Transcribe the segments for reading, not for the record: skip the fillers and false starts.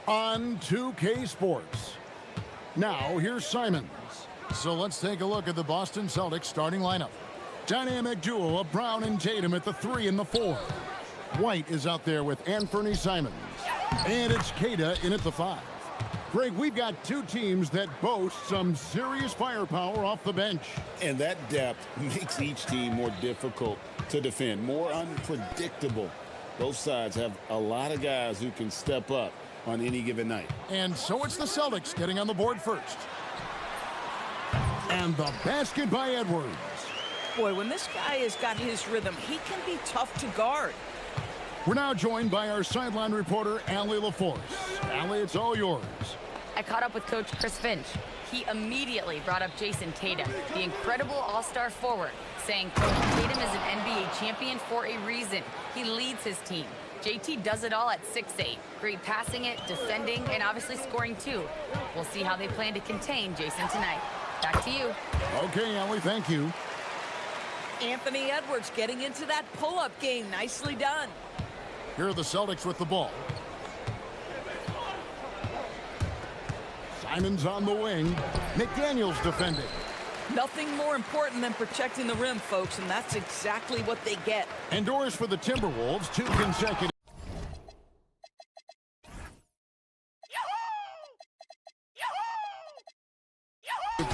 on 2K Sports. Now, here's Simons. So let's take a look at the Boston Celtics starting lineup. Dynamic duo of Brown and Tatum at the 3 and the 4. White is out there with Anthony Simons. And it's Kata in at the 5. Greg, we've got two teams that boast some serious firepower off the bench. And that depth makes each team more difficult to defend, more unpredictable. Both sides have a lot of guys who can step up on any given night. And so it's the Celtics getting on the board first. And the basket by Edwards. Boy, when this guy has got his rhythm, he can be tough to guard. We're now joined by our sideline reporter, Allie LaForce. Allie, it's all yours. I caught up with Coach Chris Finch. He immediately brought up Jason Tatum, the incredible all-star forward, saying Coach Tatum is an NBA champion for a reason. He leads his team. JT does it all at 6'8". Great passing it, defending, and obviously scoring too. We'll see how they plan to contain Jason tonight. Back to you. Okay, Allie, thank you. Anthony Edwards getting into that pull-up game. Nicely done. Here are the Celtics with the ball. Simons on the wing. McDaniels defending. Nothing more important than protecting the rim, folks, and that's exactly what they get. And doors for the Timberwolves, 2 consecutive.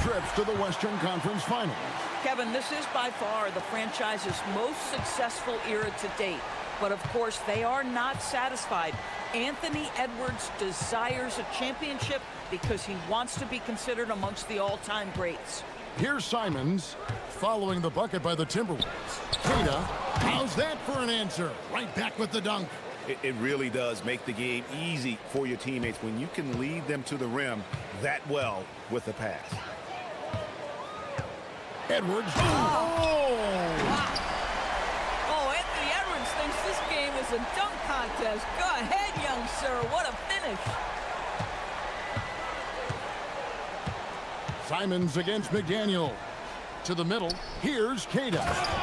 Trips to the Western Conference Finals. Kevin, this is by far the franchise's most successful era to date. But of course, they are not satisfied. Anthony Edwards desires a championship because he wants to be considered amongst the all-time greats. Here's Simons following the bucket by the Timberwolves. Kata, how's that for an answer? Right back with the dunk. It really does make the game easy for your teammates when you can lead them to the rim that well with a pass. Edwards. Oh, Anthony Edwards thinks this game is a dunk contest. Go ahead, young sir. What a finish. Simons against McDaniel. To the middle. Here's Kata.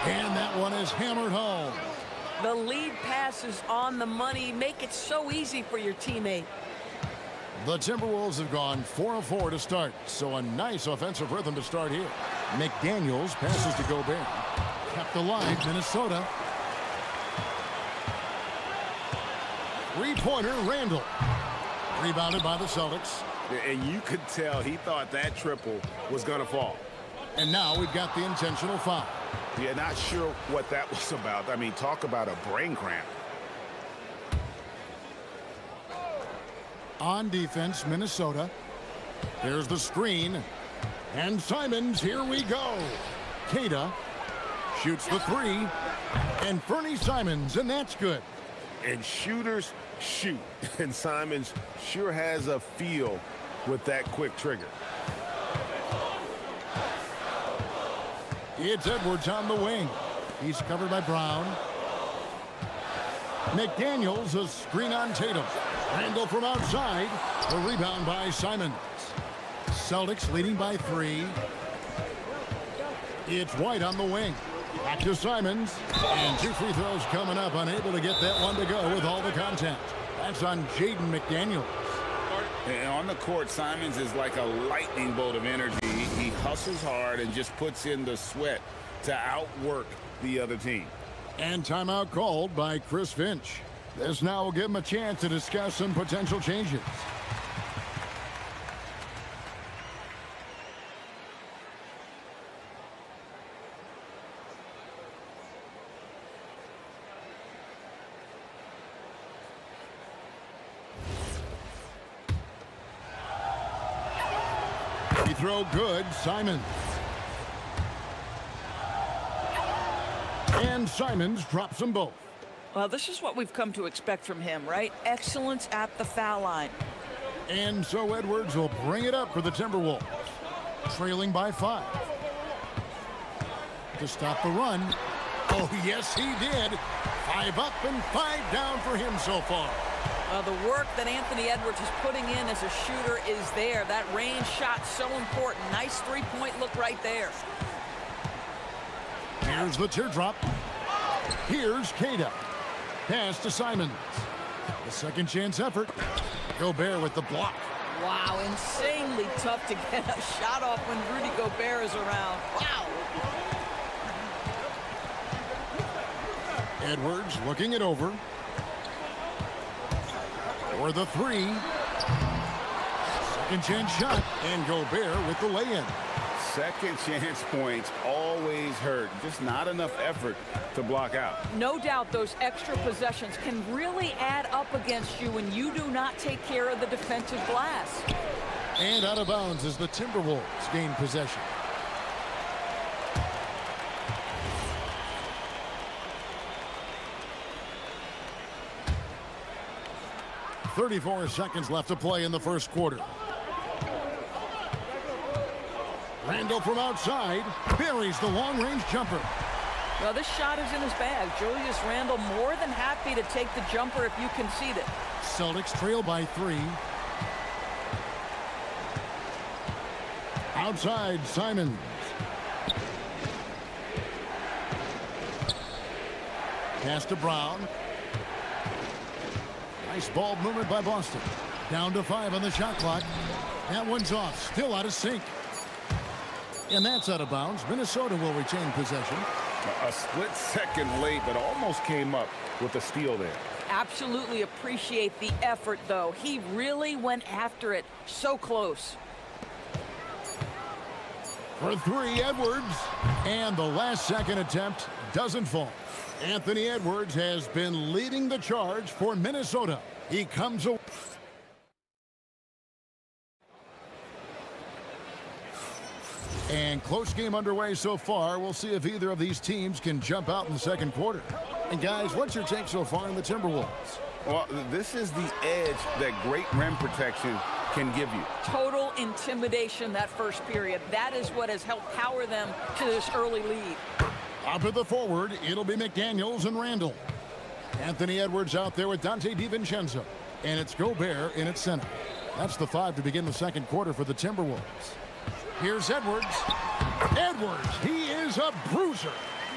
And that one is hammered home. The lead pass is on the money. Make it so easy for your teammate. The Timberwolves have gone 4 of 4 to start, so a nice offensive rhythm to start here. McDaniels passes to Gobert. Kept alive, Minnesota. Three-pointer, Randall. Rebounded by the Celtics. And you could tell he thought that triple was going to fall. And now we've got the intentional foul. Yeah, not sure what that was about. I mean, talk about a brain cramp. On defense, Minnesota. Here's the screen. And Simons, here we go. Kata shoots the 3. And Fernie Simons, and that's good. And shooters shoot. And Simons sure has a feel with that quick trigger. It's Edwards on the wing. He's covered by Brown. McDaniels, a screen on Tatum. Randall from outside. The rebound by Simons. Celtics leading by 3. It's White on the wing. Back to Simons. And 2 free throws coming up. Unable to get that one to go with all the contact. That's on Jaden McDaniels. And on the court, Simons is like a lightning bolt of energy. He hustles hard and just puts in the sweat to outwork the other team. And timeout called by Chris Finch. This now will give him a chance to discuss some potential changes. Free throw good, Simons. And Simons drops them both. Well, this is what we've come to expect from him, right? Excellence at the foul line. And so Edwards will bring it up for the Timberwolves. Trailing by 5. To stop the run. Oh, yes, he did. 5 up and 5 down for him so far. The work that Anthony Edwards is putting in as a shooter is there. That range shot so important. Nice three-point look right there. Here's the teardrop. Here's Kata. Pass to Simons. The second chance effort. Gobert with the block. Wow, insanely tough to get a shot off when Rudy Gobert is around. Wow. Edwards looking it over. For the three. Second chance shot. And Gobert with the lay-in. Second chance points always hurt. Just not enough effort to block out. No doubt those extra possessions can really add up against you when you do not take care of the defensive glass. And out of bounds as the Timberwolves gain possession. .34 seconds left to play in the first quarter. Randall from outside buries the long-range jumper. Well, this shot is in his bag. Julius Randle more than happy to take the jumper if you concede it. Celtics trail by 3. Outside, Simons. Pass to Brown. Nice ball movement by Boston. Down to 5 on the shot clock. That one's off, still out of sync. And that's out of bounds. Minnesota will retain possession. A split second late, but almost came up with a steal there. Absolutely appreciate the effort, though. He really went after it. So close. For 3, Edwards. And the last second attempt doesn't fall. Anthony Edwards has been leading the charge for Minnesota. He comes away. And close game underway so far. We'll see if either of these teams can jump out in the second quarter. And guys, what's your take so far on the Timberwolves? Well, this is the edge that great rim protection can give you. Total intimidation that first period. That is what has helped power them to this early lead. Up at the forward, it'll be McDaniels and Randall. Anthony Edwards out there with Dante DiVincenzo. And it's Gobert in its center. That's the 5 to begin the second quarter for the Timberwolves. Here's Edwards. Edwards, he is a bruiser.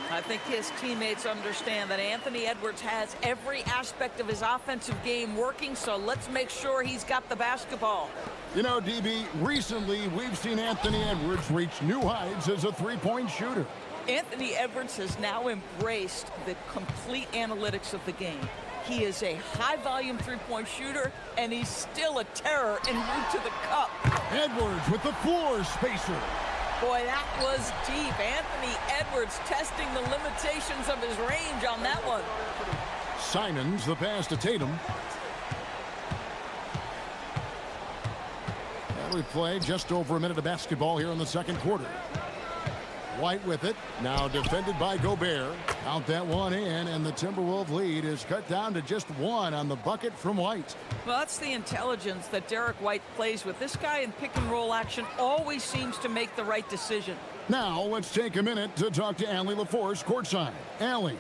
I think his teammates understand that Anthony Edwards has every aspect of his offensive game working, so let's make sure he's got the basketball. You know, DB, recently we've seen Anthony Edwards reach new heights as a three-point shooter. Anthony Edwards has now embraced the complete analytics of the game. He is a high-volume three-point shooter, and he's still a terror en route to the cup. Edwards with the floor spacer. Boy, that was deep. Anthony Edwards testing the limitations of his range on that one. Simons, the pass to Tatum. And we play just over a minute of basketball here in the second quarter. White with it, now defended by Gobert. Out that one in, and the Timberwolves lead is cut down to just 1 on the bucket from White. Well, that's the intelligence that Derek White plays with. This guy in pick-and-roll action always seems to make the right decision. Now, let's take a minute to talk to Allie LaForce courtside. Allie.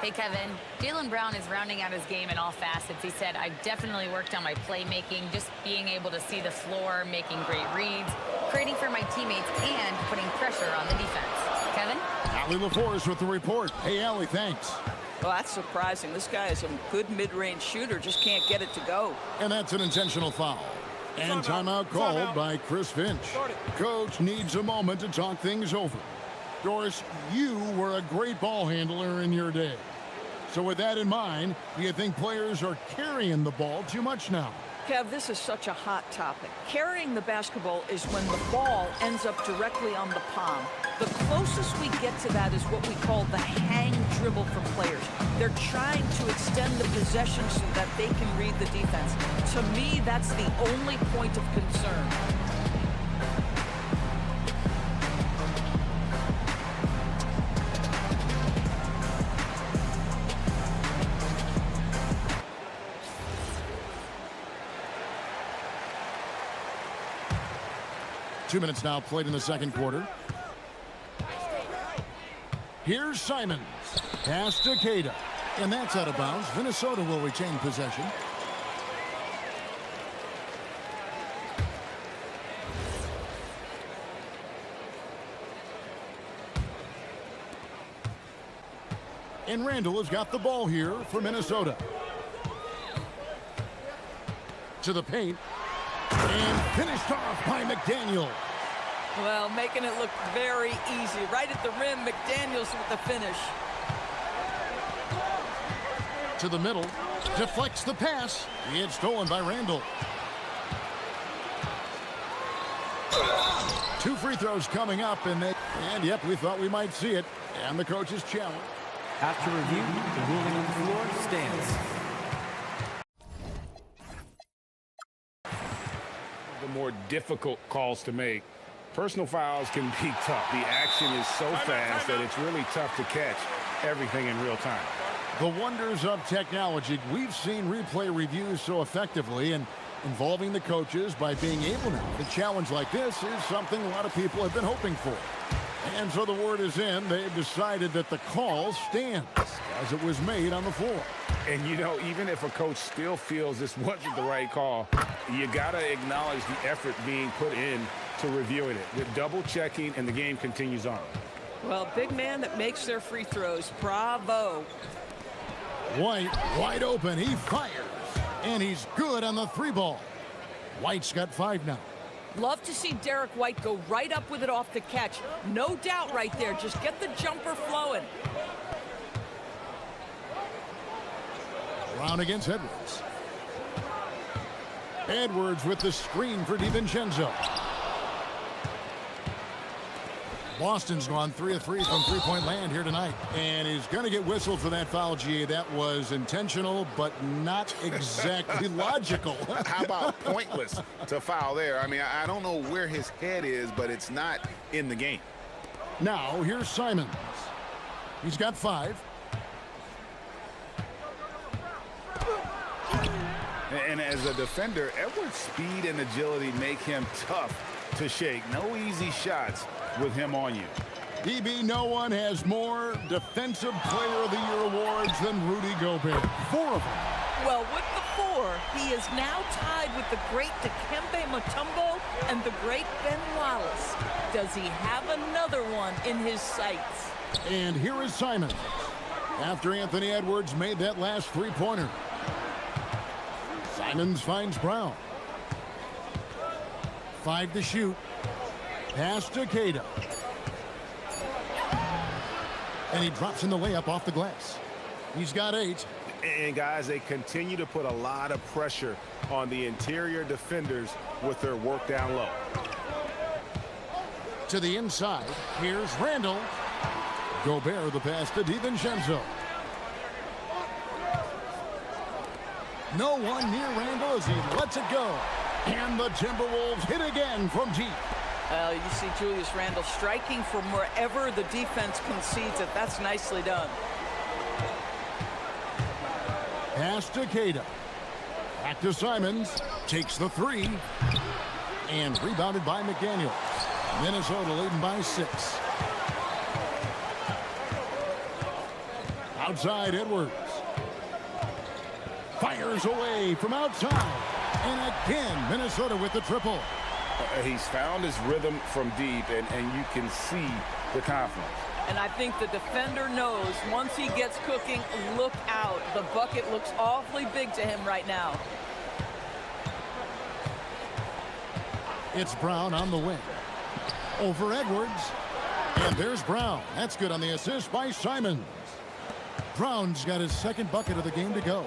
Hey, Kevin. Jaylen Brown is rounding out his game in all facets. He said, I've definitely worked on my playmaking, just being able to see the floor, making great reads, creating for my teammates, and putting pressure on the defense. Kevin? Allie LaForce with the report. Hey, Allie, thanks. Well, that's surprising. This guy is a good mid-range shooter, just can't get it to go. And that's an intentional foul. And timeout called by Chris Finch. Coach needs a moment to talk things over. Doris, you were a great ball handler in your day. So with that in mind, do you think players are carrying the ball too much now? Kev, this is such a hot topic. Carrying the basketball is when the ball ends up directly on the palm. The closest we get to that is what we call the hang dribble from players. They're trying to extend the possession so that they can read the defense. To me, that's the only point of concern. Two minutes now played in the second quarter. Here's Simons. Pass to Cada. And that's out of bounds. Minnesota will retain possession. And Randall has got the ball here for Minnesota. To the paint. And finished off by McDaniel. Well, making it look very easy. Right at the rim, McDaniels with the finish. To the middle. Deflects the pass. It's stolen by Randall. 2 free throws coming up, and yep, we thought we might see it. And the coach's challenge. After review, the ruling on the floor stands. The more difficult calls to make. Personal fouls can be tough. The action is so fast that it's really tough to catch everything in real time. The wonders of technology. We've seen replay reviews so effectively, and involving the coaches by being able now. A challenge like this is something a lot of people have been hoping for. And so the word is in. They've decided that the call stands as it was made on the floor. And, you know, even if a coach still feels this wasn't the right call, you got to acknowledge the effort being put in to reviewing it. With double checking, and the game continues on. Well, big man that makes their free throws. Bravo. White wide open. He fires. And he's good on the 3 ball. White's got 5 now. Love to see Derek White go right up with it off the catch. No doubt right there. Just get the jumper flowing. Brown against Edwards. Edwards with the screen for DiVincenzo. Boston's gone 3 of 3 from three-point land here tonight. And he's going to get whistled for that foul, G. That was intentional, but not exactly logical. How about pointless to foul there? I mean, I don't know where his head is, but it's not in the game. Now, here's Simons. He's got 5. And as a defender, Edwards' speed and agility make him tough to shake. No easy shots with him on you. DB, no one has more Defensive Player of the Year awards than Rudy Gobert. 4 of them. Well, with the 4, he is now tied with the great Dikembe Mutombo and the great Ben Wallace. Does he have another one in his sights? And here is Simons. After Anthony Edwards made that last 3-pointer. Simons finds Brown. 5 to shoot. Pass to Cato. And he drops in the layup off the glass. He's got 8. And guys, they continue to put a lot of pressure on the interior defenders with their work down low. To the inside, here's Randall. Gobert the pass to DiVincenzo. No one near Randall as he lets it go. And the Timberwolves hit again from deep. Well, you see Julius Randle striking from wherever the defense concedes it. That's nicely done. Pass to Cato. Back to Simons. Takes the 3. And rebounded by McDaniel. Minnesota leading by 6. Outside Edwards. Fires away from outside. And again, Minnesota with the triple. He's found his rhythm from deep, and you can see the confidence. And I think the defender knows once he gets cooking, look out. The bucket looks awfully big to him right now. It's Brown on the wing. Over Edwards. And there's Brown. That's good on the assist by Simons. Brown's got his 2nd bucket of the game to go.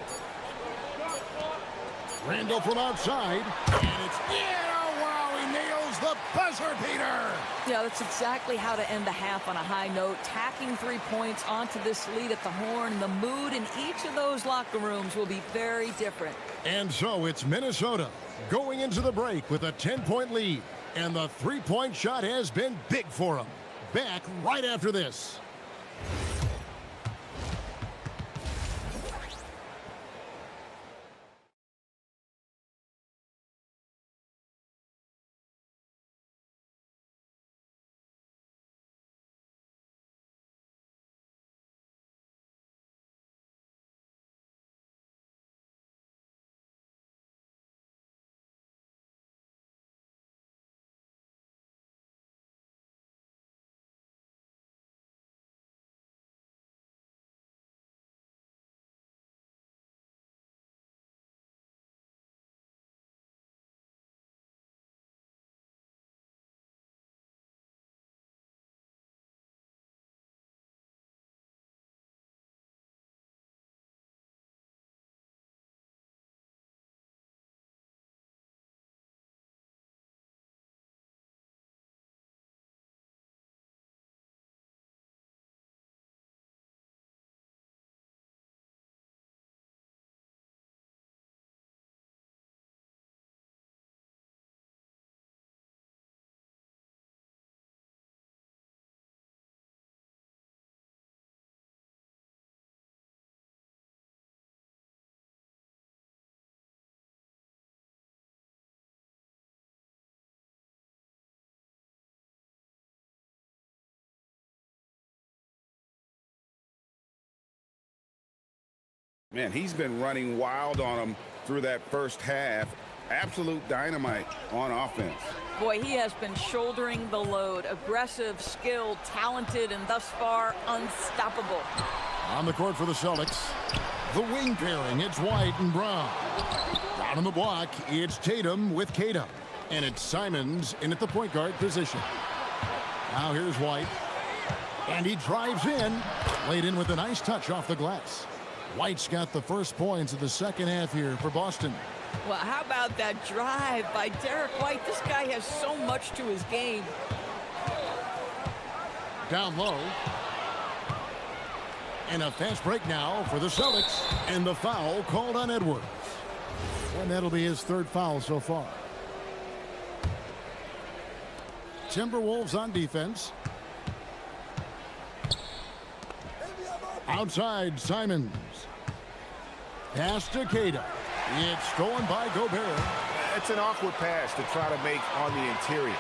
Randall from outside. And it's in. Oh, wow, he nails the buzzer beater. Yeah, that's exactly how to end the half on a high note. Tacking 3 points onto this lead at the horn. The mood in each of those locker rooms will be very different. And so it's Minnesota going into the break with a 10-point lead. And the 3-point shot has been big for them. Back right after this. Man, he's been running wild on him through that first half. Absolute dynamite on offense. Boy, he has been shouldering the load. Aggressive, skilled, talented, and thus far unstoppable. On the court for the Celtics, the wing pairing, it's White and Brown. Down on the block, it's Tatum with Kata. And it's Simons in at the point guard position. Now here's White. And he drives in. Laid in with a nice touch off the glass. White's got the first points of the second half here for Boston. Well, how about that drive by Derek White? This guy has so much to his game. Down low. And a fast break now for the Celtics. And the foul called on Edwards. And that'll be his third foul so far. Timberwolves on defense. Outside, Simons. Pass to Kata. It's stolen by Gobert. It's an awkward pass to try to make on the interior.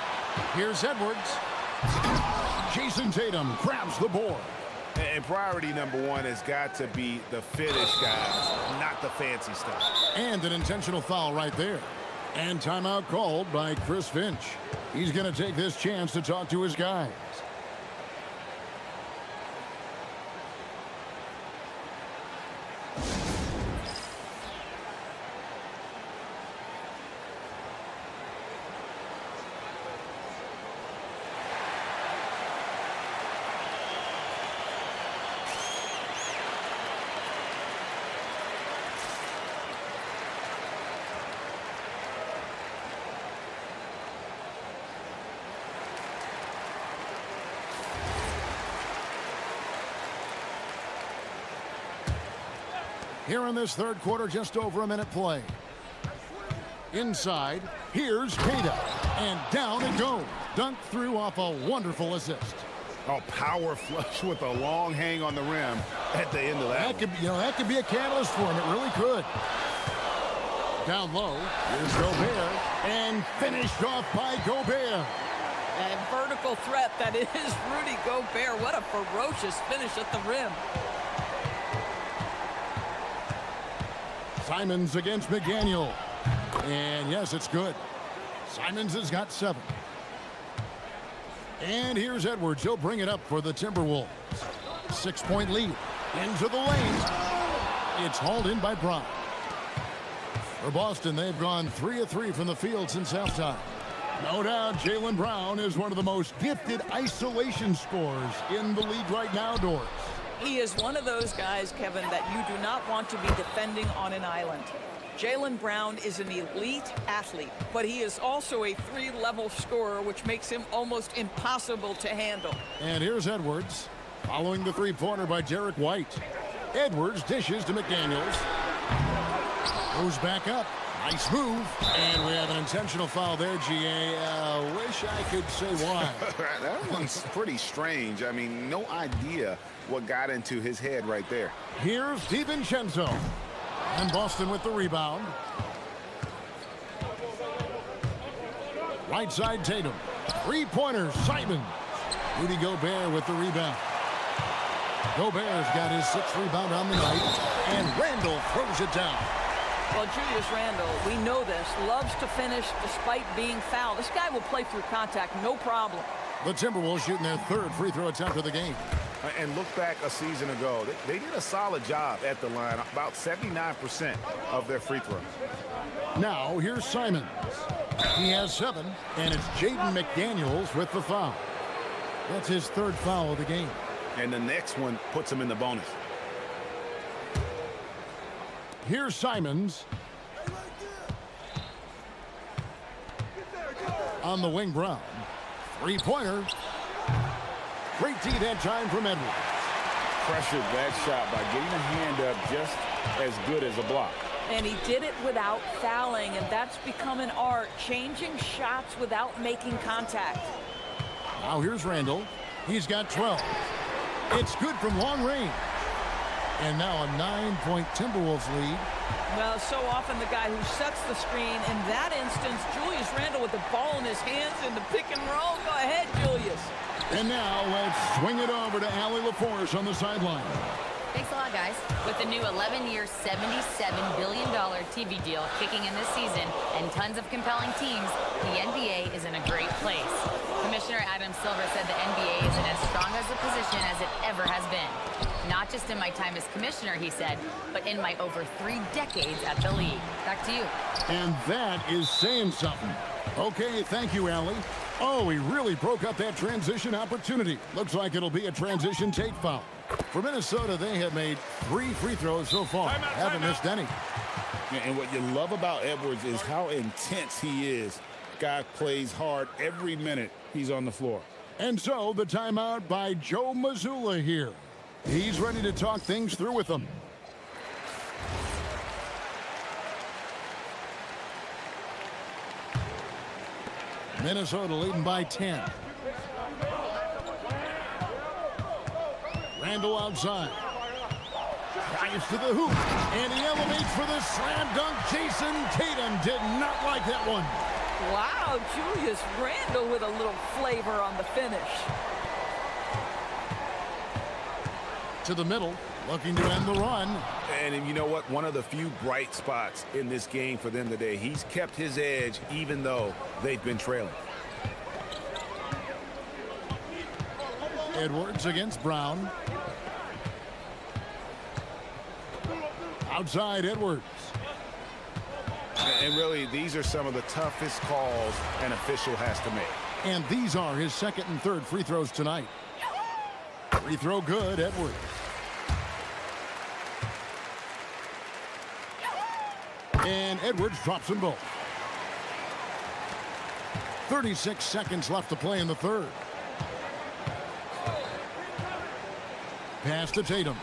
Here's Edwards. Jason Tatum grabs the board. And priority number one has got to be the finish, guys, not the fancy stuff. And an intentional foul right there. And timeout called by Chris Finch. He's going to take this chance to talk to his guys. Here in this third quarter, just over a minute play. Inside, here's Kata. And down it goes. Dunked through off a wonderful assist. Oh, power flush with a long hang on the rim at the end of that. That could be a catalyst for him. It really could. Down low, here's Gobert. And finished off by Gobert. And vertical threat that is Rudy Gobert. What a ferocious finish at the rim. Simons against McDaniel. And yes, it's good. Simons has got 7. And here's Edwards. He'll bring it up for the Timberwolves. 6-point lead. Into the lane. It's hauled in by Brown. For Boston, they've gone 3 of 3 from the field since halftime. No doubt Jaylen Brown is one of the most gifted isolation scorers in the league right now, Doris. He is one of those guys, Kevin, that you do not want to be defending on an island. Jaylen Brown is an elite athlete, but he is also a 3-level scorer, which makes him almost impossible to handle. And here's Edwards, following the three-pointer by Derek White. Edwards dishes to McDaniels. Goes back up. Nice move. And we have an intentional foul there, GA. Wish I could say why. That one's pretty strange. I mean, no idea what got into his head right there. Here's DiVincenzo. And Boston with the rebound. Right side, Tatum. Three-pointer, Simons. Rudy Gobert with the rebound. Gobert's got his 6th rebound on the night. And Randall throws it down. Well, Julius Randle, we know this, loves to finish despite being fouled. This guy will play through contact, no problem. The Timberwolves shooting their 3rd free throw attempt of the game. And look back a season ago. They did a solid job at the line, about 79% of their free throws. Now, here's Simons. He has 7, and it's Jaden McDaniels with the foul. That's his 3rd foul of the game. And the next one puts him in the bonus. Here's Simons. On the wing, Brown. Three-pointer. Great D that time from Edwards. Pressured that shot by getting a hand up just as good as a block. And he did it without fouling, and that's become an art, changing shots without making contact. Now here's Randall. He's got 12. It's good from long range. And now a 9-point Timberwolves lead. Well, so often the guy who sets the screen. In that instance, Julius Randle with the ball in his hands in the pick and roll. Go ahead, Julius. And now let's swing it over to Allie LaForce on the sideline. Thanks a lot, guys. With the new 11-year, $77 billion TV deal kicking in this season and tons of compelling teams, the NBA is in a great place. Commissioner Adam Silver said the NBA is in as strong as a position as it ever has been. Not just in my time as commissioner, he said, but in my over 3 decades at the league. Back to you. And that is saying something. Okay, thank you, Allie. Oh, he really broke up that transition opportunity. Looks like it'll be a transition take foul. For Minnesota, they have made 3 free throws so far. Haven't missed any. And what you love about Edwards is how intense he is. Guy plays hard every minute he's on the floor. And so the timeout by Joe Mazzulla here. He's ready to talk things through with them. Minnesota leading by 10. Randall outside. Drives to the hoop. And he elevates for the slam dunk. Jason Tatum did not like that one. Wow, Julius Randle with a little flavor on the finish. To the middle, looking to end the run. And you know what? One of the few bright spots in this game for them today. He's kept his edge even though they've been trailing. Edwards against Brown. Outside Edwards. And really, these are some of the toughest calls an official has to make. And these are his second and third free throws tonight. Free throw good, Edwards. And Edwards drops them both. 36 seconds left to play in the third. Pass to Tatum.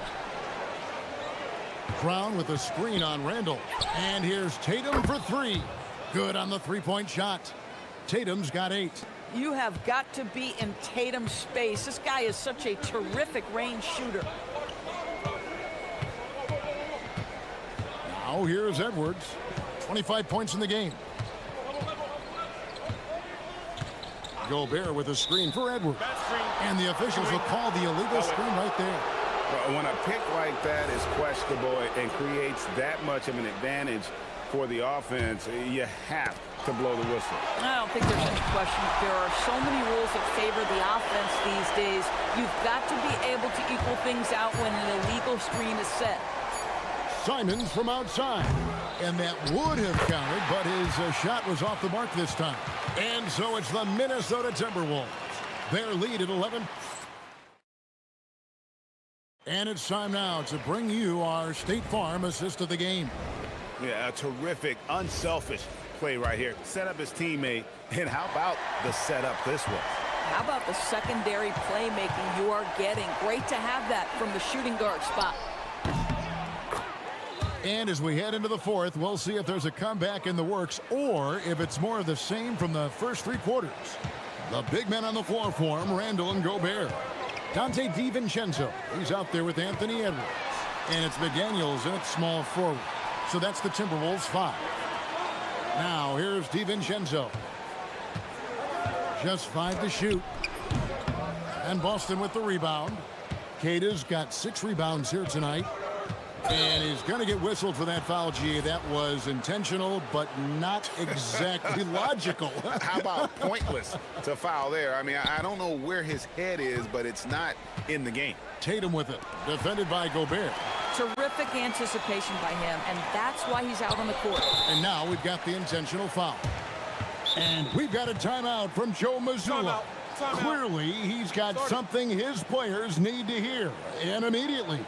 Brown with a screen on Randall. And here's Tatum for 3. Good on the three-point shot. Tatum's got 8. You have got to be in Tatum's space. This guy is such a terrific range shooter. Now here's Edwards. 25 points in the game. Gobert with a screen for Edwards. And the officials will call the illegal screen right there. When a pick like that is questionable and creates that much of an advantage for the offense, you have to blow the whistle. I don't think there's any question. There are so many rules that favor the offense these days. You've got to be able to equal things out when an illegal screen is set. Simons from outside. And that would have counted, but his shot was off the mark this time. And so it's the Minnesota Timberwolves. Their lead at 11. And it's time now to bring you our State Farm assist of the game. Yeah, a terrific, unselfish play right here. Set up his teammate. And how about the setup this was? How about the secondary playmaking you are getting? Great to have that from the shooting guard spot. And as we head into the fourth, we'll see if there's a comeback in the works or if it's more of the same from the first 3 quarters. The big men on the floor for him, Randall and Gobert. Dante DiVincenzo, he's out there with Anthony Edwards. And it's McDaniels in at small forward. So that's the Timberwolves 5. Now here's DiVincenzo. Just 5 to shoot. And Boston with the rebound. Keita's got 6 rebounds here tonight. And he's going to get whistled for that foul, G. That was intentional, but not exactly logical. How about pointless to foul there? I mean, I don't know where his head is, but it's not in the game. Tatum with it, defended by Gobert. Terrific anticipation by him, and that's why he's out on the court. And now we've got the intentional foul. And we've got a timeout from Joe Mazzulla. Clearly, he's got something his players need to hear, and immediately.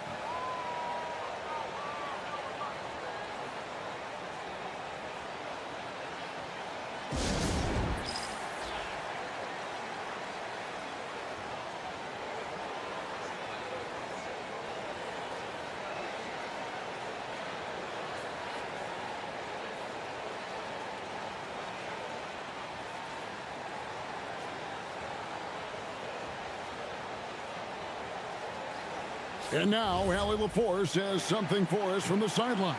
And now, Allie Lepore says something for us from the sideline.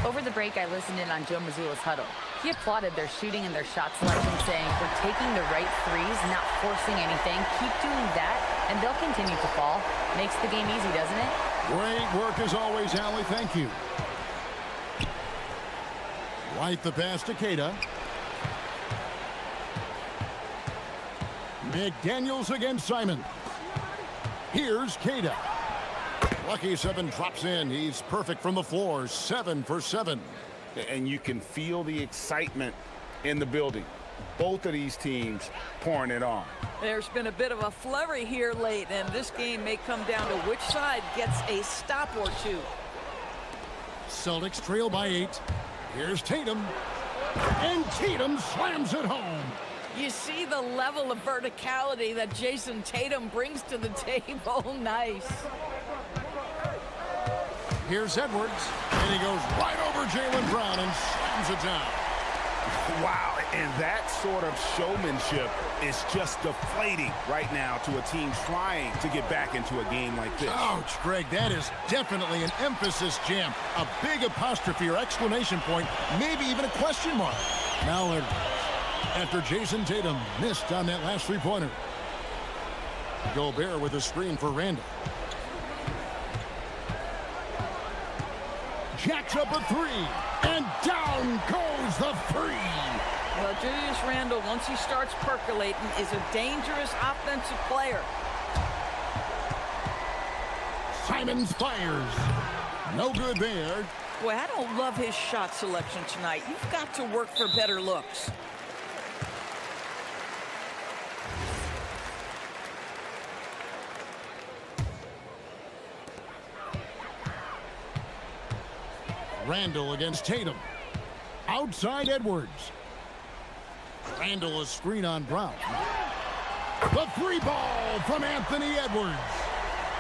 Over the break, I listened in on Joe Mazzulla's huddle. He applauded their shooting and their shot selection, saying, "We're taking the right threes, not forcing anything. Keep doing that, and they'll continue to fall." Makes the game easy, doesn't it? Great work as always, Allie. Thank you. Right the pass to Keita. McDaniels against Simon. Here's Keita. Lucky 7 drops in. He's perfect from the floor. 7 for 7. And you can feel the excitement in the building. Both of these teams pouring it on. There's been a bit of a flurry here late, and this game may come down to which side gets a stop or two. Celtics trail by 8. Here's Tatum. And Tatum slams it home. You see the level of verticality that Jason Tatum brings to the table. Nice. Here's Edwards. And he goes right over Jaylen Brown and slams it down. Wow, and that sort of showmanship is just deflating right now to a team trying to get back into a game like this. Ouch, Greg, that is definitely an emphasis jam. A big apostrophe or exclamation point, maybe even a question mark. Now Edwards, after Jason Tatum missed on that last three-pointer. Gobert with a screen for Randall. Jacks up a 3, and down goes the 3. Well, Julius Randle, once he starts percolating, is a dangerous offensive player. Simons fires. No good there. Boy, I don't love his shot selection tonight. You've got to work for better looks. Randall against Tatum. Outside Edwards. Randall a screen on Brown. The free ball from Anthony Edwards.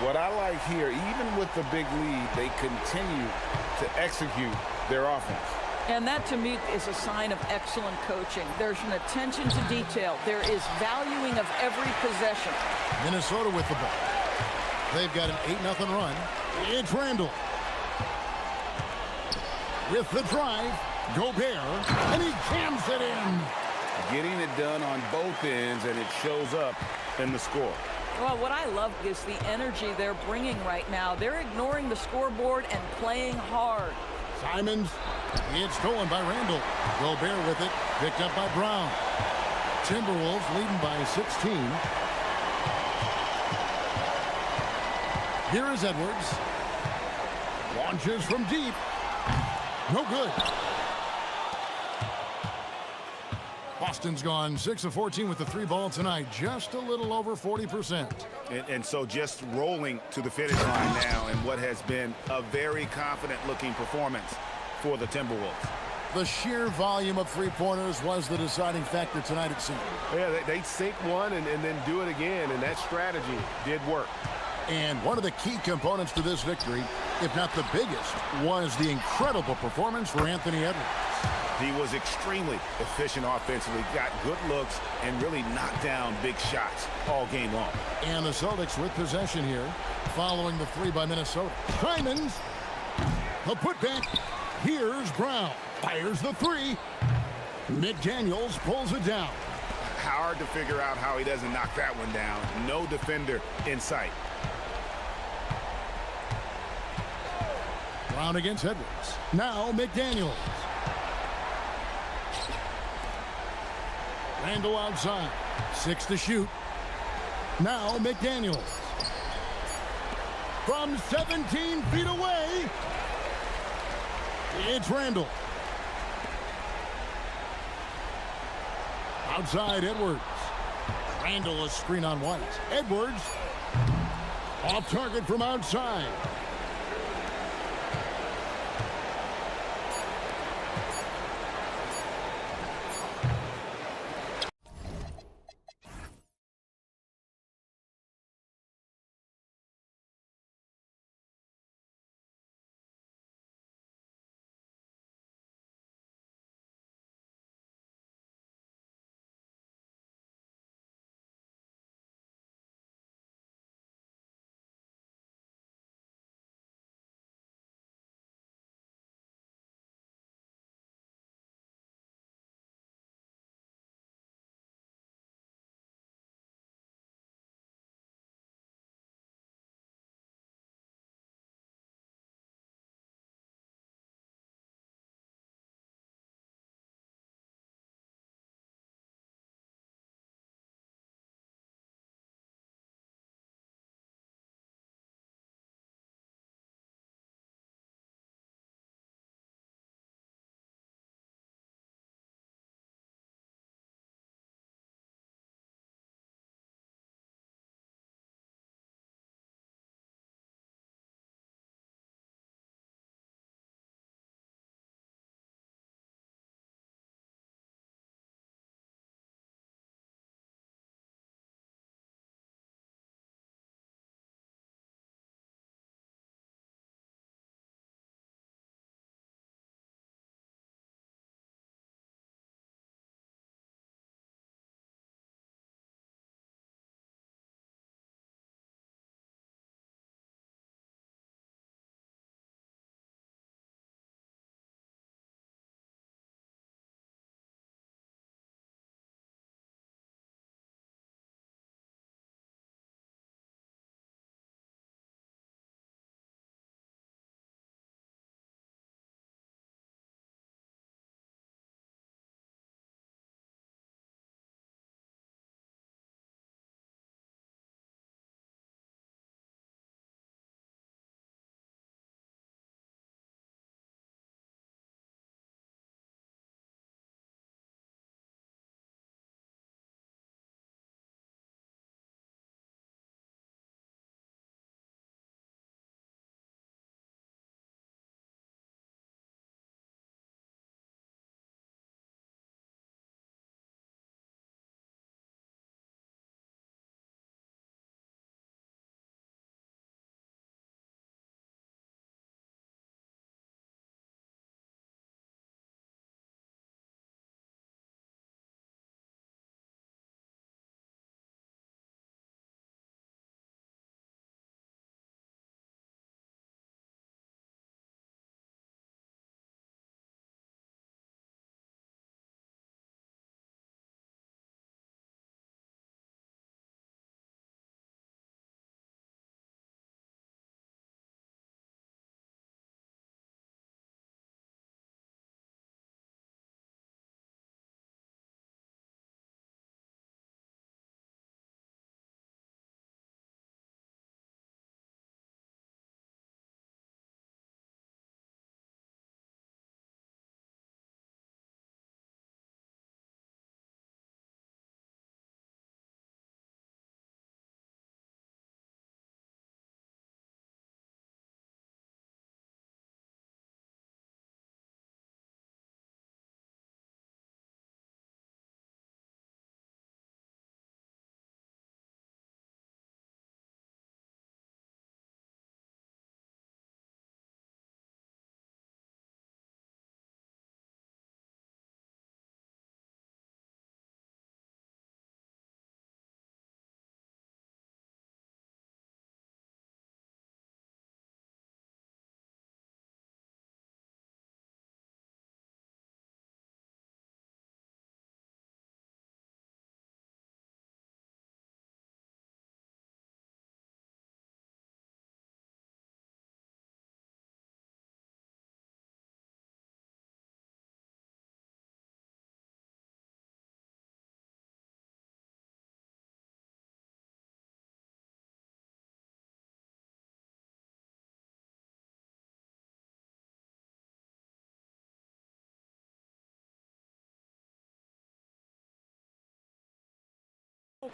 What I like here, even with the big lead, they continue to execute their offense. And that, to me, is a sign of excellent coaching. There's an attention to detail. There is valuing of every possession. Minnesota with the ball. They've got an 8-0 run. It's Randall. With the drive, Gobert, and he jams it in. Getting it done on both ends, and it shows up in the score. Well, what I love is the energy they're bringing right now. They're ignoring the scoreboard and playing hard. Simons, it's stolen by Randall. Gobert with it, picked up by Brown. Timberwolves leading by 16. Here is Edwards. Launches from deep. No good. Boston's gone 6 of 14 with the 3 ball tonight. Just a little over 40%. And so just rolling to the finish line now in what has been a very confident-looking performance for the Timberwolves. The sheer volume of three-pointers was the deciding factor tonight, it seemed. Yeah, they sink one and then do it again, and that strategy did work. And one of the key components to this victory, if not the biggest, was the incredible performance for Anthony Edwards. He was extremely efficient offensively, got good looks, and really knocked down big shots all game long. And the Celtics with possession here, following the 3 by Minnesota. Simons, the putback. Here's Brown. Fires the 3. McDaniels pulls it down. Hard to figure out how he doesn't knock that one down. No defender in sight. Brown against Edwards. Now McDaniels. Randall outside. 6 to shoot. Now McDaniels. From 17 feet away, it's Randall. Outside Edwards. Randall a screen on White. Edwards off target from outside.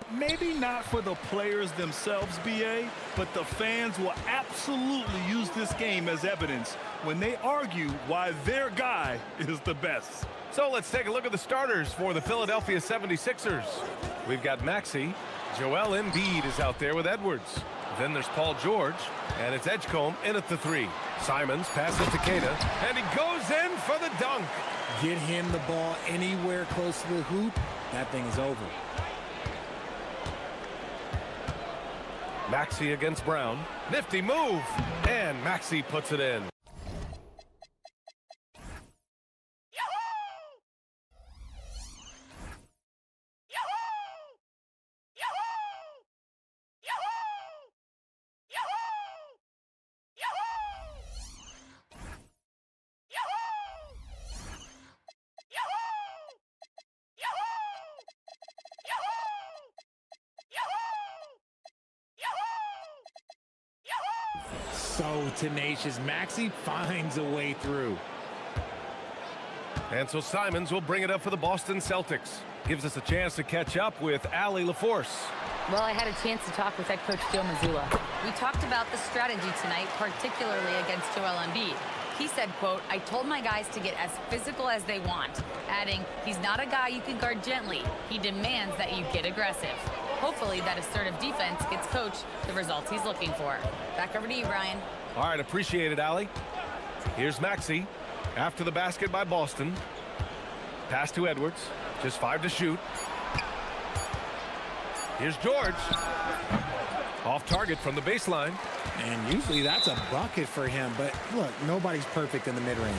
Well, maybe not for the players themselves, BA, but the fans will absolutely use this game as evidence when they argue why their guy is the best. So let's take a look at the starters for the Philadelphia 76ers. We've got Maxey. Joel Embiid is out there with Edwards. Then there's Paul George, and it's Edgecombe in at the 3. Simons passes to Keita, and he goes in for the dunk. Get him the ball anywhere close to the hoop, that thing is over. Maxey against Brown. Nifty move, and Maxey puts it in. So tenacious. Maxey finds a way through. And so Simons will bring it up for the Boston Celtics. Gives us a chance to catch up with Allie LaForce. Well, I had a chance to talk with head coach Joe Mazzulla. We talked about the strategy tonight, particularly against Joel Embiid. He said, quote, "I told my guys to get as physical as they want," adding, "He's not a guy you can guard gently. He demands that you get aggressive." Hopefully that assertive defense gets coach the results he's looking for. Back over to you, Brian. All right, appreciate it, Allie. Here's Maxey after the basket by Boston. Pass to Edwards. Just 5 to shoot. Here's George. Off target from the baseline. And usually that's a bucket for him, but look, nobody's perfect in the mid-range.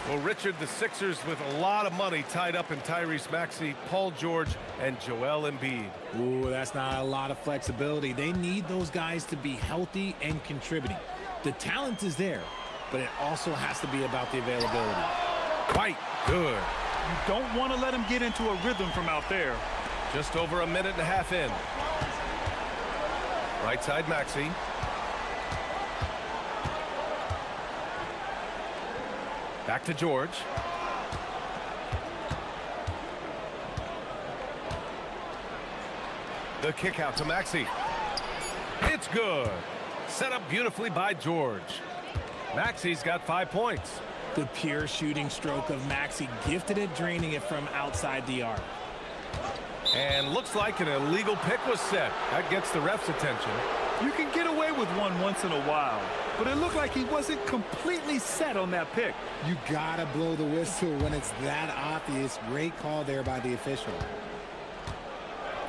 Well, Richard, the Sixers with a lot of money tied up in Tyrese Maxey, Paul George, and Joel Embiid. Ooh, that's not a lot of flexibility. They need those guys to be healthy and contributing. The talent is there, but it also has to be about the availability. Right, good. You don't want to let him get into a rhythm from out there. Just over a minute and a half in. Right side Maxey. Back to George. The kick out to Maxey. It's good. Set up beautifully by George. Maxey's got 5 points. The pure shooting stroke of Maxey, gifted at draining it from outside the arc. And looks like an illegal pick was set. That gets the ref's attention. You can get away with one once in a while, but it looked like he wasn't completely set on that pick. You gotta blow the whistle when it's that obvious. Great call there by the official.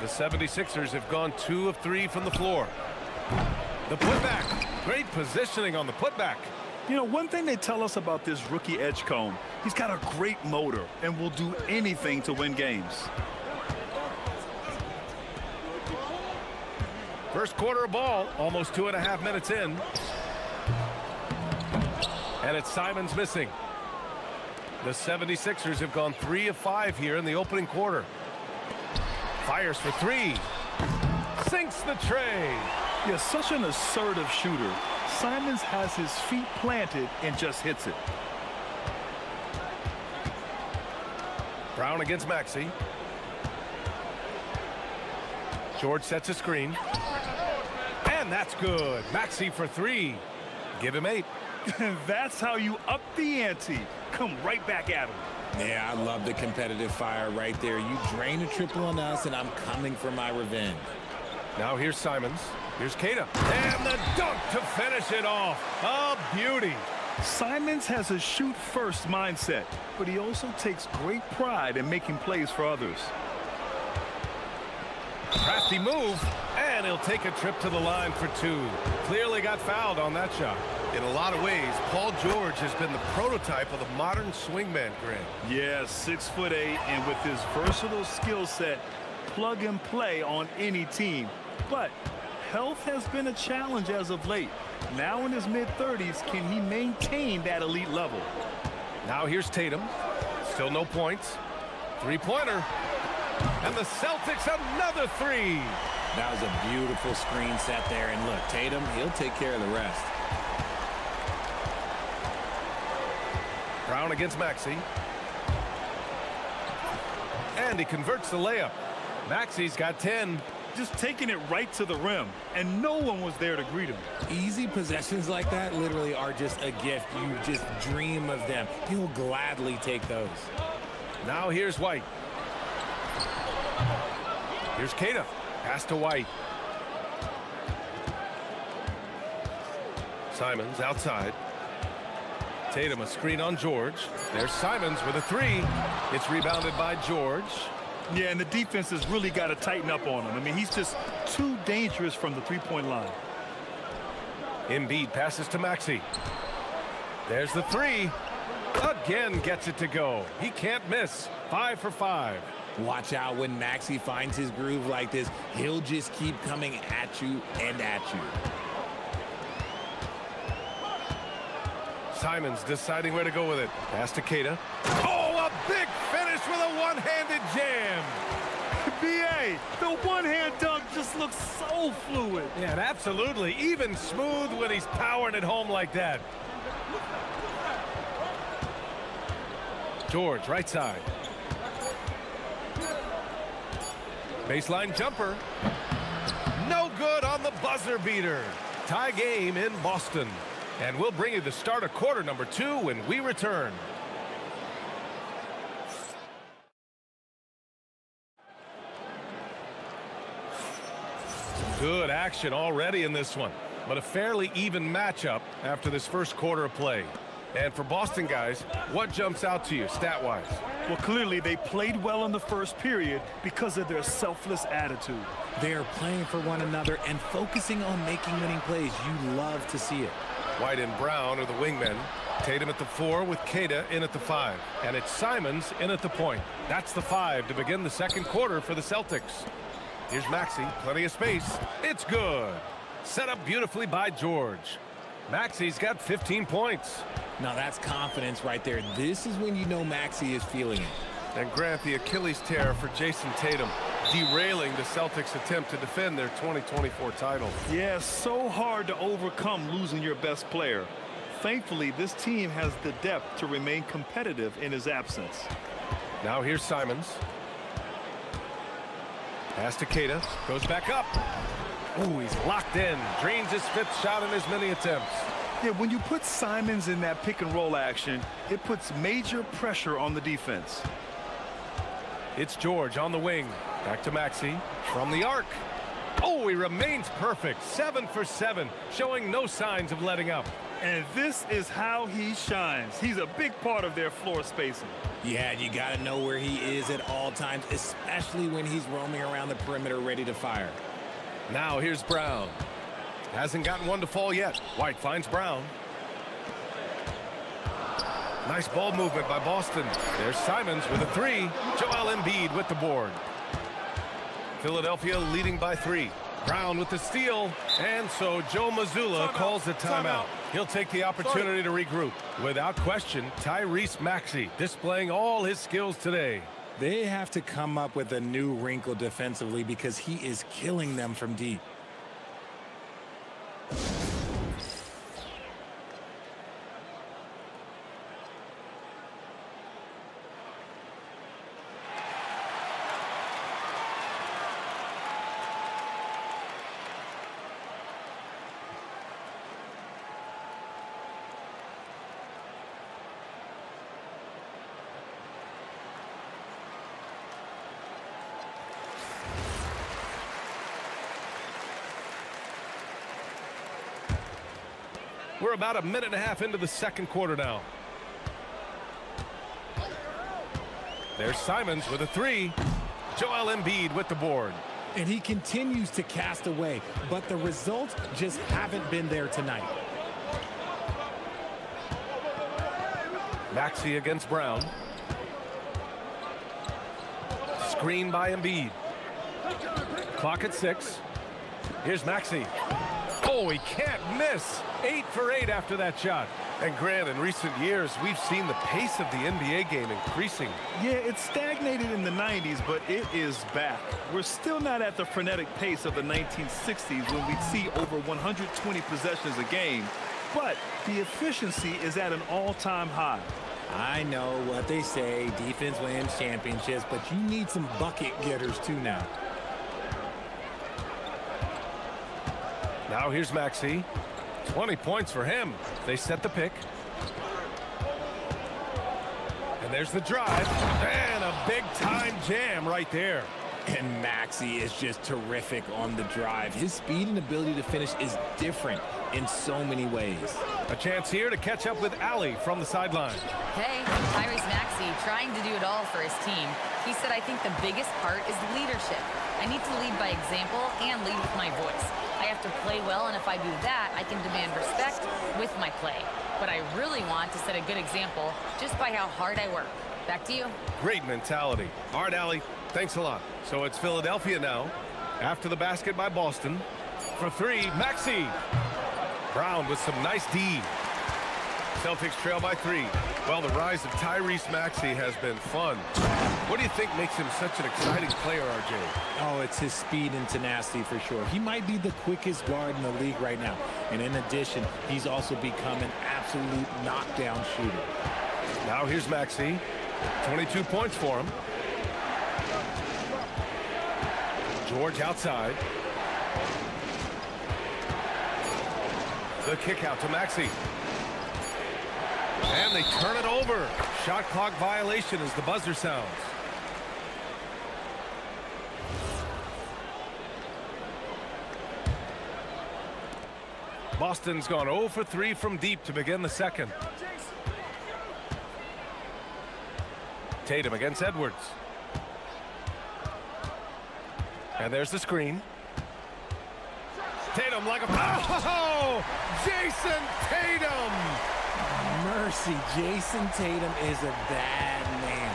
The 76ers have gone 2 of 3 from the floor. The putback. Great positioning on the putback. You know, one thing they tell us about this rookie Edgecombe, he's got a great motor and will do anything to win games. First quarter of ball, almost 2.5 minutes in. And it's Simons missing. The 76ers have gone 3 of 5 here in the opening quarter. Fires for 3. Sinks the tray. Yeah, such an assertive shooter. Simons has his feet planted and just hits it. Brown against Maxey. George sets a screen. And that's good. Maxey for 3. Give him 8. That's how you up the ante. Come right back at him. Yeah, I love the competitive fire right there. You drain a triple on us, and I'm coming for my revenge. Now here's Simons. Here's Keita. And the dunk to finish it off. A beauty. Simons has a shoot-first mindset, but he also takes great pride in making plays for others. Crafty move, and he'll take a trip to the line for 2. Clearly got fouled on that shot. In a lot of ways, Paul George has been the prototype of the modern swingman, Grant. Yeah, 6'8", and with his versatile skill set, plug and play on any team. But health has been a challenge as of late. Now in his mid-30s, can he maintain that elite level? Now here's Tatum. Still no points. 3-pointer. And the Celtics another 3. That was a beautiful screen set there. And look, Tatum, he'll take care of the rest. Brown against Maxey. And he converts the layup. Maxey's got 10. just taking it right to the rim, and no one was there to greet him. Easy possessions like that literally are just a gift. You just dream of them. He'll gladly take those. Now here's White. Here's Keita. Pass to White. Simons outside. Tatum a screen on George. There's Simons with a three. It's rebounded by George. Yeah, and the defense has really got to tighten up on him. I mean, he's just too dangerous from the three-point line. Embiid passes to Maxey. There's the three. Again gets it to go. He can't miss. 5 for 5. Watch out when Maxey finds his groove like this. He'll just keep coming at you and at you. Simons deciding where to go with it. Pass to Keita. Oh, a big finish with a one-handed jam. B.A., the one-hand dunk just looks so fluid. Yeah, and absolutely. Even smooth when he's powering it home like that. George, right side. Baseline jumper. No good on the buzzer beater. Tie game in Boston. And we'll bring you the start of quarter number 2 when we return. Good action already in this one, but a fairly even matchup after this first quarter of play. And for Boston guys, what jumps out to you stat-wise? Well, clearly they played well in the first period because of their selfless attitude. They're playing for one another and focusing on making winning plays. You love to see it. White and Brown are the wingmen. Tatum at the 4 with Keita in at the 5. And it's Simons in at the point. That's the 5 to begin the second quarter for the Celtics. Here's Maxey, plenty of space. It's good. Set up beautifully by George. Maxey's got 15 points. Now that's confidence right there. This is when you know Maxey is feeling it. And Grant, the Achilles tear for Jason Tatum, derailing the Celtics' attempt to defend their 2024 title. Yeah, so hard to overcome losing your best player. Thankfully, this team has the depth to remain competitive in his absence. Now here's Simons. Pass to Keita. Goes back up. Ooh, he's locked in. Drains his 5th shot in as many attempts. Yeah, when you put Simons in that pick-and-roll action, it puts major pressure on the defense. It's George on the wing. Back to Maxey. From the arc. Oh, he remains perfect. 7 for 7, showing no signs of letting up. And this is how he shines. He's a big part of their floor spacing. Yeah, you got to know where he is at all times, especially when he's roaming around the perimeter ready to fire. Now here's Brown. Hasn't gotten one to fall yet. White finds Brown. Nice ball movement by Boston. There's Simons with a 3. Joel Embiid with the board. Philadelphia leading by 3. Brown with the steal. And so Joe Mazzulla calls the timeout. He'll take the opportunity to regroup. Without question, Tyrese Maxey displaying all his skills today. They have to come up with a new wrinkle defensively because he is killing them from deep. We're about a minute and a half into the second quarter now. There's Simons with a 3. Joel Embiid with the board. And he continues to cast away, but the results just haven't been there tonight. Maxey against Brown. Screen by Embiid. Clock at 6. Here's Maxey. Oh, he can't miss. 8 for 8 after that shot. And Grant, in recent years, we've seen the pace of the NBA game increasing. Yeah, it stagnated in the 90s, but it is back. We're still not at the frenetic pace of the 1960s when we'd see over 120 possessions a game. But the efficiency is at an all-time high. I know what they say, defense wins championships, but you need some bucket getters too now. Now here's Maxey. 20 points for him. They set the pick. And there's the drive. And a big-time jam right there. And Maxey is just terrific on the drive. His speed and ability to finish is different in so many ways. A chance here to catch up with Ali from the sideline. Hey, Tyrese Maxey trying to do it all for his team. He said, I think the biggest part is leadership. I need to lead by example and lead with my voice. I have to play well, and if I do that, I can demand respect with my play. But I really want to set a good example just by how hard I work. Back to you. Great mentality. All right, Ali, thanks a lot. So it's Philadelphia now. After the basket by Boston. For three, Maxey. Brown with some nice D. Celtics trail by 3. Well, the rise of Tyrese Maxey has been fun. What do you think makes him such an exciting player, RJ? Oh, it's his speed and tenacity for sure. He might be the quickest guard in the league right now. And in addition, he's also become an absolute knockdown shooter. Now here's Maxey. 22 points for him. George outside. The kick out to Maxey. And they turn it over. Shot clock violation as the buzzer sounds. Boston's gone 0 for 3 from deep to begin the second. Tatum against Edwards. And there's the screen. Tatum like a... Oh! Jason Tatum! Mercy, Jason Tatum is a bad man.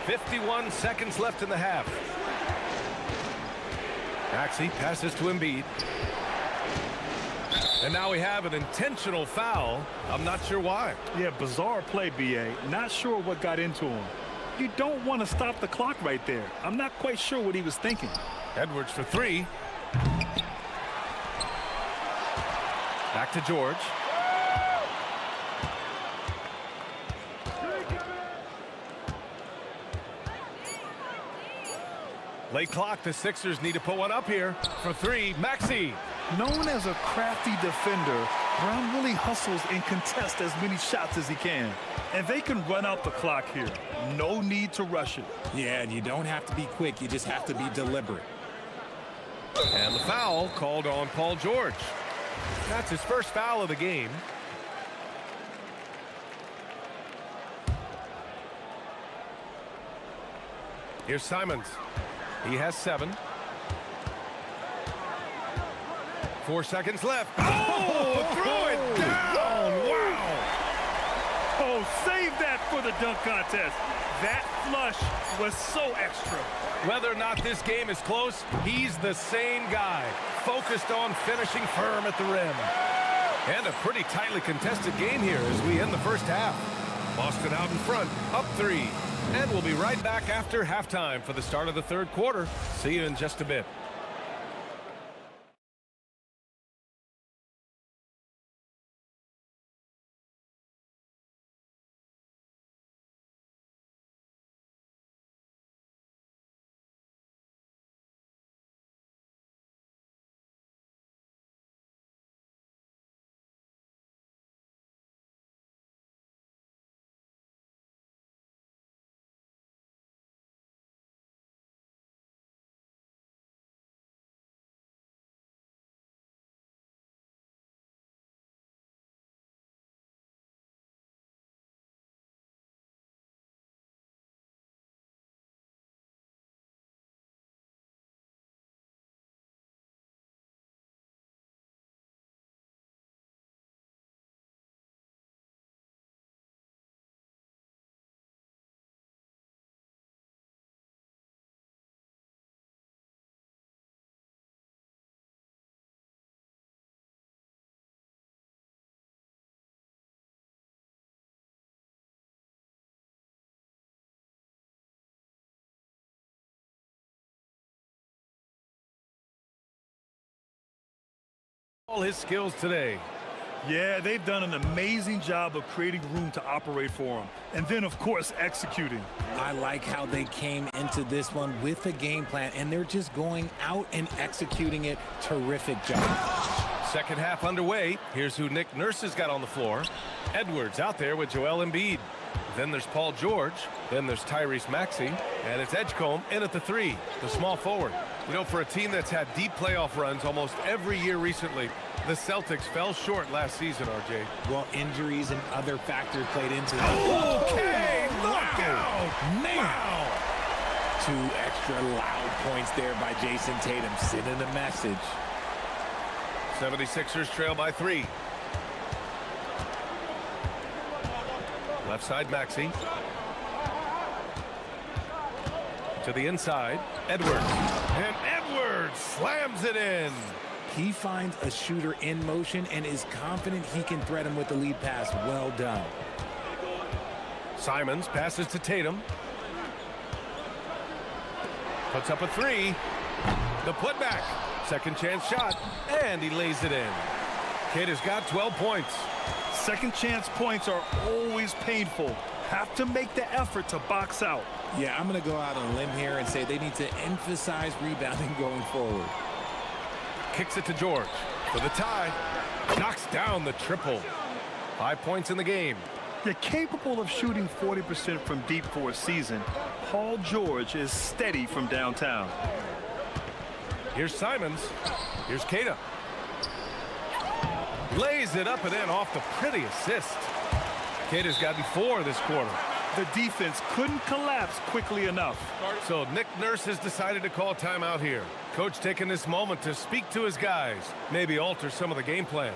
51 seconds left in the half. Maxey passes to Embiid. And now we have an intentional foul. I'm not sure why. Yeah, bizarre play, B.A. Not sure what got into him. You don't want to stop the clock right there. I'm not quite sure what he was thinking. Edwards for 3. Back to George. Late clock, the Sixers need to put one up here. For 3, Maxey. Known as a crafty defender, Brown really hustles and contests as many shots as he can. And they can run out the clock here. No need to rush it. Yeah, and you don't have to be quick. You just have to be deliberate. And the foul called on Paul George. That's his first foul of the game. Here's Simons. He has 7. 4 seconds left. Oh, throw it down. Wow. Oh, save that for the dunk contest. That flush was so extra. Whether or not this game is close, he's the same guy, focused on finishing firm at the rim. And a pretty tightly contested game here as we end the first half. Boston out in front, up 3. And we'll be right back after halftime for the start of the third quarter. See you in just a bit. All his skills today. Yeah, they've done an amazing job of creating room to operate for him. And then, of course, executing. I like how they came into this one with a game plan, and they're just going out and executing it. Terrific job. Second half underway. Here's who Nick Nurse has got on the floor. Edwards out there with Joel Embiid. Then there's Paul George. Then there's Tyrese Maxey. And it's Edgecombe in at the three, the small forward. You know, for a team that's had deep playoff runs almost every year recently, the Celtics fell short last season, RJ. Well, injuries and other factors played into it. Okay, look out! Man! Wow. 2 extra loud points there by Jason Tatum, sending a message. 76ers trail by 3. Left side, Maxey. To the inside, Edwards. And Edwards slams it in. He finds a shooter in motion and is confident he can threat him with the lead pass. Well done. Simons passes to Tatum. Puts up a 3. The putback. Second chance shot. And he lays it in. Kid has got 12 points. Second chance points are always painful. Have to make the effort to box out. Yeah, I'm going to go out on a limb here and say they need to emphasize rebounding going forward. Kicks it to George for the tie. Knocks down the triple. 5 points in the game. You're capable of shooting 40% from deep for a season. Paul George is steady from downtown. Here's Simons. Here's Keita. Lays it up and in off the pretty assist. Keita's gotten 4 this quarter. The defense couldn't collapse quickly enough. So Nick Nurse has decided to call timeout here. Coach taking this moment to speak to his guys, maybe alter some of the game plan.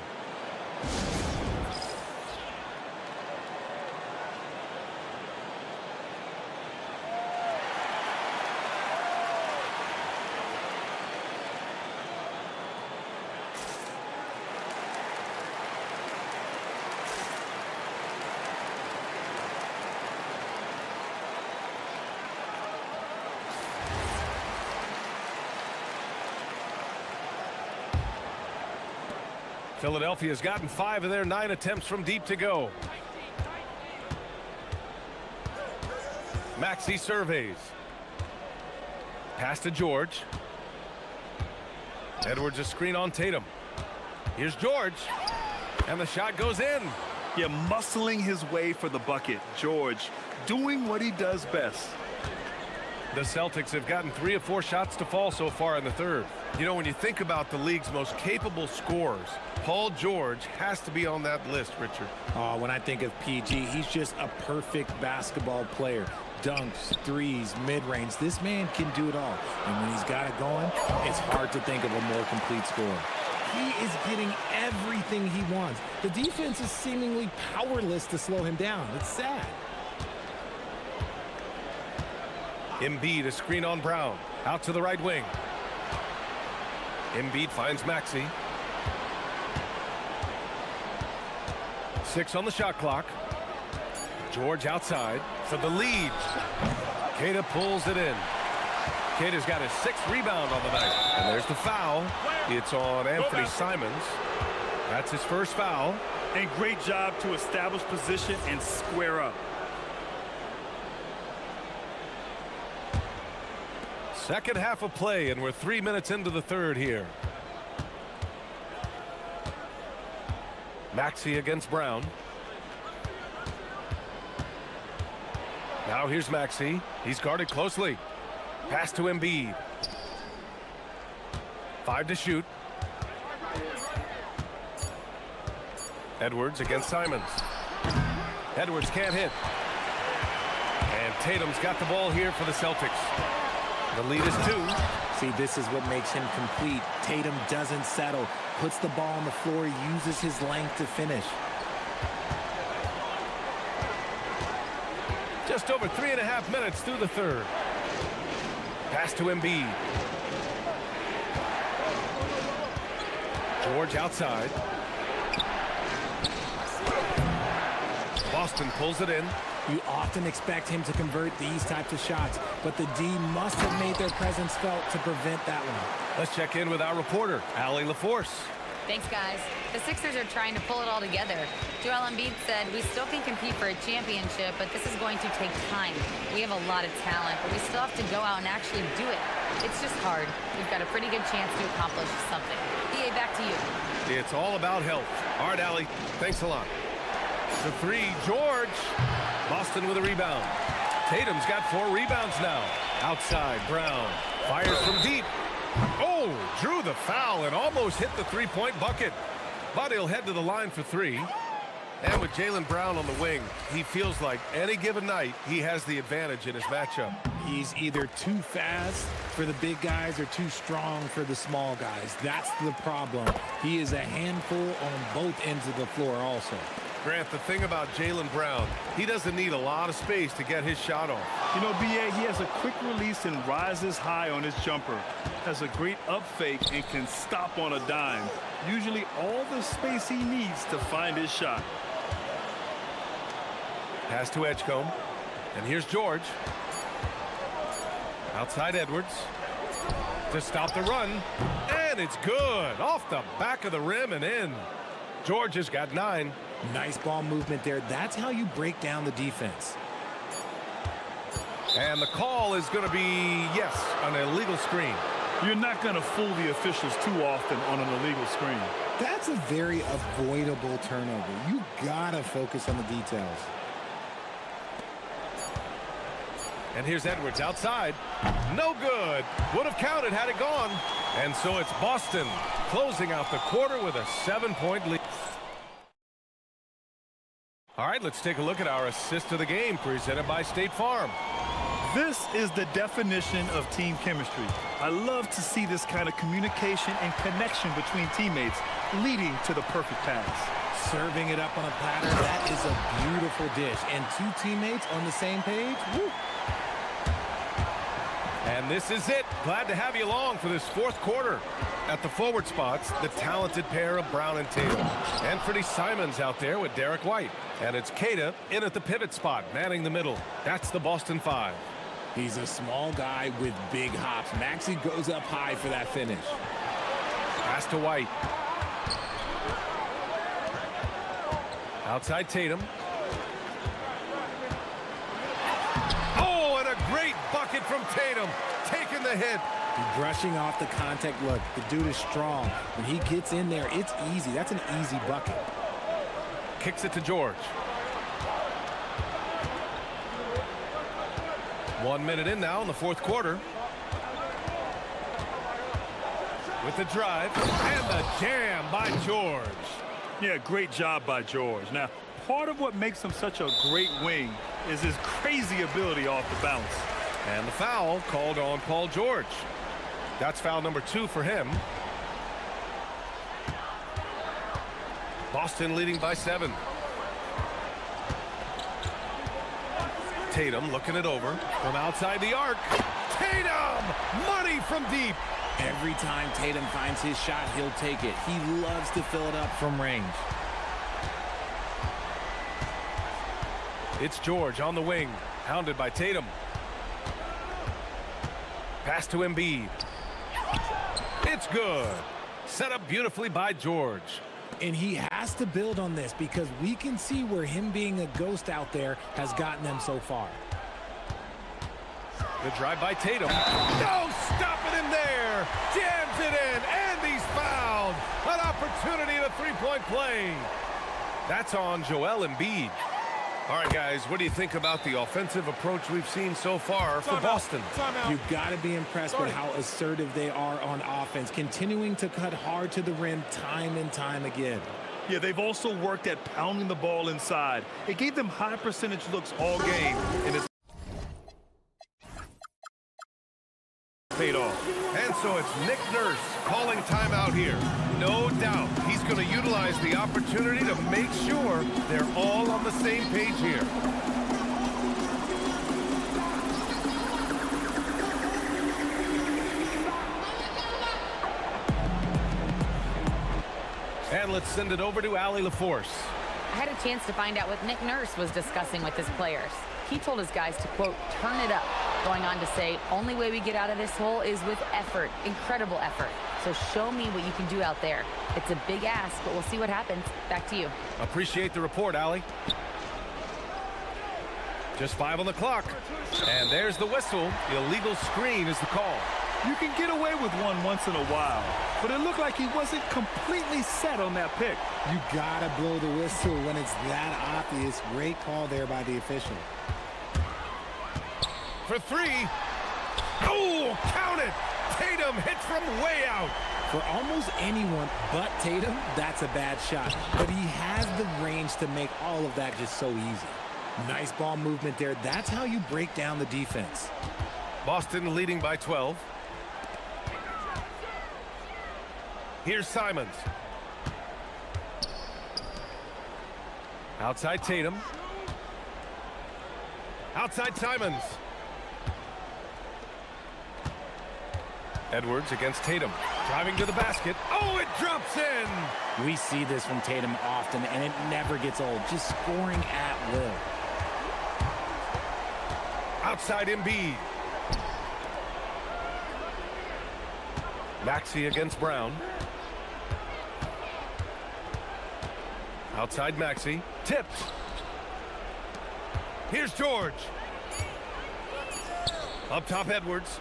Philadelphia's gotten 5 of their 9 attempts from deep to go. Maxey surveys. Pass to George. Edwards a screen on Tatum. Here's George. And the shot goes in. Yeah, muscling his way for the bucket. George doing what he does best. The Celtics have gotten 3 of 4 shots to fall so far in the third. You know, when you think about the league's most capable scorers, Paul George has to be on that list, Richard. Oh, when I think of PG, he's just a perfect basketball player. Dunks, threes, mid-range. This man can do it all. And when he's got it going, it's hard to think of a more complete scorer. He is getting everything he wants. The defense is seemingly powerless to slow him down. It's sad. Embiid a screen on Brown. Out to the right wing. Embiid finds Maxey. 6 on the shot clock. George outside for the lead. Keita pulls it in. Keita's got his 6th rebound on the night. And there's the foul. It's on Anthony Simons. That's his first foul. And great job to establish position and square up. Second half of play, and we're 3 minutes into the third here. Maxey against Brown. Now here's Maxey. He's guarded closely. Pass to Embiid. 5 to shoot. Edwards against Simons. Edwards can't hit. And Tatum's got the ball here for the Celtics. The lead is 2. See, this is what makes him complete. Tatum doesn't settle, puts the ball on the floor, uses his length to finish. Just over 3.5 minutes through the third. Pass to Embiid. George outside. Boston pulls it in. You often expect him to convert these types of shots, but the D must have made their presence felt to prevent that one. Let's check in with our reporter, Allie LaForce. Thanks, guys. The Sixers are trying to pull it all together. Joel Embiid said, we still can compete for a championship, but this is going to take time. We have a lot of talent, but we still have to go out and actually do it. It's just hard. We've got a pretty good chance to accomplish something. EA, back to you. It's all about health. All right, Allie, thanks a lot. The three, George. Boston with a rebound. Tatum's got 4 rebounds now. Outside, Brown fires from deep. Oh, drew the foul and almost hit the three-point bucket. But he'll head to the line for 3. And with Jaylen Brown on the wing, he feels like any given night he has the advantage in his matchup. He's either too fast for the big guys or too strong for the small guys. That's the problem. He is a handful on both ends of the floor also. Grant, the thing about Jaylen Brown, he doesn't need a lot of space to get his shot off. You know, B.A., he has a quick release and rises high on his jumper. Has a great up fake and can stop on a dime. Usually all the space he needs to find his shot. Pass to Edgecombe. And here's George. Outside Edwards. To stop the run. And it's good. Off the back of the rim and in. George has got 9. Nice ball movement there. That's how you break down the defense. And the call is going to be, yes, an illegal screen. You're not going to fool the officials too often on an illegal screen. That's a very avoidable turnover. You gotta focus on the details. And here's Edwards outside. No good. Would have counted had it gone. And so it's Boston closing out the quarter with a 7-point lead. All right, let's take a look at our assist of the game presented by State Farm. This is the definition of team chemistry. I love to see this kind of communication and connection between teammates leading to the perfect pass. Serving it up on a platter, that is a beautiful dish. And 2 teammates on the same page, woo. And this is it. Glad to have you along for this 4th quarter. At the forward spots, the talented pair of Brown and Tatum. Anthony Simons out there with Derek White. And it's Keita in at the pivot spot, manning the middle. That's the Boston 5. He's a small guy with big hops. Maxey goes up high for that finish. Pass to White. Outside Tatum. Oh, and a great bucket from Tatum. Taking the hit. Brushing off the contact. Look, the dude is strong. When he gets in there, it's easy. That's an easy bucket. Kicks it to George. 1 minute in now in the 4th quarter. With the drive and the jam by George. Yeah, great job by George. Now, part of what makes him such a great wing is his crazy ability off the bounce. And the foul called on Paul George. That's foul number 2 for him. Boston leading by 7. Tatum looking it over from outside the arc. Tatum! Money from deep. Every time Tatum finds his shot, he'll take it. He loves to fill it up from range. It's George on the wing, hounded by Tatum. Pass to Embiid. It's good. Set up beautifully by George. And he has to build on this because we can see where him being a ghost out there has gotten them so far. The drive by Tatum. No stopping him there. Jams it in, and he's fouled. An opportunity at a 3-point play. That's on Joel Embiid. All right, guys, what do you think about the offensive approach we've seen so far for Boston? You've got to be impressed with how assertive they are on offense, continuing to cut hard to the rim time and time again. Yeah, they've also worked at pounding the ball inside. It gave them high percentage looks all game, and it's paid off. And so it's Nick Nurse calling timeout here. No doubt he's going to utilize the opportunity to make sure they're all on the same page here. And let's send it over to Allie LaForce. I had a chance to find out what Nick Nurse was discussing with his players. He told his guys to, quote, turn it up, going on to say, only way we get out of this hole is with effort, incredible effort. So show me what you can do out there. It's a big ask, but we'll see what happens. Back to you. Appreciate the report, Allie. Just 5 on the clock. And there's the whistle. Illegal screen is the call. You can get away with one once in a while, but it looked like he wasn't completely set on that pick. You gotta blow the whistle when it's that obvious. Great call there by the official. For 3. Oh, count it! Tatum hits from way out. For almost anyone but Tatum, that's a bad shot. But he has the range to make all of that just so easy. Nice ball movement there. That's how you break down the defense. Boston leading by 12. Here's Simons. Outside Tatum. Outside Simons. Edwards against Tatum. Driving to the basket. Oh, it drops in! We see this from Tatum often, and it never gets old. Just scoring at will. Outside Embiid. Maxey against Brown. Outside Maxey. Tipped. Here's George. Up top Edwards.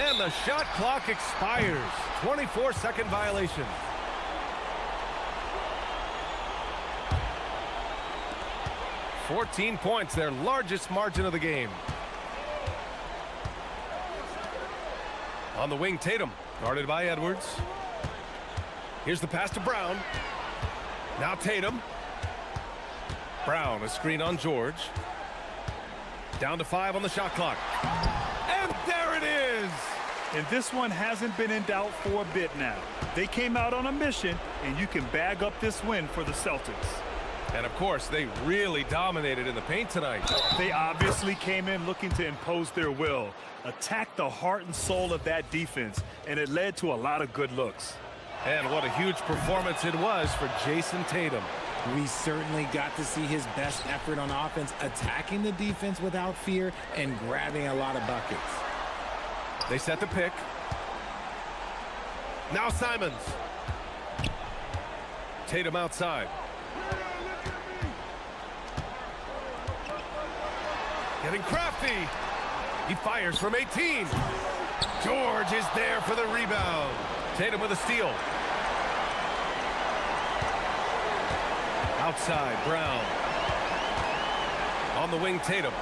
And the shot clock expires. 24-second violation. $14 points, their largest margin of the game. On the wing, Tatum, guarded by Edwards. Here's the pass to Brown. Now Tatum. Brown, a screen on George. Down to 5 on the shot clock. And there it is! And this one hasn't been in doubt for a bit now. They came out on a mission, and you can bag up this win for the Celtics. And of course, they really dominated in the paint tonight. They obviously came in looking to impose their will, attack the heart and soul of that defense, and it led to a lot of good looks. And what a huge performance it was for Jason Tatum. We certainly got to see his best effort on offense, attacking the defense without fear and grabbing a lot of buckets. They set the pick. Now Simons. Tatum outside. Getting crafty. He fires from 18. George is there for the rebound. Tatum with a steal. Outside, Brown. On the wing, Tatum.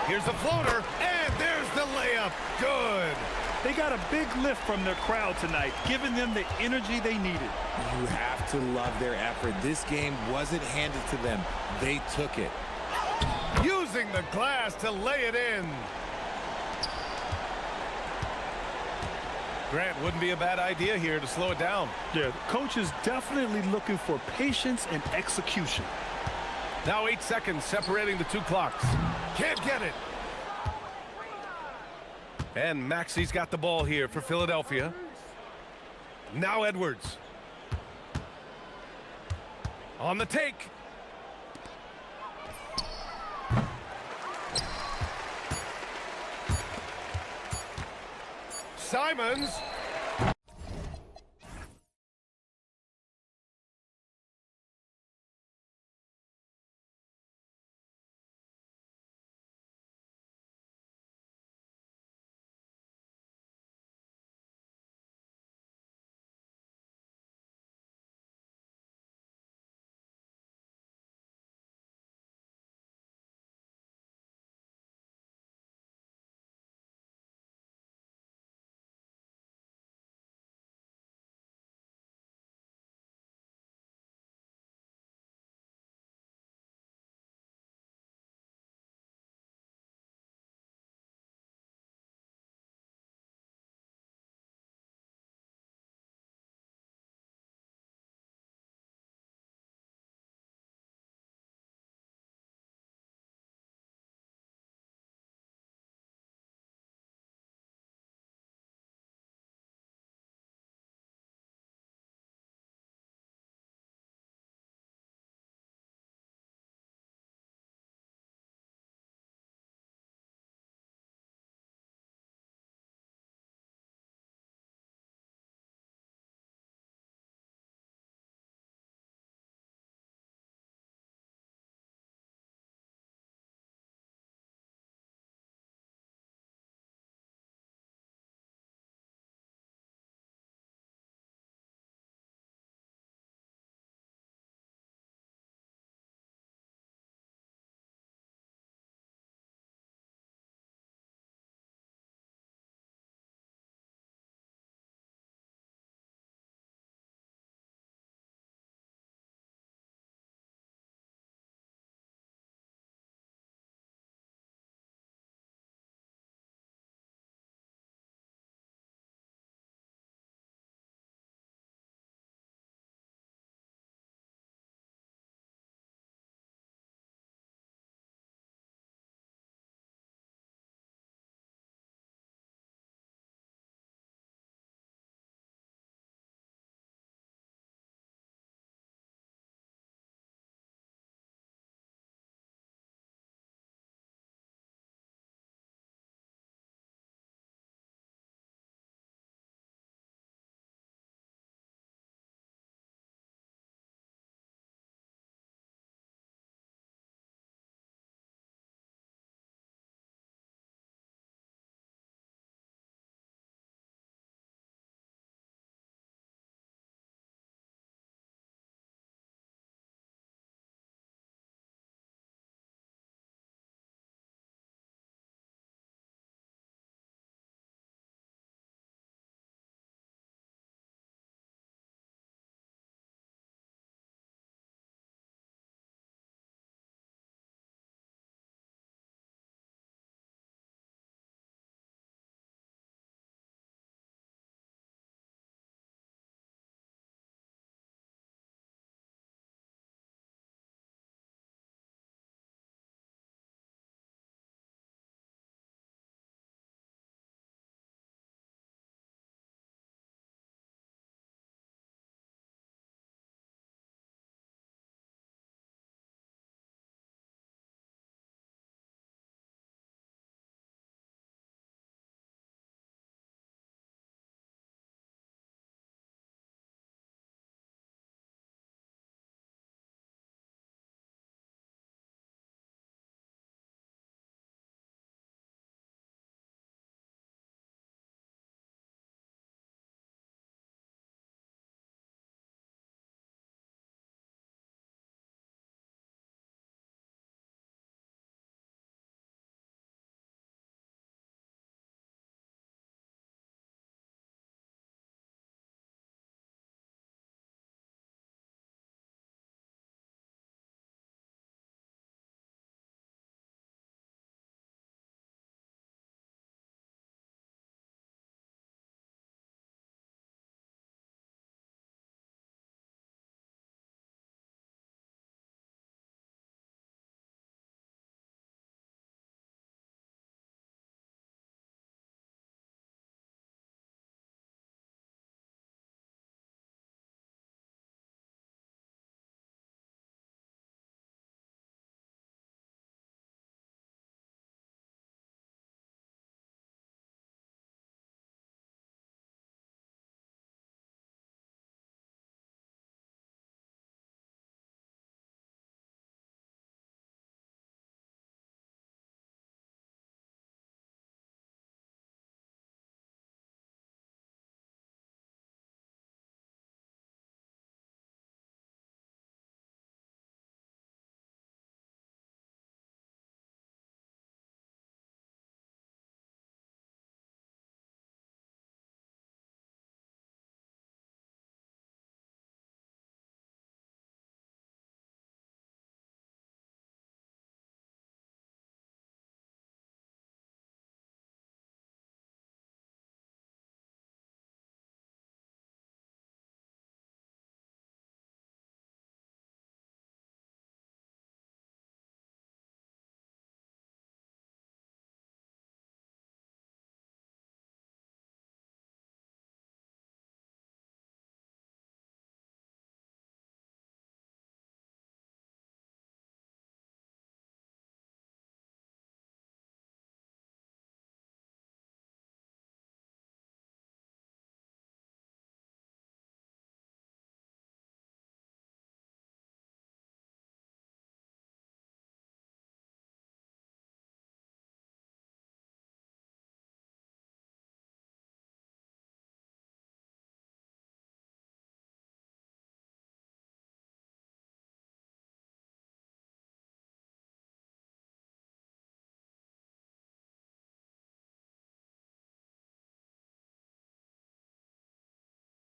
Here's the floater, and there's the layup. Good. They got a big lift from their crowd tonight, giving them the energy they needed. You have to love their effort. This game wasn't handed to them. They took it. Using the glass to lay it in. Grant, wouldn't be a bad idea here to slow it down. Yeah, coach is definitely looking for patience and execution. Now 8 seconds separating the two clocks. Can't get it. And Maxey's got the ball here for Philadelphia. Now Edwards. On the take. Simons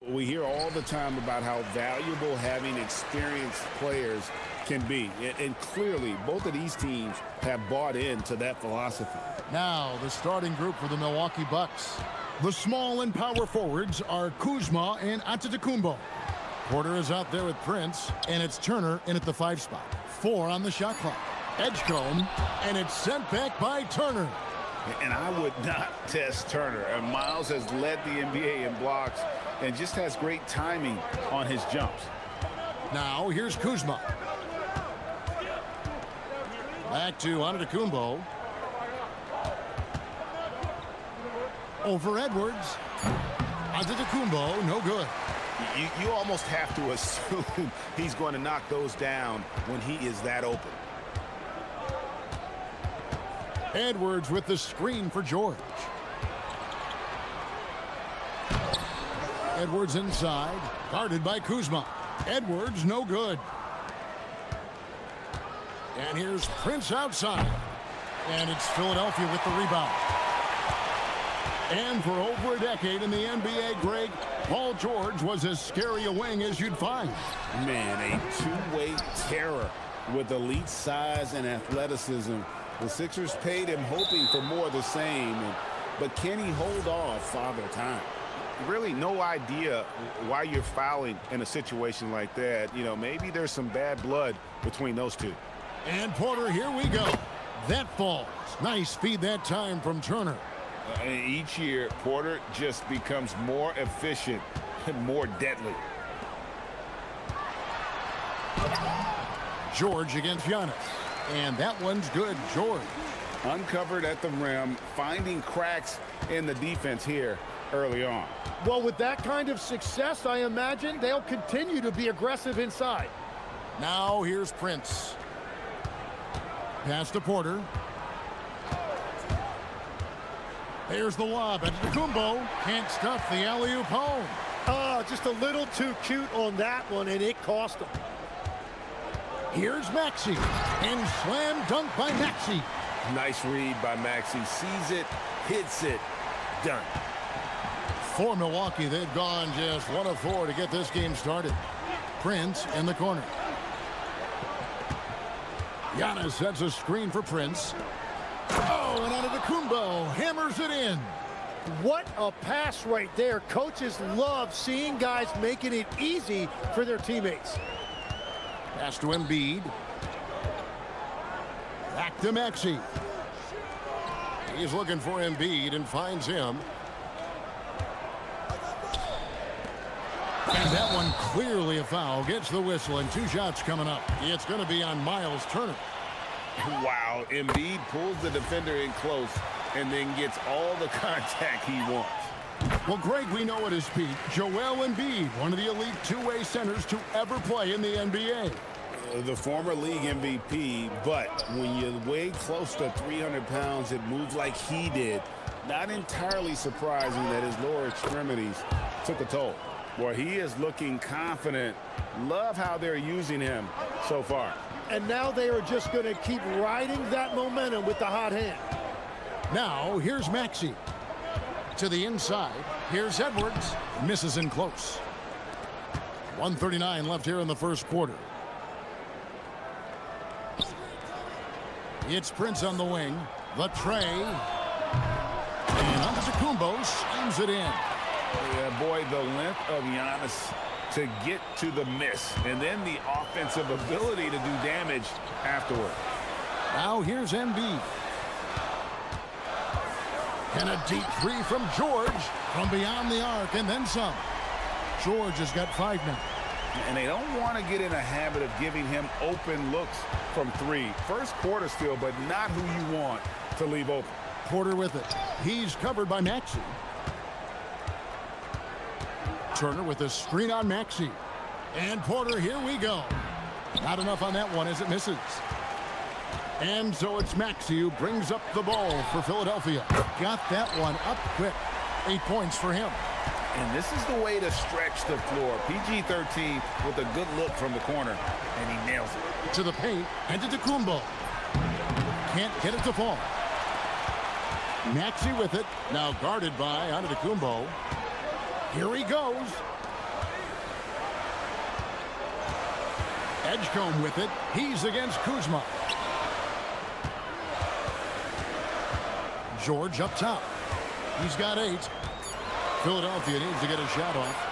We hear all the time about how valuable having experienced players can be. And clearly, both of these teams have bought into that philosophy. Now, the starting group for the Milwaukee Bucks. The small and power forwards are Kuzma and Antetokounmpo. Porter is out there with Prince, and it's Turner in at the 5 spot. 4 on the shot clock. Edgecombe, and it's sent back by Turner. And I would not test Turner. And Miles has led the NBA in blocks and just has great timing on his jumps. Now, here's Kuzma. Back to Antetokounmpo. Over Edwards. Antetokounmpo, no good. You almost have to assume he's going to knock those down when he is that open. Edwards with the screen for George. Edwards inside, guarded by Kuzma. Edwards, no good. And here's Prince outside. And it's Philadelphia with the rebound. And for over a decade in the NBA, Greg, Paul George was as scary a wing as you'd find. Man, a two-way terror with elite size and athleticism. The Sixers paid him hoping for more of the same. But can he hold off Father Time? Really no idea why you're fouling in a situation like that. You know, maybe there's some bad blood between those two. And Porter, here we go. That falls. Nice feed that time from Turner. Each year, Porter just becomes more efficient and more deadly. George against Giannis. And that one's good, George. Uncovered at the rim, finding cracks in the defense here early on. Well, with that kind of success, I imagine they'll continue to be aggressive inside. Now here's Prince. Pass to Porter. There's the lob. Antetokounmpo can't stuff the alley-oop home. Just a little too cute on that one, and it cost him. Here's Maxey. And slam dunk by Maxey. Nice read by Maxey. Sees it, hits it, done. For Milwaukee, they've gone just 1 of 4 to get this game started. Prince in the corner. Giannis sets a screen for Prince. Oh, and Antetokounmpo hammers it in. What a pass right there. Coaches love seeing guys making it easy for their teammates. Pass to Embiid. Back to Maxey. He's looking for Embiid and finds him. And that one clearly a foul. Gets the whistle, and 2 shots coming up. It's going to be on Miles Turner. Wow, Embiid pulls the defender in close and then gets all the contact he wants. Well, Greg, we know at his peak, Joel Embiid, one of the elite two-way centers to ever play in the NBA. The former league MVP, but when you weigh close to 300 pounds, it moves like he did. Not entirely surprising that his lower extremities took a toll. Well, he is looking confident. Love how they're using him so far. And now they are just going to keep riding that momentum with the hot hand. Now, here's Maxey. To the inside. Here's Edwards. Misses in close. 1:39 left here in the first quarter. It's Prince on the wing. The tray. And Antetokounmpo slams it in. Yeah, boy, the length of Giannis to get to the miss, and then the offensive ability to do damage afterward. Now here's Embiid. And a deep 3 from George from beyond the arc, and then some. George has got 5 now. And they don't want to get in a habit of giving him open looks from 3. First quarter still, but not who you want to leave open. Porter with it. He's covered by Maxey. Turner with a screen on Maxey. And Porter, here we go. Not enough on that one as it misses. And so it's Maxey who brings up the ball for Philadelphia. Got that one up quick. 8 points for him. And this is the way to stretch the floor. PG-13 with a good look from the corner, and he nails it. To the paint, and to Antetokounmpo. Can't get it to fall. Maxey with it, now guarded by Antetokounmpo. Here he goes. Edgecombe with it. He's against Kuzma. George up top. He's got 8. Philadelphia needs to get a shot off.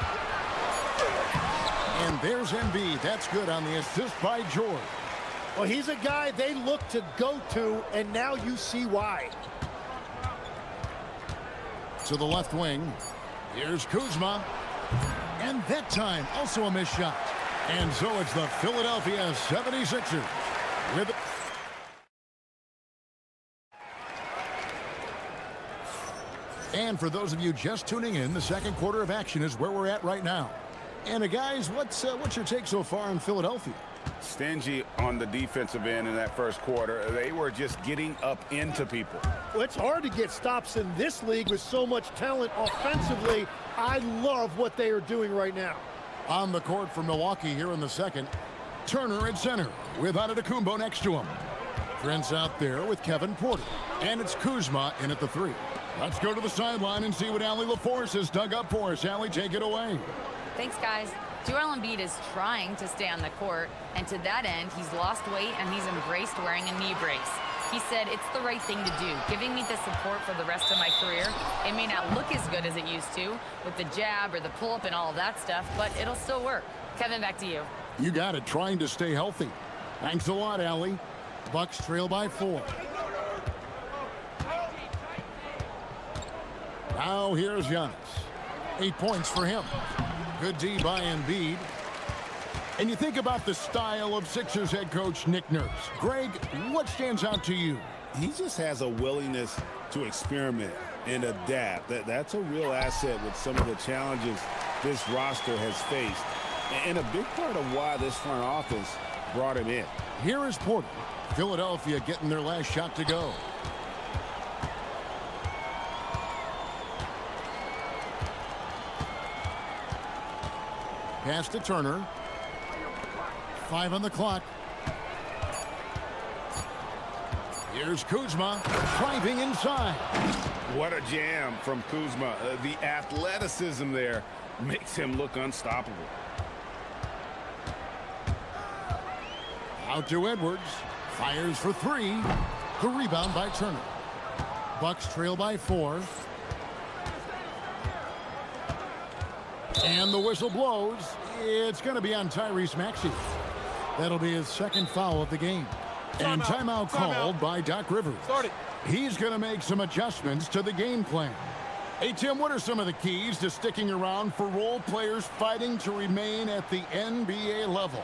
And there's Embiid. That's good on the assist by George. Well, he's a guy they look to go to, and now you see why. To the left wing. Here's Kuzma. And that time, also a missed shot. And so it's the Philadelphia 76ers with... And for those of you just tuning in, the second quarter of action is where we're at right now. And guys, what's your take so far in Philadelphia? Stingy on the defensive end in that first quarter. They were just getting up into people. Well, it's hard to get stops in this league with so much talent offensively. I love what they are doing right now. On the court for Milwaukee here in the second. Turner at center with Antetokounmpo next to him. Prince out there with Kevin Porter. And it's Kuzma in at the 3. Let's go to the sideline and see what Allie LaForce has dug up for us. Allie, take it away. Thanks, guys. Joel Embiid is trying to stay on the court, and to that end, he's lost weight and he's embraced wearing a knee brace. He said, it's the right thing to do, giving me the support for the rest of my career. It may not look as good as it used to, with the jab or the pull-up and all of that stuff, but it'll still work. Kevin, back to you. You got it, trying to stay healthy. Thanks a lot, Allie. Bucks trail by 4. Now here's Giannis. 8 points for him. Good D by Embiid. And you think about the style of Sixers head coach Nick Nurse. Greg, what stands out to you? He just has a willingness to experiment and adapt. That's a real asset with some of the challenges this roster has faced. And a big part of why this front office brought him in. Here is Porter. Philadelphia getting their last shot to go. Pass to Turner. 5 on the clock. Here's Kuzma driving inside. What a jam from Kuzma. The athleticism there makes him look unstoppable. Out to Edwards. Fires for 3. The rebound by Turner. Bucks trail by 4. And the whistle blows. It's going to be on Tyrese Maxey. That'll be his second foul of the game. And timeout called by Doc Rivers. He's going to make some adjustments to the game plan. Hey, Tim, what are some of the keys to sticking around for role players fighting to remain at the NBA level?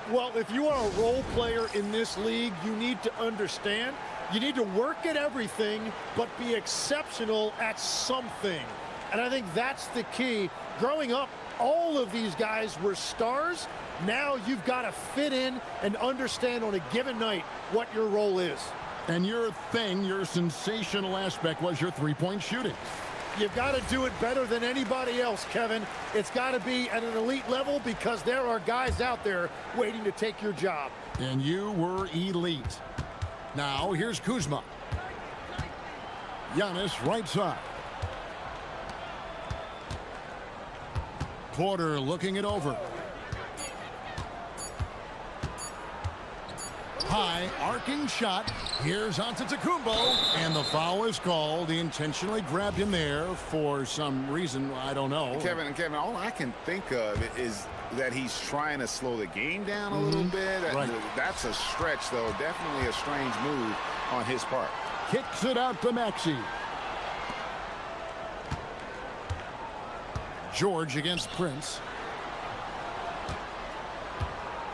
Well, if you are a role player in this league, you need to understand you need to work at everything, but be exceptional at something. And I think that's the key. Growing up, all of these guys were stars. Now you've got to fit in and understand on a given night what your role is. And your thing, your sensational aspect was your three-point shooting. You've got to do it better than anybody else, Kevin. It's got to be at an elite level because there are guys out there waiting to take your job. And you were elite. Now, here's Kuzma. Giannis, right side. Porter looking it over. High, arcing shot. Here's Antetokounmpo, and the foul is called. He intentionally grabbed him there for some reason, I don't know. Kevin, all I can think of is that he's trying to slow the game down a little bit. Right. That's a stretch, though. Definitely a strange move on his part. Kicks it out to Maxey. George against Prince.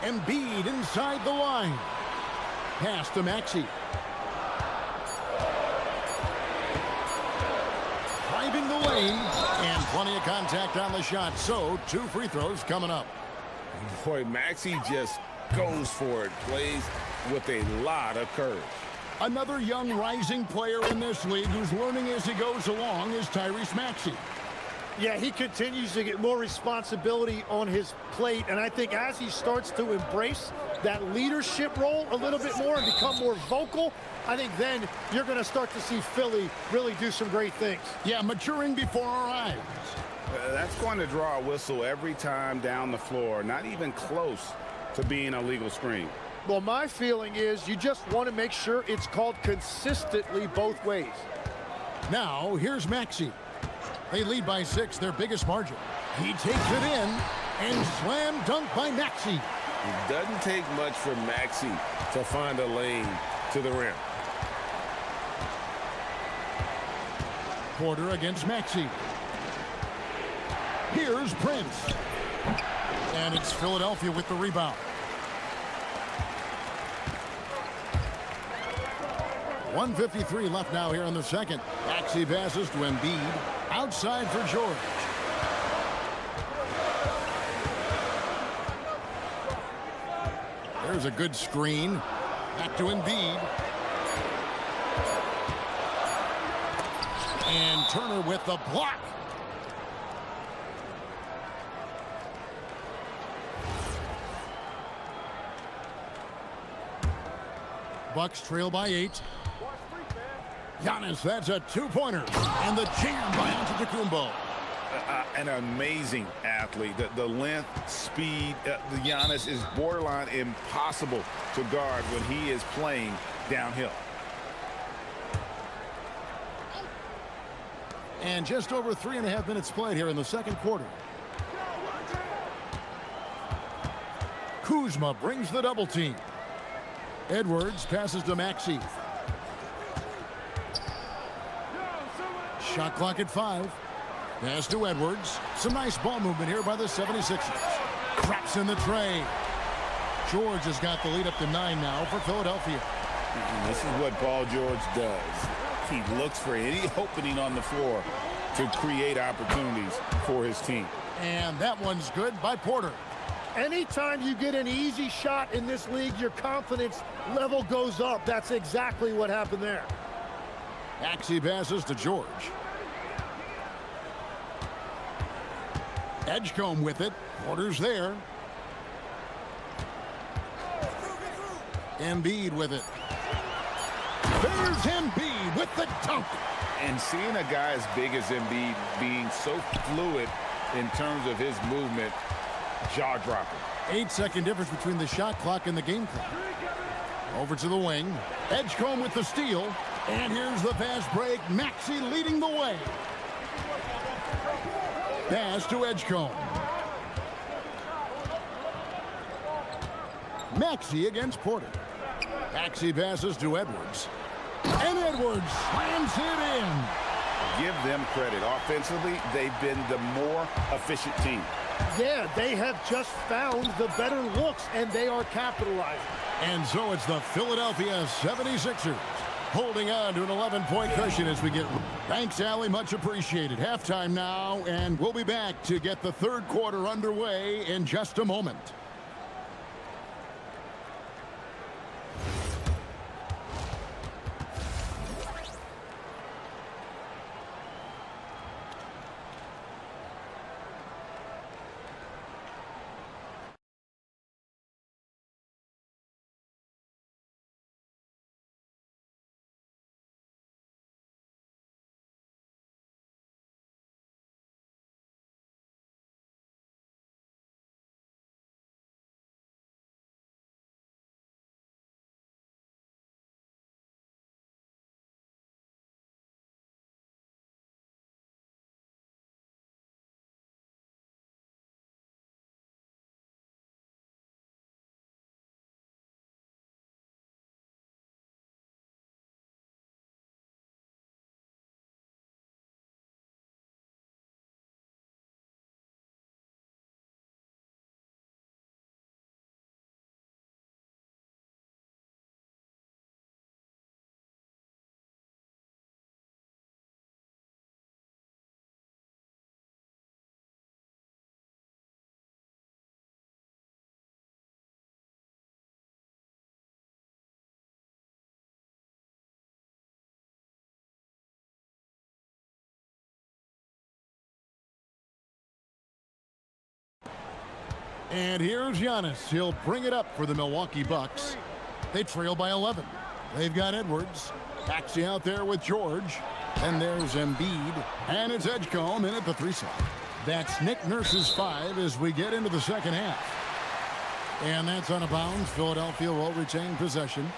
Embiid inside the line. Pass to Maxey. Driving the lane, and plenty of contact on the shot. So, 2 free throws coming up. Boy, Maxey just goes for it. Plays with a lot of courage. Another young rising player in this league who's learning as he goes along is Tyrese Maxey. Yeah, he continues to get more responsibility on his plate, and I think as he starts to embrace that leadership role a little bit more and become more vocal, I think then you're going to start to see Philly really do some great things. Yeah, maturing before our eyes. That's going to draw a whistle every time down the floor. Not even close to being a legal screen. Well, my feeling is you just want to make sure it's called consistently both ways. Now, here's Maxey. They lead by 6, their biggest margin. He takes it in, and slam dunk by Maxey. It doesn't take much for Maxey to find a lane to the rim. Porter against Maxey. Here's Prince. And it's Philadelphia with the rebound. 1:53 left now here in the second. Maxey passes to Embiid. Outside for George. There's a good screen. Back to Embiid. And Turner with the block. Bucks trail by 8. Giannis, that's a two-pointer. And the jam by Antetokounmpo. An amazing athlete. The length, speed, the Giannis is borderline impossible to guard when he is playing downhill. And just over 3.5 minutes played here in the second quarter. Kuzma brings the double team. Edwards passes to Maxey. Shot clock at 5. Pass to Edwards. Some nice ball movement here by the 76ers. Traps in the tray. George has got the lead up to 9 now for Philadelphia. This is what Paul George does. He looks for any opening on the floor to create opportunities for his team. And that one's good by Porter. Anytime you get an easy shot in this league, your confidence level goes up. That's exactly what happened there. Maxey passes to George. Edgecombe with it. Porter's there. Embiid with it. There's Embiid with the dunk. And seeing a guy as big as Embiid being so fluid in terms of his movement, jaw-dropping. 8-second difference between the shot clock and the game clock. Over to the wing. Edgecombe with the steal. And here's the fast break. Maxey leading the way. Pass to Edgecombe. Maxey against Porter. Maxey passes to Edwards. And Edwards slams it in. Give them credit. Offensively, they've been the more efficient team. Yeah, they have just found the better looks, and they are capitalizing. And so it's the Philadelphia 76ers holding on to an 11-point cushion as we get. Thanks, Allie. Much appreciated. Halftime now, and we'll be back to get the third quarter underway in just a moment. And here's Giannis. He'll bring it up for the Milwaukee Bucks. They trail by 11. They've got Edwards. Maxey out there with George. And there's Embiid. And it's Edgecombe in at the 3 side. That's Nick Nurse's 5 as we get into the second half. And that's out of bounds. Philadelphia will retain possession.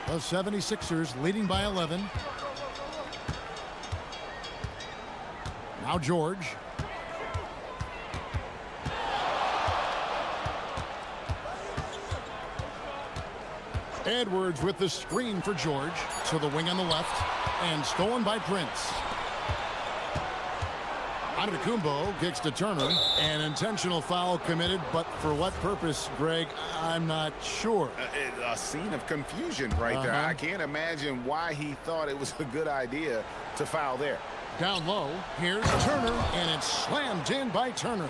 The 76ers leading by 11. Now George. Edwards with the screen for George. To the wing on the left. And stolen by Prince. Antetokounmpo kicks to Turner. An intentional foul committed, but for what purpose, Greg? I'm not sure. A scene of confusion right there. I can't imagine why he thought it was a good idea to foul there. Down low, here's Turner, and it's slammed in by Turner.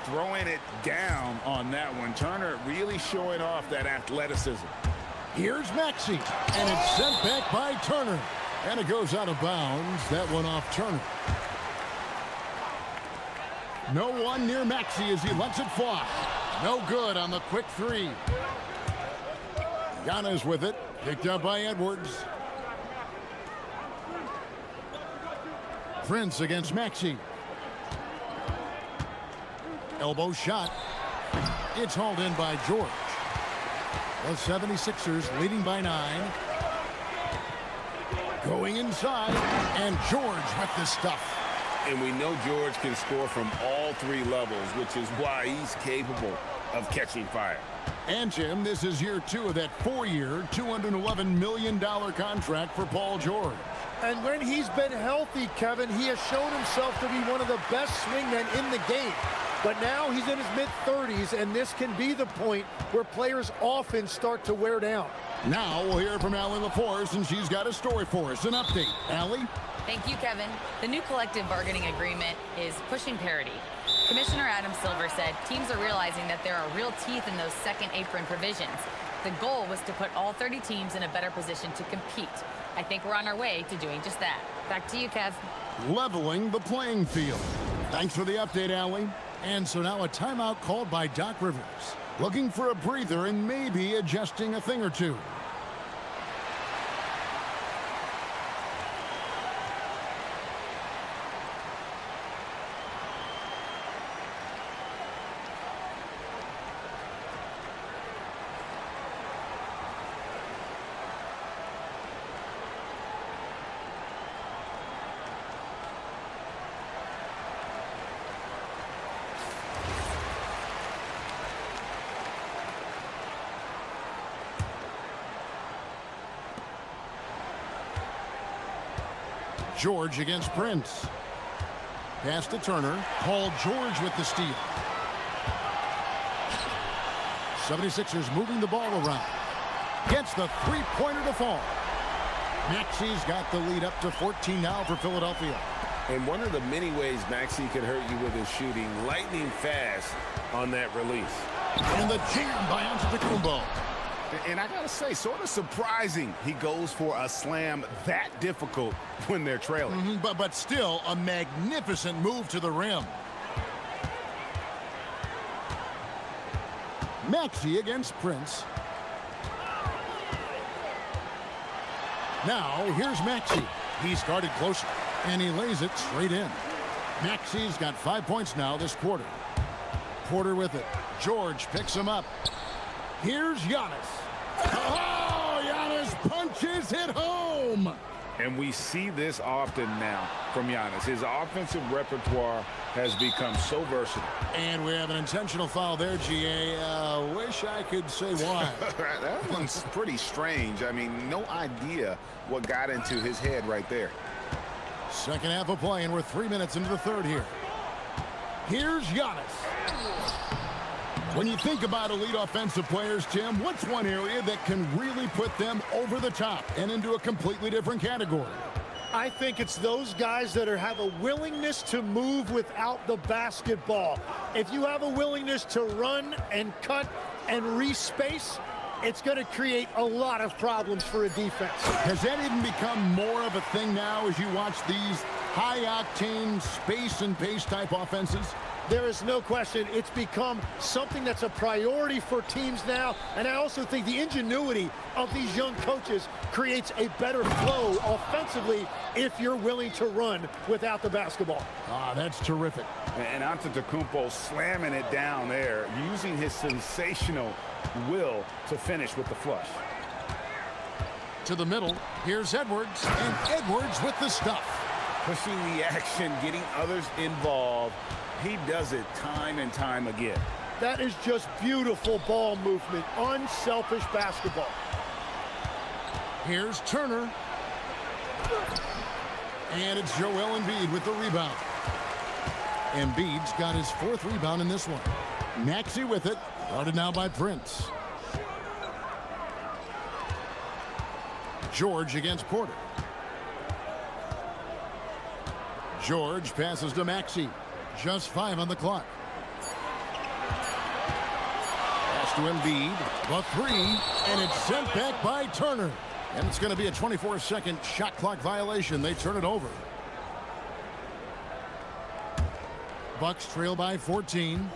Throwing it down on that one. Turner really showing off that athleticism. Here's Maxey, and it's sent back by Turner. And it goes out of bounds. That one off Turner. No one near Maxey as he lets it fly. No good on the quick three. Giannis with it. Picked up by Edwards. Prince against Maxey. Elbow shot. It's hauled in by George. The 76ers leading by 9. Going inside. And George with the stuff. And we know George can score from all three levels, which is why he's capable of catching fire. And, Jim, this is year 2 of that 4-year, $211 million contract for Paul George. And when he's been healthy, Kevin, he has shown himself to be one of the best swingmen in the game. But now he's in his mid-30s, and this can be the point where players often start to wear down. Now we'll hear from Allie LaForce, and she's got a story for us. An update. Allie? Thank you, Kevin. The new collective bargaining agreement is pushing parity. Commissioner Adam Silver said teams are realizing that there are real teeth in those second apron provisions. The goal was to put all 30 teams in a better position to compete. I think we're on our way to doing just that. Back to you, Kev. Leveling the playing field. Thanks for the update, Allie. And so now a timeout called by Doc Rivers. Looking for a breather and maybe adjusting a thing or two. George against Prince. Pass to Turner. Paul George with the steal. 76ers moving the ball around. Gets the three-pointer to fall. Maxey's got the lead up to 14 now for Philadelphia. And one of the many ways Maxey could hurt you with his shooting, lightning fast on that release. And the jam by Antetokounmpo. And I gotta say, sort of surprising he goes for a slam that difficult when they're trailing. But still a magnificent move to the rim. Maxey against Prince. Now here's Maxey. He started closer and he lays it straight in. Maxey's got 5 points now this quarter. Porter with it. George picks him up. Here's Giannis. Oh, Giannis punches it home. And we see this often now from Giannis. His offensive repertoire has become so versatile. And we have an intentional foul there, GA. Wish I could say why. That one's pretty strange. I mean, no idea what got into his head right there. Second half of play, and we're 3 minutes into the third here. Here's Giannis. When you think about elite offensive players, Tim, what's one area that can really put them over the top and into a completely different category? I think it's those guys that have a willingness to move without the basketball. If you have a willingness to run and cut and respace, it's going to create a lot of problems for a defense. Has that even become more of a thing now as you watch these high-octane space and pace type offenses? There is no question it's become something that's a priority for teams now, and I also think the ingenuity of these young coaches creates a better flow offensively if you're willing to run without the basketball. Ah, that's terrific. And Antetokounmpo slamming it down there, using his sensational will to finish with the flush. To the middle, here's Edwards, and Edwards with the stuff. Pushing the action, getting others involved. He does it time and time again. That is just beautiful ball movement, unselfish basketball. Here's Turner. And it's Joel Embiid with the rebound. Embiid's got his 4th rebound in this one. Maxey with it, guarded now by Prince. George against Porter. George passes to Maxey. Just 5 on the clock. Pass to Embiid. The 3, and it's sent back by Turner. And it's going to be a 24-second shot clock violation. They turn it over. Bucks trail by 14.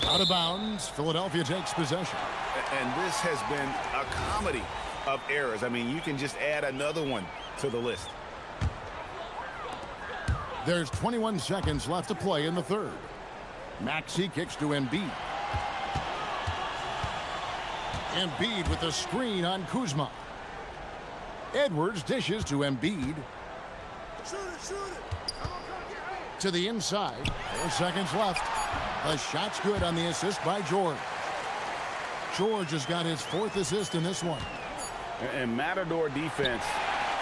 Out of bounds. Philadelphia takes possession. And this has been a comedy of errors. I mean, you can just add another one to the list. There's 21 seconds left to play in the 3rd. Maxey kicks to Embiid. Embiid with the screen on Kuzma. Edwards dishes to Embiid. To the inside. 4 seconds left. The shot's good on the assist by George. George has got his 4th assist in this one. And Matador defense,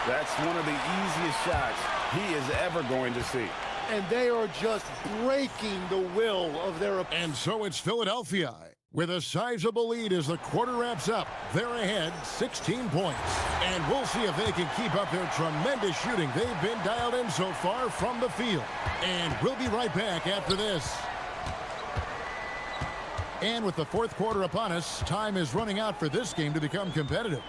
that's one of the easiest shots he is ever going to see. And they are just breaking the will of their opponent. And so it's Philadelphia with a sizable lead as the quarter wraps up. They're ahead 16 points. And we'll see if they can keep up their tremendous shooting. They've been dialed in so far from the field. And we'll be right back after this. And with the 4th quarter upon us, time is running out for this game to become competitive.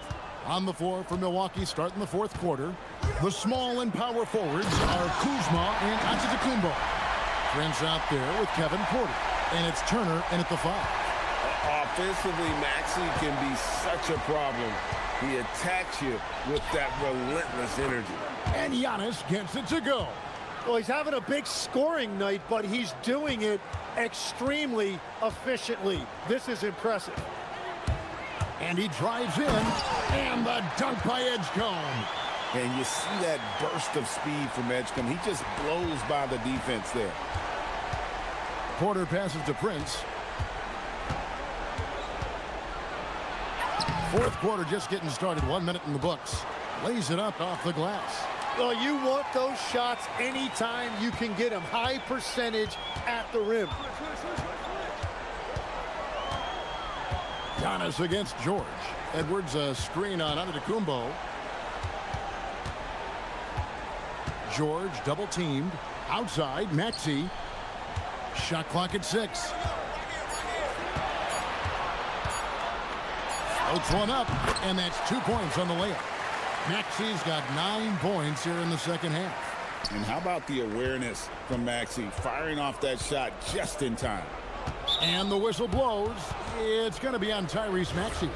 On the floor for Milwaukee starting the 4th quarter. The small and power forwards are Kuzma and Antetokounmpo. Prince out there with Kevin Porter. And it's Turner in at the 5. Offensively, Maxey can be such a problem. He attacks you with that relentless energy. And Giannis gets it to go. Well, he's having a big scoring night, but he's doing it extremely efficiently. This is impressive. And he drives in, and the dunk by Edgecombe. And you see that burst of speed from Edgecombe. He just blows by the defense there. Porter passes to Prince. 4th quarter just getting started. 1 minute in the books. Lays it up off the glass. Well, you want those shots anytime you can get them. High percentage at the rim. Giannis against George. Edwards a screen on Antetokounmpo. George double teamed. Outside, Maxey. Shot clock at 6. Floats one up, and that's 2 points on the layup. Maxey's got 9 points here in the 2nd half. And how about the awareness from Maxey, firing off that shot just in time. And the whistle blows. It's going to be on Tyrese Maxey.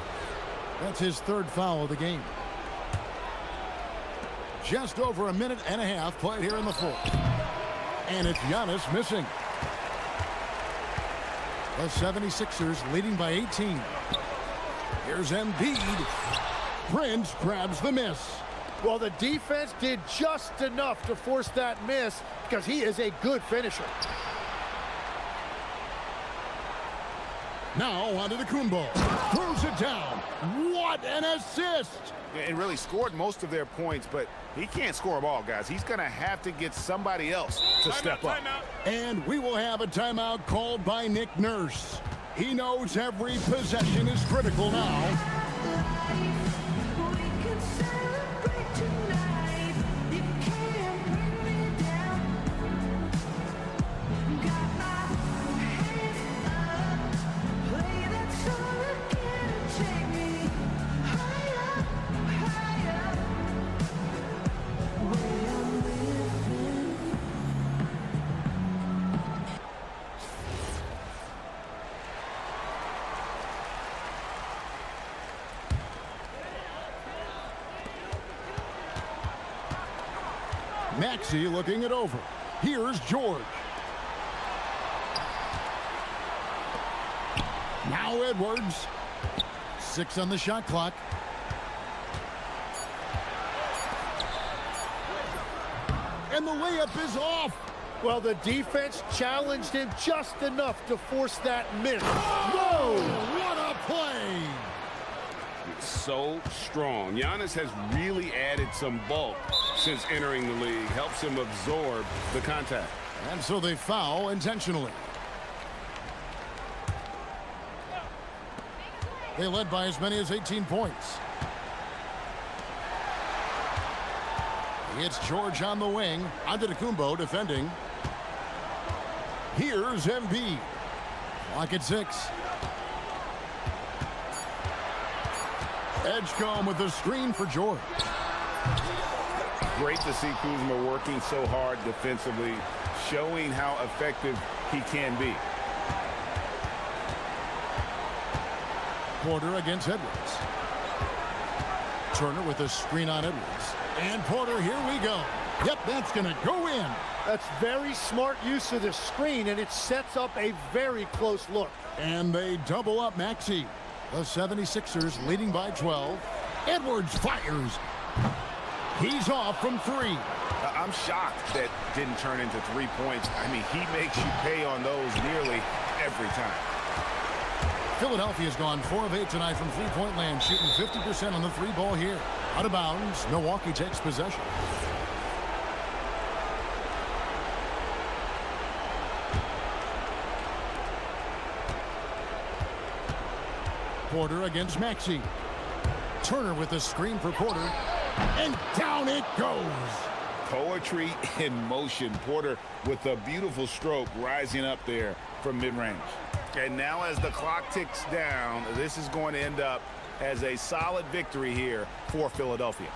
That's his 3rd foul of the game. Just over a minute and a half played here in the 4th. And it's Giannis missing. The 76ers leading by 18. Here's Embiid. Prince grabs the miss. Well, the defense did just enough to force that miss because he is a good finisher. Now onto the Antetokounmpo. Throws it down. What an assist! And really scored most of their points, but he can't score them all, guys. He's going to have to get somebody else to step up. And we will have a timeout called by Nick Nurse. He knows every possession is critical now. Maxey looking it over. Here's George. Now Edwards. 6 on the shot clock. And the layup is off. Well, the defense challenged him just enough to force that miss. Whoa! What a play! So strong. Giannis has really added some bulk since entering the league. Helps him absorb the contact. And so they foul intentionally. They led by as many as 18 points. It's George on the wing. Antetokounmpo defending. Here's Embiid. Clock at 6. Edgecombe with the screen for George. Great to see Kuzma working so hard defensively, showing how effective he can be. Porter against Edwards. Turner with a screen on Edwards. And Porter, here we go. Yep, that's going to go in. That's very smart use of the screen, and it sets up a very close look. And they double up Maxey. The 76ers leading by 12. Edwards fires. He's off from 3. I'm shocked that didn't turn into 3 points. I mean, he makes you pay on those nearly every time. Philadelphia's gone 4 of 8 tonight from three-point land, shooting 50% on the 3-ball here. Out of bounds, Milwaukee takes possession. Porter against Maxey. Turner with the screen for Porter. And down it goes. Poetry in motion. Porter with a beautiful stroke rising up there from mid-range. And now as the clock ticks down, this is going to end up as a solid victory here for Philadelphia.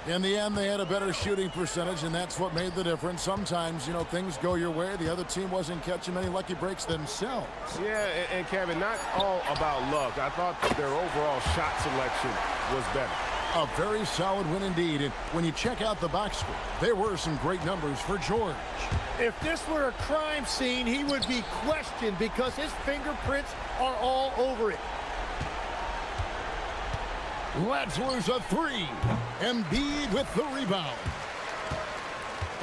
In the end, they had a better shooting percentage, and that's what made the difference. Sometimes, you know, things go your way. The other team wasn't catching many lucky breaks themselves. Yeah, and Kevin, not all about luck. I thought that their overall shot selection was better. A very solid win indeed. And when you check out the box score, there were some great numbers for George. If this were a crime scene, he would be questioned because his fingerprints are all over it. Let's lose a 3. Embiid with the rebound.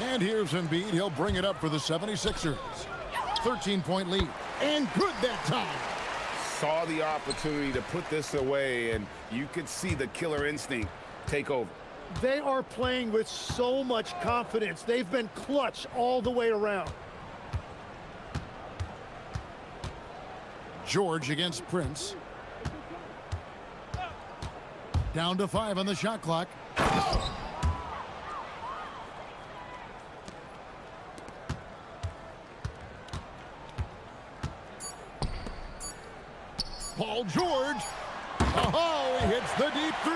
And here's Embiid. He'll bring it up for the 76ers. 13-point lead. And good that time. Saw the opportunity to put this away, and you could see the killer instinct take over. They are playing with so much confidence. They've been clutch all the way around. George against Prince. Down to 5 on the shot clock. Paul George. Oh, he hits the deep 3.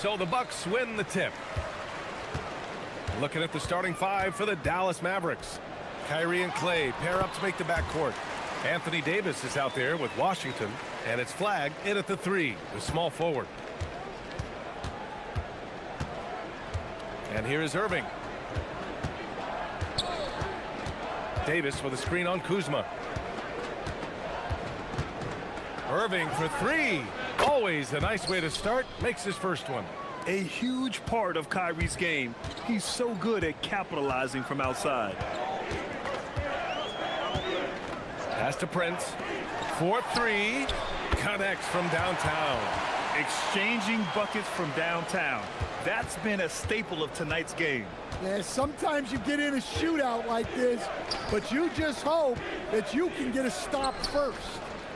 so the Bucks win the tip. Looking at the starting five for the Dallas Mavericks. Kyrie and Clay pair up to make the backcourt. Anthony Davis is out there with Washington, and it's flagged in at the 3, the small forward. And here is Irving. Davis with a screen on Kuzma. Irving for 3. Always a nice way to start. Makes his first one. A huge part of Kyrie's game. He's so good at capitalizing from outside. Pass to Prince. 4-3. Connects from downtown. Exchanging buckets from downtown. That's been a staple of tonight's game. Yeah, sometimes you get in a shootout like this, but you just hope that you can get a stop first.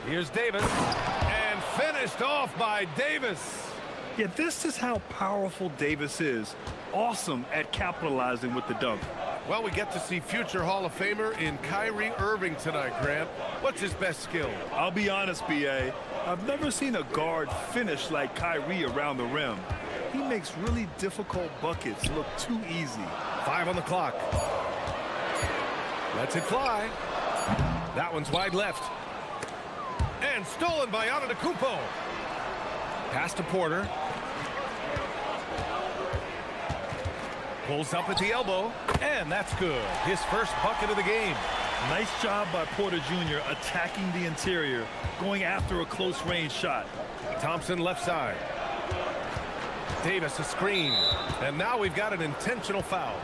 Here's Davis. And finished off by Davis. Yeah, this is how powerful Davis is. Awesome at capitalizing with the dunk. Well, we get to see future Hall of Famer in Kyrie Irving tonight, Grant. What's his best skill? I'll be honest, B.A. I've never seen a guard finish like Kyrie around the rim. He makes really difficult buckets look too easy. 5 on the clock. Lets it fly. That one's wide left. And stolen by Antetokounmpo. Pass to Porter. Pulls up at the elbow, and that's good. His first bucket of the game. Nice job by Porter Jr. attacking the interior, going after a close-range shot. Thompson left side. Davis a screen, and now we've got an intentional foul.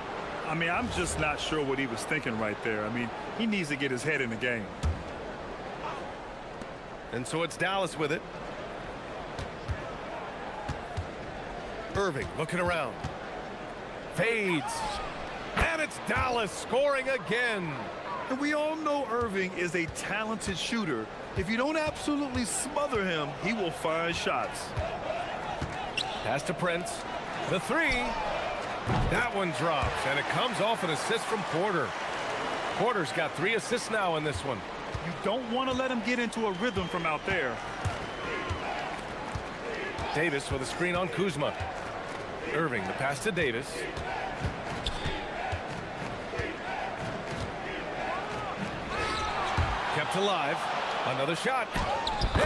I mean, I'm just not sure what he was thinking right there. I mean, he needs to get his head in the game. And so it's Dallas with it. Irving looking around. Fades. And it's Dallas scoring again. And we all know Irving is a talented shooter. If you don't absolutely smother him, he will find shots. Pass to Prince. The 3. That one drops, and it comes off an assist from Porter. Porter's got 3 assists now in this one. You don't want to let him get into a rhythm from out there. Davis with a screen on Kuzma. Irving, the pass to Davis. Kept alive. Another shot.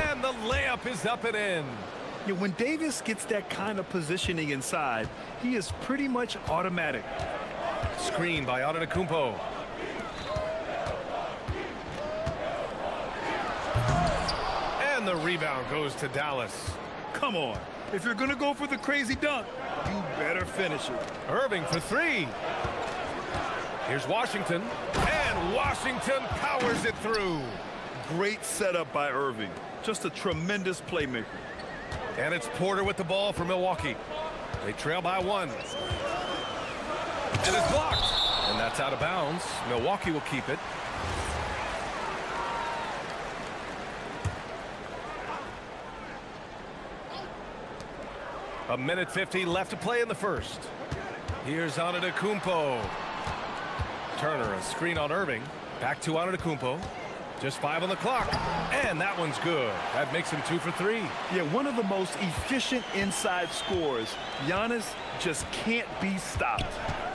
And the layup is up and in. Yeah, when Davis gets that kind of positioning inside, he is pretty much automatic. Screen by Antetokounmpo. And the rebound goes to Dallas. Come on. If you're going to go for the crazy dunk, you better finish it. Irving for 3. Here's Washington. And Washington powers it through. Great setup by Irving. Just a tremendous playmaker. And it's Porter with the ball for Milwaukee. They trail by 1. And it's blocked. And that's out of bounds. Milwaukee will keep it. A minute 50 left to play in the first. Here's Antetokounmpo. Turner, a screen on Irving. Back to Antetokounmpo. Just 5 on the clock. And that one's good. That makes him 2 for 3. Yeah, one of the most efficient inside scorers. Giannis just can't be stopped.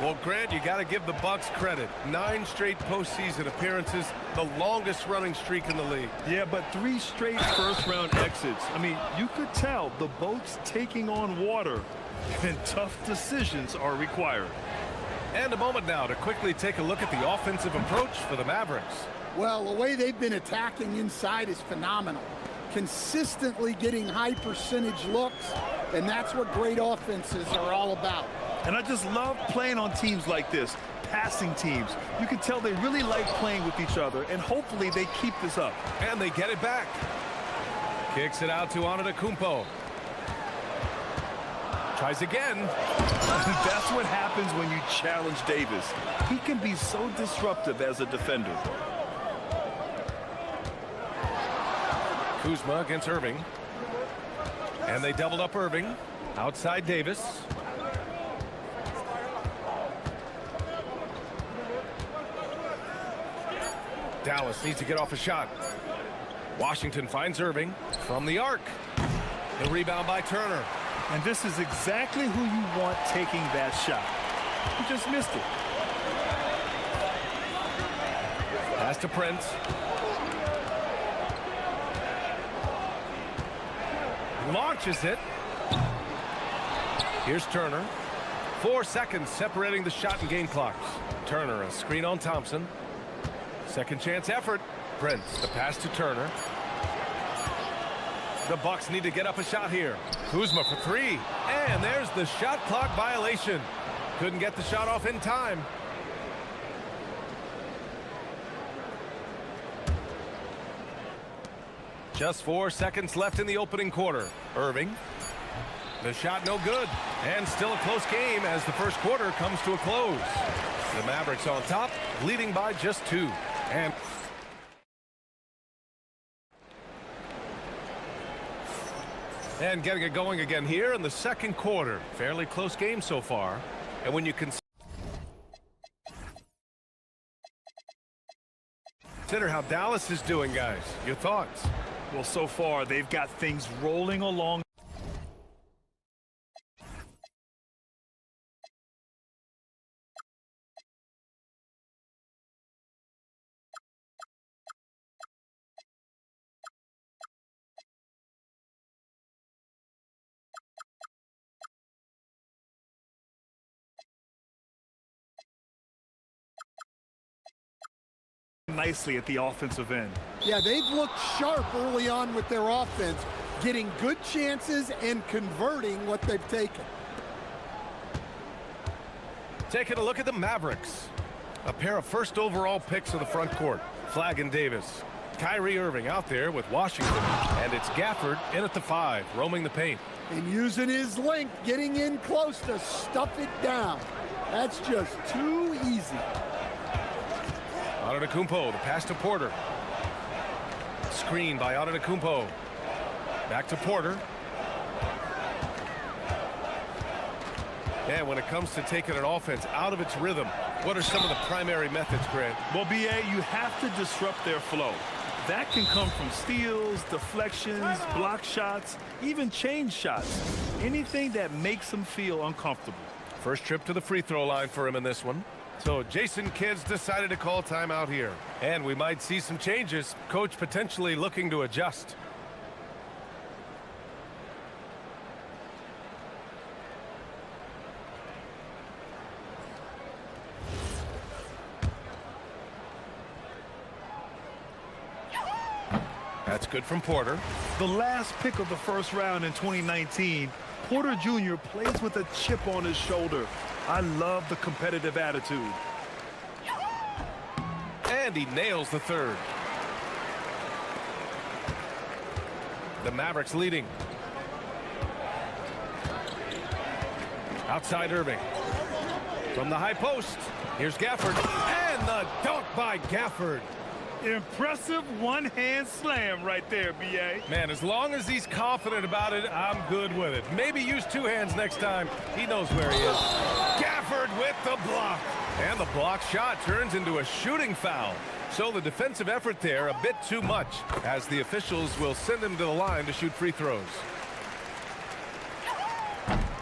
Well, Grant, you got to give the Bucks credit. 9 straight postseason appearances, the longest running streak in the league. Yeah, but 3 straight first-round exits. I mean, you could tell the boat's taking on water, and tough decisions are required. And a moment now to quickly take a look at the offensive approach for the Mavericks. Well, the way they've been attacking inside is phenomenal. Consistently getting high percentage looks, and that's what great offenses are all about. And I just love playing on teams like this, passing teams. You can tell they really like playing with each other, and hopefully they keep this up. And they get it back. Kicks it out to Antetokounmpo. Tries again. That's what happens when you challenge Davis. He can be so disruptive as a defender. Kuzma against Irving. And they doubled up Irving. Outside Davis. Dallas needs to get off a shot. Washington finds Irving from the arc. The rebound by Turner. And this is exactly who you want taking that shot. He just missed it. Pass to Prince. Launches it. Here's Turner. 4 seconds separating the shot and game clocks. Turner, a screen on Thompson. Second chance effort. Prince, the pass to Turner. The Bucks need to get up a shot here. Kuzma for 3. And there's the shot clock violation. Couldn't get the shot off in time. Just 4 seconds left in the opening quarter. Irving. The shot no good. And still a close game as the first quarter comes to a close. The Mavericks on top, leading by just 2. And getting it going again here in the second quarter. Fairly close game so far. And when you consider how Dallas is doing, guys, your thoughts? Well, so far, they've got things rolling along. Nicely at the offensive end. Yeah, they've looked sharp early on with their offense, getting good chances and converting what they've taken. Taking a look at the Mavericks. A pair of first overall picks of the front court. Flag and Davis. Kyrie Irving out there with Washington. And it's Gafford in at the 5, roaming the paint. And using his length, getting in close to stuff it down. That's just too easy. Antetokounmpo, the pass to Porter. Screen by Antetokounmpo. Back to Porter. And when it comes to taking an offense out of its rhythm, what are some of the primary methods, Grant? Well, BA, you have to disrupt their flow. That can come from steals, deflections, block shots, even change shots. Anything that makes them feel uncomfortable. First trip to the free throw line for him in this one. So Jason Kidd's decided to call timeout here. And we might see some changes. Coach potentially looking to adjust. That's good from Porter. The last pick of the first round in 2019, Porter Jr. plays with a chip on his shoulder. I love the competitive attitude. And he nails the third. The Mavericks leading. Outside Irving. From the high post, here's Gafford. And the dunk by Gafford. Impressive one-hand slam right there, B.A. Man, as long as he's confident about it, I'm good with it. Maybe use 2 hands next time. He knows where he is. Gafford with the block. And the block shot turns into a shooting foul. So the defensive effort there a bit too much, as the officials will send him to the line to shoot free throws.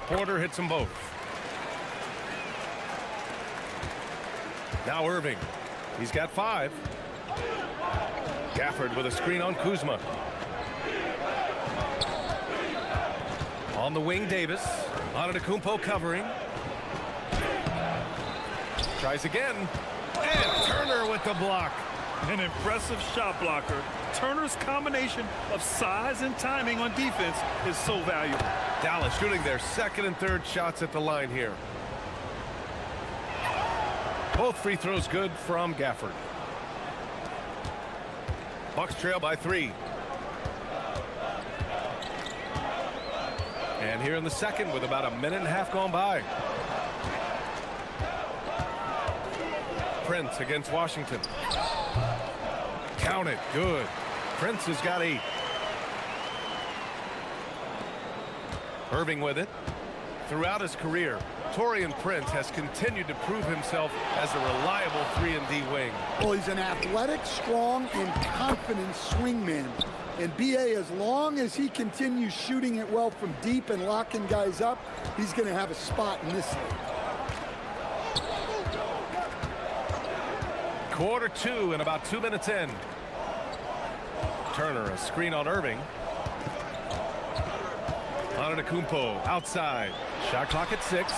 Porter hits them both. Now Irving. He's got 5. Gafford with a screen on Kuzma. On the wing, Davis. Antetokounmpo covering. Tries again. And Turner with the block. An impressive shot blocker. Turner's combination of size and timing on defense is so valuable. Dallas shooting their second and third shots at the line here. Both free throws good from Gafford. Bucks trail by 3. And here in the second with about a minute and a half gone by. Prince against Washington. Count it. Good. Prince has got 8. Irving with it. Throughout his career, Taurean Prince has continued to prove himself as a reliable 3-and-D wing. Well, he's an athletic, strong, and confident swingman. And BA, as long as he continues shooting it well from deep and locking guys up, he's going to have a spot in this league. Quarter 2 and about 2 minutes in. Turner, a screen on Irving. Antetokounmpo outside. Shot clock at 6.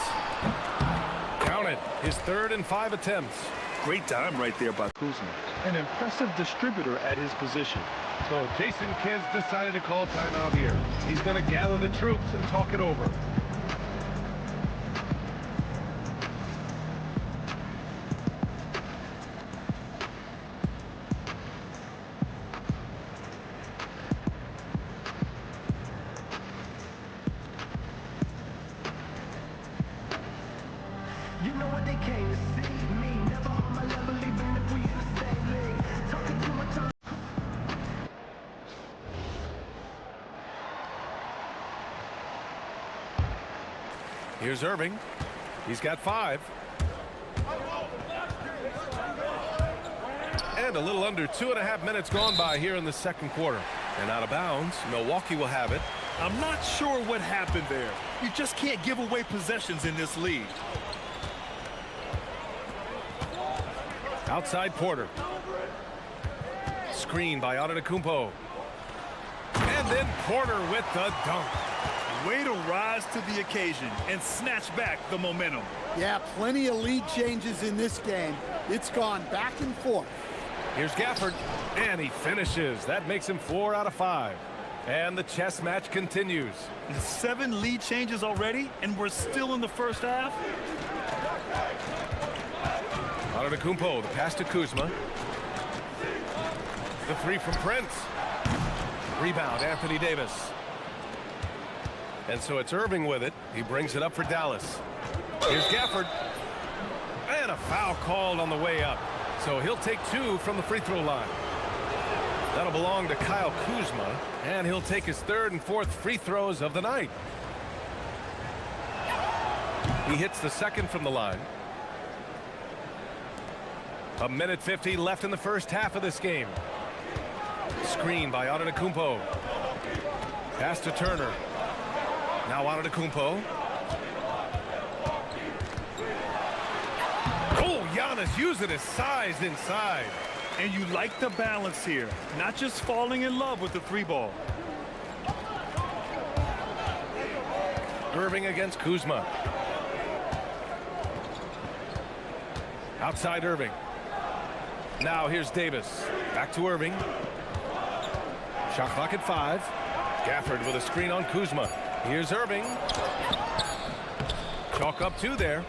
Count it. His 3rd and 5 attempts. Great time right there by Kuzma. An impressive distributor at his position. So Jason Kidd decided to call timeout here. He's going to gather the troops and talk it over. You know what they came to see me, never on my level, even if we in the same league. Talking to my time. Here's Irving. He's got 5. And a little under 2.5 minutes gone by here in the second quarter. And out of bounds, Milwaukee will have it. I'm not sure what happened there. You just can't give away possessions in this league. Outside Porter. Screen by Antetokounmpo. And then Porter with the dunk. Way to rise to the occasion and snatch back the momentum. Yeah, plenty of lead changes in this game. It's gone back and forth. Here's Gafford, and he finishes. That makes him 4 out of 5. And the chess match continues. 7 lead changes already, and we're still in the first half. Antetokounmpo, the pass to Kuzma. The 3 from Prince. Rebound, Anthony Davis. And so it's Irving with it. He brings it up for Dallas. Here's Gafford. And a foul called on the way up. So he'll take 2 from the free throw line. That'll belong to Kyle Kuzma. And he'll take his 3rd and 4th free throws of the night. He hits the 2nd from the line. 1:50 left in the first half of this game. Screen by Antetokounmpo. Pass to Turner. Now Antetokounmpo. Oh, Giannis using his size inside. And you like the balance here, not just falling in love with the 3 ball. Irving against Kuzma. Outside Irving. Now here's Davis. Back to Irving. Shot clock at 5. Gafford with a screen on Kuzma. Here's Irving. Chalk up 2 there.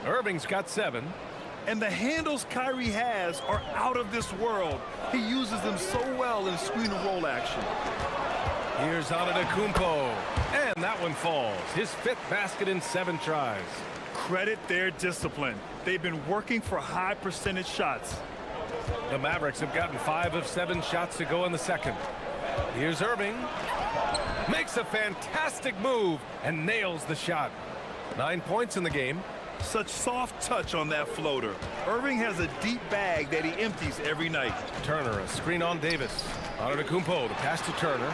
Irving's got 7. And the handles Kyrie has are out of this world. He uses them so well in screen and roll action. Here's Antetokounmpo. And that one falls. His 5th basket in 7 tries. Credit their discipline. They've been working for high percentage shots. The Mavericks have gotten 5 of 7 shots to go in the second. Here's Irving. Makes a fantastic move and nails the shot. 9 points in the game. Such soft touch on that floater. Irving has a deep bag that he empties every night. Turner, a screen on Davis. Antetokounmpo, the pass to Turner.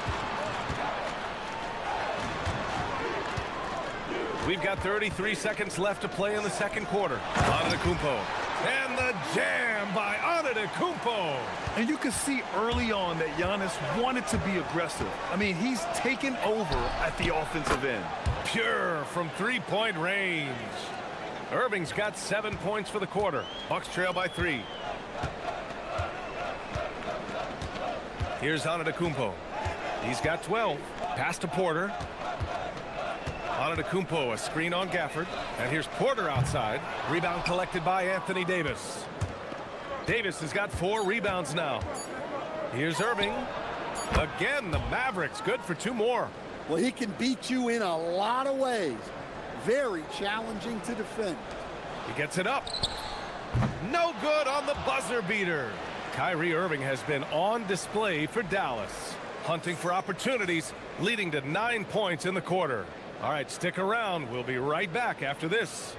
We've got 33 seconds left to play in the second quarter. Antetokounmpo. And the jam by Antetokounmpo. And you can see early on that Giannis wanted to be aggressive. I mean, he's taken over at the offensive end. Pure from 3-point range. Irving's got 7 points for the quarter. Bucks trail by 3. Here's Antetokounmpo. He's got 12. Pass to Porter. Antetokounmpo, a screen on Gafford. And here's Porter outside. Rebound collected by Anthony Davis. Davis has got 4 rebounds now. Here's Irving. Again, the Mavericks good for 2 more. Well, he can beat you in a lot of ways. Very challenging to defend. He gets it up. No good on the buzzer beater. Kyrie Irving has been on display for Dallas. Hunting for opportunities, leading to 9 points in the quarter. All right, stick around. We'll be right back after this.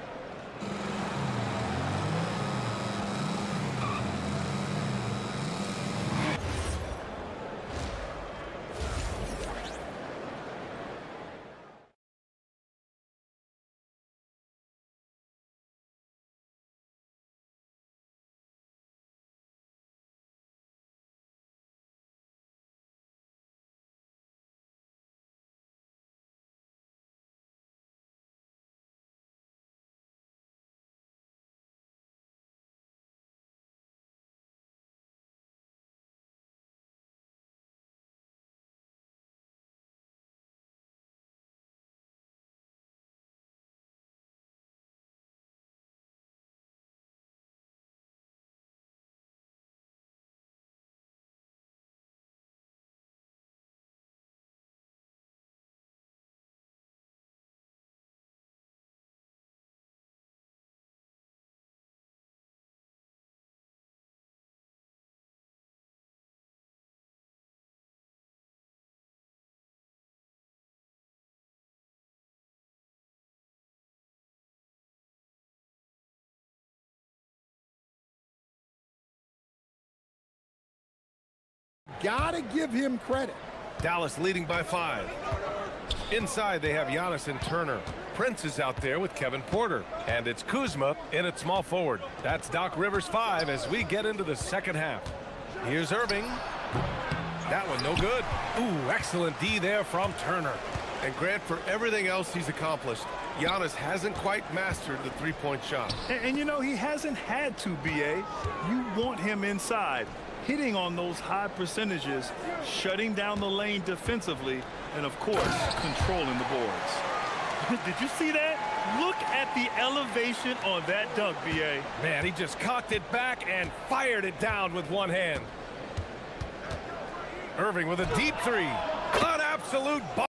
gotta give him credit. Dallas leading by 5. Inside, they have Giannis and Turner. Prince is out there with Kevin Porter. And it's Kuzma in at small forward. That's Doc Rivers 5 as we get into the second half. Here's Irving. That one no good. Ooh, excellent D there from Turner. And Grant, for everything else he's accomplished, Giannis hasn't quite mastered the three-point shot. And you know, he hasn't had to, B.A. You want him inside, hitting on those high percentages, shutting down the lane defensively, and, of course, controlling the boards. Did you see that? Look at the elevation on that dunk, B.A. Man, he just cocked it back and fired it down with one hand. Irving with a deep three. An absolute bomb.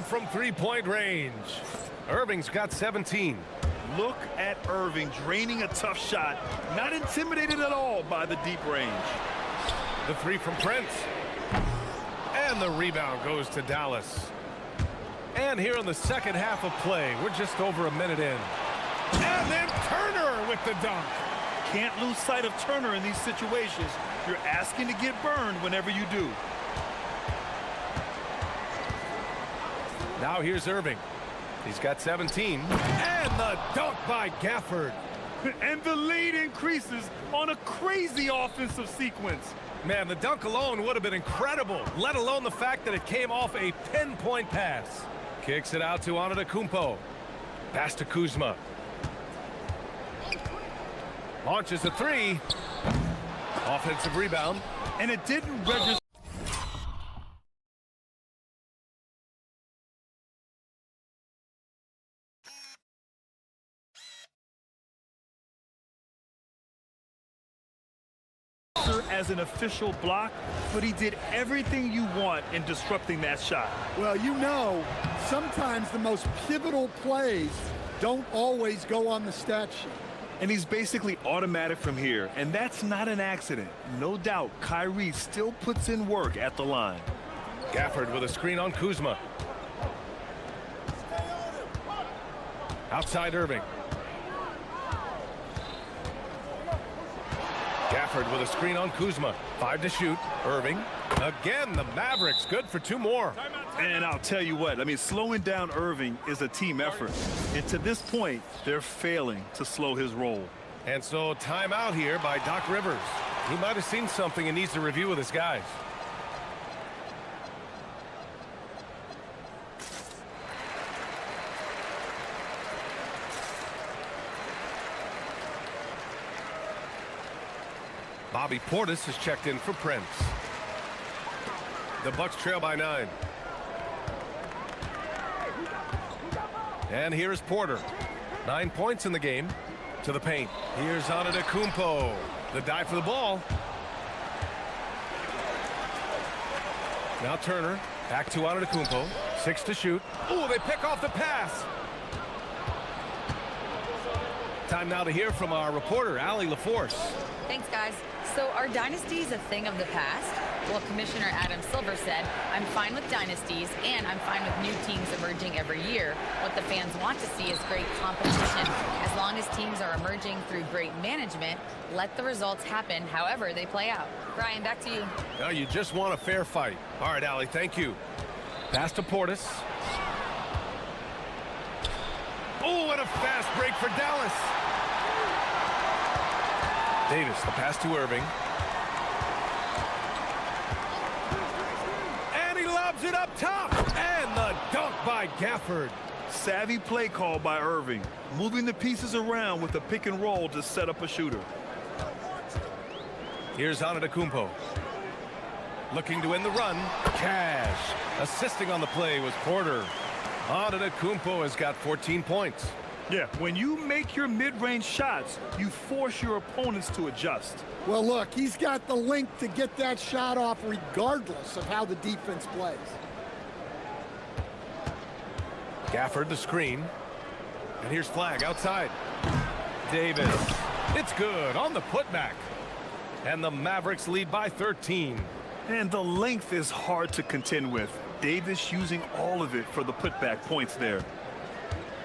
From three-point range. Irving's got 17. Look at Irving draining a tough shot, not intimidated at all by the deep range. The three from Prince. And the rebound goes to Dallas. And here in the second half of play, we're just over a minute in. And then Turner with the dunk. Can't lose sight of Turner in these situations. You're asking to get burned whenever you do. Now here's Irving. He's got 17. And the dunk by Gafford. And the lead increases on a crazy offensive sequence. Man, the dunk alone would have been incredible, let alone the fact that it came off a pinpoint pass. Kicks it out to Antetokounmpo. Pass to Kuzma. Launches a three. Offensive rebound. And it didn't register. As an official block, but he did everything you want in disrupting that shot. Well, you know, sometimes the most pivotal plays don't always go on the stat sheet. And he's basically automatic from here, and that's not an accident. No doubt, Kyrie still puts in work at the line. Gafford with a screen on Kuzma. Outside Irving. Gafford with a screen on Kuzma. 5 to shoot. Irving. Again, the Mavericks good for 2 more. And I'll tell you what, I mean, slowing down Irving is a team effort. And to this point, they're failing to slow his roll. And so timeout here by Doc Rivers. He might have seen something and needs to review with his guys. Bobby Portis has checked in for Prince. The Bucks trail by 9. And here's Porter. 9 points in the game. To the paint. Here's Antetokounmpo. The dive for the ball. Now Turner. Back to Antetokounmpo. 6 to shoot. Ooh, they pick off the pass. Time now to hear from our reporter, Allie LaForce. Thanks, guys. So are dynasties a thing of the past? Well, Commissioner Adam Silver said, I'm fine with dynasties and I'm fine with new teams emerging every year. What the fans want to see is great competition. As long as teams are emerging through great management, let the results happen however they play out. Brian, back to you. Now you just want a fair fight. All right, Allie, thank you. Pass to Portis. Oh, and a fast break for Dallas. Davis, the pass to Irving. And he lobs it up top. And the dunk by Gafford. Savvy play call by Irving, moving the pieces around with a pick and roll to set up a shooter. Here's Antetokounmpo. Looking to win the run. Cash. Assisting on the play was Porter. Antetokounmpo has got 14 points. Yeah, when you make your mid-range shots, you force your opponents to adjust. Well, look, he's got the length to get that shot off regardless of how the defense plays. Gafford the screen. And here's Flag outside. Davis. It's good on the putback. And the Mavericks lead by 13. And the length is hard to contend with. Davis using all of it for the putback points there.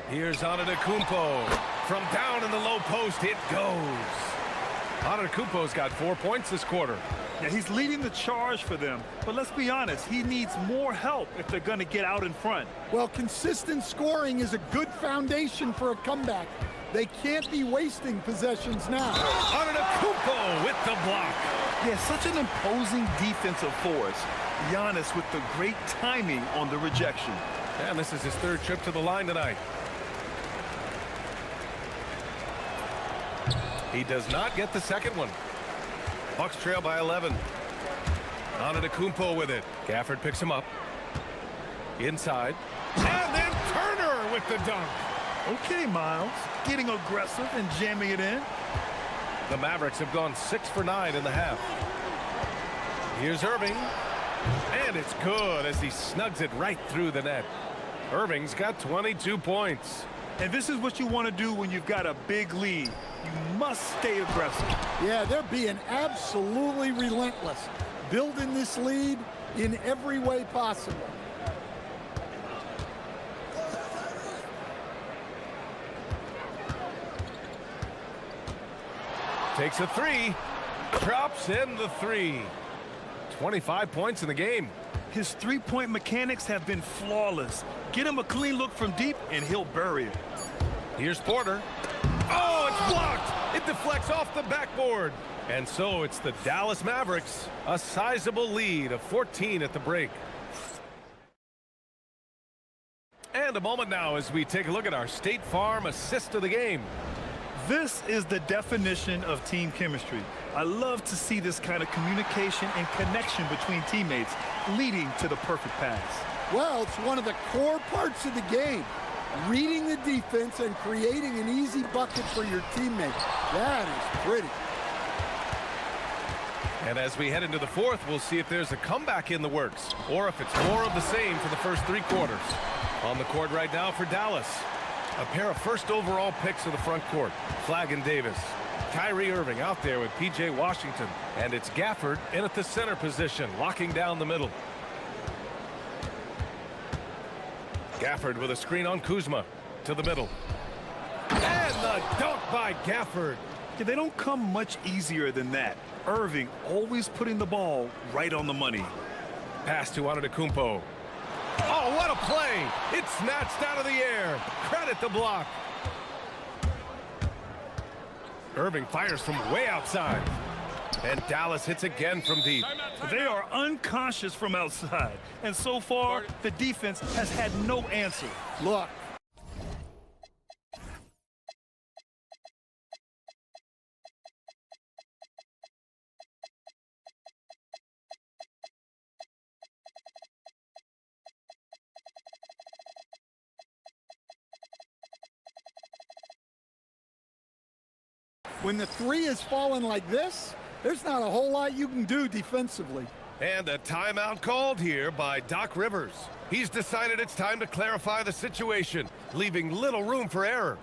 Here's Antetokounmpo. From down in the low post, it goes. Antetokounmpo's got 4 points this quarter. Yeah, he's leading the charge for them. But let's be honest, he needs more help if they're going to get out in front. Well, consistent scoring is a good foundation for a comeback. They can't be wasting possessions now. Antetokounmpo with the block. Yeah, such an imposing defensive force. Giannis with the great timing on the rejection. And this is his third trip to the line tonight. He does not get the second one. Bucks trail by 11. Antetokounmpo with it. Gafford picks him up. Inside. And then Turner with the dunk. Okay, Miles. Getting aggressive and jamming it in. The Mavericks have gone 6 for 9 in the half. Here's Irving. And it's good as he snugs it right through the net. Irving's got 22 points. And this is what you want to do when you've got a big lead. You must stay aggressive. Yeah, they're being absolutely relentless, building this lead in every way possible. Takes a three. Drops in the three. 25 points in the game. His three-point mechanics have been flawless. Get him a clean look from deep, and he'll bury it. Here's Porter. Oh, it's blocked. It deflects off the backboard. And so it's the Dallas Mavericks, a sizable lead of 14 at the break. And a moment now as we take a look at our State Farm assist of the game. This is the definition of team chemistry. I love to see this kind of communication and connection between teammates leading to the perfect pass. Well, it's one of the core parts of the game. Reading the defense and creating an easy bucket for your teammates. That is pretty. And as we head into the fourth, we'll see if there's a comeback in the works or if it's more of the same for the first three quarters. On the court right now for Dallas, a pair of first overall picks of the front court, Flagg and Davis. Kyrie Irving out there with P.J. Washington, and it's Gafford in at the center position, locking down the middle. Gafford with a screen on Kuzma to the middle. And the dunk by Gafford. Yeah, they don't come much easier than that. Irving always putting the ball right on the money. Pass to Antetokounmpo. Oh, what a play! It's snatched out of the air. Credit the block. Irving fires from way outside. And Dallas hits again from deep. They are unconscious from outside. And so far, the defense has had no answer. Look. When the three is falling like this, there's not a whole lot you can do defensively. And a timeout called here by Doc Rivers. He's decided it's time to clarify the situation, leaving little room for error.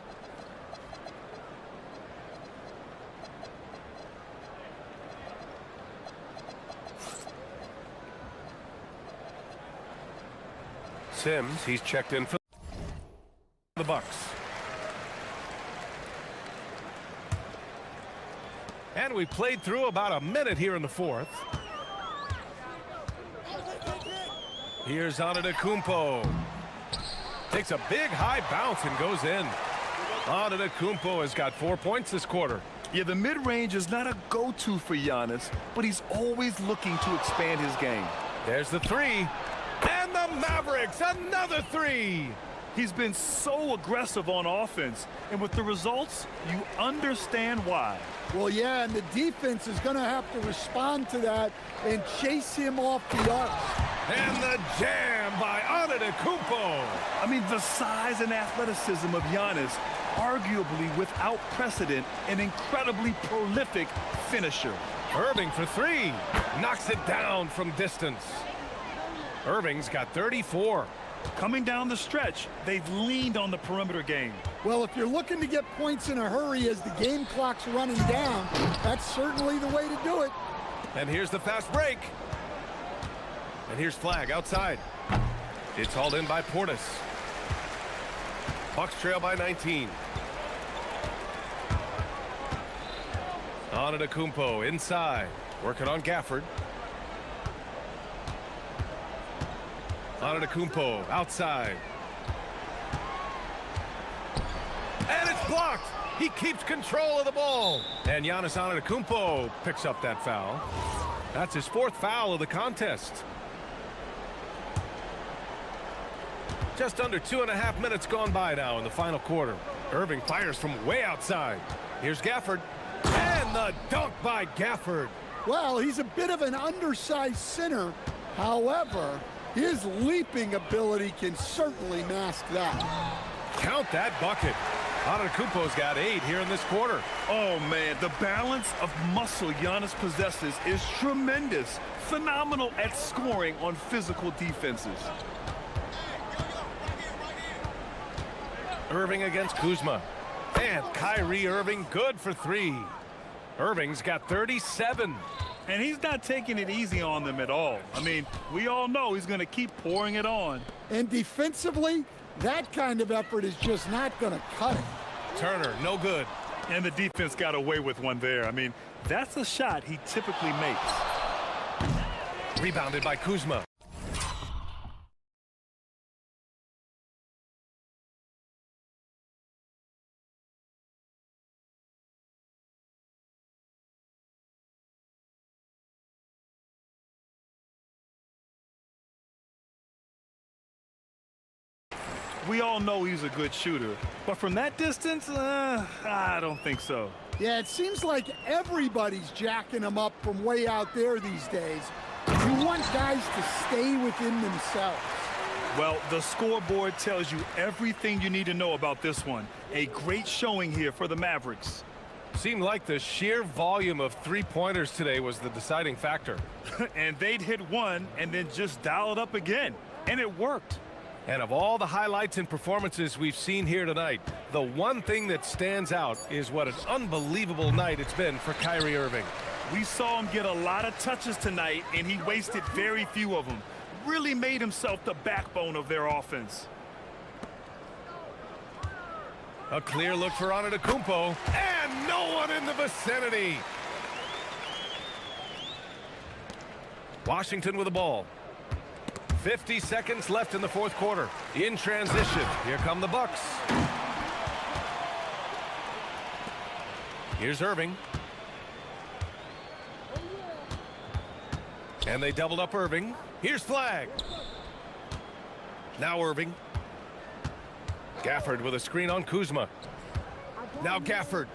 Sims, he's checked in for the Bucks. And we played through about a minute here in the fourth. Here's Antetokounmpo. Takes a big high bounce and goes in. Antetokounmpo has got 4 points this quarter. Yeah, the mid-range is not a go-to for Giannis, but he's always looking to expand his game. There's the three. And the Mavericks, another three. He's been so aggressive on offense, and with the results, you understand why. Well, yeah, and the defense is going to have to respond to that and chase him off the arc. And the jam by Antetokounmpo. I mean, the size and athleticism of Giannis, arguably without precedent, an incredibly prolific finisher. Irving for three. Knocks it down from distance. Irving's got 34. Coming down the stretch, they've leaned on the perimeter game. Well, if you're looking to get points in a hurry as the game clock's running down, that's certainly the way to do it. And here's the fast break. And here's flag outside. It's hauled in by Portis. Bucks trail by 19. Antetokounmpo inside. Working on Gafford. Antetokounmpo outside. And it's blocked. He keeps control of the ball. And Giannis Antetokounmpo picks up that foul. That's his 4th foul of the contest. Just under 2.5 minutes gone by now in the final quarter. Irving fires from way outside. Here's Gafford. And the dunk by Gafford. Well, he's a bit of an undersized center. However, his leaping ability can certainly mask that. Count that bucket. Antetokounmpo's got 8 here in this quarter. Oh, man, the balance of muscle Giannis possesses is tremendous. Phenomenal at scoring on physical defenses. Irving against Kuzma. And Kyrie Irving good for 3. Irving's got 37. And he's not taking it easy on them at all. I mean, we all know he's going to keep pouring it on. And defensively, that kind of effort is just not going to cut it. Turner, no good. And the defense got away with one there. I mean, that's a shot he typically makes. Rebounded by Kuzma. We all know he's a good shooter, but from that distance, I don't think so. Yeah, it seems like everybody's jacking him up from way out there these days. You want guys to stay within themselves. Well, the scoreboard tells you everything you need to know about this one. A great showing here for the Mavericks. Seemed like the sheer volume of 3-pointers today was the deciding factor. And they'd hit one and then just dial it up again. And it worked. And of all the highlights and performances we've seen here tonight, the one thing that stands out is what an unbelievable night it's been for Kyrie Irving. We saw him get a lot of touches tonight, and he wasted very few of them. Really made himself the backbone of their offense. A clear look for Antetokounmpo, and no one in the vicinity. Washington with the ball. 50 seconds left in the 4th quarter. In transition, here come the Bucks. Here's Irving. And they doubled up Irving. Here's flag. Now Irving. Gafford with a screen on Kuzma. Now Gafford.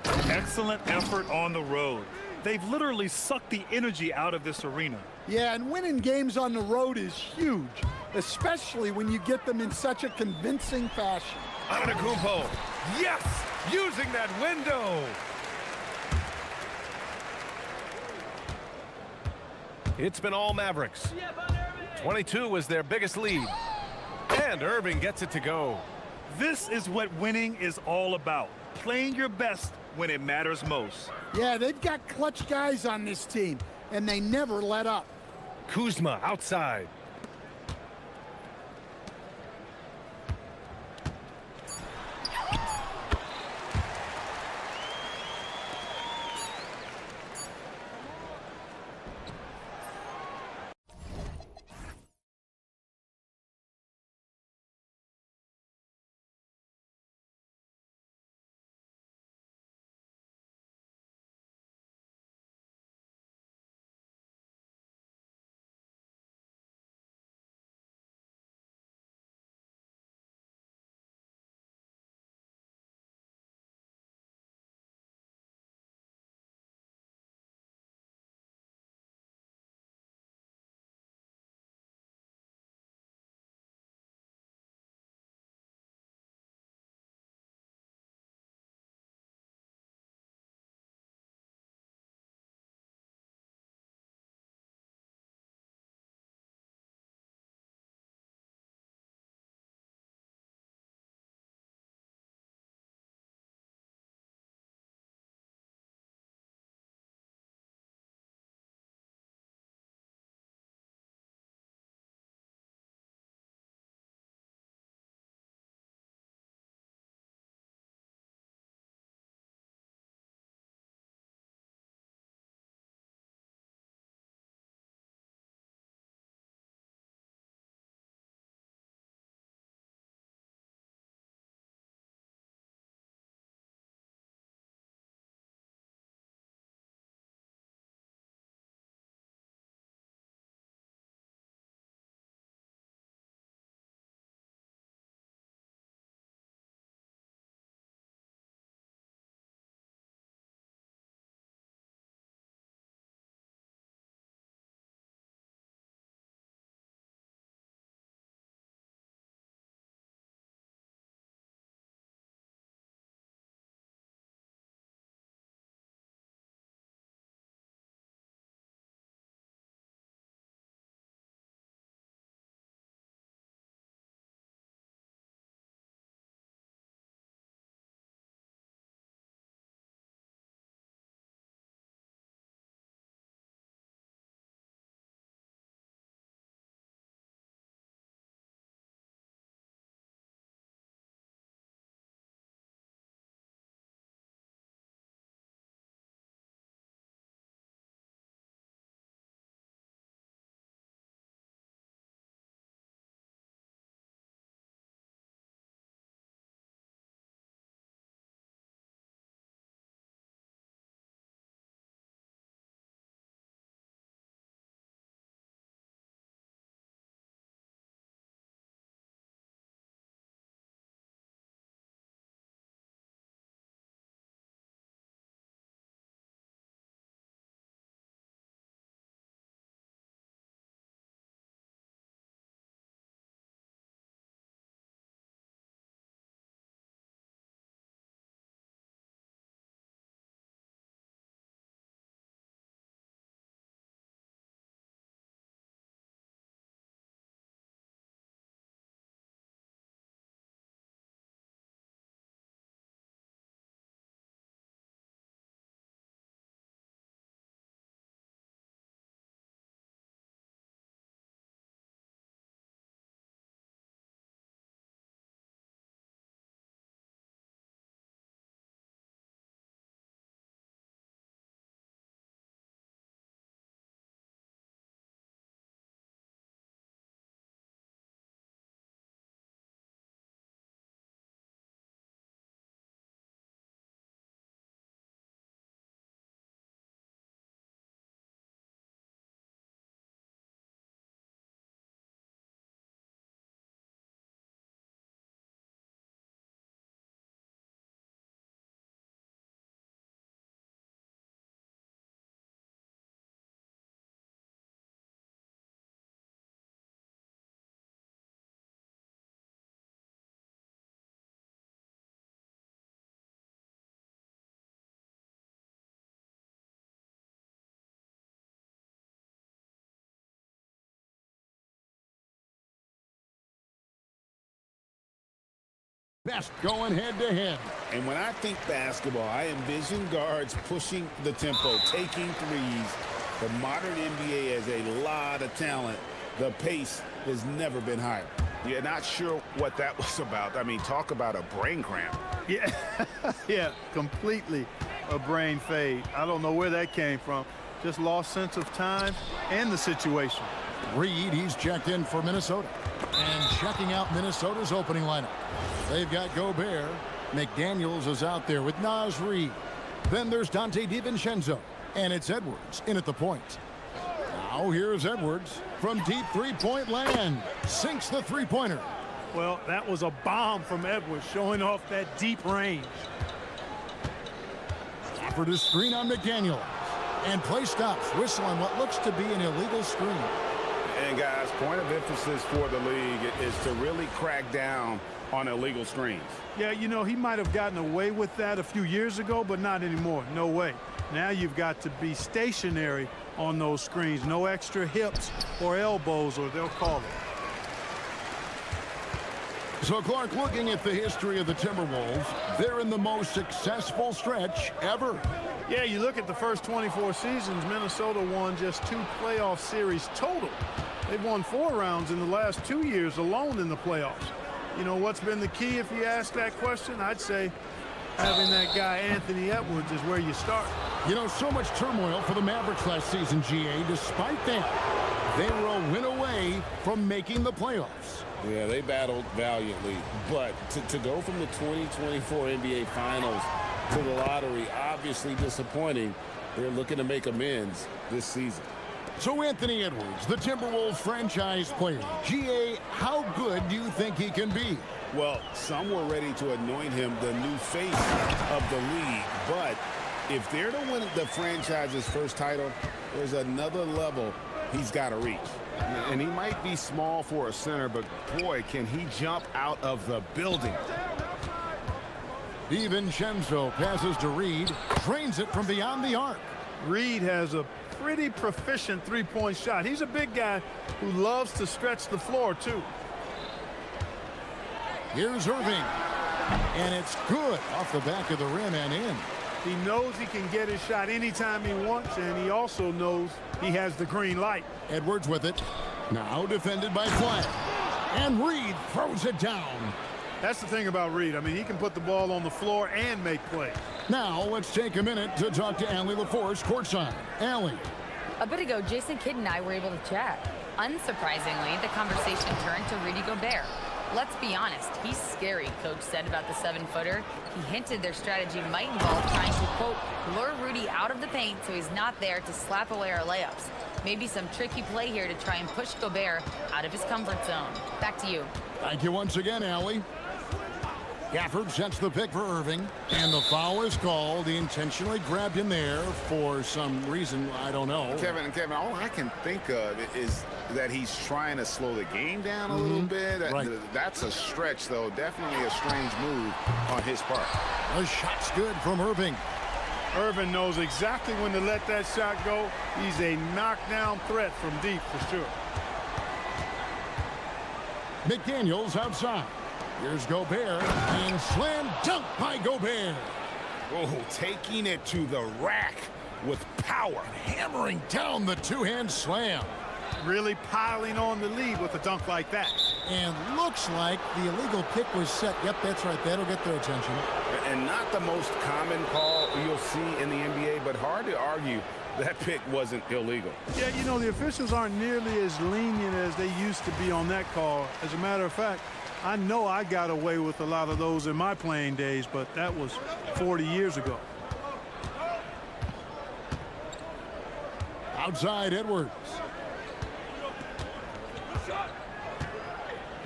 Excellent effort on the road. They've literally sucked the energy out of this arena. Yeah, and winning games on the road is huge, especially when you get them in such a convincing fashion. Antetokounmpo, yes, using that window. It's been all Mavericks. 22 was their biggest lead. And Irving gets it to go. This is what winning is all about. Playing your best when it matters most. Yeah, they've got clutch guys on this team, and they never let up. Kuzma outside. best going head-to-head. And when I think basketball, I envision guards pushing the tempo, taking threes. The modern NBA has a lot of talent. The pace has never been higher. Yeah, not sure what that was about. I mean, talk about a brain cramp. Yeah, yeah, completely a brain fade. I don't know where that came from. Just lost sense of time and the situation. Reed, he's checked in for Minnesota. And checking out Minnesota's opening lineup. They've got Gobert. McDaniels is out there with Naz Reid. Then there's Dante DiVincenzo. And it's Edwards in at the point. Now here's Edwards from deep three-point land. Sinks the three-pointer. Well, that was a bomb from Edwards, showing off that deep range. Offered a screen on McDaniels. And play stops. Whistle on what looks to be an illegal screen. And guys, point of emphasis for the league is to really crack down on illegal screens. Yeah, you know, he might have gotten away with that a few years ago, but not anymore. No way. Now you've got to be stationary on those screens. No extra hips or elbows, or they'll call it. So, Clark, looking at the history of the Timberwolves, they're in the most successful stretch ever. Yeah, you look at the first 24 seasons, Minnesota won just 2 playoff series total. They've won 4 rounds in the last 2 years alone in the playoffs. You know, what's been the key if you ask that question? I'd say having that guy Anthony Edwards is where you start. You know, so much turmoil for the Mavericks last season, GA. Despite that, they were a win away from making the playoffs. Yeah, they battled valiantly. But to go from the 2024 NBA Finals to the lottery, obviously disappointing. They're looking to make amends this season. So Anthony Edwards, the Timberwolves franchise player. GA, how good do you think he can be? Well, some were ready to anoint him the new face of the league. But if they're to win the franchise's first title, there's another level he's got to reach. And he might be small for a center, but boy, can he jump out of the building. DiVincenzo passes to Reed, drains it from beyond the arc. Reed has a pretty proficient three-point shot. He's a big guy who loves to stretch the floor, too. Here's Irving. And it's good off the back of the rim and in. He knows he can get his shot anytime he wants, and he also knows he has the green light. Edwards with it. Now defended by Flagg. And Reed throws it down. That's the thing about Reed. I mean, he can put the ball on the floor and make plays. Now let's take a minute to talk to Allie LaForce courtside. Allie. A bit ago, Jason Kidd and I were able to chat. Unsurprisingly, the conversation turned to Rudy Gobert. Let's be honest, he's scary, Coach said about the 7-footer. He hinted their strategy might involve trying to, quote, lure Rudy out of the paint so he's not there to slap away our layups. Maybe some tricky play here to try and push Gobert out of his comfort zone. Back to you. Thank you once again, Allie. Gafford sets the pick for Irving, and the foul is called. He intentionally grabbed him there for some reason, I don't know. Kevin, all I can think of is that he's trying to slow the game down a little bit. Right. That's a stretch, though. Definitely a strange move on his part. The shot's good from Irving. Irving knows exactly when to let that shot go. He's a knockdown threat from deep for sure. McDaniels outside. Here's Gobert, and slam dunk by Gobert. Oh, taking it to the rack with power. Hammering down the two-hand slam. Really piling on the lead with a dunk like that. And looks like the illegal pick was set. Yep, that's right. That'll get their attention. And not the most common call you'll see in the NBA, but hard to argue that pick wasn't illegal. Yeah, you know, the officials aren't nearly as lenient as they used to be on that call. As a matter of fact, I know I got away with a lot of those in my playing days, but that was 40 years ago. Outside Edwards.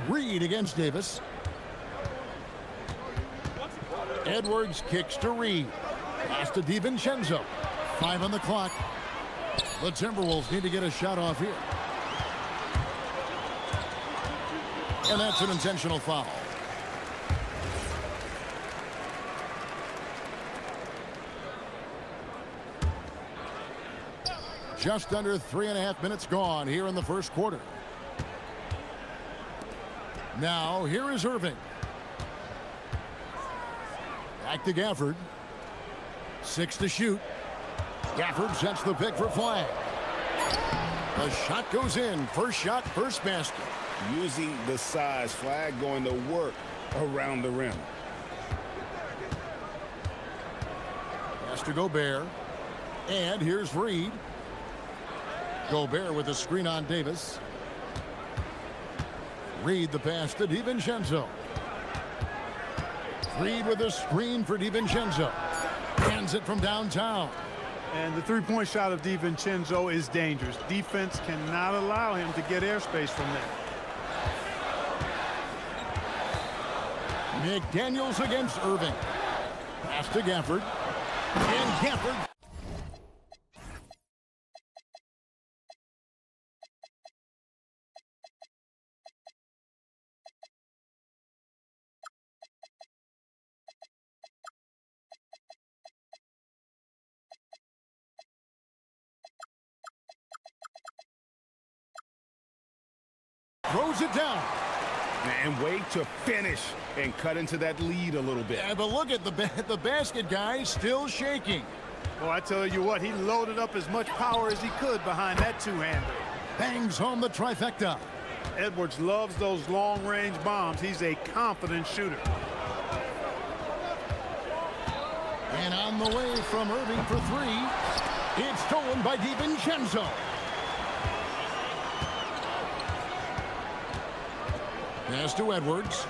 Reed against Davis. Edwards kicks to Reed. Pass to DiVincenzo. 5 on the clock. The Timberwolves need to get a shot off here. And that's an intentional foul. Just under 3.5 minutes gone here in the first quarter. Now here is Irving. Back to Gafford. 6 to shoot. Gafford sets the pick for flag. The shot goes in. First shot, first basket. Using the size, flag going to work around the rim. Pass to Gobert. And here's Reed. Gobert with a screen on Davis. Reed the pass to DiVincenzo. Reed with a screen for DiVincenzo. Hands it from downtown. And the three-point shot of DiVincenzo is dangerous. Defense cannot allow him to get airspace from there. McDaniels against Irving. Pass to Gafford. And Gafford. Throws it down. And wait to finish and cut into that lead a little bit. Yeah, but look at the basket guy still shaking. Well, I tell you what, he loaded up as much power as he could behind that two-hander. Bangs home the trifecta. Edwards loves those long-range bombs. He's a confident shooter. And on the way from Irving for three. It's stolen by DiVincenzo. Pass to Edwards.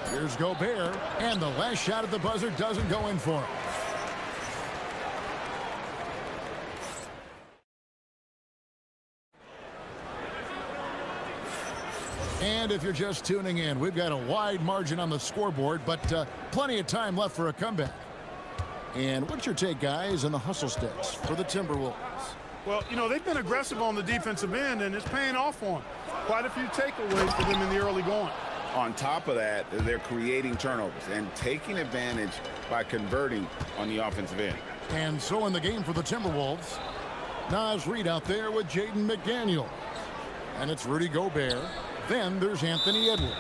Here's Gobert, and the last shot at the buzzer doesn't go in for him. And if you're just tuning in, we've got a wide margin on the scoreboard, but plenty of time left for a comeback. And what's your take, guys, on the hustle sticks for the Timberwolves? Well, you know, they've been aggressive on the defensive end, and it's paying off for them. Quite a few takeaways for them in the early going. On top of that, they're creating turnovers and taking advantage by converting on the offensive end. And so in the game for the Timberwolves, Naz Reid out there with Jaden McDaniel. And it's Rudy Gobert. Then there's Anthony Edwards.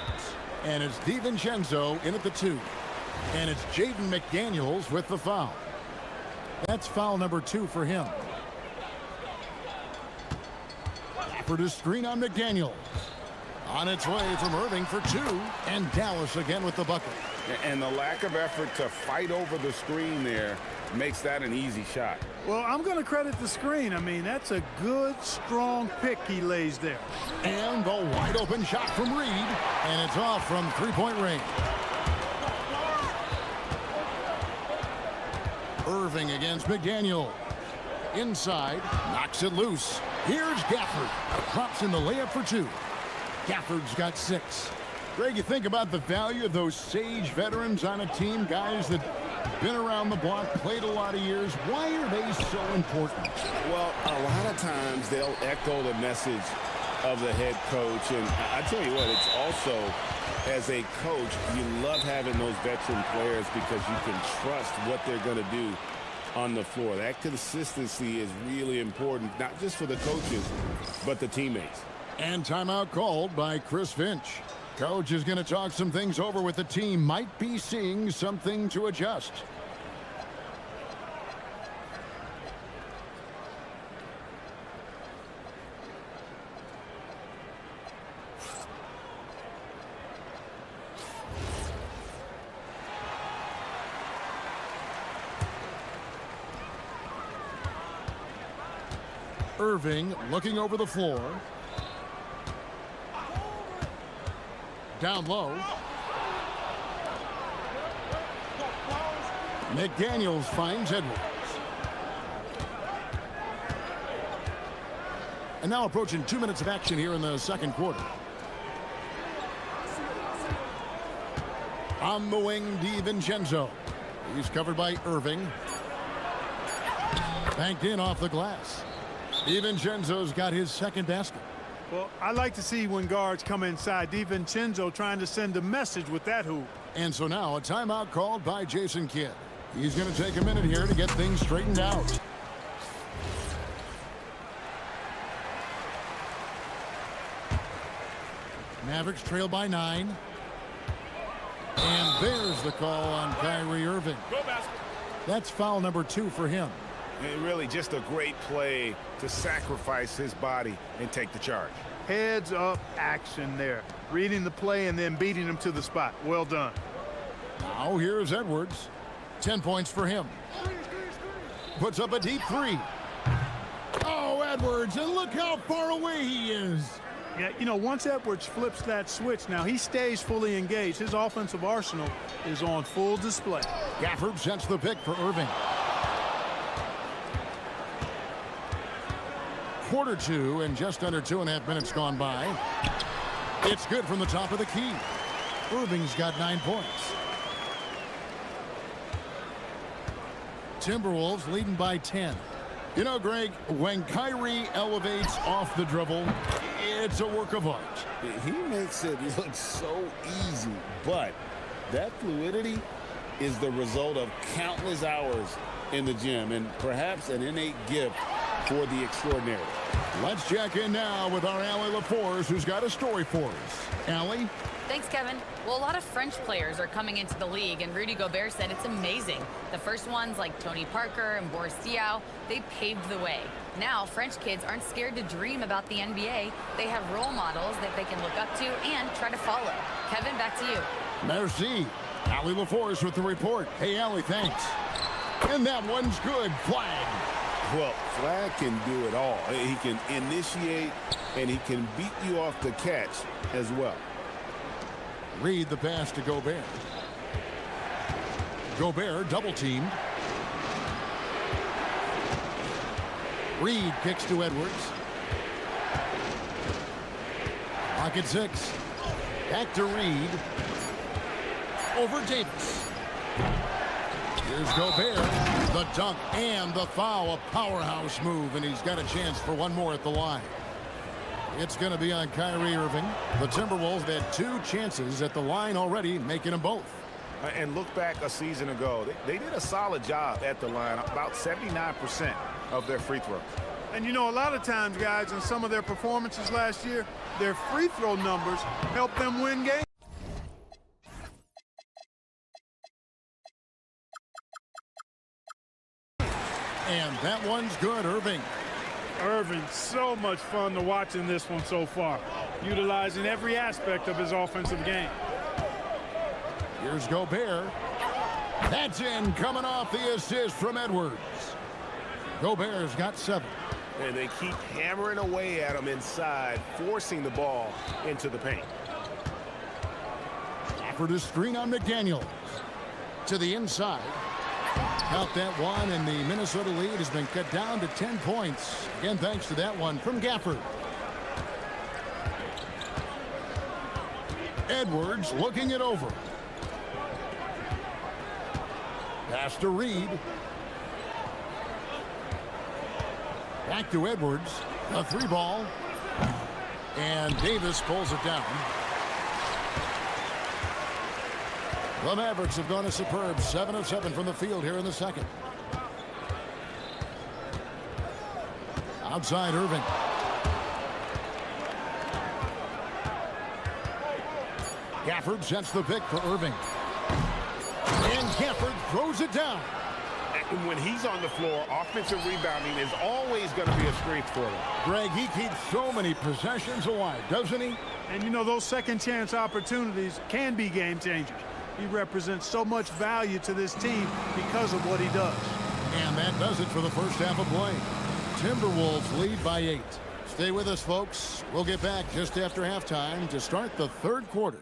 And it's DiVincenzo in at the 2. And it's Jaden McDaniels with the foul. That's foul number 2 for him. For the screen on McDaniels. On its way from Irving for 2. And Dallas again with the bucket. And the lack of effort to fight over the screen there makes that an easy shot. Well, I'm going to credit the screen. I mean, that's a good, strong pick he lays there. And the wide open shot from Reed. And it's off from three-point range. Irving against McDaniel. Inside, knocks it loose. Here's Gafford. Drops in the layup for 2. Gafford's got 6. Greg, you think about the value of those sage veterans on a team, guys that been around the block, played a lot of years. Why are they so important? Well, a lot of times they'll echo the message of the head coach. And I tell you what, it's also, as a coach, you love having those veteran players because you can trust what they're going to do on the floor. That consistency is really important, not just for the coaches, but the teammates. And timeout called by Chris Finch. Coach is going to talk some things over with the team. Might be seeing something to adjust. Irving looking over the floor. Down low. McDaniels finds Edwards. And now approaching 2 minutes of action here in the second quarter. On the wing, DiVincenzo. He's covered by Irving. Banked in off the glass. DiVincenzo's got his second basket. Well, I like to see when guards come inside. DiVincenzo trying to send a message with that hoop. And so now a timeout called by Jason Kidd. He's going to take a minute here to get things straightened out. Mavericks trail by 9. And there's the call on Kyrie Irving. That's foul number 2 for him. And really just a great play to sacrifice his body and take the charge. Heads up action there. Reading the play and then beating him to the spot. Well done. Now here's Edwards. 10 points for him. Puts up a deep 3. Oh, Edwards, and look how far away he is. Yeah, you know, once Edwards flips that switch, now he stays fully engaged. His offensive arsenal is on full display. Gafford sets the pick for Irving. Quarter 2 and just under 2.5 minutes gone by. It's good from the top of the key. Irving's got 9 points. Timberwolves leading by 10. You know, Greg, when Kyrie elevates off the dribble, it's a work of art. He makes it look so easy, but that fluidity is the result of countless hours in the gym and perhaps an innate gift for the extraordinary. Let's check in now with our Allie LaForce, who's got a story for us. Allie? Thanks, Kevin. Well, a lot of French players are coming into the league, and Rudy Gobert said it's amazing. The first ones, like Tony Parker and Boris Diaw, they paved the way. Now, French kids aren't scared to dream about the NBA. They have role models that they can look up to and try to follow. Kevin, back to you. Merci. Allie LaForce with the report. Hey, Allie, thanks. And that one's good. Flag. Well, Flag can do it all. He can initiate, and he can beat you off the catch as well. Reed the pass to Gobert. Gobert double-teamed. Reed kicks to Edwards. Pocket 6. Back to Reed. Over Davis. Here's Gobert. The dunk and the foul. A powerhouse move, and he's got a chance for one more at the line. It's going to be on Kyrie Irving. The Timberwolves had 2 chances at the line already, making them both. And look back a season ago. They did a solid job at the line, about 79% of their free throws. And you know, a lot of times, guys, in some of their performances last year, their free throw numbers helped them win games. And that one's good, Irving. Irving, so much fun to watch in this one so far, utilizing every aspect of his offensive game. Here's Gobert. That's in, coming off the assist from Edwards. Gobert's got 7. And they keep hammering away at him inside, forcing the ball into the paint. After the screen on McDaniels. To the inside. Count that one, and the Minnesota lead has been cut down to 10 points. Again, thanks to that one from Gafford. Edwards looking it over. Pass to Reed. Back to Edwards. A 3 ball. And Davis pulls it down. The Mavericks have gone a superb 7 of 7 from the field here in the second. Outside Irving. Gafford sets the pick for Irving. And Gafford throws it down. And when he's on the floor, offensive rebounding is always going to be a strength for him. Greg, he keeps so many possessions alive, doesn't he? And you know, those second chance opportunities can be game changers. He represents so much value to this team because of what he does. And that does it for the first half of play. Timberwolves lead by 8. Stay with us, folks. We'll get back just after halftime to start the third quarter.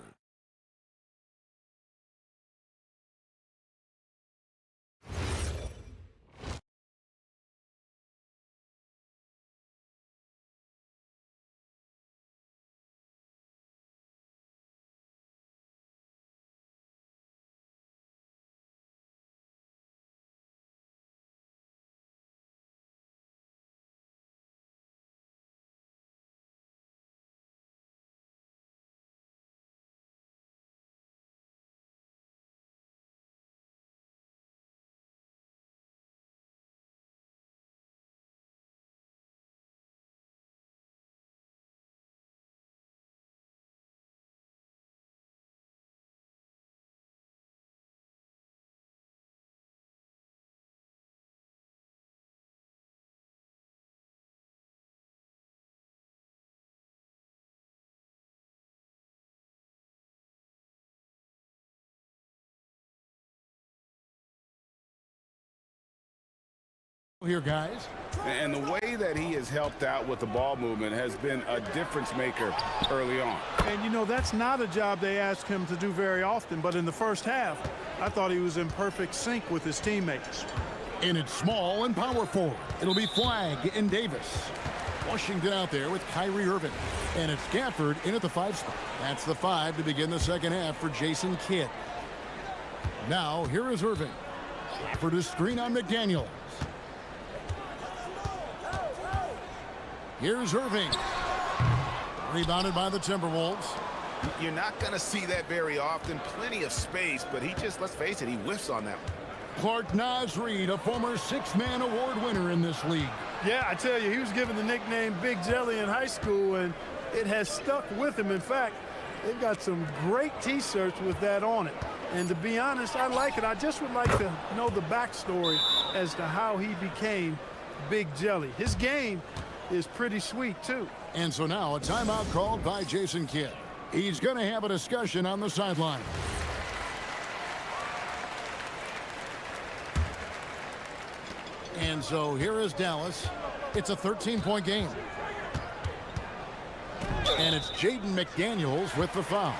Here, guys. And the way that he has helped out with the ball movement has been a difference maker early on. And, you know, that's not a job they ask him to do very often, but in the first half, I thought he was in perfect sync with his teammates. And it's small and power forward. It'll be Flagg and Davis. Washington out there with Kyrie Irving. And it's Gafford in at the 5 spot. That's the 5 to begin the second half for Jason Kidd. Now, here is Irving. Gafford is screen on McDaniels. Here's Irving. Rebounded by the Timberwolves. You're not going to see that very often. Plenty of space, but he just, let's face it, he whiffs on that one. Clark Naz Reed, a former 6-man award winner in this league. Yeah, I tell you, he was given the nickname Big Jelly in high school, and it has stuck with him. In fact, they've got some great T-shirts with that on it. And to be honest, I like it. I just would like to know the backstory as to how he became Big Jelly. His game is pretty sweet, too. And so now a timeout called by Jason Kidd. He's going to have a discussion on the sideline. And so here is Dallas. It's a 13-point game. And it's Jaden McDaniels with the foul.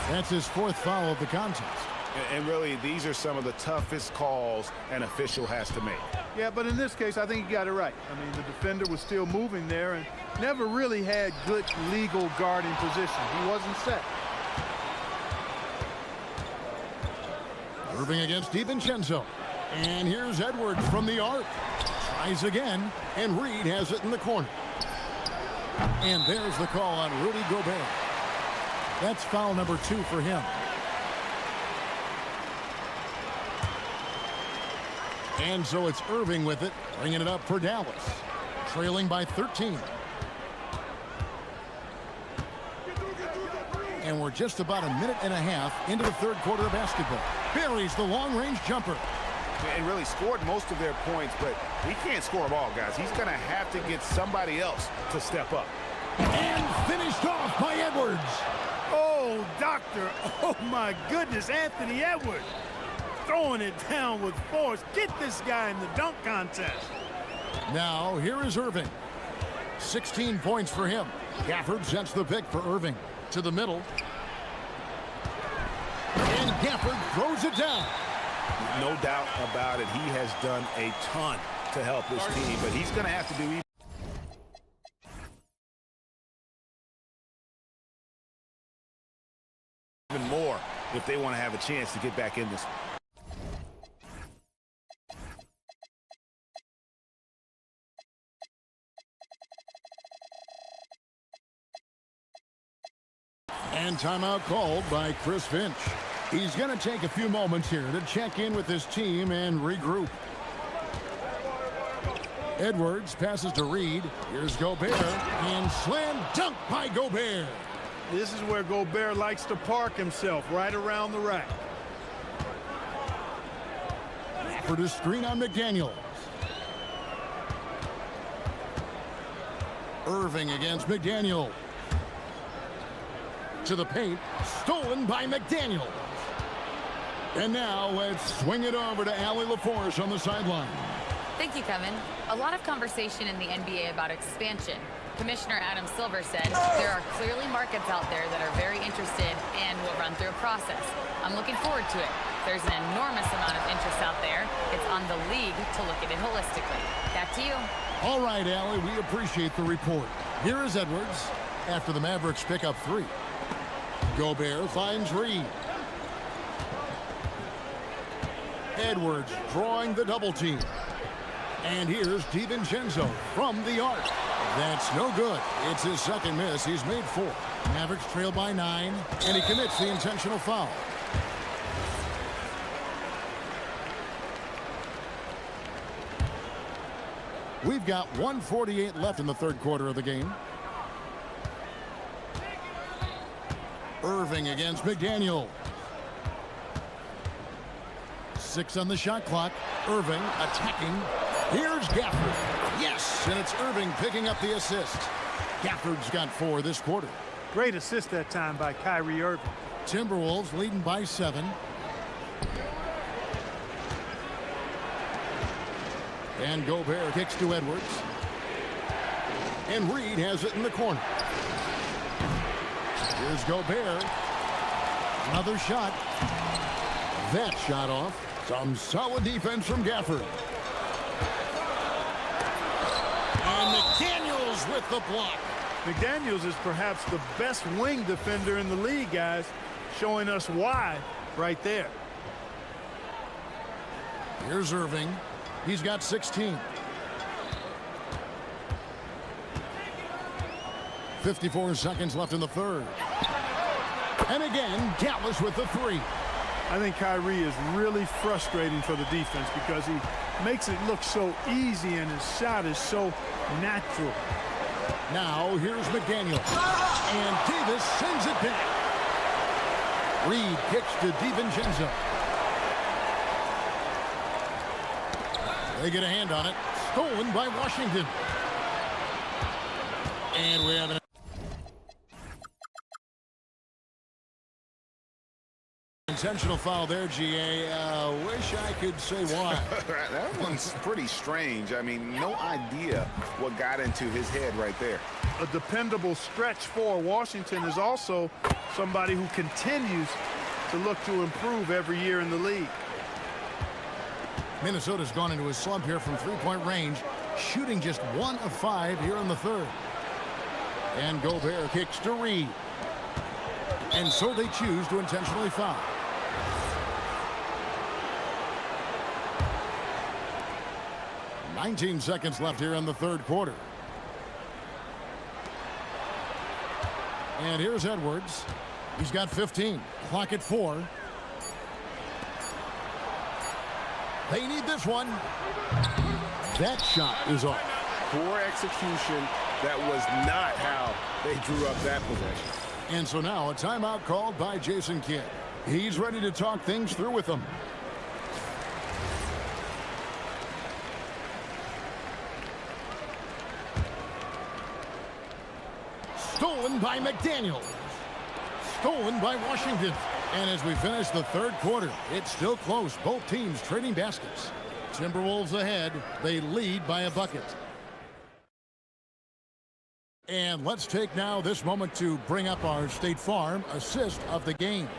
That's his 4th foul of the contest. And really, these are some of the toughest calls an official has to make. Yeah, but in this case, I think he got it right. I mean, the defender was still moving there and never really had good legal guarding position. He wasn't set. Irving against DiVincenzo. And here's Edwards from the arc. Tries again, and Reed has it in the corner. And there's the call on Rudy Gobert. That's foul number 2 for him. And so it's Irving with it, bringing it up for Dallas. Trailing by 13. And we're just about a minute and a half into the 3rd quarter of basketball. Buries the long-range jumper. And really scored most of their points, but he can't score them all, guys. He's going to have to get somebody else to step up. And finished off by Edwards. Oh, doctor. Oh, my goodness, Anthony Edwards. Throwing it down with force. Get this guy in the dunk contest. Now, here is Irving. 16 points for him. Gafford sets the pick for Irving. To the middle. And Gafford throws it down. No doubt about it. He has done a ton to help his team, but he's going to have to do even more if they want to have a chance to get back in this. And timeout called by Chris Finch. He's going to take a few moments here to check in with his team and regroup. Edwards passes to Reed. Here's Gobert. And slam dunk by Gobert. This is where Gobert likes to park himself, right around the rack. For the screen on McDaniels. Irving against McDaniels. To the paint. Stolen by McDaniels. And now let's swing it over to Allie LaForce on the sideline. Thank you, Kevin. A lot of conversation in the NBA about expansion. Commissioner Adam Silver said there are clearly markets out there that are very interested and will run through a process. I'm looking forward to it. There's an enormous amount of interest out there. It's on the league to look at it holistically. Back to you. All right, Allie, we appreciate the report. Here is Edwards after the Mavericks pick up 3. Gobert finds Reed. Edwards drawing the double team. And here's DiVincenzo from the arc. That's no good. It's his 2nd miss. He's made 4. Mavericks trail by 9, and he commits the intentional foul. We've got 1:48 left in the 3rd quarter of the game. Irving against McDaniel. 6 on the shot clock. Irving attacking. Here's Gafford. Yes, and it's Irving picking up the assist. Gafford's got 4 this quarter. Great assist that time by Kyrie Irving. Timberwolves leading by 7. And Gobert kicks to Edwards. And Reed has it in the corner. Here's Gobert. Another shot. That shot off. Some solid defense from Gafford. And McDaniels with the block. McDaniels is perhaps the best wing defender in the league, guys, showing us why right there. Here's Irving. He's got 16. 54 seconds left in the third. And again, Dallas with the three. I think Kyrie is really frustrating for the defense because he makes it look so easy and his shot is so natural. Now here's McDaniel. And Davis sends it back. Reed kicks to DiVincenzo. They get a hand on it. Stolen by Washington. And we have an intentional foul there, GA. Wish I could say why. That one's pretty strange. I mean, no idea what got into his head right there. A dependable stretch for Washington is also somebody who continues to look to improve every year in the league. Minnesota's gone into a slump here from three-point range, shooting just 1 of 5 here in the third. And Gobert kicks to Reed. And so they choose to intentionally foul. "19 seconds left here in the third quarter. And here's Edwards. He's got 15. Clock at 4. They need this one. That shot is off. Poor execution. That was not how they drew up that possession. And so now a timeout called by Jason Kidd. He's ready to talk things through with them. Stolen by McDaniels. Stolen by Washington. And as we finish the third quarter, it's still close. Both teams trading baskets. Timberwolves ahead. They lead by a bucket. And let's take now this moment to bring up our State Farm assist of the game.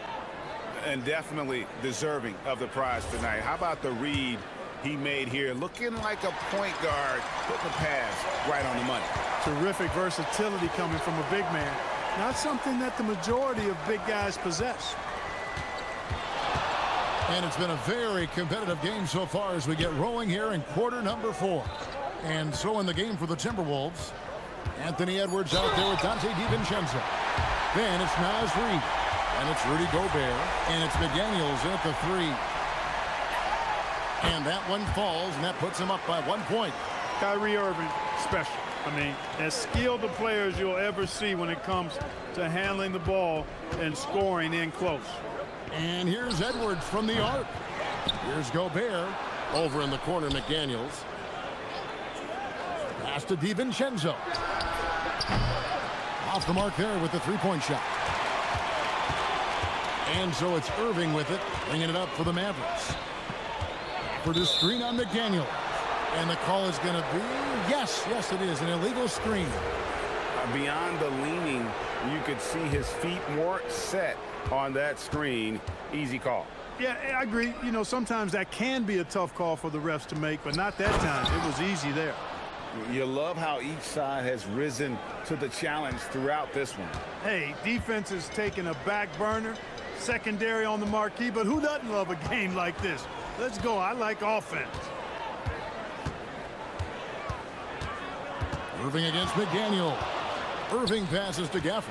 And definitely deserving of the prize tonight. How about the read he made here? Looking like a point guard, putting the pass right on the money. Terrific versatility coming from a big man. Not something that the majority of big guys possess. And it's been a very competitive game so far as we get rolling here in quarter number 4. And so in the game for the Timberwolves, Anthony Edwards out there with Dante DiVincenzo. Then it's Naz Reid. And it's Rudy Gobert. And it's McDaniels at the 3. And that one falls, and that puts him up by 1 point. Kyrie Irving, special. I mean, as skilled a player as you'll ever see when it comes to handling the ball and scoring in close. And here's Edwards from the arc. Here's Gobert. Over in the corner, McDaniels. Pass to DiVincenzo. Off the mark there with the three-point shot. And so it's Irving with it, bringing it up for the Mavericks. For the screen on McDaniel. And the call is going to be, yes, it is, an illegal screen. Beyond the leaning, you could see his feet more set on that screen. Easy call. Yeah, I agree. You know, sometimes that can be a tough call for the refs to make, but not that time. It was easy there. You love how each side has risen to the challenge throughout this one. Hey, defense is taking a back burner, secondary on the marquee, but who doesn't love a game like this? Let's go. I like offense. Irving against McDaniel. Irving passes to Gafford.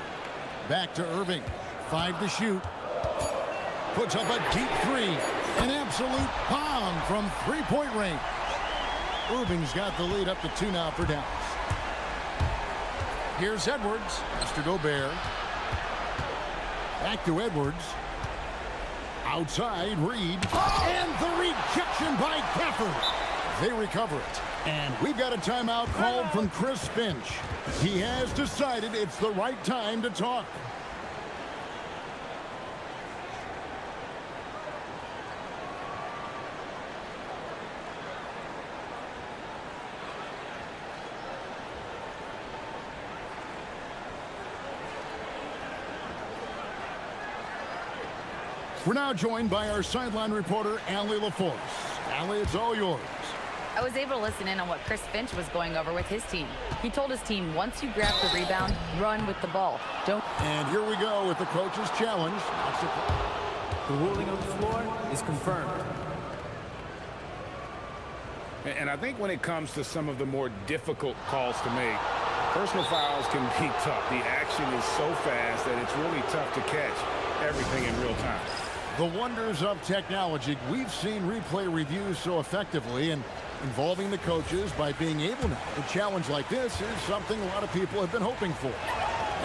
Back to Irving. 5 to shoot. Puts up a deep 3. An absolute bomb from three-point range. Irving's got the lead up to 2 now for Dallas. Here's Edwards. Pass to Gobert. Back to Edwards. Outside, Reed. And the rejection by Gafford. They recover it. And we've got a timeout called from Chris Finch. He has decided it's the right time to talk. We're now joined by our sideline reporter, Allie LaForce. Allie, it's all yours. I was able to listen in on what Chris Finch was going over with his team. He told his team, once you grab the rebound, run with the ball. Don't. And here we go with the coach's challenge. The ruling on the floor is confirmed. And I think when it comes to some of the more difficult calls to make, personal fouls can be tough. The action is so fast that it's really tough to catch everything in real time. The wonders of technology. We've seen replay reviews so effectively, and involving the coaches by being able to. A challenge like this is something a lot of people have been hoping for.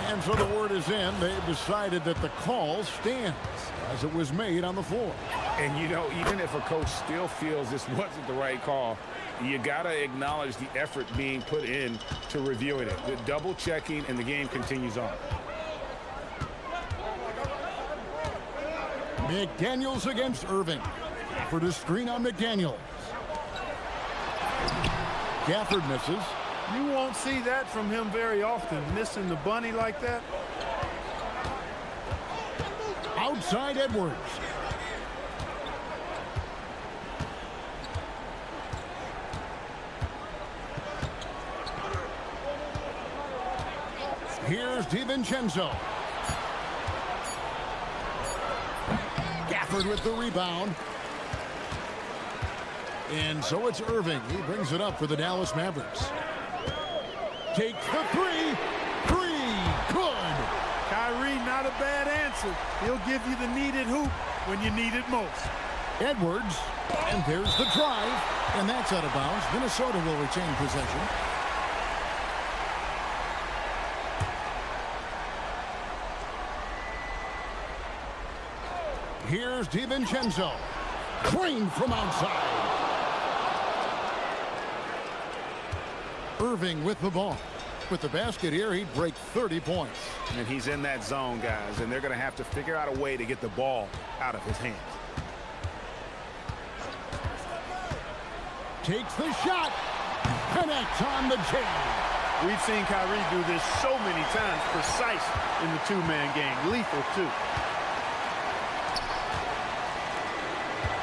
And so the word is in. They've decided that the call stands as it was made on the floor. And, you know, even if a coach still feels this wasn't the right call, you got to acknowledge the effort being put in to reviewing it. The double checking, and the game continues on. McDaniels against Irving. For the screen on McDaniels. Gafford misses. You won't see that from him very often, missing the bunny like that. Outside Edwards. Here's DiVincenzo. Gafford with the rebound. And so it's Irving. He brings it up for the Dallas Mavericks. Takes the three. Good. Kyrie, not a bad answer. He'll give you the needed hoop when you need it most. Edwards. And there's the drive. And that's out of bounds. Minnesota will retain possession. Here's DiVincenzo. Drained from outside. Irving with the ball. With the basket here, he'd break 30 points. And he's in that zone, guys, and they're going to have to figure out a way to get the ball out of his hands. Takes the shot. Connects on the J. We've seen Kyrie do this so many times, precise in the two-man game. Lethal, too.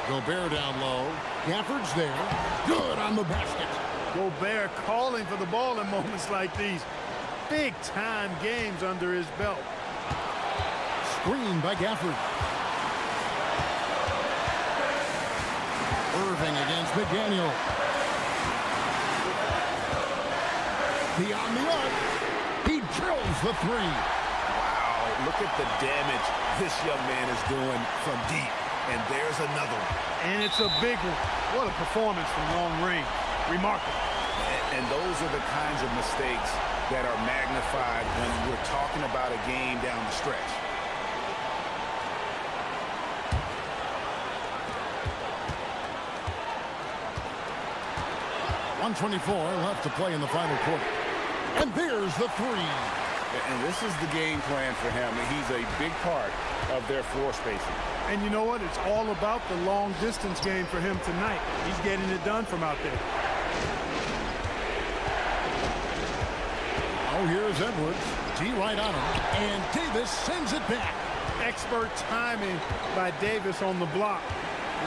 Gobert down low. Gafford's there. Good on the basket. Gobert calling for the ball in moments like these. Big-time games under his belt. Screen by Gafford. Irving against McDaniel. Beyond the arc. He drills the three. Wow, look at the damage this young man is doing from deep. And there's another one. And it's a big one. What a performance from long range. Remarkable. And those are the kinds of mistakes that are magnified when we're talking about a game down the stretch. .124 left to play in the final quarter. And there's the three. And this is the game plan for him. He's a big part of their floor spacing. And you know what? It's all about the long-distance game for him tonight. He's getting it done from out there. Oh, here's Edwards. T right on him. And Davis sends it back. Expert timing by Davis on the block.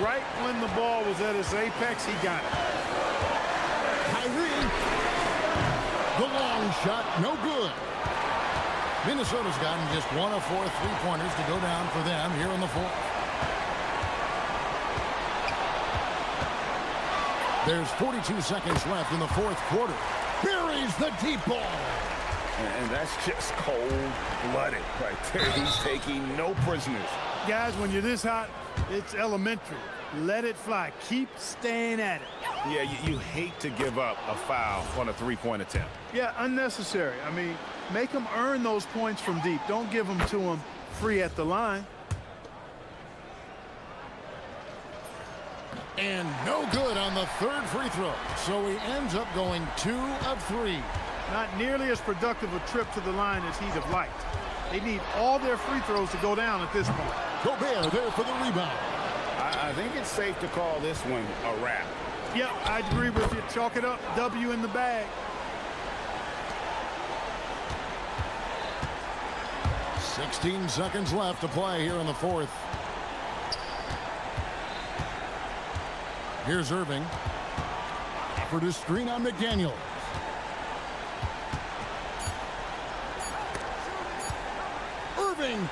Right when the ball was at its apex, he got it. Kyrie. The long shot, no good. Minnesota's gotten just 1 of 4 three-pointers to go down for them here in the fourth. There's 42 seconds left in the fourth quarter. Buries the deep ball. And that's just cold-blooded right there. He's taking no prisoners. Guys, when you're this hot, it's elementary. Let it fly. Keep staying at it. Yeah, you hate to give up a foul on a three-point attempt. Yeah, unnecessary. I mean, make them earn those points from deep. Don't give them to them free at the line. And no good on the third free throw. So he ends up going 2 of 3. Not nearly as productive a trip to the line as he'd have liked. They need all their free throws to go down at this point. Gobert there for the rebound. I think it's safe to call this one a wrap. Yeah, I agree with you. Chalk it up. W in the bag. 16 seconds left to play here in the fourth. Here's Irving. For to screen on McDaniels. Irving.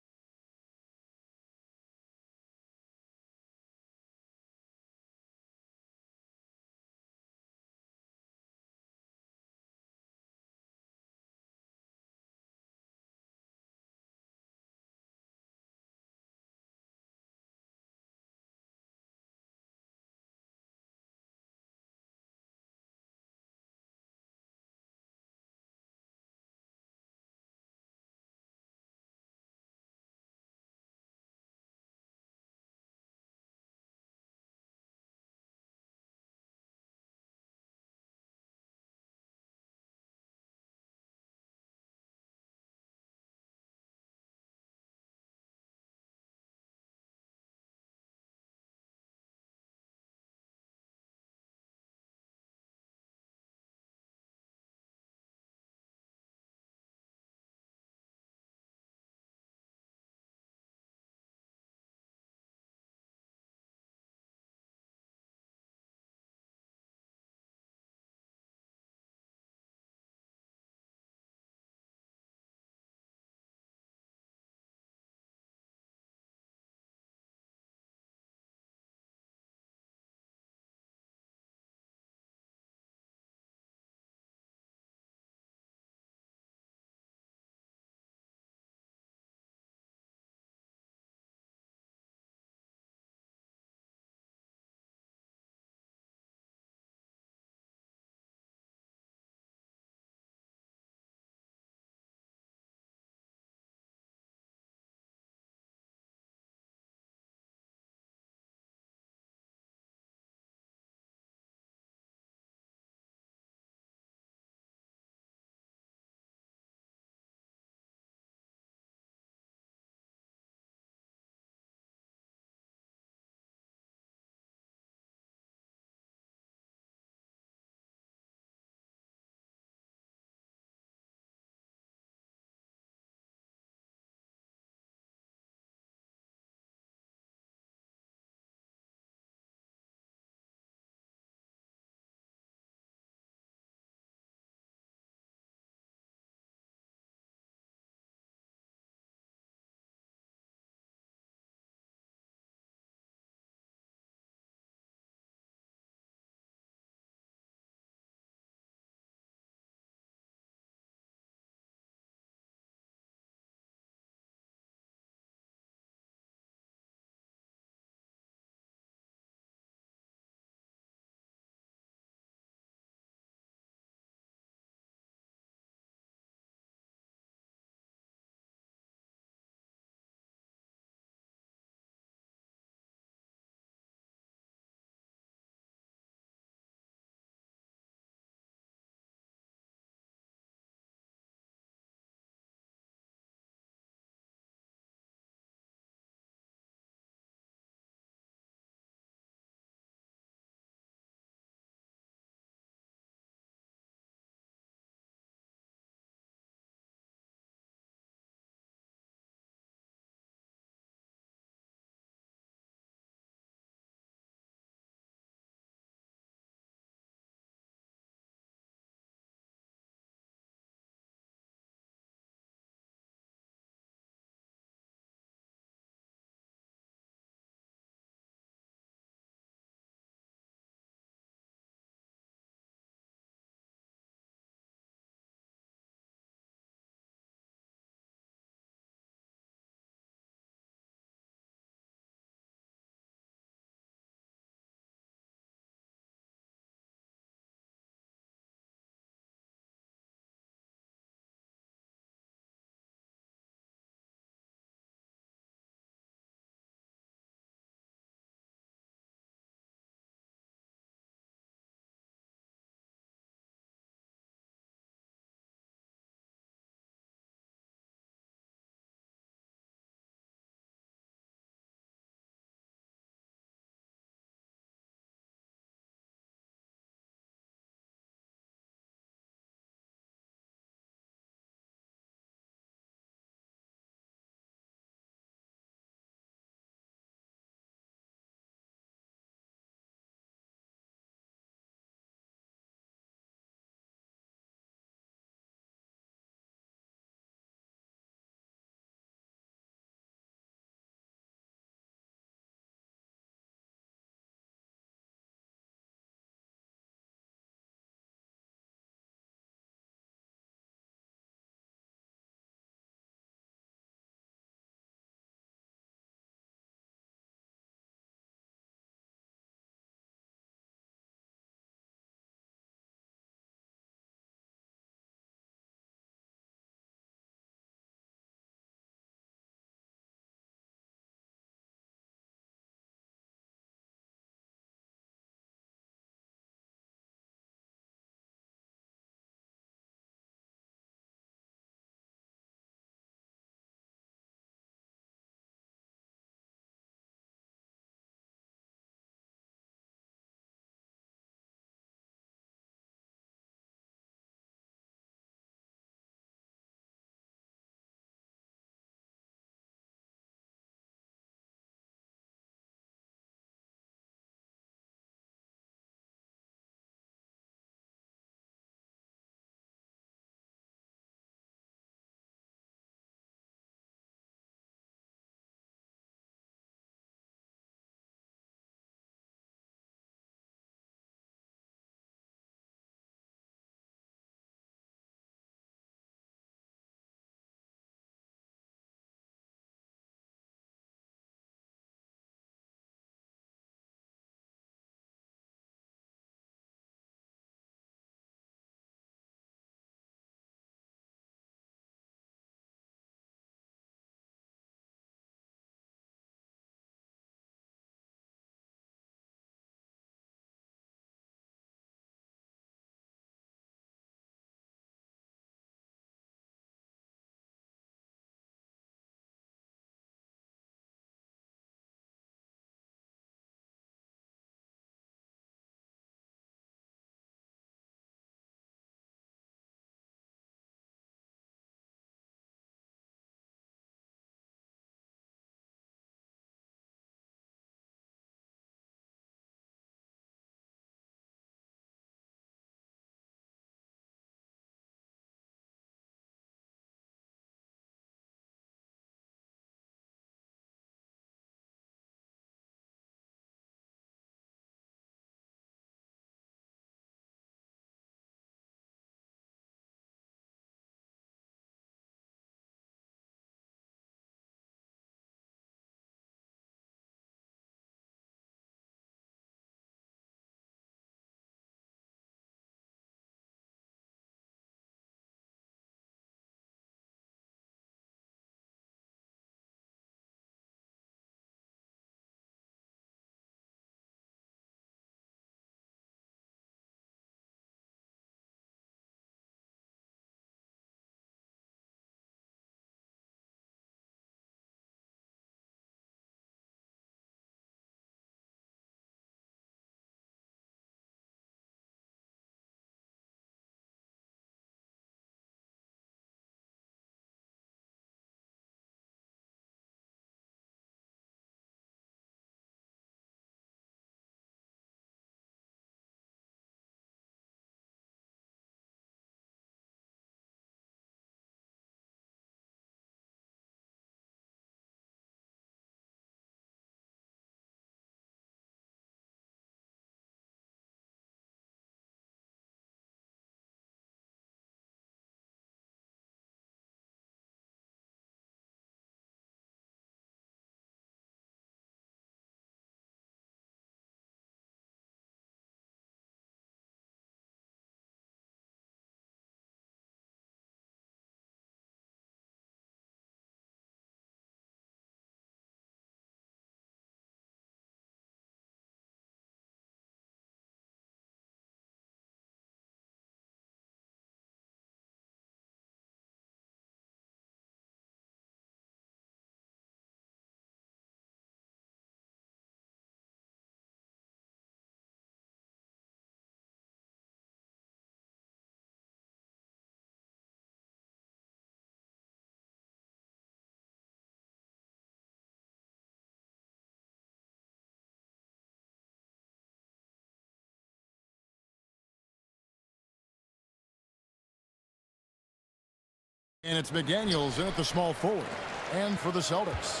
And it's McDaniels in at the small forward. And for the Celtics,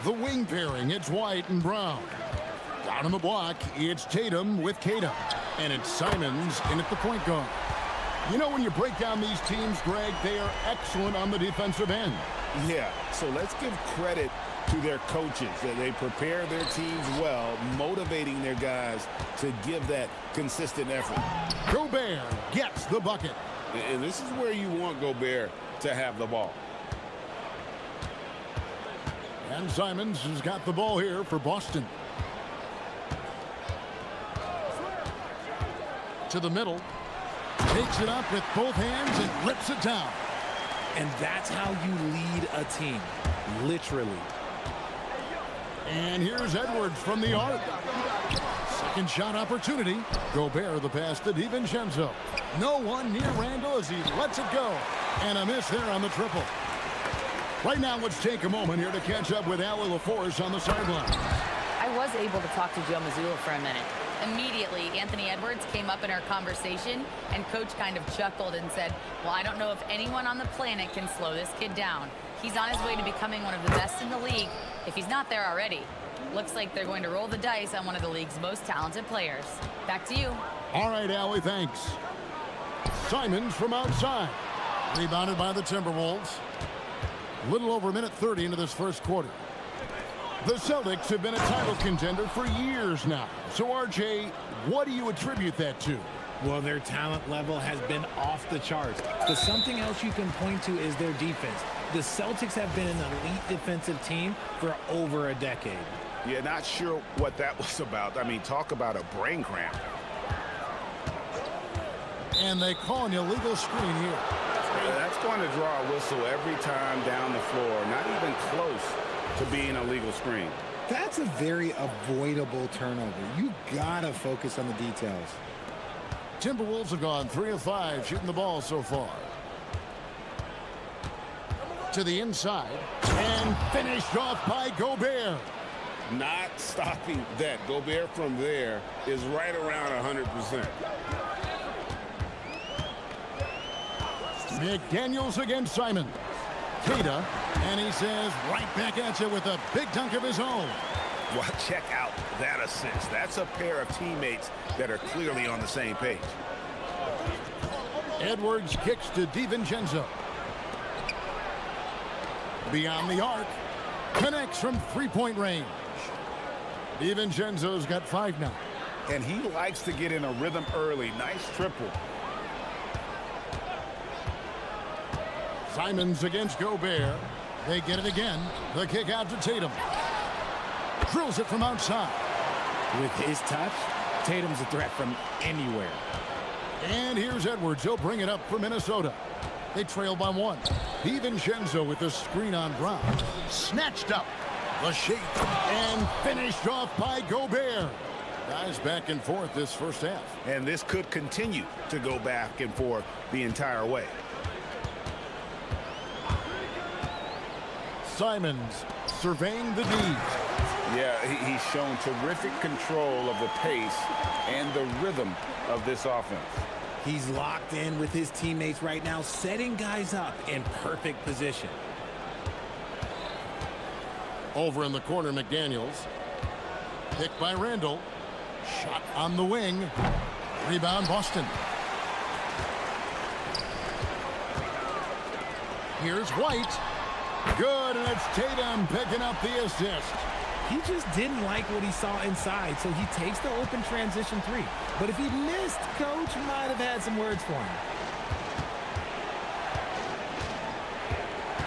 the wing pairing, it's White and Brown. Down on the block, it's Tatum with Tatum. And it's Simons in at the point guard. You know, when you break down these teams, Greg, they are excellent on the defensive end. Yeah, so let's give credit to their coaches. That they prepare their teams well, motivating their guys to give that consistent effort. Gobert gets the bucket. And this is where you want Gobert to have the ball. And Simons has got the ball here for Boston. To the middle. Takes it up with both hands and rips it down. And that's how you lead a team, literally. And here's Edwards from the arc. Second shot opportunity. Gobert the pass to DiVincenzo. No one near Randall as he lets it go. And a miss there on the triple. Right now, let's take a moment here to catch up with Allie LaForce on the sideline. I was able to talk to Joe Mazzulla for a minute. Immediately, Anthony Edwards came up in our conversation, and Coach kind of chuckled and said, well, I don't know if anyone on the planet can slow this kid down. He's on his way to becoming one of the best in the league, if he's not there already. Looks like they're going to roll the dice on one of the league's most talented players. Back to you. All right, Allie, thanks. Simons from outside. Rebounded by the Timberwolves. Little over a minute 30 into this first quarter. The Celtics have been a title contender for years now. So, RJ, what do you attribute that to? Well, their talent level has been off the charts. But something else you can point to is their defense. The Celtics have been an elite defensive team for over a decade. Yeah, not sure what that was about. I mean, talk about a brain cramp. And they call an illegal screen here. That's going to draw a whistle every time down the floor. Not even close to being a legal screen. That's a very avoidable turnover. You gotta focus on the details. Timberwolves have gone 3 of 5 shooting the ball so far. To the inside and finished off by Gobert. Not stopping that. Gobert from there is right around 100%. McDaniels against Simon. Kata, and he says right back at you with a big dunk of his own. Well, check out that assist. That's a pair of teammates that are clearly on the same page. Edwards kicks to DiVincenzo. Beyond the arc. Connects from three-point range. DiVincenzo's got 5 now. And he likes to get in a rhythm early. Nice triple. Simons against Gobert. They get it again. The kick out to Tatum. Drills it from outside. With his touch, Tatum's a threat from anywhere. And here's Edwards. He'll bring it up for Minnesota. They trail by 1. DiVincenzo with the screen on Brown. Snatched up. The shake. And finished off by Gobert. Guys back and forth this first half. And this could continue to go back and forth the entire way. Simons surveying the D. Yeah, he's shown terrific control of the pace and the rhythm of this offense. He's locked in with his teammates right now, setting guys up in perfect position. Over in the corner, McDaniels. Picked by Randall. Shot on the wing. Rebound, Boston. Here's White. Good, and it's Tatum picking up the assist. He just didn't like what he saw inside, so he takes the open transition 3. But if he missed, Coach might have had some words for him.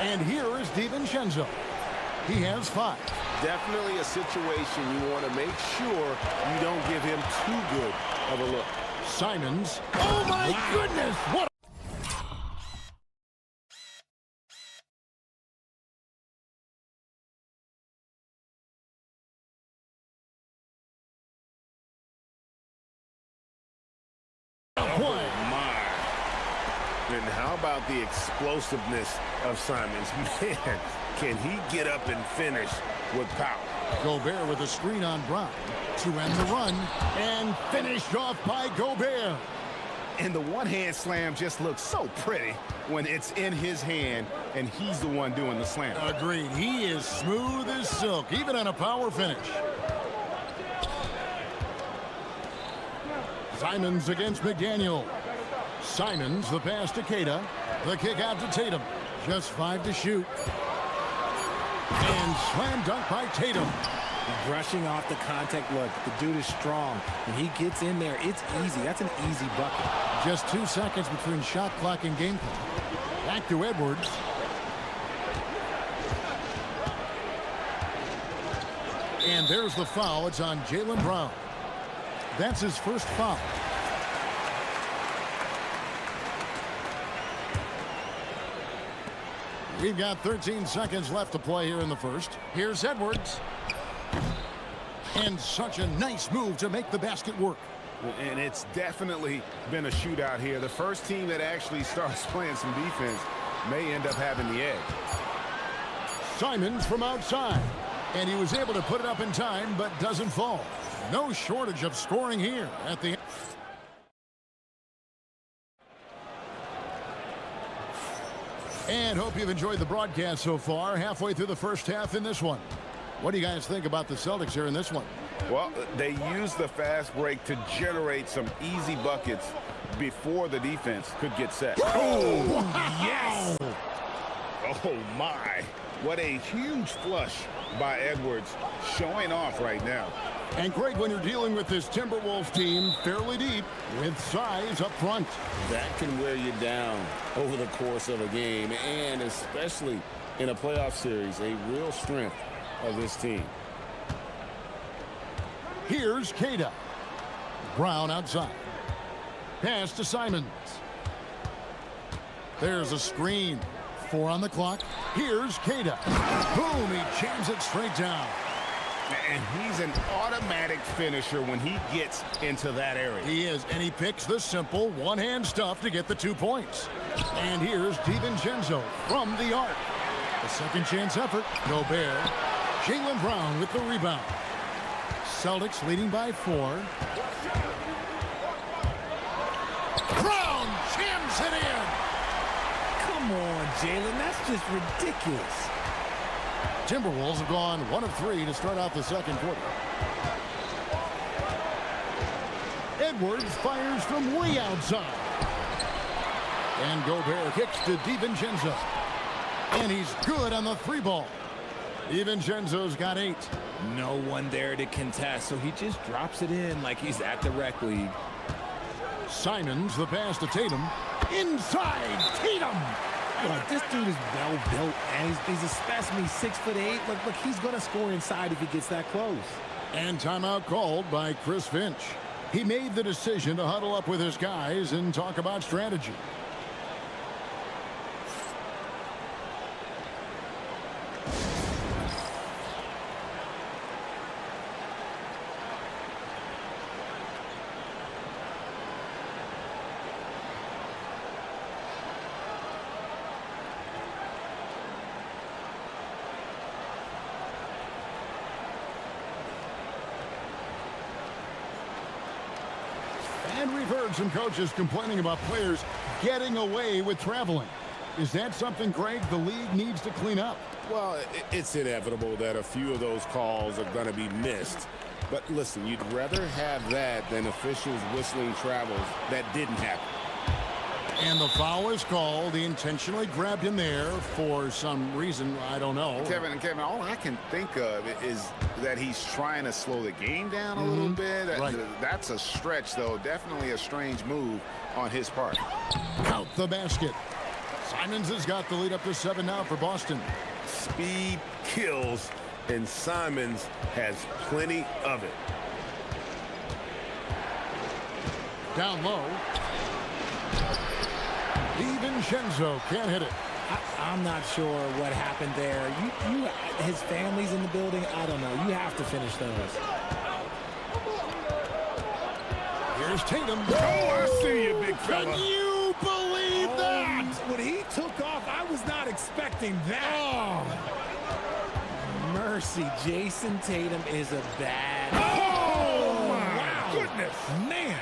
And here is DiVincenzo. He has 5. Definitely a situation you want to make sure you don't give him too good of a look. Simons. Oh, my goodness! What? And how about the explosiveness of Simons? Man, can he get up and finish with power? Gobert with a screen on Brown to end the run, and finished off by Gobert. And the one-hand slam just looks so pretty when it's in his hand and he's the one doing the slam. Agreed. He is smooth as silk, even on a power finish. Simons against McDaniel. Simons, the pass to Keita. The kick out to Tatum. Just 5 to shoot. And slam dunk by Tatum. Brushing off the contact look. The dude is strong. When he gets in there, it's easy. That's an easy bucket. Just 2 seconds between shot clock and game clock. Back to Edwards. And there's the foul. It's on Jaylen Brown. That's his first foul. We've got 13 seconds left to play here in the first. Here's Edwards. And such a nice move to make the basket work. And it's definitely been a shootout here. The first team that actually starts playing some defense may end up having the edge. Simons from outside. And he was able to put it up in time, but doesn't fall. No shortage of scoring here at the end. And hope you've enjoyed the broadcast so far. Halfway through the first half in this one. What do you guys think about the Celtics here in this one? Well, they used the fast break to generate some easy buckets before the defense could get set. Oh, wow. Yes! Oh, my. What a huge flush by Edwards, showing off right now. And Greg, when you're dealing with this Timberwolves team fairly deep with size up front. That can wear you down over the course of a game, and especially in a playoff series, a real strength of this team. Here's Keita. Brown outside. Pass to Simons. There's a screen. 4 on the clock. Here's Keita. Boom, he jams it straight down. And he's an automatic finisher when he gets into that area. He is, and he picks the simple one-hand stuff to get the 2 points. And here's DiVincenzo from the arc. A second chance effort. Gobert. Jaylen Brown with the rebound. Celtics leading by 4. Brown jams it in. Come on, Jaylen. That's just ridiculous. Timberwolves have gone 1 of 3 to start out the second quarter. Edwards fires from way outside. And Gobert kicks to DiVincenzo. And he's good on the 3 ball. DiVincenzo's got 8. No one there to contest, so he just drops it in like he's at the rec league. Simons, the pass to Tatum. Inside, Tatum! Look, this dude is well built, and he's a specimen. He's 6'8". Look, he's going to score inside if he gets that close. And timeout called by Chris Finch. He made the decision to huddle up with his guys and talk about strategy. And we've heard some coaches complaining about players getting away with traveling. Is that something, Greg, the league needs to clean up? Well, it's inevitable that a few of those calls are going to be missed. But listen, you'd rather have that than officials whistling travels that didn't happen. And the foul is called. He intentionally grabbed him there for some reason. I don't know. Kevin, all I can think of is that he's trying to slow the game down a little bit. Right. That's a stretch, though. Definitely a strange move on his part. Count the basket. Simons has got the lead up to 7 now for Boston. Speed kills, and Simons has plenty of it. Down low. DiVincenzo can't hit it. I'm not sure what happened there. His family's in the building. I don't know. You have to finish those. Here's Tatum. Oh, I see you, big fella. Can you believe that? When he took off, I was not expecting that. Oh. Mercy, Jason Tatum is a bad. Oh, my wow. goodness. Man.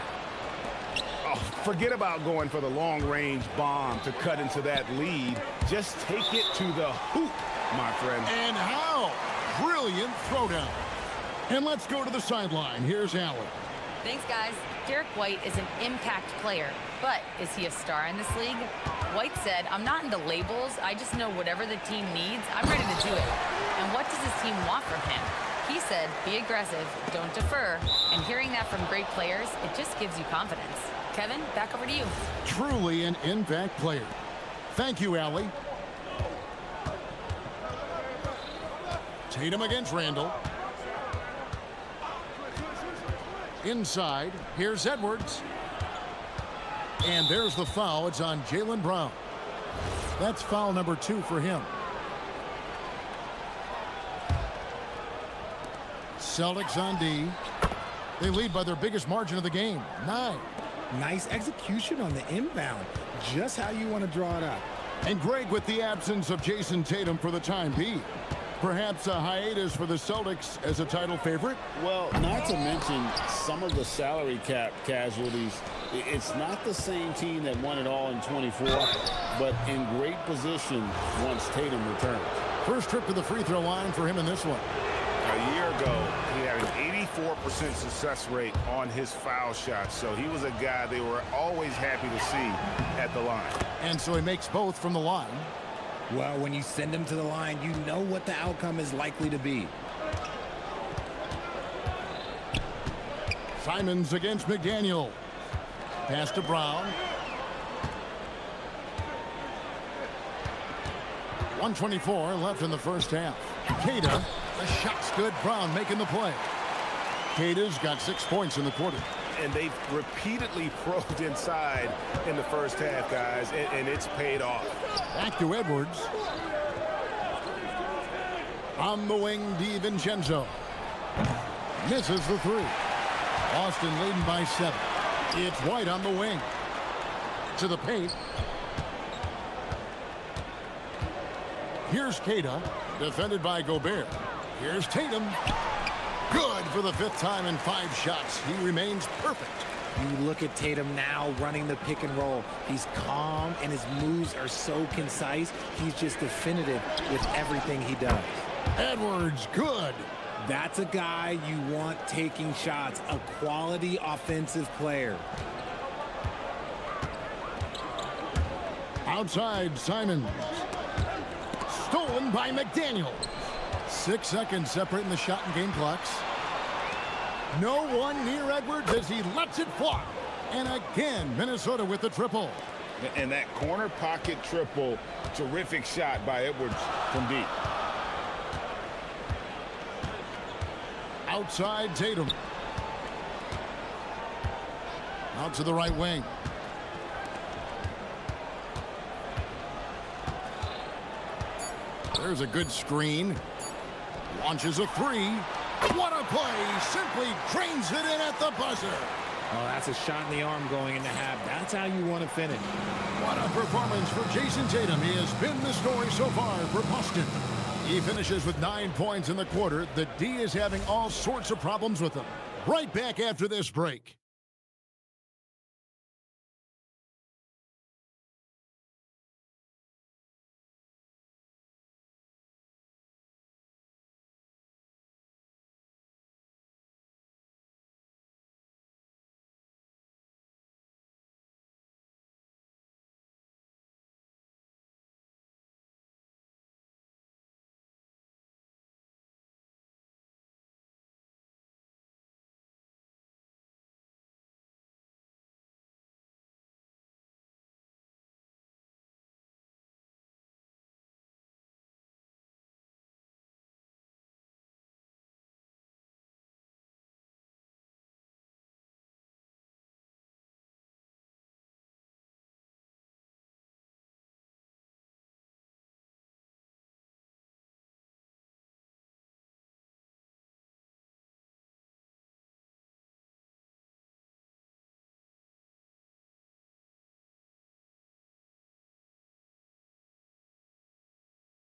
Oh, Forget about going for the long-range bomb to cut into that lead. Just take it to the hoop, my friend. And how? Brilliant throwdown. And let's go to the sideline. Here's Allen. Thanks, guys. Derek White is an impact player, but is he a star in this league? White said, "I'm not into labels. I just know whatever the team needs, I'm ready to do it." And what does his team want from him? He said, "Be aggressive, don't defer." And hearing that from great players, it just gives you confidence. Kevin, back over to you. Truly an impact player. Thank you, Allie. Tatum against Randall. Inside, here's Edwards. And there's the foul. It's on Jaylen Brown. That's foul number 2 for him. Celtics on D. They lead by their biggest margin of the game, 9. Nice execution on the inbound. Just how you want to draw it up. And Greg, with the absence of Jason Tatum for the time being, perhaps a hiatus for the Celtics as a title favorite? Well, not to mention some of the salary cap casualties. It's not the same team that won it all in 24, but in great position once Tatum returns. First trip to the free throw line for him in this one. A year ago, he had an 84% success rate on his foul shots, so he was a guy they were always happy to see at the line. And so he makes both from the line. Well, when you send him to the line, you know what the outcome is likely to be. Simons against McDaniel. Pass to Brown. 1:24 left in the first half. Queta, the shot's good. Brown making the play. Queta's got 6 points in the quarter. And they've repeatedly probed inside in the first half, guys, and it's paid off. Back to Edwards. On the wing, DiVincenzo. Misses the 3. Boston leading by 7. It's White on the wing. To the paint. Here's Queta, defended by Gobert. Here's Tatum. Good for the 5th time in 5 shots. He remains perfect. You look at Tatum now running the pick and roll. He's calm and his moves are so concise. He's just definitive with everything he does. Edwards, good. That's a guy you want taking shots, a quality offensive player. Outside, Simons. Stolen by McDaniel. 6 seconds separating the shot and game clocks. No one near Edwards as he lets it fly. And again, Minnesota with the triple. And that corner pocket triple, terrific shot by Edwards from deep. Outside, Tatum. Out to the right wing. There's a good screen. Launches a 3. What a play. Simply drains it in at the buzzer. Oh, that's a shot in the arm going into half. That's how you want to finish. What a performance for Jason Tatum. He has been the story so far for Boston. He finishes with 9 points in the quarter. The D is having all sorts of problems with him. Right back after this break.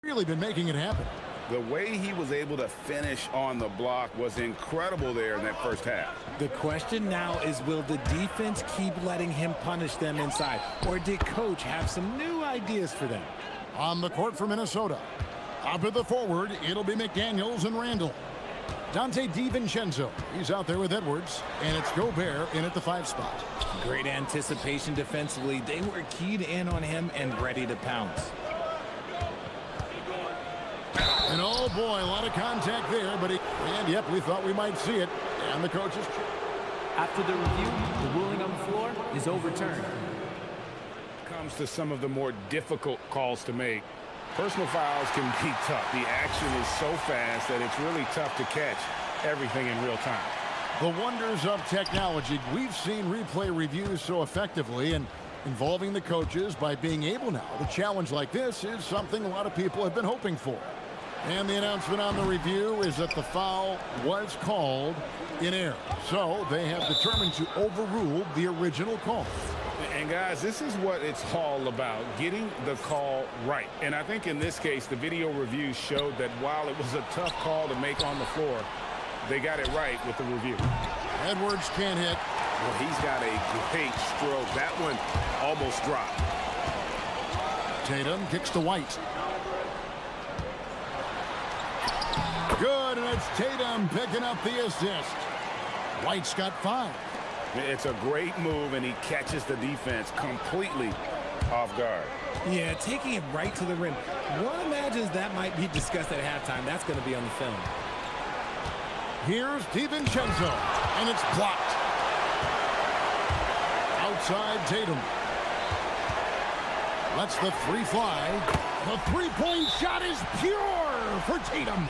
Really been making it happen. The way he was able to finish on the block was incredible there in that first half. The question now is, will the defense keep letting him punish them inside? Or did coach have some new ideas for them? On the court for Minnesota. Up at the forward, it'll be McDaniels and Randall. Dante DiVincenzo, he's out there with Edwards, and it's Gobert in at the 5 spot. Great anticipation defensively. They were keyed in on him and ready to pounce. And oh boy, a lot of contact there, but and yep, we thought we might see it. And the coach is... After the review, the ruling on the floor is overturned. Comes to some of the more difficult calls to make. Personal fouls can be tough. The action is so fast that it's really tough to catch everything in real time. The wonders of technology. We've seen replay reviews so effectively, and involving the coaches by being able now to challenge like this is something a lot of people have been hoping for. And the announcement on the review is that the foul was called in error. So they have determined to overrule the original call. And guys, this is what it's all about, getting the call right. And I think in this case, the video review showed that while it was a tough call to make on the floor, they got it right with the review. Edwards can't hit. Well, he's got a great stroke. That one almost dropped. Tatum kicks to White. Good, and it's Tatum picking up the assist. White's got 5. It's a great move, and he catches the defense completely off guard. Yeah, taking it right to the rim. One imagines that might be discussed at halftime. That's going to be on the film. Here's DiVincenzo, and it's blocked. Outside Tatum. Lets the 3 fly. The three-point shot is pure for Tatum.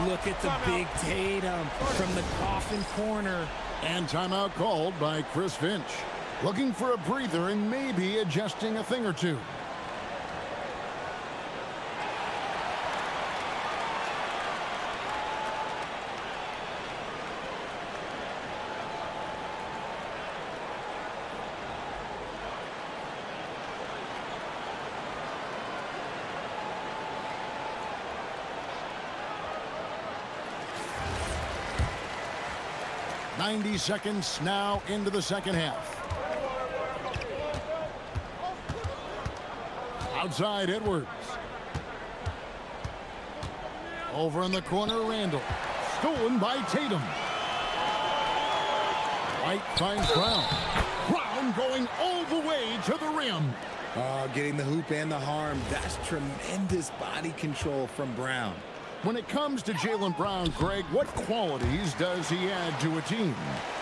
Look at the big Tatum from the coffin corner. And timeout called by Chris Finch. Looking for a breather and maybe adjusting a thing or two. .90 seconds now into the second half. Outside Edwards. Over in the corner, Randall. Stolen by Tatum. White finds Brown. Brown going all the way to the rim. Getting the hoop and the harm. That's tremendous body control from Brown. When it comes to Jaylen Brown, Greg, what qualities does he add to a team?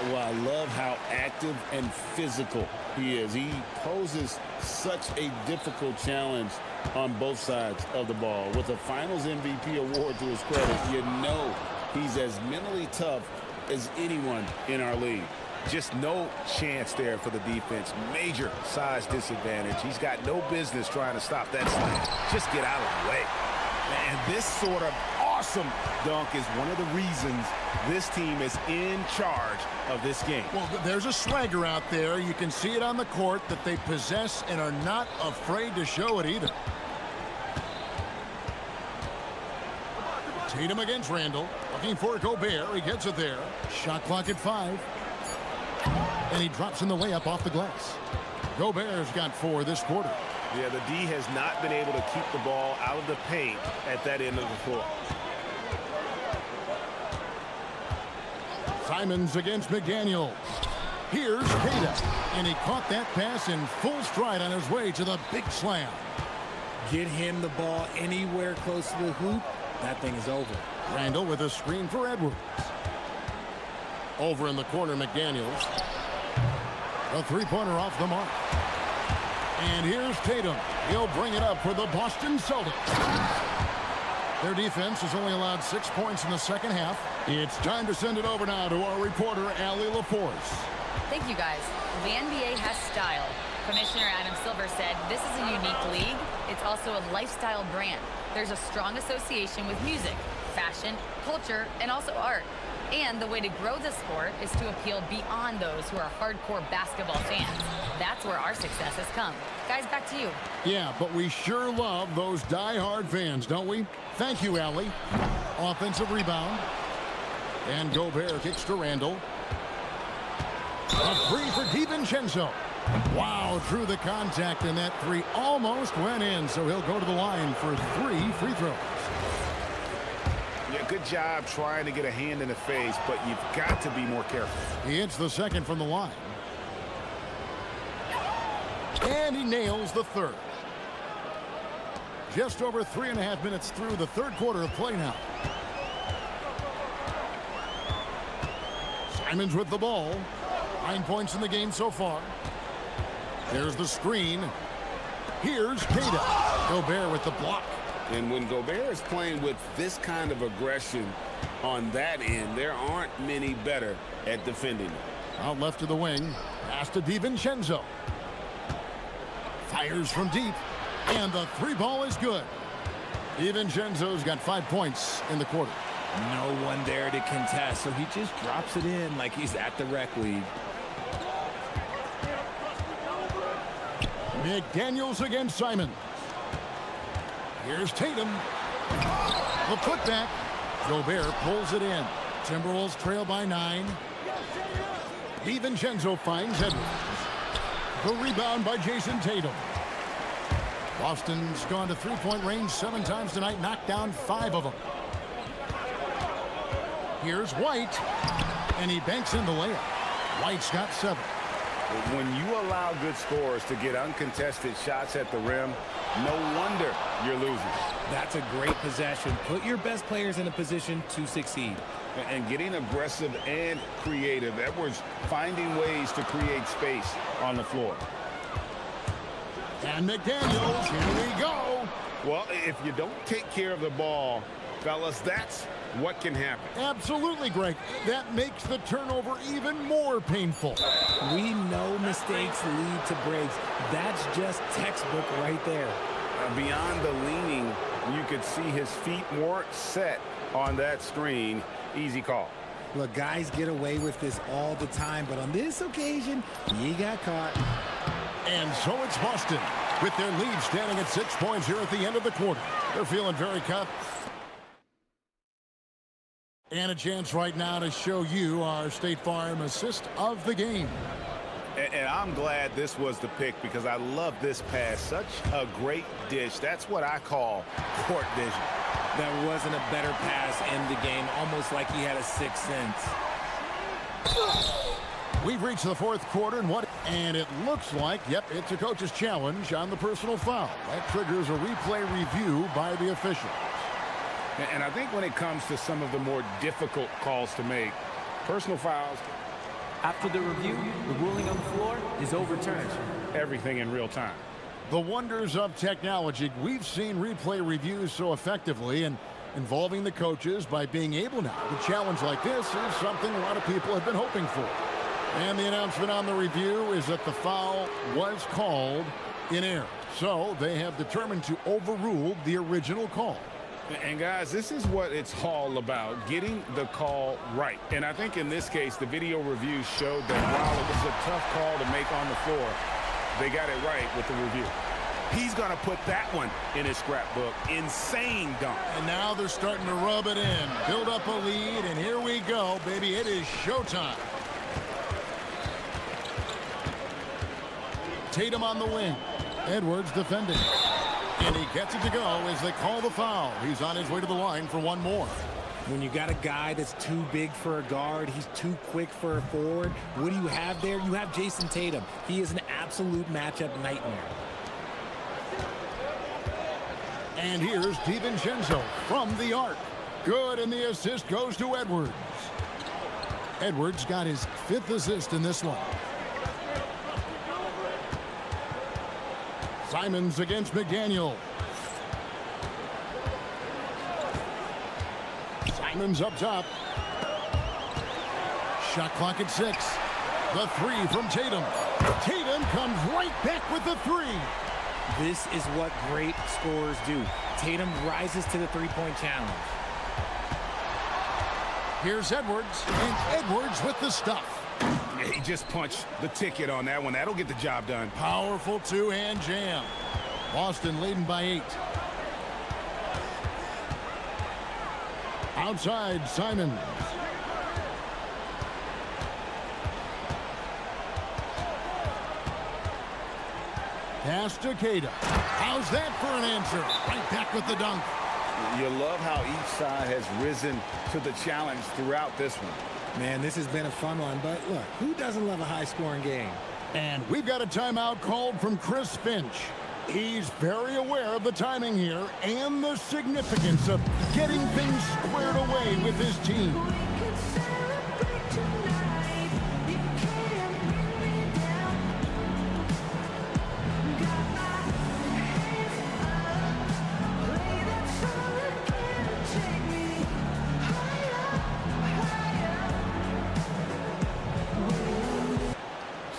Well, I love how active and physical he is. He poses such a difficult challenge on both sides of the ball. With a Finals MVP award to his credit, you know he's as mentally tough as anyone in our league. Just no chance there for the defense. Major size disadvantage. He's got no business trying to stop that slam. Just get out of the way. And this sort of awesome dunk is one of the reasons this team is in charge of this game. Well, there's a swagger out there. You can see it on the court that they possess and are not afraid to show it either. Tatum against Randall. Looking for Gobert. He gets it there. Shot clock at 5. And he drops in the layup off the glass. Gobert's got 4 this quarter. Yeah, the D has not been able to keep the ball out of the paint at that end of the floor. Simons against McDaniel. Here's Tatum, and he caught that pass in full stride on his way to the big slam. Get him the ball anywhere close to the hoop, that thing is over. Randall with a screen for Edwards. Over in the corner, McDaniels. A three-pointer off the mark. And here's Tatum. He'll bring it up for the Boston Celtics. Their defense has only allowed 6 points in the second half. It's time to send it over now to our reporter, Allie LaForce. Thank you, guys. The NBA has style. Commissioner Adam Silver said this is a unique league. It's also a lifestyle brand. There's a strong association with music, fashion, culture, and also art. And the way to grow the sport is to appeal beyond those who are hardcore basketball fans. That's where our success has come. Guys, back to you. Yeah, but we sure love those die-hard fans, don't we? Thank you, Allie. Offensive rebound. And Gobert kicks to Randall. A three for DiVincenzo. Wow, through the contact, and that three almost went in, so he'll go to the line for 3 free throws. Yeah, good job trying to get a hand in the face, but you've got to be more careful. He hits the second from the line. And he nails the third. Just over 3.5 minutes through the third quarter of play now. Simons with the ball. 9 points in the game so far. There's the screen. Here's Kata. Gobert with the block. And when Gobert is playing with this kind of aggression on that end, there aren't many better at defending. Out left to the wing. Pass to DiVincenzo. Fires from deep. And the three ball is good. DiVincenzo's got 5 points in the quarter. No one there to contest, so he just drops it in like he's at the rec league. McDaniels against Simon. Here's Tatum. The putback. Gobert pulls it in. Timberwolves trail by 9. DiVincenzo finds Edwards. The rebound by Jason Tatum. Boston's gone to three-point range 7 times tonight, knocked down 5 of them. Here's White, and he banks in the layup. White's got 7. When you allow good scorers to get uncontested shots at the rim, no wonder you're losing. That's a great possession. Put your best players in a position to succeed. And getting aggressive and creative. Edwards finding ways to create space on the floor. And McDaniels, here we go. Well, if you don't take care of the ball, fellas, that's what can happen. Absolutely, Greg. That makes the turnover even more painful. We know mistakes lead to breaks. That's just textbook right there. Beyond the leaning, you could see his feet weren't set on that screen. Easy call. Look, guys get away with this all the time, but on this occasion, he got caught. And so it's Boston with their lead standing at 6 points here at the end of the quarter. They're feeling very confident. And a chance right now to show you our State Farm assist of the game. And I'm glad this was the pick because I love this pass. Such a great dish. That's what I call court vision. There wasn't a better pass in the game, almost like he had a sixth sense. We've reached the fourth quarter, and it looks like, yep, it's a coach's challenge on the personal foul. That triggers a replay review by the officials. And I think when it comes to some of the more difficult calls to make, personal fouls. After the review, the ruling on the floor is overturned. Everything in real time. The wonders of technology. We've seen replay reviews so effectively, and involving the coaches by being able now to challenge like this is something a lot of people have been hoping for. And the announcement on the review is that the foul was called in error. So they have determined to overrule the original call. And guys, this is what it's all about, getting the call right. And I think in this case, the video review showed that while it was a tough call to make on the floor, they got it right with the review. He's going to put that one in his scrapbook. Insane dunk. And now they're starting to rub it in, build up a lead, and here we go, baby. It is showtime. Tatum on the wing. Edwards defending. And he gets it to go as they call the foul. He's on his way to the line for one more. When you got a guy that's too big for a guard, he's too quick for a forward, what do you have there? You have Jason Tatum. He is an absolute matchup nightmare. And here's DiVincenzo from the arc. Good, and the assist goes to Edwards. Edwards got his 5th assist in this one. Simons against McDaniel. Simons up top. Shot clock at 6. The 3 from Tatum. Tatum comes right back with the 3. This is what great scorers do. Tatum rises to the three-point challenge. Here's Edwards, and Edwards with the stuff. He just punched the ticket on that one. That'll get the job done. Powerful two-hand jam. Boston leading by 8. Outside, Simons. Pass to Cada. How's that for an answer? Right back with the dunk. You love how each side has risen to the challenge throughout this one. Man, this has been a fun one, but look, who doesn't love a high-scoring game? And we've got a timeout called from Chris Finch. He's very aware of the timing here and the significance of getting things squared away with his team.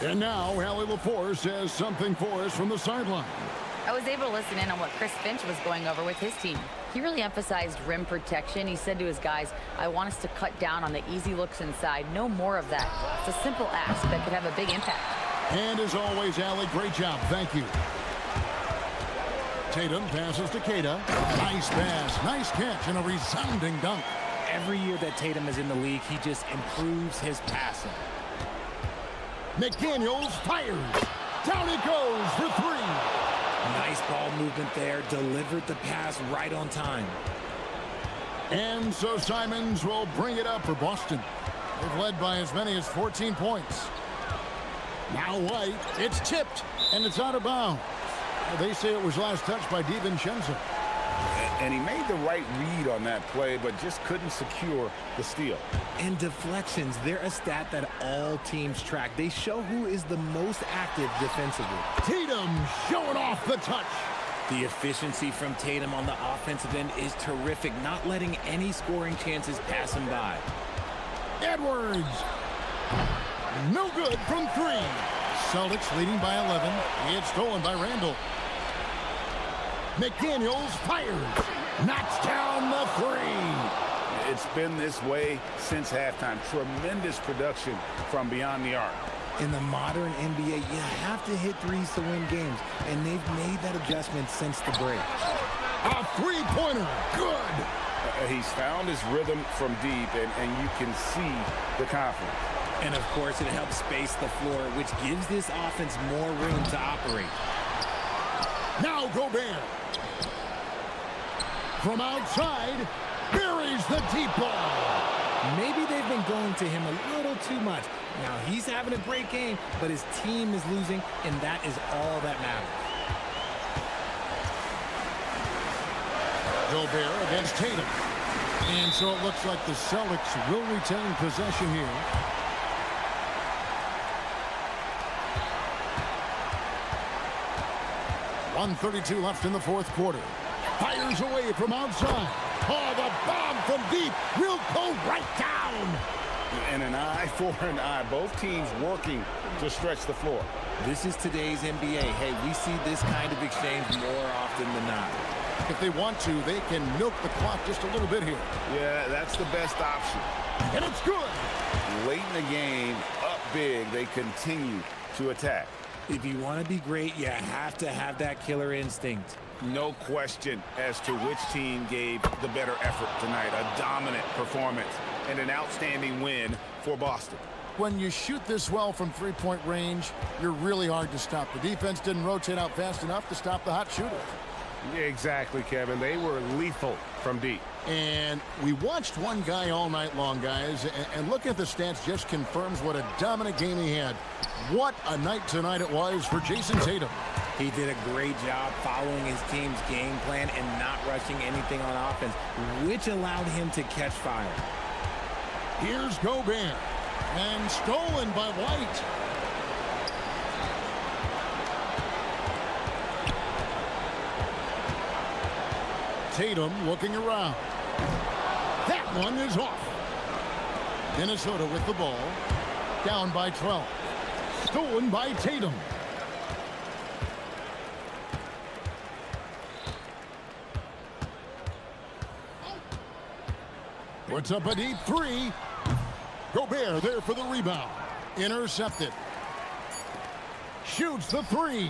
And now, Hallie LaForce has something for us from the sideline. I was able to listen in on what Chris Finch was going over with his team. He really emphasized rim protection. He said to his guys, I want us to cut down on the easy looks inside. No more of that. It's a simple ask that could have a big impact. And as always, Allie, great job. Thank you. Tatum passes to Cada. Nice pass, nice catch, and a resounding dunk. Every year that Tatum is in the league, he just improves his passing. McDaniels fires. Down he goes for 3. Nice ball movement there. Delivered the pass right on time. And so Simons will bring it up for Boston. They've led by as many as 14 points. Now White. It's tipped, and it's out of bounds. They say it was last touched by DiVincenzo. And he made the right read on that play, but just couldn't secure the steal. And deflections, they're a stat that all teams track. They show who is the most active defensively. Tatum showing off the touch. The efficiency from Tatum on the offensive end is terrific, not letting any scoring chances pass him by. Edwards. No good from 3. Celtics leading by 11. It's stolen by Randall. McDaniels fires. Knocks down the 3. It's been this way since halftime. Tremendous production from beyond the arc. In the modern NBA, you have to hit threes to win games, and they've made that adjustment since the break. A three-pointer. Good. He's found his rhythm from deep, and you can see the confidence. And, of course, it helps space the floor, which gives this offense more room to operate. Now Gobert. From outside, buries the deep ball. Maybe they've been going to him a little too much. Now, he's having a great game, but his team is losing, and that is all that matters. Gobert against Tatum. And so it looks like the Celtics will retain possession here. .132 left in the fourth quarter. Fires away from outside. Oh, the bomb from deep will go right down. And an eye for an eye. Both teams working to stretch the floor. This is today's NBA. Hey, we see this kind of exchange more often than not. If they want to, they can milk the clock just a little bit here. Yeah, that's the best option. And it's good. Late in the game, up big, they continue to attack. If you want to be great, you have to have that killer instinct. No question as to which team gave the better effort tonight. A dominant performance and an outstanding win for Boston. When you shoot this well from three-point range, you're really hard to stop. The defense didn't rotate out fast enough to stop the hot shooter. Exactly, Kevin. They were lethal from deep. And we watched one guy all night long, guys, and looking at the stats just confirms what a dominant game he had. What a night tonight it was for Jason Tatum. He did a great job following his team's game plan and not rushing anything on offense, which allowed him to catch fire. Here's Gobert, and stolen by White. Tatum looking around. That one is off. Minnesota with the ball. Down by 12. Stolen by Tatum. Puts up a deep three. Gobert there for the rebound. Intercepted. Shoots the three.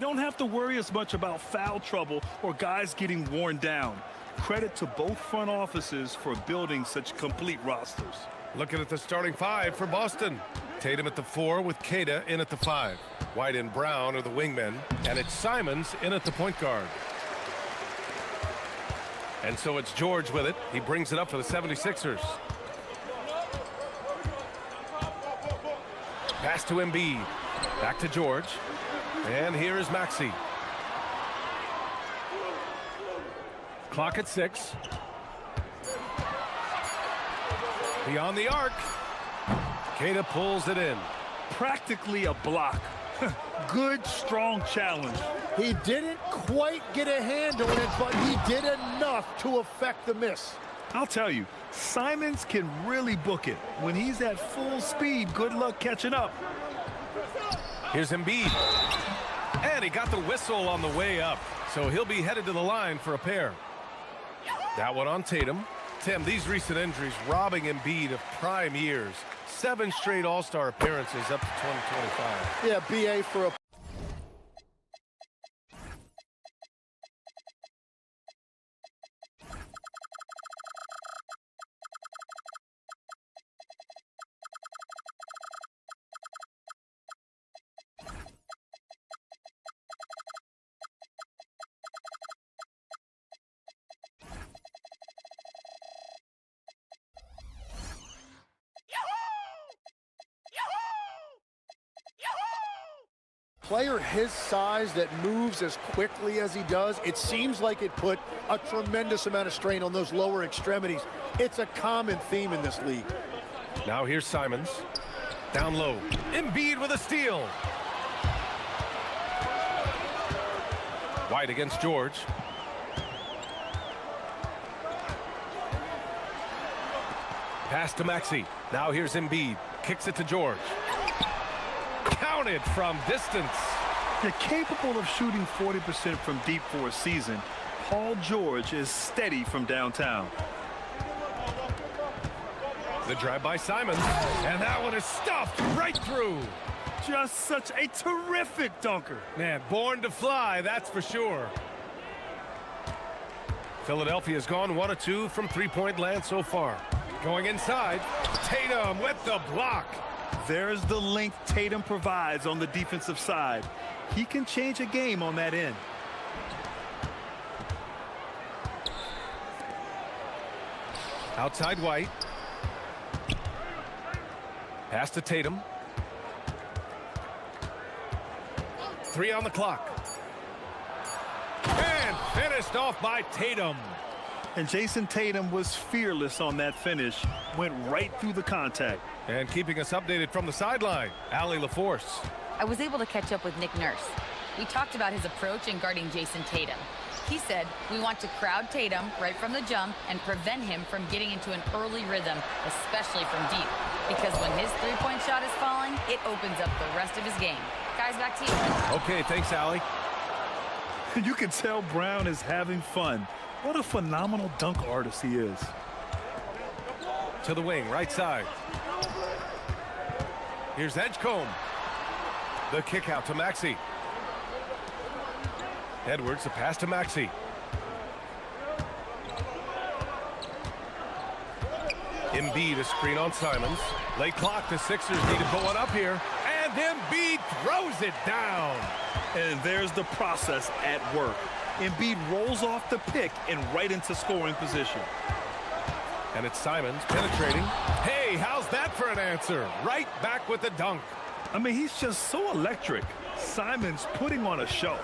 You don't have to worry as much about foul trouble or guys getting worn down. Credit to both front offices for building such complete rosters. Looking at the starting five for Boston. Tatum at the 4 with Queta in at the 5. White and Brown are the wingmen, and it's Simons in at the point guard. And so it's George with it. He brings it up for the 76ers. Pass to Embiid. Back to George. And here is Maxey. Clock at 6. Beyond the arc. Queta pulls it in. Practically a block. Good, strong challenge. He didn't quite get a hand on it, but he did enough to affect the miss. I'll tell you, Simons can really book it. When he's at full speed, good luck catching up. Here's Embiid. And he got the whistle on the way up. So he'll be headed to the line for a pair. That one on Tatum. Tim, these recent injuries robbing Embiid of prime years. 7 straight All-Star appearances up to 2025. Yeah, BA for a player his size that moves as quickly as he does, it seems like it put a tremendous amount of strain on those lower extremities. It's a common theme in this league. Now here's Simons. Down low. Embiid with a steal. White against George. Pass to Maxey. Now here's Embiid. Kicks it to George. Counted from distance. You're capable of shooting 40% from deep for a season. Paul George is steady from downtown. The drive by Simons. And that one is stuffed right through. Just such a terrific dunker. Man, born to fly, that's for sure. Philadelphia's gone 1 of 2 from three-point land so far. Going inside, Tatum with the block. There's the length Tatum provides on the defensive side. He can change a game on that end. Outside White. Pass to Tatum. 3 on the clock. And finished off by Tatum. And Jason Tatum was fearless on that finish. Went right through the contact. And keeping us updated from the sideline, Allie LaForce. I was able to catch up with Nick Nurse. We talked about his approach in guarding Jason Tatum. He said, we want to crowd Tatum right from the jump and prevent him from getting into an early rhythm, especially from deep. Because when his three-point shot is falling, it opens up the rest of his game. Guys, back to you. Okay, thanks, Allie. You can tell Brown is having fun. What a phenomenal dunk artist he is. To the wing, right side. Here's Edgecombe. The kick out to Maxey. Edwards, the pass to Maxey. Embiid, a screen on Simons. Late clock, the Sixers need to pull it up here. And Embiid throws it down. And there's the process at work. Embiid rolls off the pick and right into scoring position. And it's Simons penetrating. Hey, how's that for an answer? Right back with the dunk. I mean, he's just so electric. Simons putting on a show.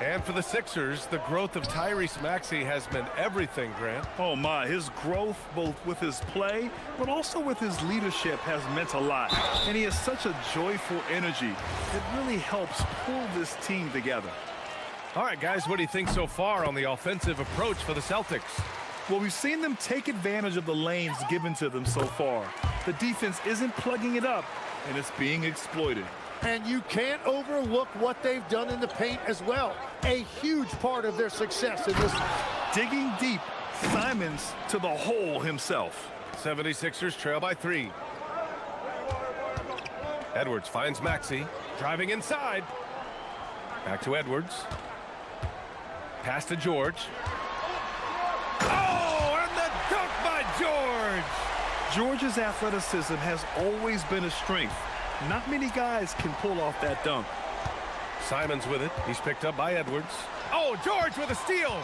And for the Sixers, the growth of Tyrese Maxey has meant everything, Grant. Oh my, his growth both with his play, but also with his leadership has meant a lot. And he has such a joyful energy. It really helps pull this team together. All right, guys, what do you think so far on the offensive approach for the Celtics? Well, we've seen them take advantage of the lanes given to them so far. The defense isn't plugging it up, and it's being exploited. And you can't overlook what they've done in the paint as well. A huge part of their success in this. Digging deep, Simons to the hole himself. 76ers trail by 3. Edwards finds Maxey, driving inside. Back to Edwards. Pass to George. Oh, and the dunk by George! George's athleticism has always been a strength. Not many guys can pull off that dunk. Simons with it. He's picked up by Edwards. Oh, George with a steal!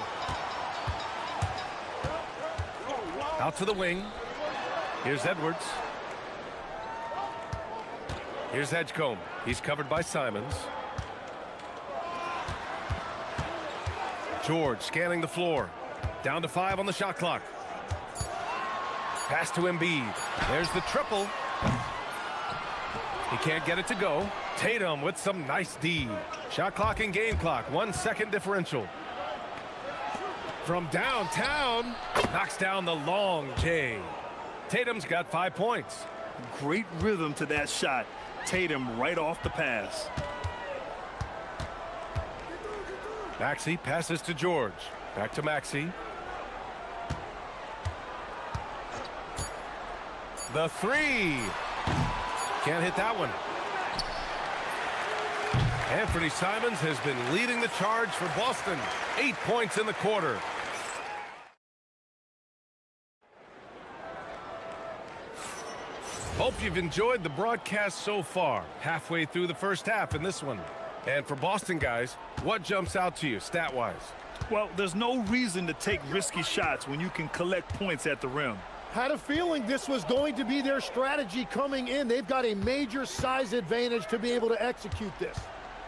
Out to the wing. Here's Edwards. Here's Edgecombe. He's covered by Simons. George scanning the floor. Down to 5 on the shot clock. Pass to Embiid. There's the triple. He can't get it to go. Tatum with some nice D. Shot clock and game clock. 1 second differential. From downtown, knocks down the long J. Tatum's got 5 points. Great rhythm to that shot. Tatum right off the pass. Maxey passes to George. Back to Maxey. The 3. Can't hit that one. Anthony Simons has been leading the charge for Boston. 8 points in the quarter. Hope you've enjoyed the broadcast so far. Halfway through the first half in this one. And for Boston guys, what jumps out to you stat-wise? Well, there's no reason to take risky shots when you can collect points at the rim. Had a feeling this was going to be their strategy coming in. They've got a major size advantage to be able to execute this.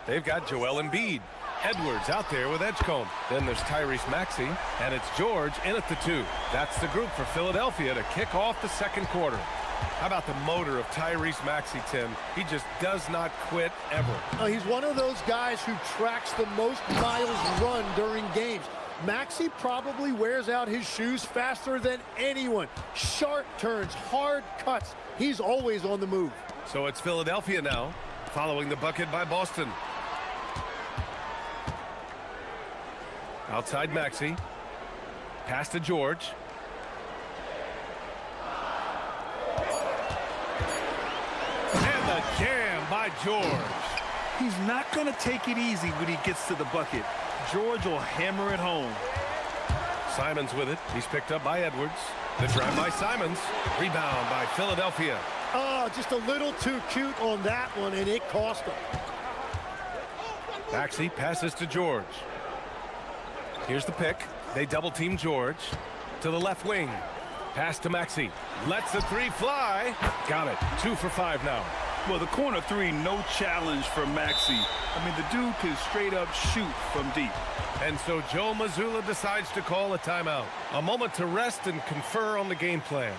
they've got Joel Embiid. Edwards out there with Edgecombe. Then there's Tyrese Maxey, and it's George in at the 2. That's the group for Philadelphia to kick off the second quarter. How about the motor of Tyrese Maxey, Tim? He just does not quit ever. He's one of those guys who tracks the most miles run during games. Maxey probably wears out his shoes faster than anyone. Sharp turns, hard cuts. He's always on the move. So it's Philadelphia now, following the bucket by Boston. Outside Maxey. Pass to George. And the jam by George. He's not going to take it easy when he gets to the bucket. George will hammer it home. Simons with it. He's picked up by Edwards. The drive by Simons. Rebound by Philadelphia. Oh, just a little too cute on that one, and it cost him. Maxey passes to George. Here's the pick. They double-team George. To the left wing. Pass to Maxey. Lets the 3 fly. Got it. 2 for 5 now. Well, the corner 3, no challenge for Maxey. I mean, the dude can straight up shoot from deep. And so Joe Mazzulla decides to call a timeout. A moment to rest and confer on the game plan.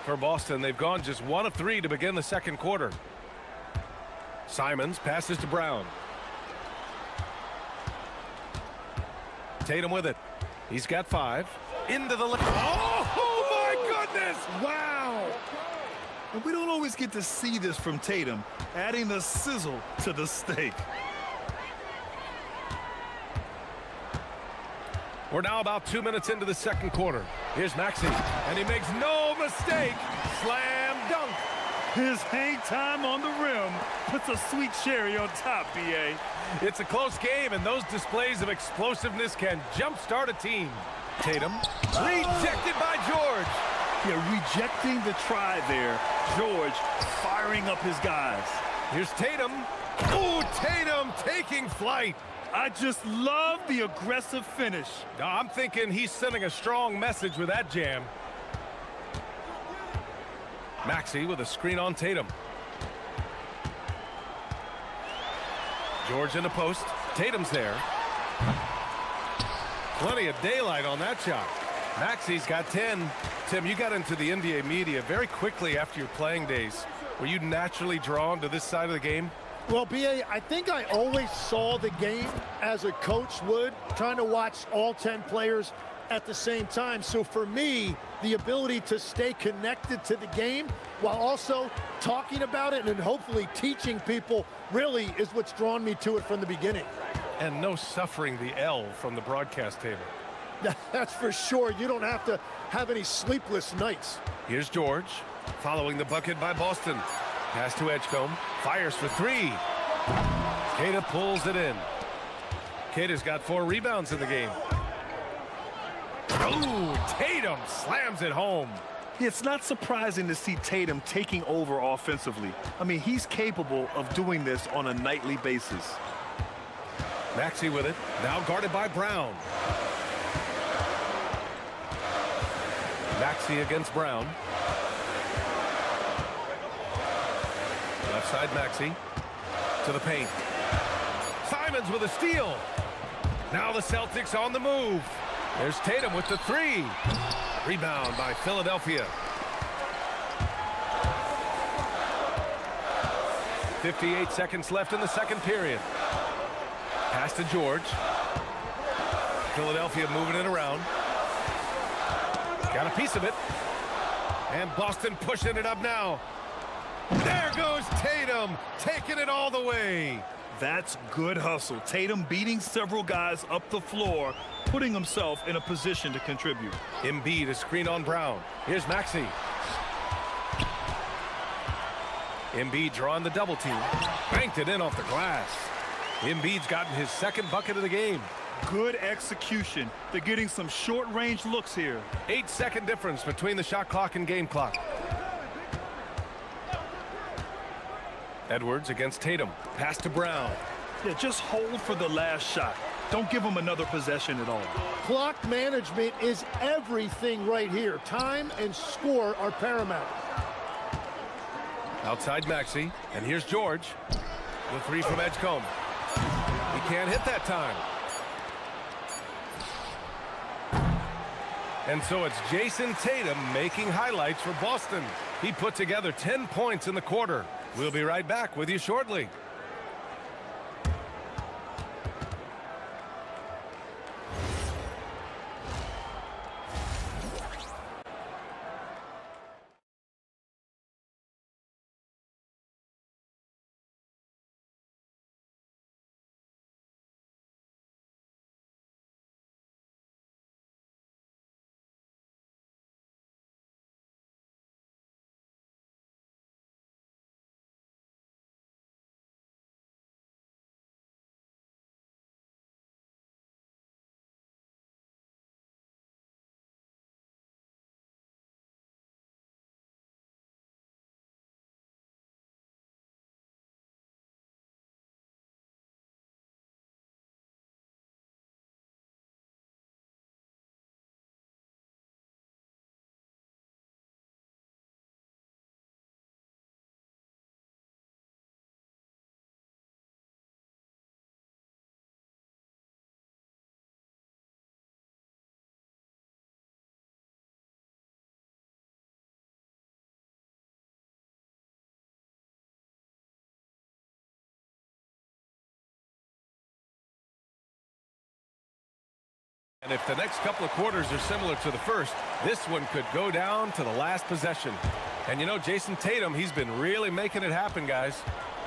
For Boston, they've gone just 1 of 3 to begin the second quarter. Simons passes to Brown. Tatum with it. He's got 5. Into the left. Oh, my goodness! Wow! And we don't always get to see this from Tatum, adding the sizzle to the steak. We're now about 2 minutes into the second quarter. Here's Maxey, and he makes no mistake. Slam dunk. His hang time on the rim puts a sweet cherry on top, B.A. It's a close game, and those displays of explosiveness can jumpstart a team. Tatum, rejected by George. Yeah, rejecting the try there. George firing up his guys. Here's Tatum. Ooh, Tatum taking flight. I just love the aggressive finish. I'm thinking he's sending a strong message with that jam. Maxey with a screen on Tatum. George in the post. Tatum's there. Plenty of daylight on that shot. Maxey's got 10. Tim, you got into the NBA media very quickly after your playing days. Were you naturally drawn to this side of the game? Well, B.A., I think I always saw the game as a coach would, trying to watch all 10 players at the same time. So for me, the ability to stay connected to the game while also talking about it and hopefully teaching people really is what's drawn me to it from the beginning. And no suffering the L from the broadcast table. That's for sure. You don't have to have any sleepless nights. Here's George, following the bucket by Boston. Pass to Edgecombe, fires for 3. Queta pulls it in. Queta's got 4 rebounds in the game. Ooh, Tatum slams it home. It's not surprising to see Tatum taking over offensively. I mean, he's capable of doing this on a nightly basis. Maxey with it, now guarded by Brown. Maxey against Brown. Left side Maxey to the paint. Simons with a steal. Now the Celtics on the move. There's Tatum with the 3. Rebound by Philadelphia. 58 seconds left in the second period. Pass to George. Philadelphia moving it around. Got a piece of it. And Boston pushing it up now. There goes Tatum, taking it all the way. That's good hustle. Tatum beating several guys up the floor, putting himself in a position to contribute. Embiid, a screen on Brown. Here's Maxey. Embiid drawing the double team. Banked it in off the glass. Embiid's gotten his second bucket of the game. Good execution. They're getting some short-range looks here. 8-second difference between the shot clock and game clock. Edwards against Tatum. Pass to Brown. Yeah, just hold for the last shot. Don't give them another possession at all. Clock management is everything right here. Time and score are paramount. Outside Maxey. And here's George. The three from Edgecombe. He can't hit that time. And so it's Jason Tatum making highlights for Boston. He put together 10 points in the quarter. We'll be right back with you shortly. And if the next couple of quarters are similar to the first, this one could go down to the last possession. And you know, Jason Tatum, he's been really making it happen, guys.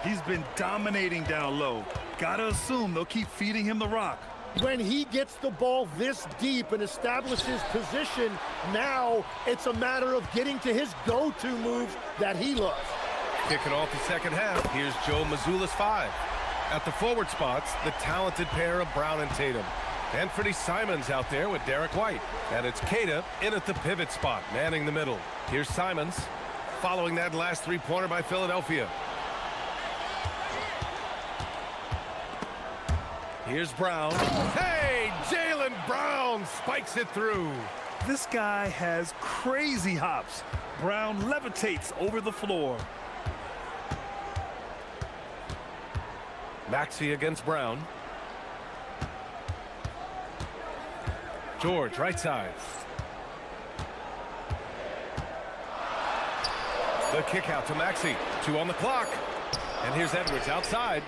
He's been dominating down low. Gotta assume they'll keep feeding him the rock. When he gets the ball this deep and establishes position, now it's a matter of getting to his go-to moves that he loves. Kicking off the second half, here's Joe Mazzulla's five. At the forward spots, the talented pair of Brown and Tatum. Anthony Simons out there with Derek White. And it's Keita in at the pivot spot, manning the middle. Here's Simons, following that last three-pointer by Philadelphia. Here's Brown. Hey, Jaylen Brown spikes it through. This guy has crazy hops. Brown levitates over the floor. Maxey against Brown. George, right side. The kick out to Maxey. 2 on the clock. And here's Edwards outside.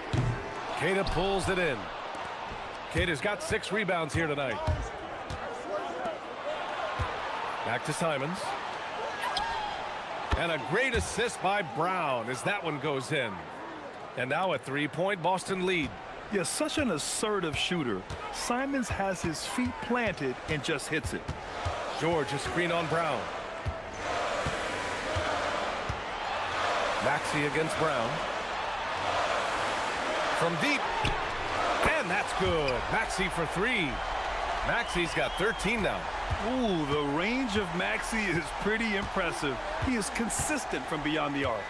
Keita pulls it in. Keita's got 6 rebounds here tonight. Back to Simons. And a great assist by Brown as that one goes in. And now a 3-point Boston lead. Yeah, such an assertive shooter. Simons has his feet planted and just hits it. George, a screen on Brown. Maxey against Brown. From deep. And that's good. Maxey for 3. Maxey's got 13 now. Ooh, the range of Maxey is pretty impressive. He is consistent from beyond the arc.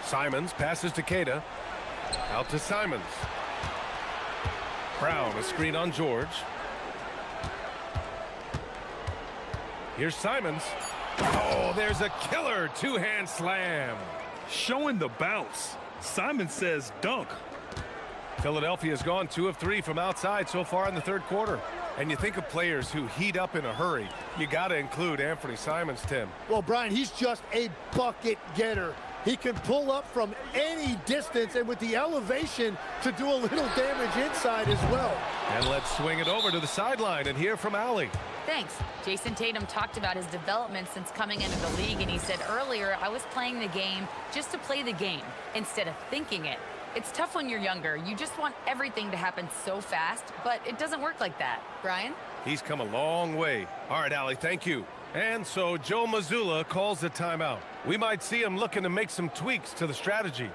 Simons passes to Keita. Out to Simons. Brown, a screen on George. Here's Simons. Oh, there's a killer 2-hand slam. Showing the bounce. Simons says dunk. Philadelphia's gone 2 of 3 from outside so far in the third quarter. And you think of players who heat up in a hurry, you got to include Anthony Simons, Tim. Well, Brian, he's just a bucket getter. He can pull up from any distance and with the elevation to do a little damage inside as well. And let's swing it over to the sideline and hear from Allie. Thanks. Jason Tatum talked about his development since coming into the league, and he said earlier, I was playing the game just to play the game instead of thinking it. It's tough when you're younger. You just want everything to happen so fast, but it doesn't work like that. Brian? He's come a long way. All right, Allie, thank you. And so Joe Mazzulla calls the timeout. We might see him looking to make some tweaks to the strategy.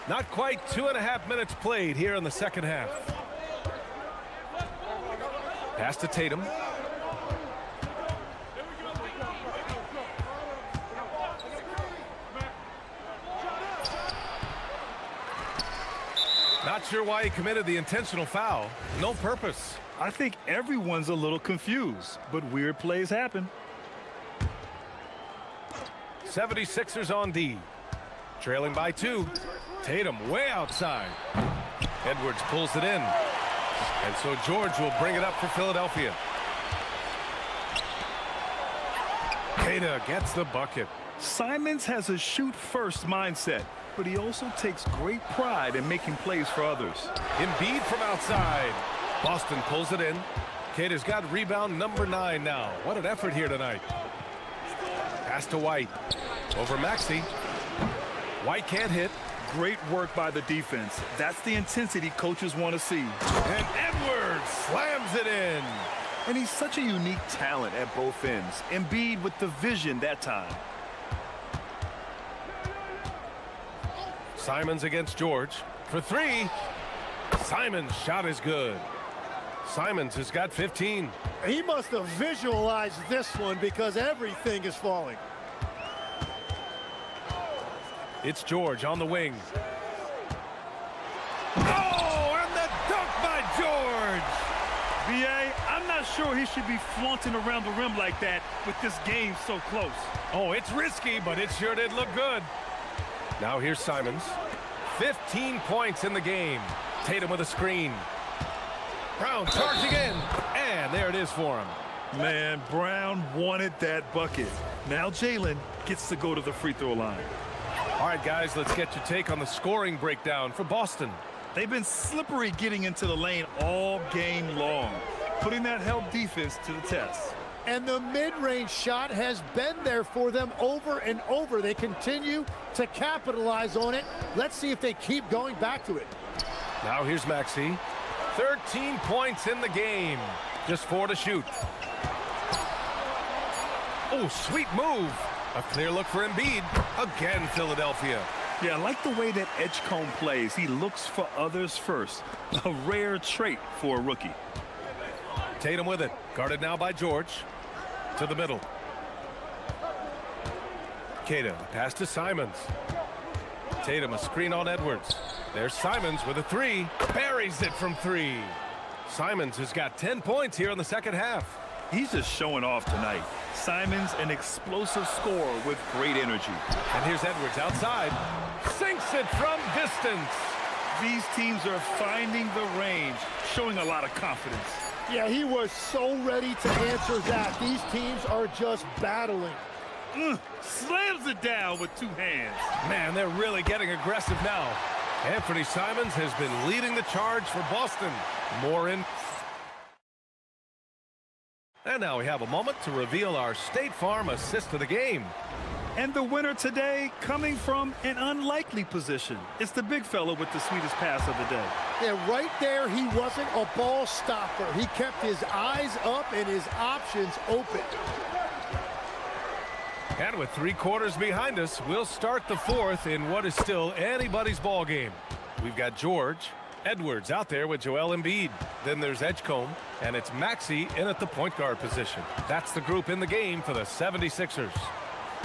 Not quite 2.5 minutes played here in the second half. Pass to Tatum. Not sure why he committed the intentional foul. No purpose. I think everyone's a little confused, but weird plays happen. 76ers on D. Trailing by 2. Tatum way outside. Edwards pulls it in. And so George will bring it up for Philadelphia. Tatum gets the bucket. Simons has a shoot-first mindset, but he also takes great pride in making plays for others. Embiid from outside. Boston pulls it in. Tatum's got rebound number 9 now. What an effort here tonight. Pass to White. Over Maxey. White can't hit. Great work by the defense. That's the intensity coaches want to see. And Edwards slams it in. And he's such a unique talent at both ends. Embiid with the vision that time. Simons against George for 3. Simons' shot is good. Simons has got 15. He must have visualized this one because everything is falling. It's George on the wing. Oh, and the dunk by George! B.A., I'm not sure he should be flaunting around the rim like that with this game so close. Oh, it's risky, but it sure did look good. Now here's Simons. 15 points in the game. Tatum with a screen. Brown charging in, and there it is for him. Man, Brown wanted that bucket. Now Jalen gets to go to the free throw line. All right, guys, let's get your take on the scoring breakdown for Boston. They've been slippery getting into the lane all game long, putting that help defense to the test. And the mid-range shot has been there for them over and over. They continue to capitalize on it. Let's see if they keep going back to it. Now here's Maxey. 13 points in the game. Just 4 to shoot. Oh, sweet move. A clear look for Embiid. Again, Philadelphia. Yeah, I like the way that Edgecombe plays. He looks for others first. A rare trait for a rookie. Tatum with it. Guarded now by George. To the middle. Tatum, pass to Simons. Tatum, a screen on Edwards. There's Simons with a 3. Buries it from 3. Simons has got 10 points here in the second half. He's just showing off tonight. Simons, an explosive scorer with great energy. And here's Edwards outside. Sinks it from distance. These teams are finding the range, showing a lot of confidence. Yeah, he was so ready to answer that. These teams are just battling. Slams it down with 2 hands. Man, they're really getting aggressive now. Anthony Simons has been leading the charge for Boston. More in. And now we have a moment to reveal our State Farm assist of the game. And the winner today coming from an unlikely position. It's the big fella with the sweetest pass of the day. Yeah, right there, he wasn't a ball stopper. He kept his eyes up and his options open. And with 3 quarters behind us, we'll start the 4th in what is still anybody's ball game. We've got George, Edwards out there with Joel Embiid. Then there's Edgecombe, and it's Maxey in at the point guard position. That's the group in the game for the 76ers.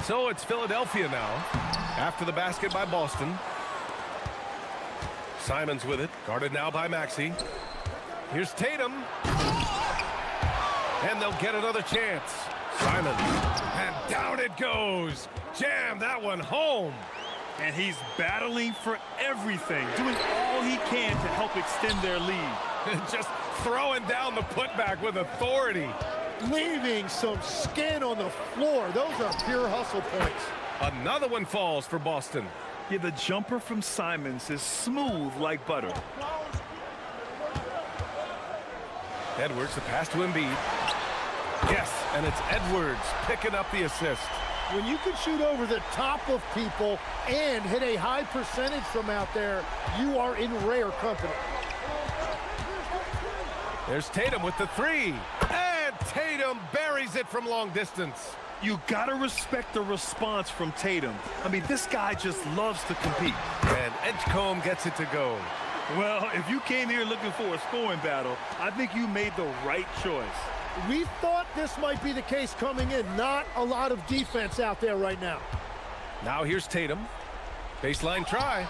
So it's Philadelphia now, after the basket by Boston. Simons with it, guarded now by Maxey. Here's Tatum. And they'll get another chance. Simons, and down it goes. Jam that one home. And he's battling for everything, doing all he can to help extend their lead. Just throwing down the putback with authority. Leaving some skin on the floor. Those are pure hustle points. Another one falls for Boston. Yeah, the jumper from Simons is smooth like butter. Edwards, the pass to Embiid. Yes, and it's Edwards picking up the assist. When you can shoot over the top of people and hit a high percentage from out there, you are in rare company. There's Tatum with the three. And Tatum buries it from long distance. You gotta respect the response from Tatum. I mean, this guy just loves to compete. And Edgecombe gets it to go. Well, if you came here looking for a scoring battle, I think you made the right choice. We thought this might be the case coming in. Not a lot of defense out there right now. Now here's Tatum. Baseline try.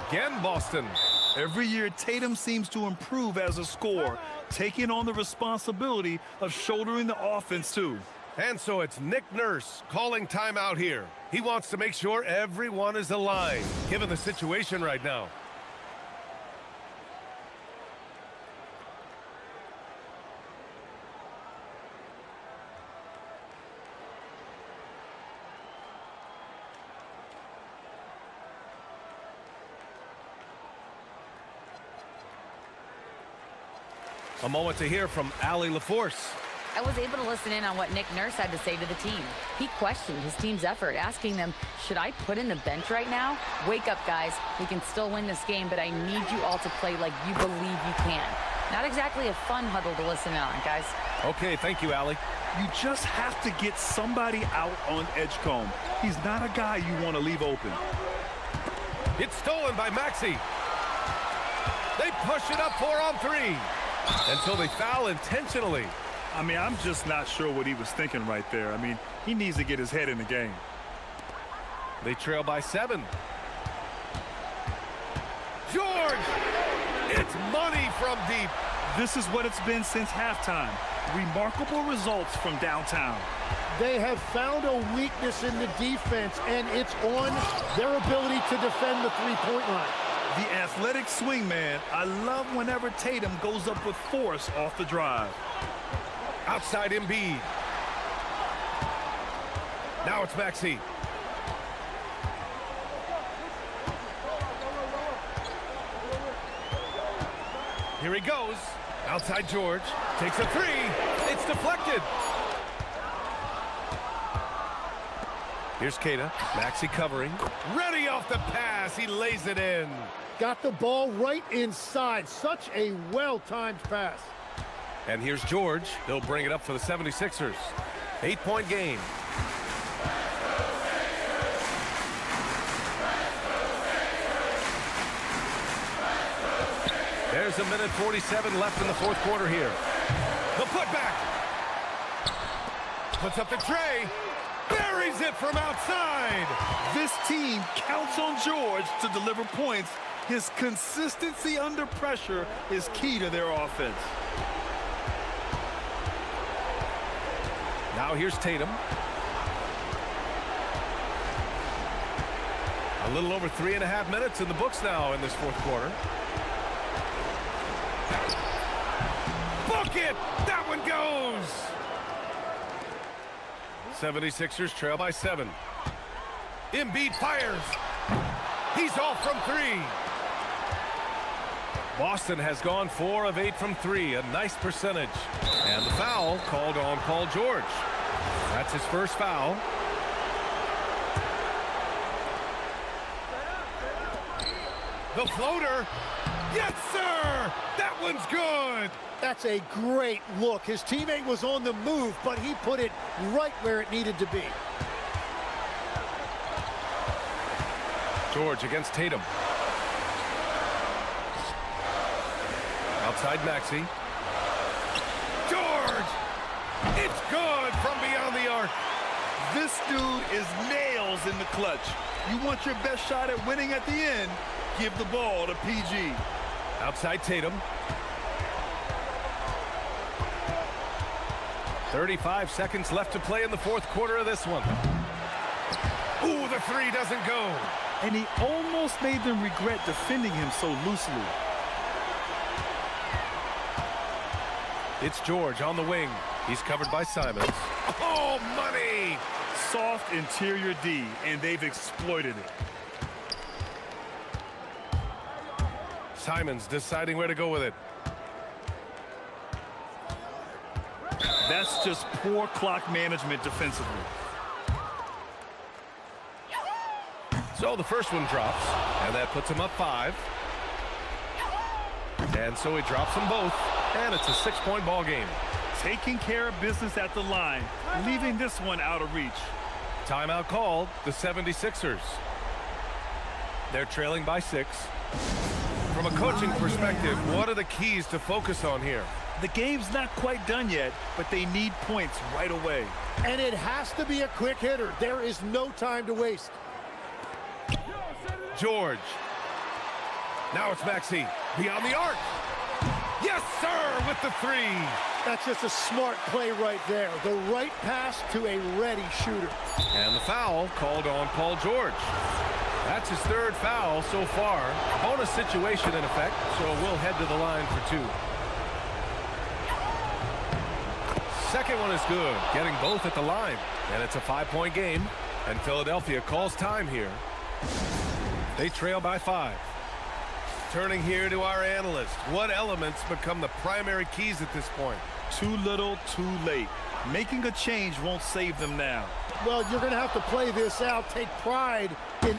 Again, Boston. Every year, Tatum seems to improve as a scorer, taking on the responsibility of shouldering the offense, too. And so it's Nick Nurse calling timeout here. He wants to make sure everyone is aligned, given the situation right now. A moment to hear from Allie LaForce. I was able to listen in on what Nick Nurse had to say to the team. He questioned his team's effort, asking them, should I put in the bench right now? Wake up, guys. We can still win this game, but I need you all to play like you believe you can. Not exactly a fun huddle to listen in on, guys. Okay, thank you, Allie. You just have to get somebody out on Edgecombe. He's not a guy you want to leave open. It's stolen by Maxey. They push it up 4-on-3 until they foul intentionally. I mean, I'm just not sure what he was thinking right there. I mean, he needs to get his head in the game. They trail by 7. George! It's money from deep. This is what it's been since halftime. Remarkable results from downtown. They have found a weakness in the defense, and it's on their ability to defend the three-point line. The athletic swingman. I love whenever Tatum goes up with force off the drive. Outside Embiid. Now it's Maxey. Here he goes. Outside George. Takes a three. It's deflected. Here's Keita. Maxey covering. Ready off the pass. He lays it in. Got the ball right inside. Such a well-timed pass. And here's George. He'll bring it up for the 76ers. 8-point game. There's a minute 47 left in the fourth quarter here. The putback. Puts up the tray. Buries it from outside. This team counts on George to deliver points. His consistency under pressure is key to their offense. Now here's Tatum. A little over 3.5 minutes in the books now in this fourth quarter. Bucket! That one goes! 76ers trail by 7. Embiid fires. He's off from 3. Boston has gone 4 of 8 from 3, a nice percentage. And the foul called on Paul George. That's his first foul. The floater. Yes, sir! That one's good! That's a great look. His teammate was on the move, but he put it right where it needed to be. George against Tatum. Outside Maxey. George! It's good from beyond the arc. This dude is nails in the clutch. You want your best shot at winning at the end, give the ball to PG. Outside Tatum. 35 seconds left to play in the fourth quarter of this one. Ooh, the three doesn't go. And he almost made them regret defending him so loosely. It's George on the wing. He's covered by Simons. Oh, money! Soft interior D, and they've exploited it. Simons deciding where to go with it. That's just poor clock management defensively. So the first one drops, and that puts him up 5. And so he drops them both, and it's a 6-point ball game. Taking care of business at the line, leaving this one out of reach. Timeout called, the 76ers. They're trailing by 6. From a coaching perspective, what are the keys to focus on here? The game's not quite done yet, but they need points right away. And it has to be a quick hitter. There is no time to waste. George. Now it's Maxey. Beyond the arc. Yes, sir, with the 3. That's just a smart play right there. The right pass to a ready shooter. And the foul called on Paul George. That's his 3rd foul so far. Bonus situation in effect, so we'll head to the line for 2. Second one is good, getting both at the line. And it's a 5-point game, and Philadelphia calls time here. They trail by 5. Turning here to our analyst. What elements become the primary keys at this point? Too little, too late. Making a change won't save them now. Well, you're going to have to play this out, take pride in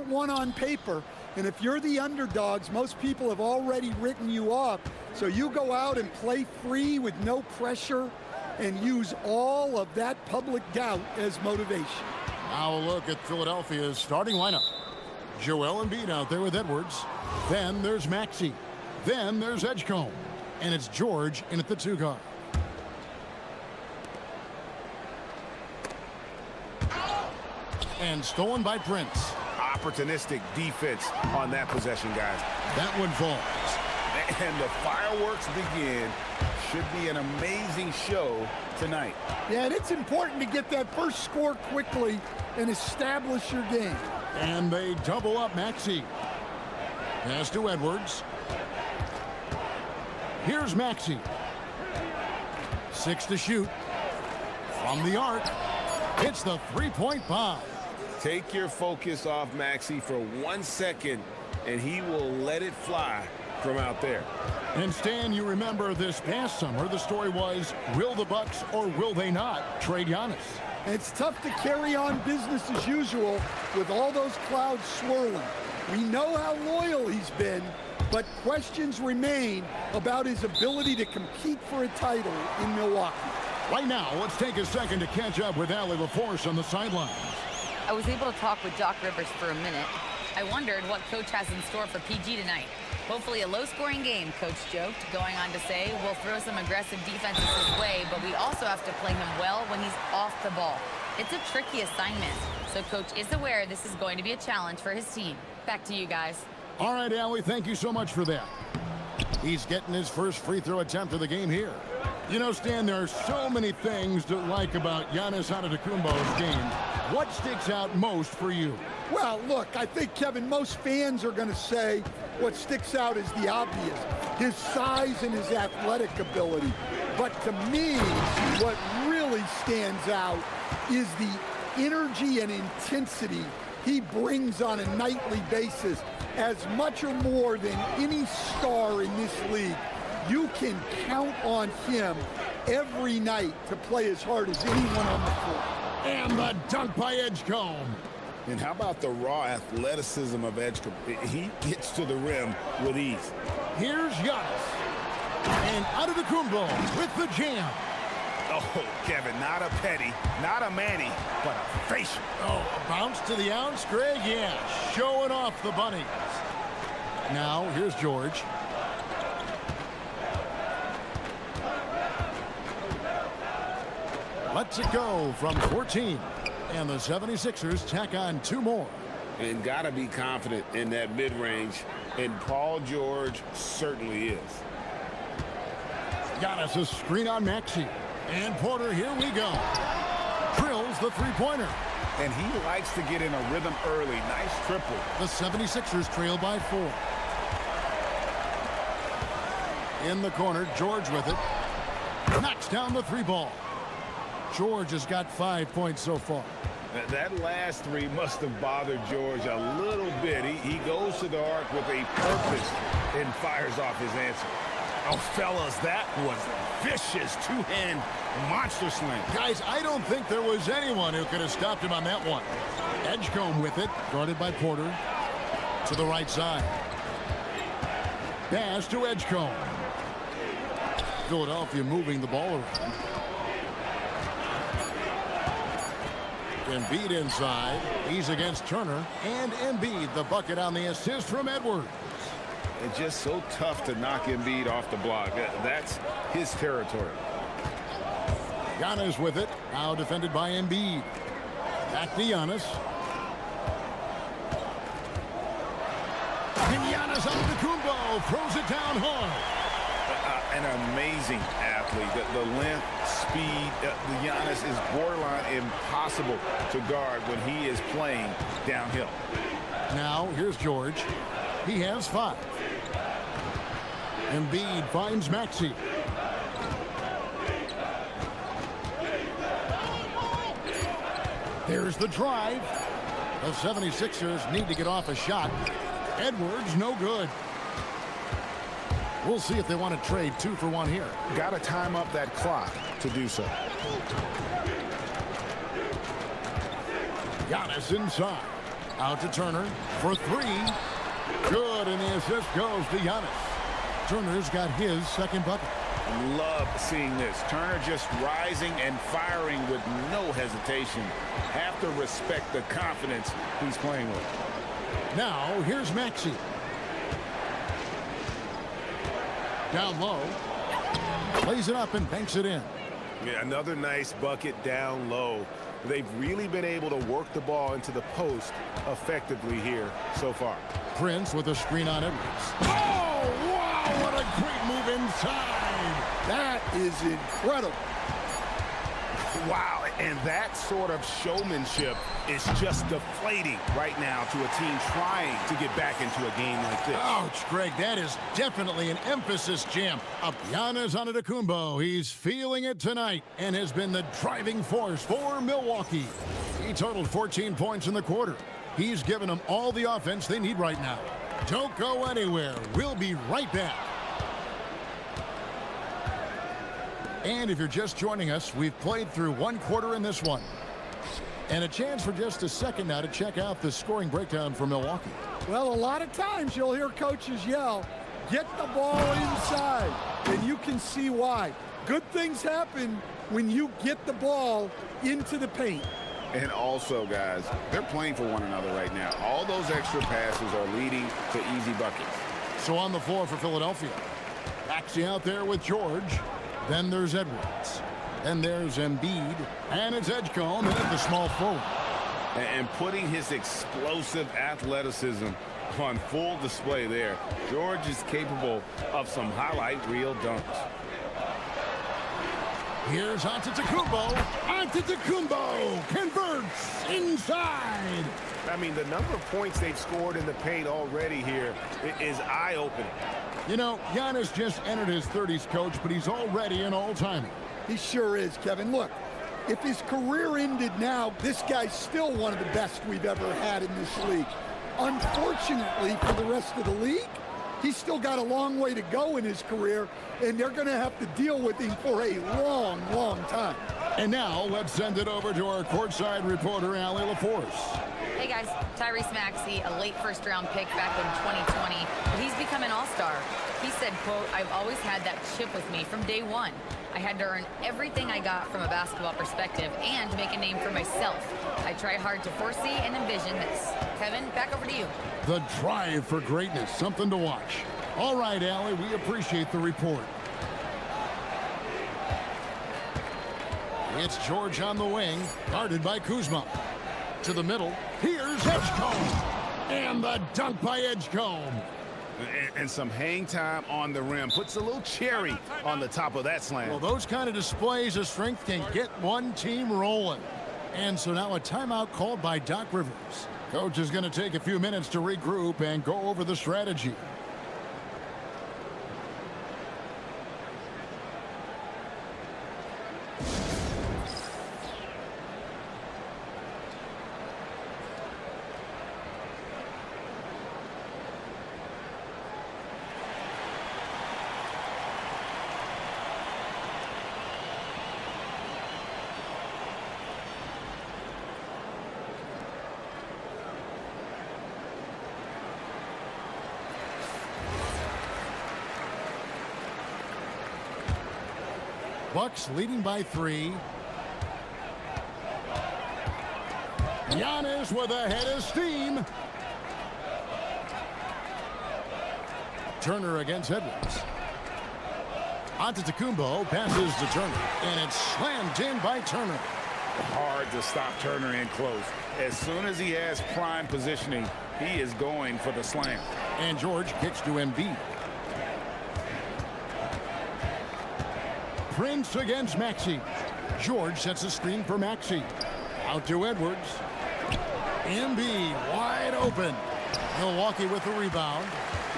one on paper, and if you're the underdogs, most people have already written you off. So you go out and play free with no pressure and use all of that public doubt as motivation. Now a look at Philadelphia's starting lineup. Joel Embiid out there with Edwards. Then there's Maxey. Then there's Edgecombe. And it's George in at the 2 guard. And stolen by Prince. Opportunistic defense on that possession, guys. That one falls. And the fireworks begin. Should be an amazing show tonight. Yeah, and it's important to get that first score quickly and establish your game. And they double up Maxey. Pass to Edwards. Here's Maxey. 6 to shoot. From the arc. It's the three-point bomb. Take your focus off Maxey for 1 second, and he will let it fly from out there. And Stan, you remember this past summer, the story was, will the Bucks or will they not trade Giannis? It's tough to carry on business as usual with all those clouds swirling. We know how loyal he's been, but questions remain about his ability to compete for a title in Milwaukee. Right now, let's take a second to catch up with Allie LaForce on the sidelines. I was able to talk with Doc Rivers for a minute. I wondered what Coach has in store for PG tonight. Hopefully a low-scoring game, Coach joked, going on to say, we'll throw some aggressive defenses his way, but we also have to play him well when he's off the ball. It's a tricky assignment, so Coach is aware this is going to be a challenge for his team. Back to you guys. All right, Allie, thank you so much for that. He's getting his first free throw attempt of the game here. You know, Stan, there are so many things to like about Giannis Antetokounmpo's game. What sticks out most for you? Well, look, I think, Kevin, most fans are going to say what sticks out is the obvious, his size and his athletic ability. But to me, what really stands out is the energy and intensity he brings on a nightly basis, as much or more than any star in this league. You can count on him every night to play as hard as anyone on the floor. And the dunk by Edgecombe. And how about the raw athleticism of Edgecombe? He gets to the rim with ease. Here's Giannis. And Antetokounmpo with the jam. Oh, Kevin, not a petty, not a Manny, but a facial. Oh, a bounce to the ounce, Greg? Yeah, showing off the bunnies. Now, here's George. Lets it go from 14. And the 76ers tack on 2 more. And got to be confident in that mid-range. And Paul George certainly is. Giannis a screen on Maxey. And Porter, here we go. Drills the three-pointer. And he likes to get in a rhythm early. Nice triple. The 76ers trail by 4. In the corner, George with it. Knocks down the 3-ball. George has got 5 points so far. That last 3 must have bothered George a little bit. He goes to the arc with a purpose and fires off his answer. Oh, fellas, that was a vicious 2-hand monster slam. Guys, I don't think there was anyone who could have stopped him on that one. Edgecombe with it, guarded by Porter. To the right side. Pass to Edgecombe. Philadelphia moving the ball around. Embiid inside. He's against Turner. And Embiid, the bucket on the assist from Edwards. It's just so tough to knock Embiid off the block. That's his territory. Giannis with it. Now defended by Embiid. Back to Giannis. And Giannis Antetokounmpo throws it down hard. An amazing athlete. The length, speed, Giannis is borderline impossible to guard when he is playing downhill. Now, here's George. He has 5. Embiid finds Maxey. There's the drive. The 76ers need to get off a shot. Edwards, no good. We'll see if they want to trade 2 for 1 here. Got to time up that clock to do so. Giannis inside. Out to Turner for three. Good, and the assist goes to Giannis. Turner's got his second bucket. Love seeing this. Turner just rising and firing with no hesitation. Have to respect the confidence he's playing with. Now, here's Maxey. Down low. Plays it up and banks it in. Yeah, another nice bucket down low. They've really been able to work the ball into the post effectively here so far. Prince with a screen on Edwards. Oh, wow, what a great move inside. That is incredible. Wow, and that sort of showmanship is just deflating right now to a team trying to get back into a game like this. Ouch, Greg, that is definitely an emphasis jam. Giannis Antetokounmpo, he's feeling it tonight and has been the driving force for Milwaukee. He totaled 14 points in the quarter. He's given them all the offense they need right now. Don't go anywhere. We'll be right back. And if you're just joining us, we've played through one quarter in this one. And a chance for just a second now to check out the scoring breakdown for Milwaukee. Well, a lot of times you'll hear coaches yell, get the ball inside, and you can see why. Good things happen when you get the ball into the paint. And also, guys, they're playing for one another right now. All those extra passes are leading to easy buckets. So on the floor for Philadelphia. Maxey out there with George. Then there's Edwards. Then there's Embiid. And it's Edgecombe at the small forward. And putting his explosive athleticism on full display there. George is capable of some highlight reel dunks. Here's Antetokounmpo. Antetokounmpo converts inside. I mean, the number of points they've scored in the paint already here is eye-opening. You know, Giannis just entered his 30s, Coach, but he's already an all-timer. He sure is, Kevin. Look, if his career ended now, this guy's still one of the best we've ever had in this league. Unfortunately for the rest of the league, he's still got a long way to go in his career, and they're going to have to deal with him for a long, long time. And now, let's send it over to our courtside reporter, Allie LaForce. Hey guys, Tyrese Maxey, a late first-round pick back in 2020, but he's become an all-star. He said, quote, "I've always had that chip with me from day one. I had to earn everything I got from a basketball perspective and make a name for myself. I try hard to foresee and envision this." Kevin, back over to you. The drive for greatness, something to watch. All right, Allie, we appreciate the report. It's George on the wing, guarded by Kuzma. To the middle, here's Edgecombe. And the dunk by Edgecombe. And some hang time on the rim. Puts a little cherry on the top of that slam. Well, those kind of displays of strength can get one team rolling. And so now a timeout called by Doc Rivers. Coach is going to take a few minutes to regroup and go over the strategy. Bucks leading by 3. Giannis with a head of steam. Turner against Edwards. Antetokounmpo passes to Turner, and it's slammed in by Turner. Hard to stop Turner in close. As soon as he has prime positioning, he is going for the slam. And George kicks to Embiid. Prince against Maxey. George sets a screen for Maxey. Out to Edwards. Embiid wide open. Milwaukee with the rebound.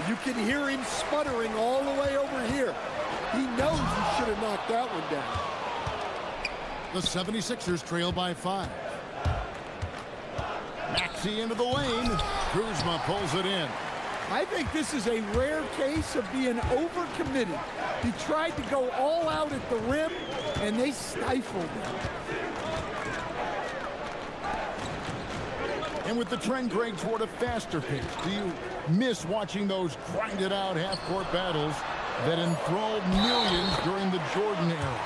You can hear him sputtering all the way over here. He knows he should have knocked that one down. The 76ers trail by 5. Maxey into the lane. Kuzma pulls it in. I think this is a rare case of being overcommitted. He tried to go all out at the rim, and they stifled him. And with the trend going toward a faster pace, do you miss watching those grinded-out half-court battles that enthralled millions during the Jordan era?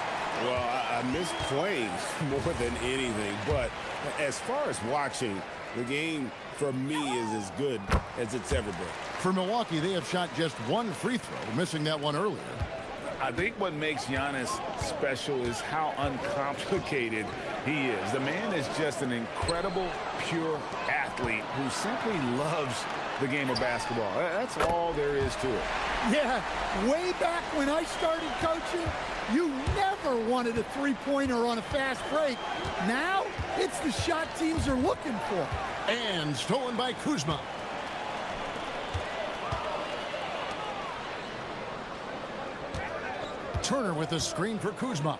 Well, I miss playing more than anything, but as far as watching, the game for me is as good as it's ever been. For Milwaukee, they have shot just one free throw, missing that one earlier. I think what makes Giannis special is how uncomplicated he is. The man is just an incredible, pure athlete who simply loves the game of basketball. That's all there is to it. Yeah, way back when I started coaching, you never wanted a three-pointer on a fast break. Now, it's the shot teams are looking for. And stolen by Kuzma. Turner with the screen for Kuzma.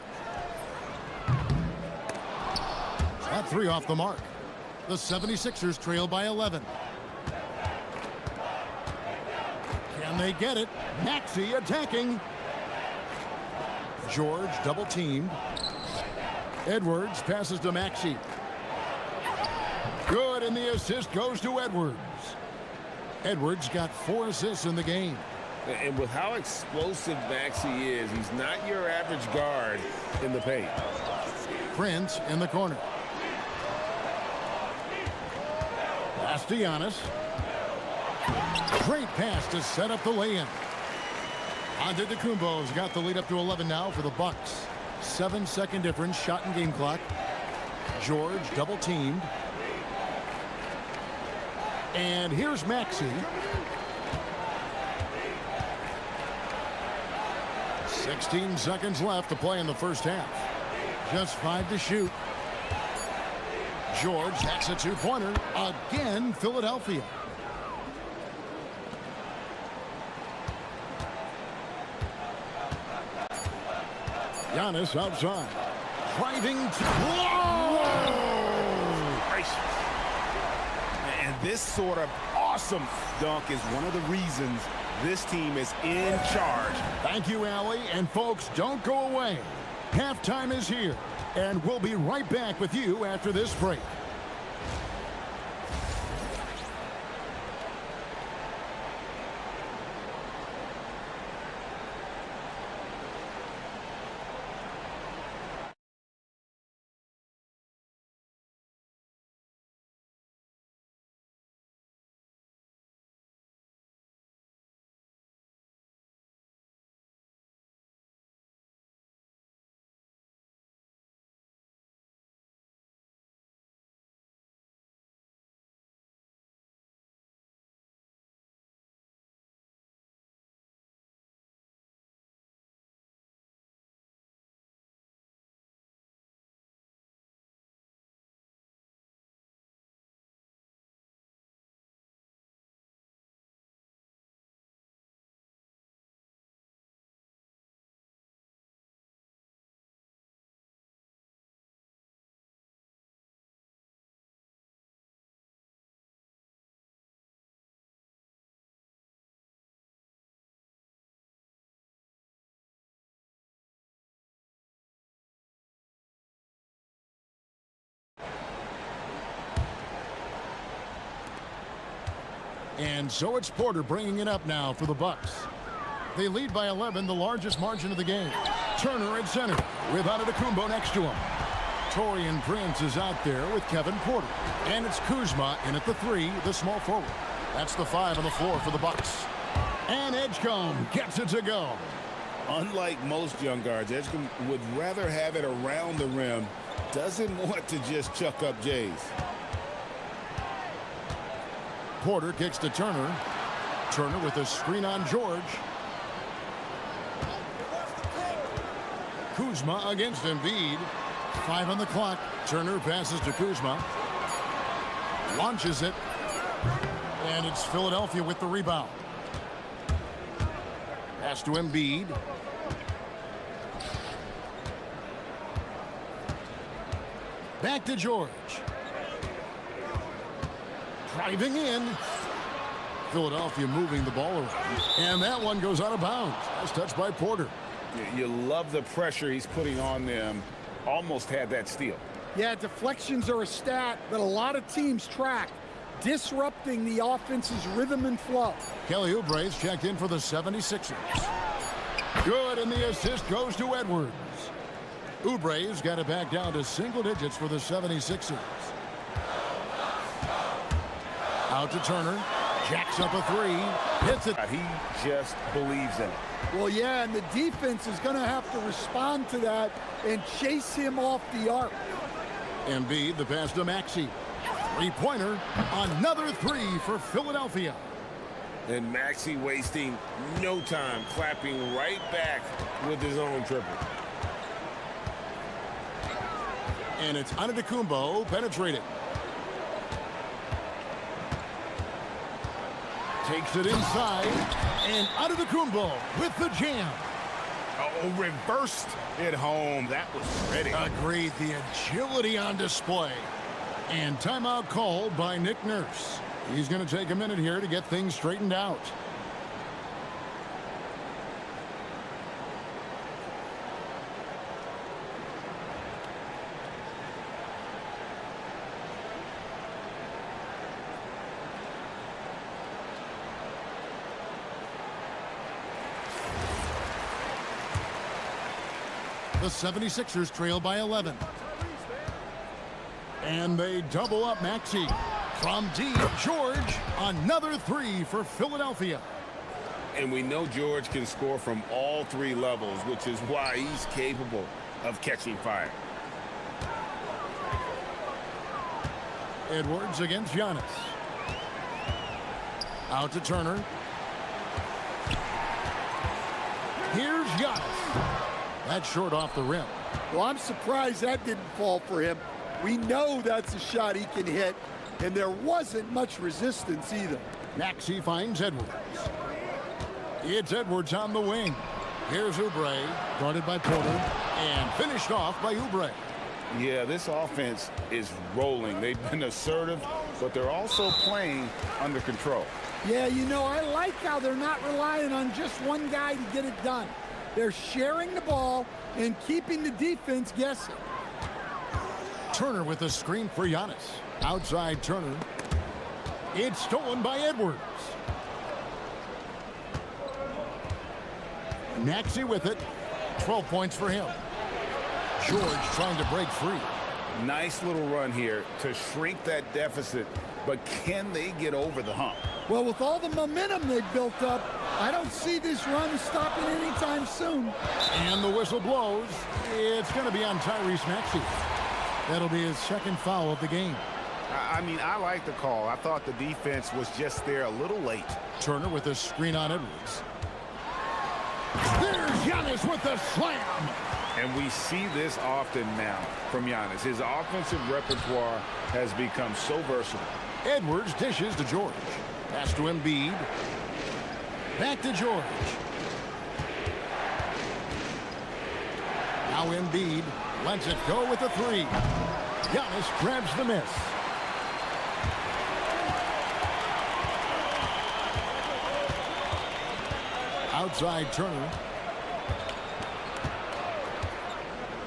That three off the mark. The 76ers trail by 11. Can they get it? Maxey attacking. George double teamed. Edwards passes to Maxey. Good, and the assist goes to Edwards. Edwards got 4 assists in the game. And with how explosive Maxey is, he's not your average guard in the paint. Prince in the corner. Pass to Giannis. Great pass to set up the lay-in. Antetokounmpo's got the lead up to 11 now for the Bucks. 7-second difference, shot and game clock. George double teamed. And here's Maxey. 16 seconds left to play in the first half. Just 5 to shoot. George hacks a two-pointer. Again, Philadelphia. Giannis outside. Driving to... And this sort of awesome dunk is one of the reasons this team is in charge. Thank you, Allie. And folks, don't go away. Halftime is here. And we'll be right back with you after this break. And so it's Porter bringing it up now for the Bucks. They lead by 11, the largest margin of the game. Turner at center with Antetokounmpo next to him. Taurean Prince is out there with Kevin Porter. And it's Kuzma in at the 3, the small forward. That's the 5 on the floor for the Bucks. And Edgecombe gets it to go. Unlike most young guards, Edgecombe would rather have it around the rim. Doesn't want to just chuck up Jays. Porter kicks to Turner. Turner with a screen on George. Kuzma against Embiid. 5 on the clock. Turner passes to Kuzma. Launches it. And it's Philadelphia with the rebound. Pass to Embiid. Back to George. Driving in. Philadelphia moving the ball around. And that one goes out of bounds. That's touched by Porter. You love the pressure he's putting on them. Almost had that steal. Yeah, deflections are a stat that a lot of teams track. disrupting the offense's rhythm and flow. Kelly Oubre's checked in for the 76ers. Good, and the assist goes to Edwards. Oubre's got it back down to single digits for the 76ers. Out to Turner. Jacks up a three. Hits it. He just believes in it. Well, yeah, and the defense is going to have to respond to that and chase him off the arc. Embiid, the pass to Maxey. Three-pointer. Another three for Philadelphia. And Maxey wasting no time, clapping right back with his own triple. And it's Antetokounmpo penetrated. Takes it inside, and Antetokounmpo with the jam. Oh, reversed it home. That was pretty. Agreed, the agility on display. And timeout called by Nick Nurse. He's going to take a minute here to get things straightened out. The 76ers trail by 11. And they double up Maxey. From deep, George, another three for Philadelphia. And we know George can score from all three levels, which is why he's capable of catching fire. Edwards against Giannis. Out to Turner. Here's Giannis. That's short off the rim. Well, I'm surprised that didn't fall for him. We know that's a shot he can hit, and there wasn't much resistance either. Maxey finds Edwards. It's Edwards on the wing. Here's Oubre, guarded by Porter, and finished off by Oubre. Yeah, this offense is rolling. They've been assertive, but they're also playing under control. Yeah, you know, I like how they're not relying on just one guy to get it done. They're sharing the ball and keeping the defense guessing. Turner with the screen for Giannis. Outside Turner. It's stolen by Edwards. Maxey with it. 12 points for him. George trying to break free. Nice little run here to shrink that deficit, but can they get over the hump? Well, with all the momentum they've built up, I don't see this run stopping anytime soon. And the whistle blows. It's going to be on Tyrese Maxey. That'll be his second foul of the game. I mean, I like the call. I thought the defense was just there a little late. Turner with a screen on Edwards. There's Giannis with the slam. And we see this often now from Giannis. His offensive repertoire has become so versatile. Edwards dishes to George. Pass to Embiid. Back to George. Now Embiid lets it go with the three. Giannis grabs the miss. Outside Turner.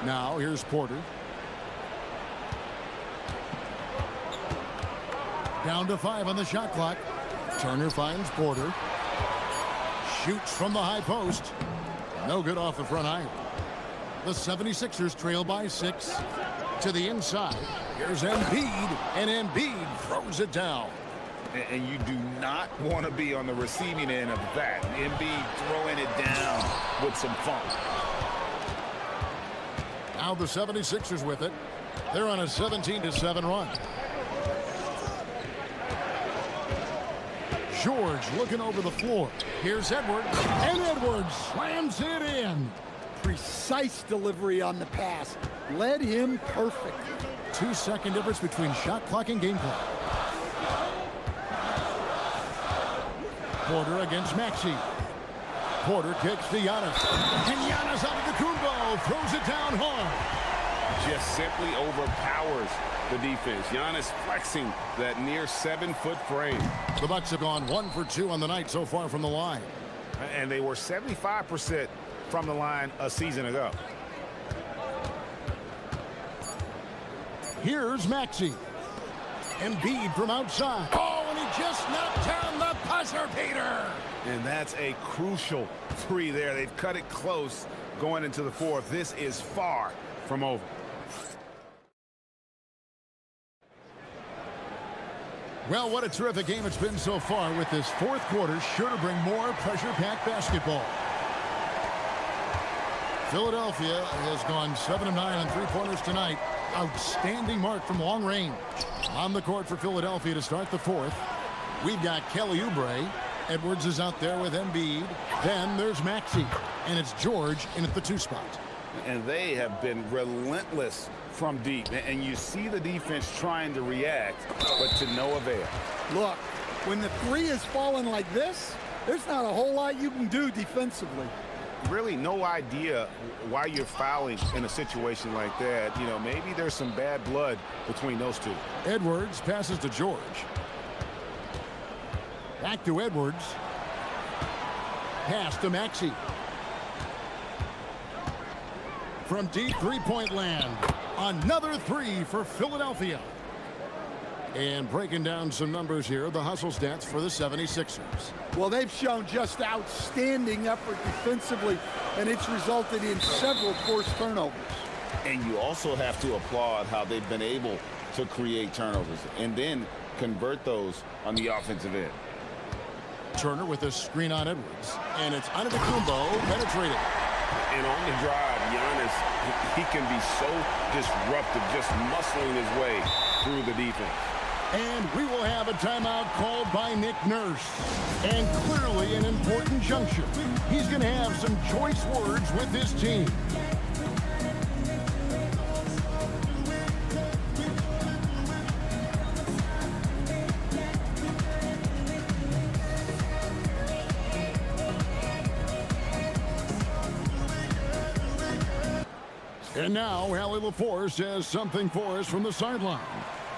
Now here's Porter. Down to 5 on the shot clock. Turner finds Porter. Shoots from the high post. No good off the front iron. The 76ers trail by 6. To the inside. Here's Embiid. And Embiid throws it down. And you do not want to be on the receiving end of that. Embiid throwing it down with some funk. Now the 76ers with it. They're on a 17-7 run. George looking over the floor. Here's Edwards. And Edwards slams it in. Precise delivery on the pass. Led him perfect. 2-second difference between shot clock and game clock. Porter against Maxey. Porter kicks to Giannis. And Giannis Antetokounmpo throws it down hard. Just simply overpowers the defense. Giannis flexing that near 7-foot frame. The Bucks have gone 1 for 2 on the night so far from the line. And they were 75% from the line a season ago. Here's Maxey. Embiid from outside. Oh, and he just knocked down the buzzer beater. And that's a crucial three there. They've cut it close going into the fourth. This is far from over. Well, what a terrific game it's been so far, with this fourth quarter sure to bring more pressure-packed basketball. Philadelphia has gone 7 of 9 on three-pointers tonight. Outstanding mark from long range. On the court for Philadelphia to start the fourth, we've got Kelly Oubre. Edwards is out there with Embiid. Then there's Maxey, and it's George in at the 2 spot. And they have been relentless from deep. And you see the defense trying to react, but to no avail. Look, when the three is falling like this, there's not a whole lot you can do defensively. Really no idea why you're fouling in a situation like that. You know, maybe there's some bad blood between those two. Edwards passes to George. Back to Edwards. Pass to Maxey. From deep three-point land, another three for Philadelphia. And breaking down some numbers here, the hustle stats for the 76ers. Well, they've shown just outstanding effort defensively, and it's resulted in several forced turnovers. And you also have to applaud how they've been able to create turnovers and then convert those on the offensive end. Turner with a screen on Edwards, and it's Antetokounmpo penetrated. And on the drive, Giannis, he can be so disruptive, just muscling his way through the defense. And we will have a timeout called by Nick Nurse. And clearly an important juncture. He's going to have some choice words with his team. And now, Allie LaForce has something for us from the sideline.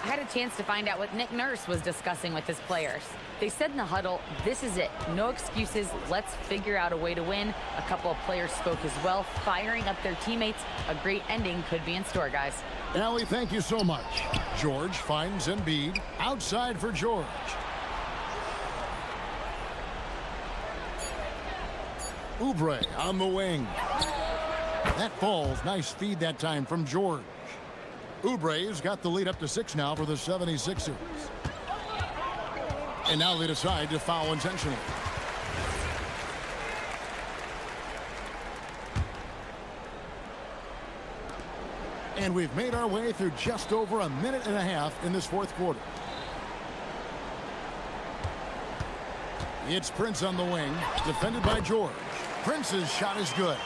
I had a chance to find out what Nick Nurse was discussing with his players. They said in the huddle, this is it. No excuses. Let's figure out a way to win. A couple of players spoke as well, firing up their teammates. A great ending could be in store, guys. Allie, thank you so much. George finds Embiid. Outside for George. Oubre on the wing. That falls. Nice feed that time from George. Oubre's got the lead up to 6 now for the 76ers. And now they decide to foul intentionally. And we've made our way through just over a minute and a half in this fourth quarter. It's Prince on the wing, defended by George. Prince's shot is good.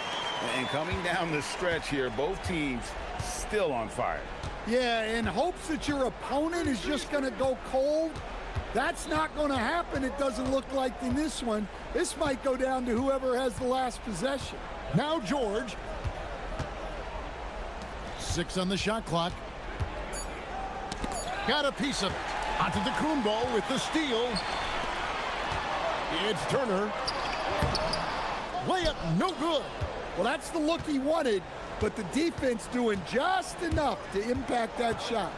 And coming down the stretch here, both teams still on fire. Yeah, in hopes that your opponent is just going to go cold. That's not going to happen, it doesn't look like in this one. This might go down to whoever has the last possession. Now George. 6 on the shot clock. Got a piece of it. Antetokounmpo with the steal. It's Turner. Layup no good. Well, that's the look he wanted, but the defense doing just enough to impact that shot.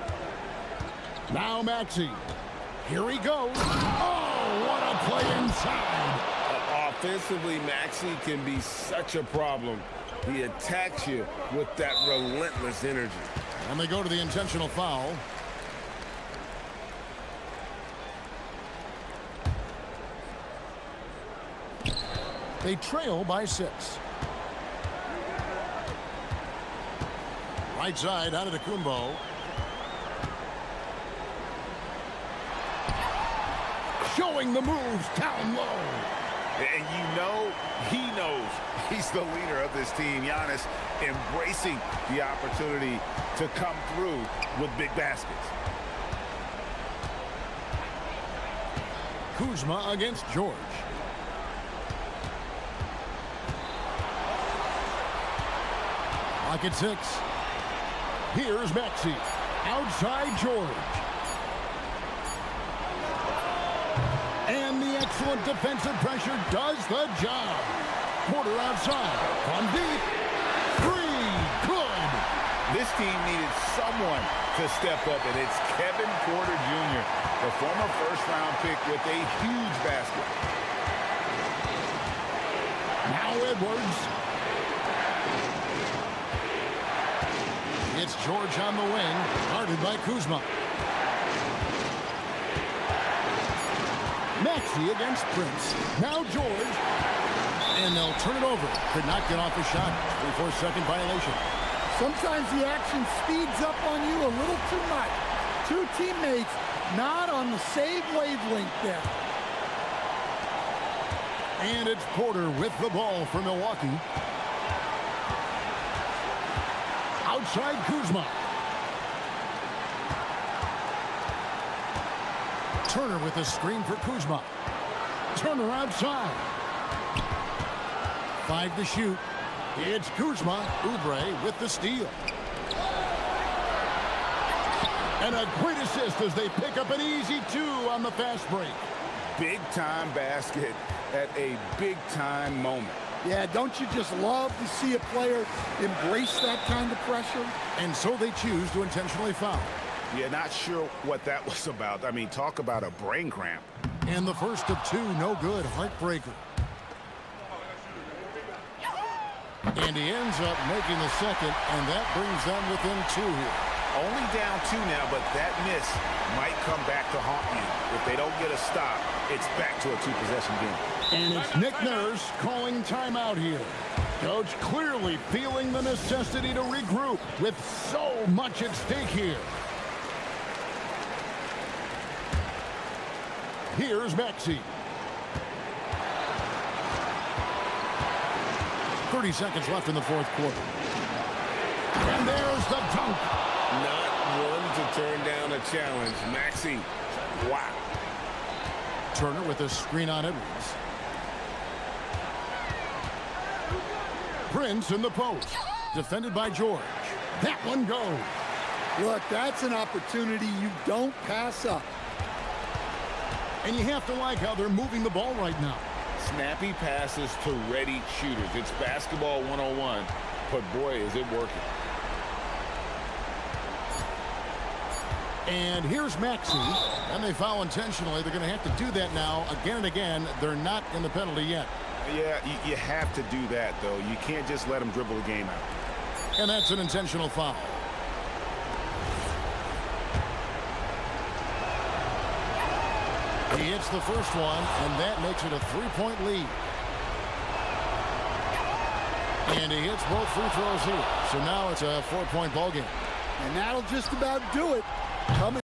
Now Maxey. Here he goes. Oh, what a play inside. Offensively, Maxey can be such a problem. He attacks you with that relentless energy. And they go to the intentional foul. They trail by 6. Right side, Antetokounmpo. Showing the moves down low. And you know he knows he's the leader of this team. Giannis embracing the opportunity to come through with big baskets. Kuzma against George. Clock at 6. Here's Maxey. Outside George. And the excellent defensive pressure does the job. Porter outside. From deep. 3. Good. This team needed someone to step up, and it's Kevin Porter Jr., the former first-round pick with a huge basket. Now Edwards. It's George on the wing, guarded by Kuzma. Maxey against Prince. Now George. And they'll turn it over. Could not get off a shot. 3-4-second violation. Sometimes the action speeds up on you a little too much. Two teammates not on the same wavelength there. And it's Porter with the ball for Milwaukee. Outside Kuzma. Turner with a screen for Kuzma. Turner outside. 5 to shoot. It's Kuzma. Oubre with the steal. And a great assist as they pick up an easy 2 on the fast break. Big-time basket at a big-time moment. Yeah, don't you just love to see a player embrace that kind of pressure? And so they choose to intentionally foul. Yeah, not sure what that was about. I mean, talk about a brain cramp. And the first of 2, no good. Heartbreaker. And he ends up making the second, and that brings them within 2 here. Only down 2 now, but that miss might come back to haunt you. If they don't get a stop, it's back to a 2-possession game. And it's Nick Nurse calling timeout here. Coach clearly feeling the necessity to regroup with so much at stake here. Here's Maxey. 30 seconds left in the fourth quarter. And there's the dunk. Not one to turn down a challenge. Maxey, wow. Turner with a screen on Edwards. Prince in the post. Defended by George. That one goes. Look, that's an opportunity you don't pass up. And you have to like how they're moving the ball right now. Snappy passes to ready shooters. It's basketball 101, but boy, is it working. And here's Maxey, and they foul intentionally. They're going to have to do that now again and again. They're not in the penalty yet. Yeah, you have to do that, though. You can't just let them dribble the game out. And that's an intentional foul. He hits the first one, and that makes it a 3-point lead. And he hits both free throws here. So now it's a 4-point ball game. And that'll just about do it. Coming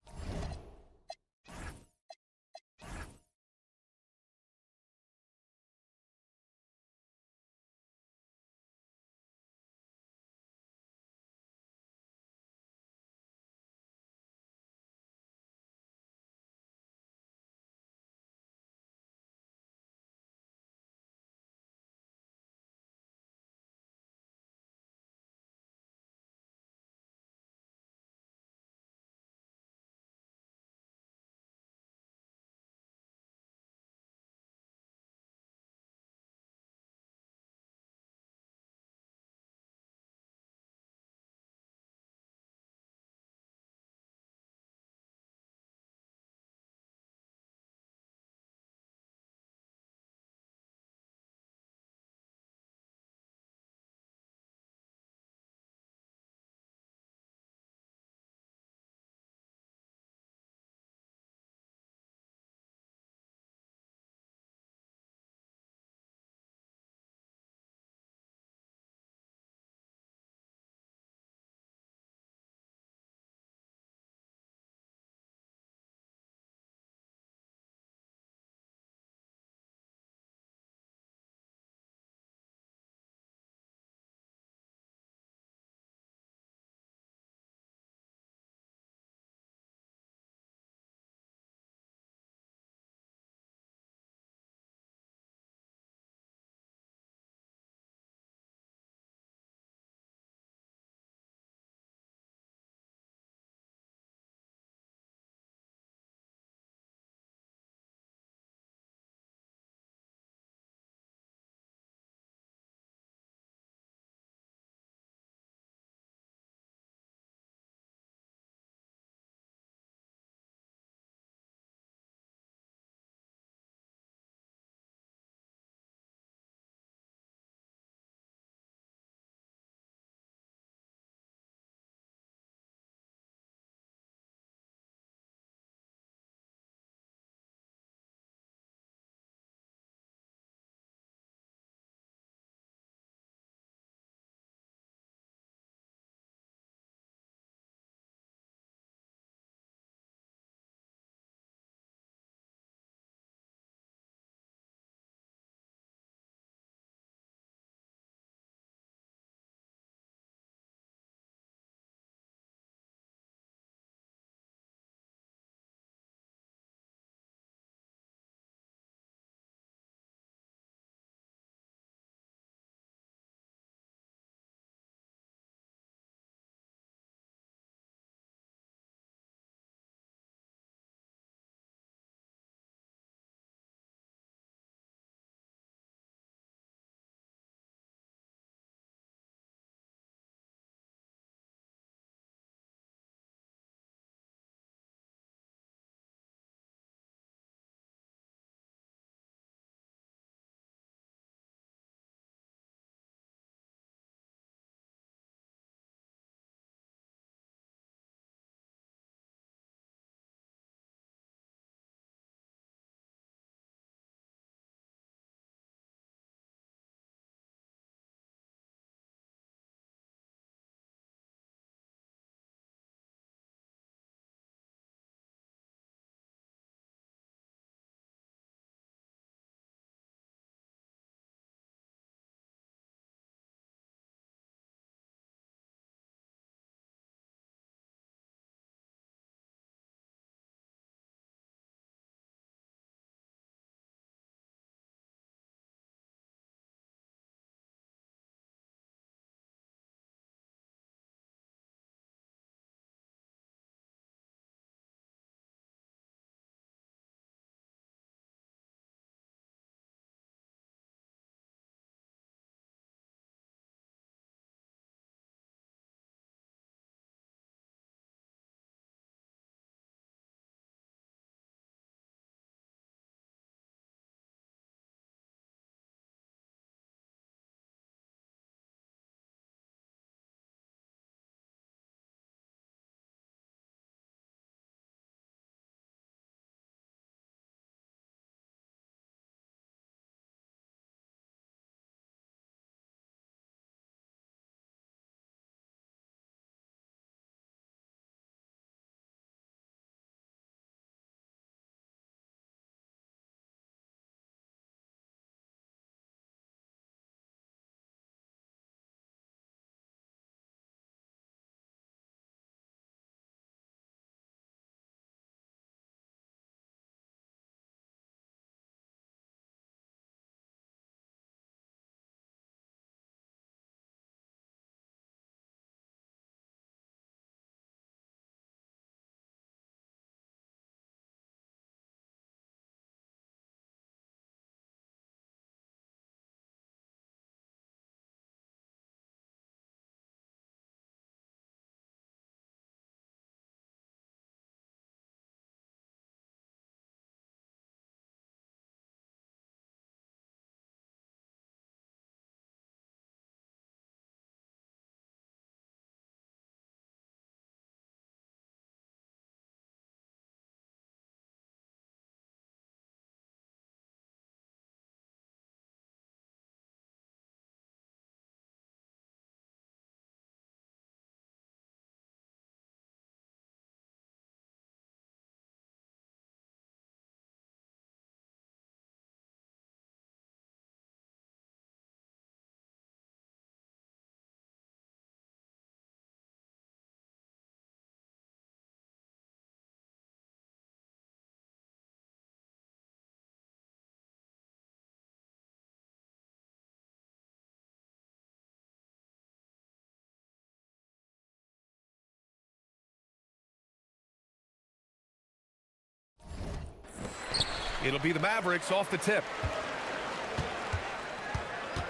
It'll be the Mavericks off the tip.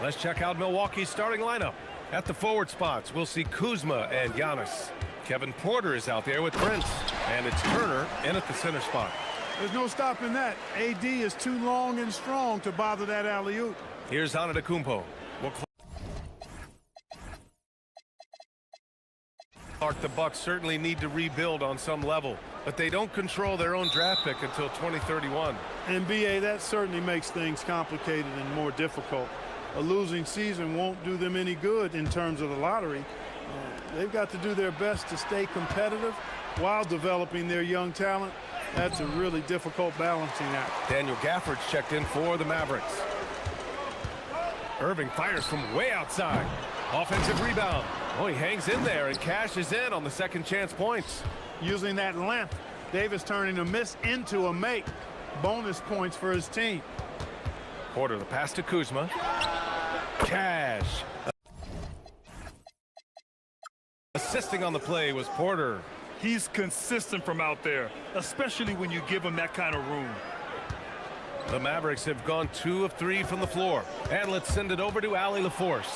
Let's check out Milwaukee's starting lineup. At the forward spots, we'll see Kuzma and Giannis. Kevin Porter is out there with Prince. And it's Turner in at the center spot. There's no stopping that. AD is too long and strong to bother that alley-oop. Here's Antetokounmpo. Clark, the Bucks certainly need to rebuild on some level, but they don't control their own draft pick until 2031. NBA, that certainly makes things complicated and more difficult. A losing season won't do them any good in terms of the lottery. They've got to do their best to stay competitive while developing their young talent. That's a really difficult balancing act. Daniel Gafford's checked in for the Mavericks. Irving fires from way outside. Offensive rebound. Oh, he hangs in there and cashes in on the second chance points. Using that length, Davis turning a miss into a make. Bonus points for his team. Porter, the pass to Kuzma. Cash. Assisting on the play was Porter. He's consistent from out there, especially when you give him that kind of room. The Mavericks have gone 2 of 3 from the floor. And let's send it over to Allie LaForce.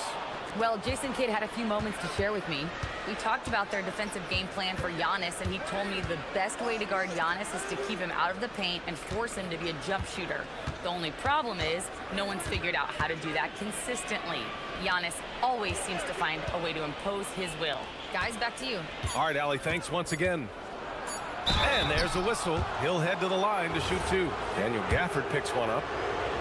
Well, Jason Kidd had a few moments to share with me. We talked about their defensive game plan for Giannis, and he told me the best way to guard Giannis is to keep him out of the paint and force him to be a jump shooter. The only problem is no one's figured out how to do that consistently. Giannis always seems to find a way to impose his will. Guys, back to you. All right, Allie, thanks once again. And there's a whistle. He'll head to the line to shoot 2. Daniel Gafford picks one up.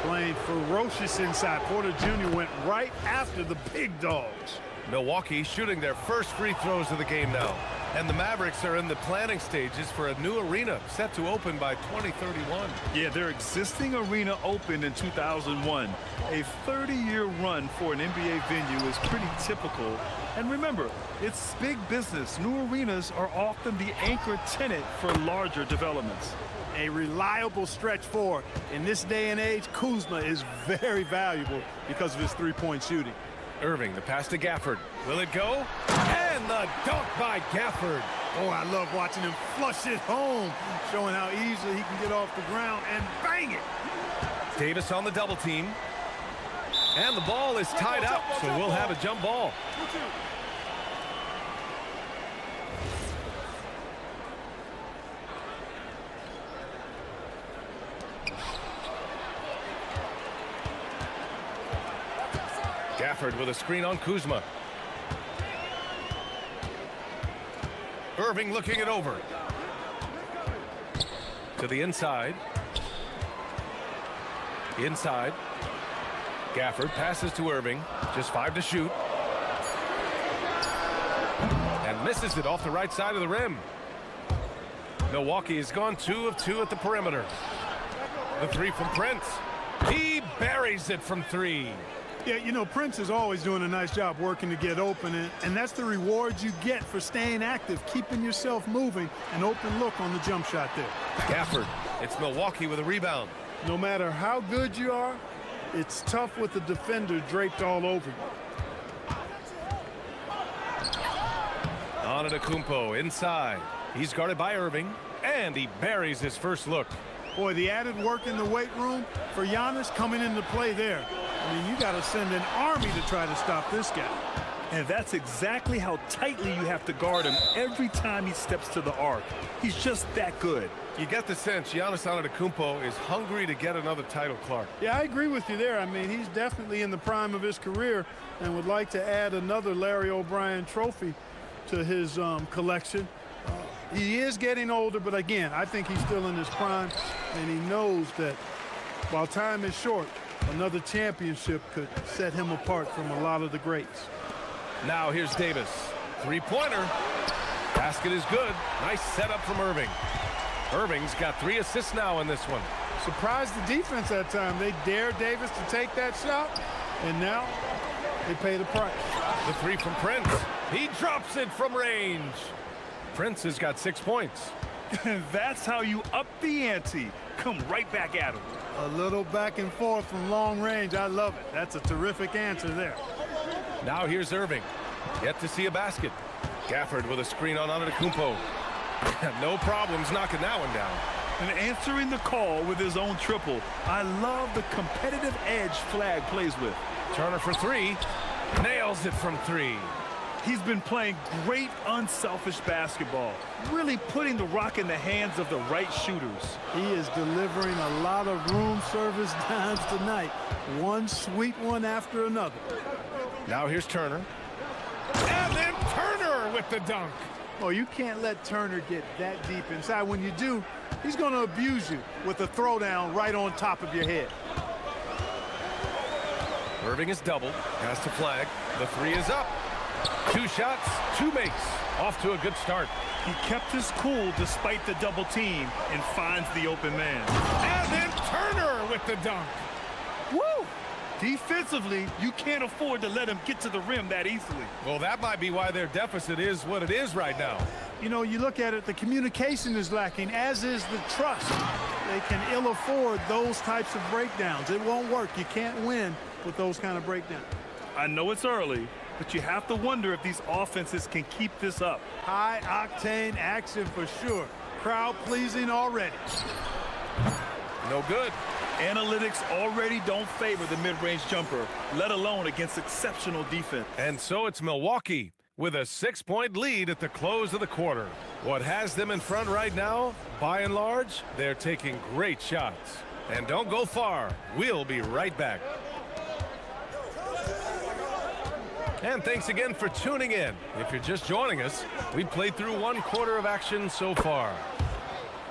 Playing ferocious inside. Porter Jr. went right after the big dogs. Milwaukee shooting their first free throws of the game now. And the Mavericks are in the planning stages for a new arena set to open by 2031. Yeah, their existing arena opened in 2001. A 30-year run for an NBA venue is pretty typical. And remember, it's big business. New arenas are often the anchor tenant for larger developments. A reliable stretch four. In this day and age, Kuzma is very valuable because of his three-point shooting. Irving, the pass to Gafford. Will it go? And the dunk by Gafford. Oh, I love watching him flush it home, showing how easily he can get off the ground and bang it. Davis on the double team. And the ball is tied up, so we'll have a jump ball. Gafford with a screen on Kuzma. Irving looking it over. To the inside. Inside. Gafford passes to Irving. Just 5 to shoot. And misses it off the right side of the rim. Milwaukee has gone 2 of 2 at the perimeter. The 3 from Prince. He buries it from 3. Yeah, you know, Prince is always doing a nice job working to get open, and that's the reward you get for staying active, keeping yourself moving, an open look on the jump shot there. Gafford, it's Milwaukee with a rebound. No matter how good you are, it's tough with the defender draped all over you. Antetokounmpo inside. He's guarded by Irving, and he buries his first look. Boy, the added work in the weight room for Giannis coming into play there. I mean, you got to send an army to try to stop this guy. And that's exactly how tightly you have to guard him every time he steps to the arc. He's just that good. You get the sense Giannis Antetokounmpo is hungry to get another title, Clark. Yeah, I agree with you there. I mean, he's definitely in the prime of his career and would like to add another Larry O'Brien trophy to his collection. He is getting older, but again, I think he's still in his prime, and he knows that while time is short, another championship could set him apart from a lot of the greats. Now here's Davis. Three-pointer. Basket is good. Nice setup from Irving. Irving's got 3 assists now in this one. Surprised the defense that time. They dared Davis to take that shot, and now they pay the price. The 3 from Prince. He drops it from range. Prince has got 6 points. That's how you up the ante. Come right back at him. A little back and forth from long range. I love it. That's a terrific answer there. Now here's Irving. Yet to see a basket. Gafford with a screen on Antetokounmpo. No problems knocking that one down. And answering the call with his own triple. I love the competitive edge Flag plays with. Turner for three. Nails it from three. He's been playing great unselfish basketball, really putting the rock in the hands of the right shooters. He is delivering a lot of room service dimes tonight. One sweet one after another. Now here's Turner. And then Turner with the dunk. Oh, you can't let Turner get that deep inside. When you do, he's going to abuse you with a throwdown right on top of your head. Irving is doubled. Pass to Flag. The three is up. Two shots, two makes. Off to a good start. He kept his cool despite the double team and finds the open man. And then Turner with the dunk. Woo! Defensively, you can't afford to let him get to the rim that easily. Well, that might be why their deficit is what it is right now. You know, you look at it, the communication is lacking, as is the trust. They can ill afford those types of breakdowns. It won't work. You can't win with those kind of breakdowns. I know it's early, but you have to wonder if these offenses can keep this up. High-octane action for sure. Crowd-pleasing already. No good. Analytics already don't favor the mid-range jumper, let alone against exceptional defense. And so it's Milwaukee with a 6-point lead at the close of the quarter. What has them in front right now, by and large, they're taking great shots. And don't go far. We'll be right back. And thanks again for tuning in. If you're just joining us, we've played through one quarter of action so far.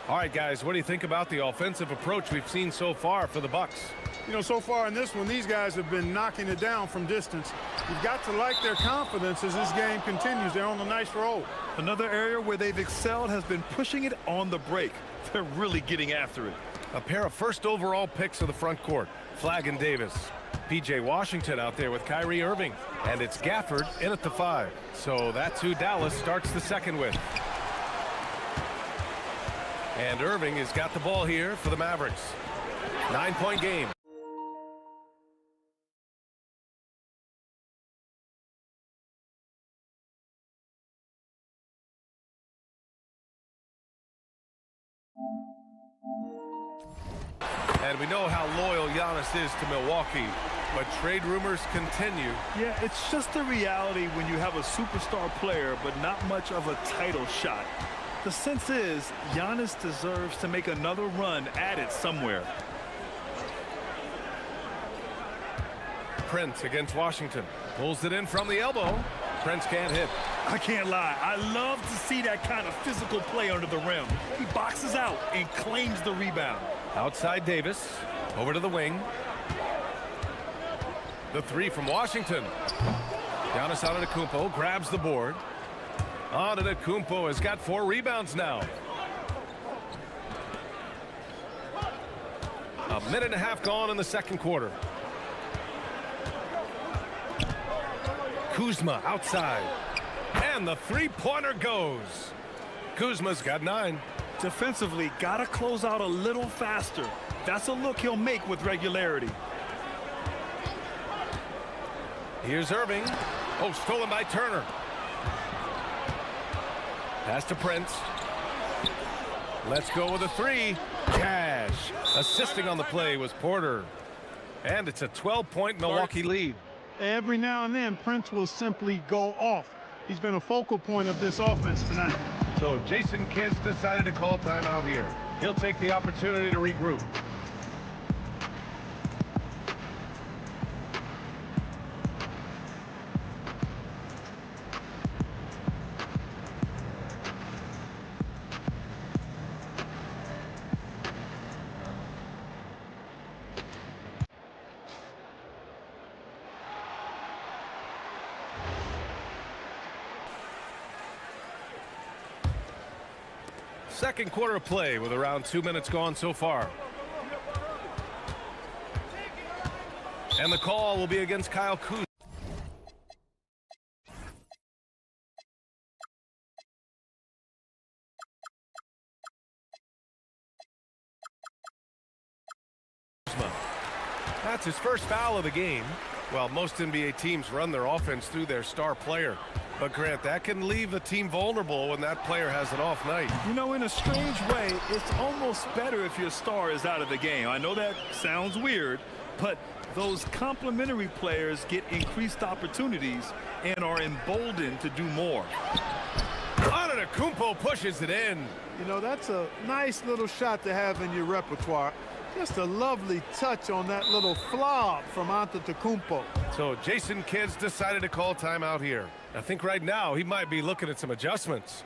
All right, guys, what do you think about the offensive approach we've seen so far for the Bucks? You know, so far in this one, these guys have been knocking it down from distance. You've got to like their confidence as this game continues. They're on a nice roll. Another area where they've excelled has been pushing it on the break. They're really getting after it. A pair of first overall picks of the front court, Flag and Davis. P.J. Washington out there with Kyrie Irving. And it's Gafford in at the 5. So that's who Dallas starts the second with. And Irving has got the ball here for the Mavericks. 9-point game. And we know how loyal Giannis is to Milwaukee, but trade rumors continue. Yeah, it's just the reality when you have a superstar player, but not much of a title shot. The sense is Giannis deserves to make another run at it somewhere. Prince against Washington. Pulls it in from the elbow. Prince can't hit. I can't lie. I love to see that kind of physical play under the rim. He boxes out and claims the rebound. Outside Davis. Over to the wing. The three from Washington. Giannis Antetokounmpo grabs the board. Antetokounmpo has got 4 rebounds now. A minute and a half gone in the second quarter. Kuzma outside. And the three-pointer goes. Kuzma's got 9. Defensively, got to close out a little faster. That's a look he'll make with regularity. Here's Irving. Oh, stolen by Turner. Pass to Prince. Let's go with a 3. Cash. Assisting on the play was Porter. And it's a 12-point Milwaukee lead. Every now and then, Prince will simply go off. He's been a focal point of this offense tonight. So Jason Kidd decided to call timeout here. He'll take the opportunity to regroup. Second quarter of play with around 2 minutes gone so far. And the call will be against Kyle Kuzma. That's his first foul of the game. While most NBA teams run their offense through their star player, But Grant, that can leave a team vulnerable when that player has an off night. You know, in a strange way, it's almost better if your star is out of the game. I know that sounds weird, but those complementary players get increased opportunities and are emboldened to do more. Antetokounmpo pushes it in. You know, that's a nice little shot to have in your repertoire. Just a lovely touch on that little flop from Antetokounmpo. So Jason Kidd's decided to call timeout here. I think right now he might be looking at some adjustments.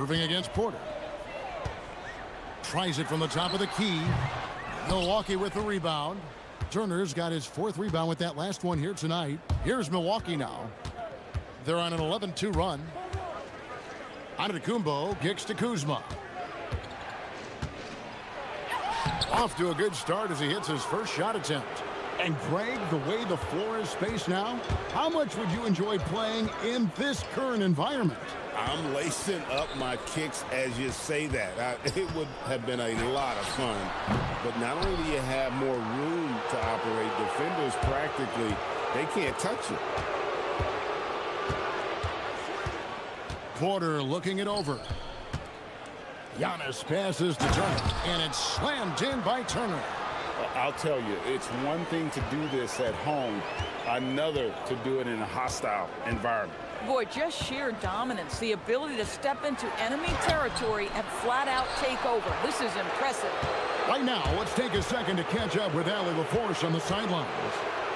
Irving against Porter. Tries it from the top of the key. Milwaukee with the rebound. Turner's got his 4th rebound with that last one here tonight. Here's Milwaukee now. They're on an 11-2 run. Antetokounmpo kicks to Kuzma. Off to a good start as he hits his first shot attempt. And Greg, the way the floor is spaced now, how much would you enjoy playing in this current environment? I'm lacing up my kicks as you say that. It would have been a lot of fun. But not only do you have more room to operate, defenders practically, they can't touch it. Porter looking it over. Giannis passes to Turner, and it's slammed in by Turner. I'll tell you, it's one thing to do this at home, another to do it in a hostile environment. Boy, just sheer dominance, the ability to step into enemy territory and flat out take over. This is impressive. Right now, let's take a second to catch up with Allie LaForce on the sidelines.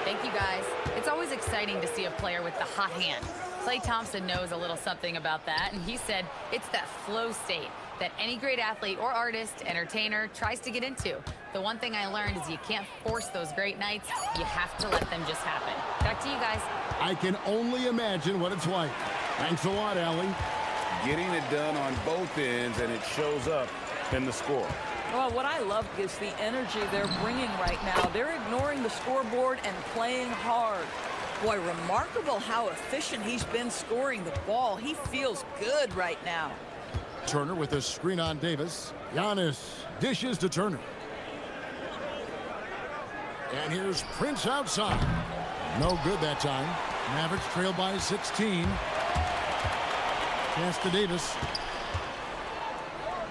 Thank you, guys. It's always exciting to see a player with the hot hand. Klay Thompson knows a little something about that, and he said it's that flow state that any great athlete or artist, entertainer, tries to get into. The one thing I learned is you can't force those great nights. You have to let them just happen. Back to you guys. I can only imagine what it's like. Thanks a lot, Allie. Getting it done on both ends, and it shows up in the score. Well, what I love is the energy they're bringing right now. They're ignoring the scoreboard and playing hard. Boy, remarkable how efficient he's been scoring the ball. He feels good right now. Turner with a screen on Davis. Giannis dishes to Turner. And here's Prince outside. No good that time. Mavericks trail by 16. Pass to Davis.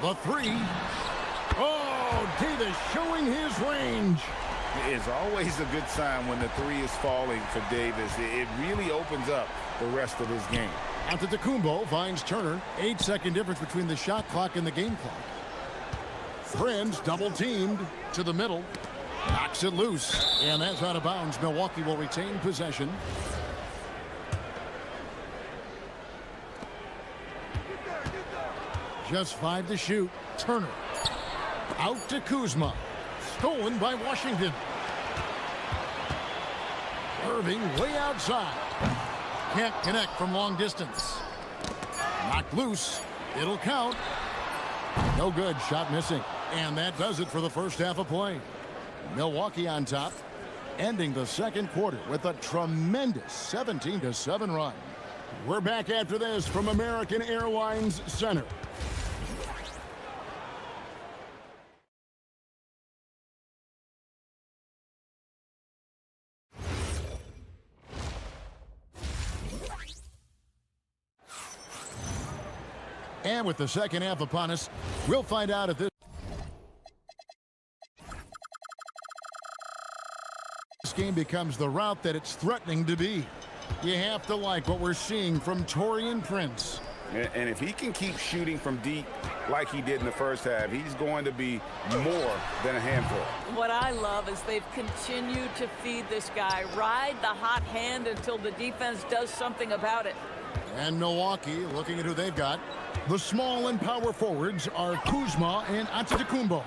The 3. Oh, Davis showing his range. It's always a good sign when the 3 is falling for Davis. It really opens up the rest of his game. Antetokounmpo finds Turner. 8-second difference between the shot clock and the game clock. Friends double teamed to the middle. Knocks it loose. And that's out of bounds. Milwaukee will retain possession. Just 5 to shoot. Turner. Out to Kuzma. Stolen by Washington. Irving way outside. Can't connect from long distance. Knocked loose. It'll count. No good. Shot missing. And that does it for the first half of play. Milwaukee on top, ending the second quarter with a tremendous 17-7 run. We're back after this from American Airlines Center. And with the second half upon us, we'll find out if this game becomes the route that it's threatening to be. You have to like what we're seeing from Taurean Prince. And if he can keep shooting from deep like he did in the first half, he's going to be more than a handful. What I love is they've continued to feed this guy, ride the hot hand until the defense does something about it. And Milwaukee, looking at who they've got, the small and power forwards are Kuzma and Antetokounmpo.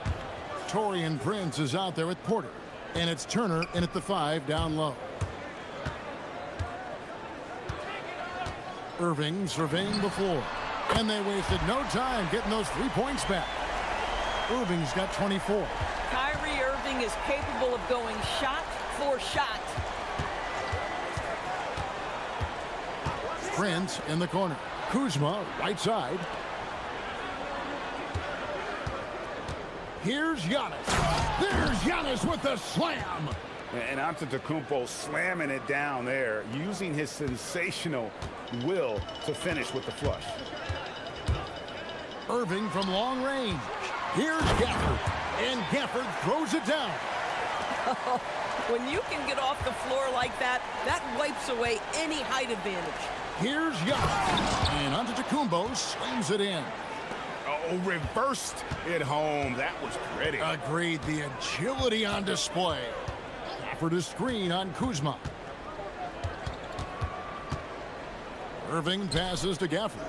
Taurean Prince is out there with Porter. And it's Turner in at the 5 down low. Irving surveying the floor. And they wasted no time getting those 3 points back. Irving's got 24. Kyrie Irving is capable of going shot for shot. Prince in the corner. Kuzma right side. Here's Giannis. There's Giannis with the slam. And Antetokounmpo slamming it down there, using his sensational will to finish with the flush. Irving from long range. Here's Gafford. And Gafford throws it down. When you can get off the floor like that, that wipes away any height advantage. Here's Giannis. And Antetokounmpo slams it in. Oh, reversed it home. That was pretty. Agreed. The agility on display. For the screen on Kuzma. Irving passes to Gafford.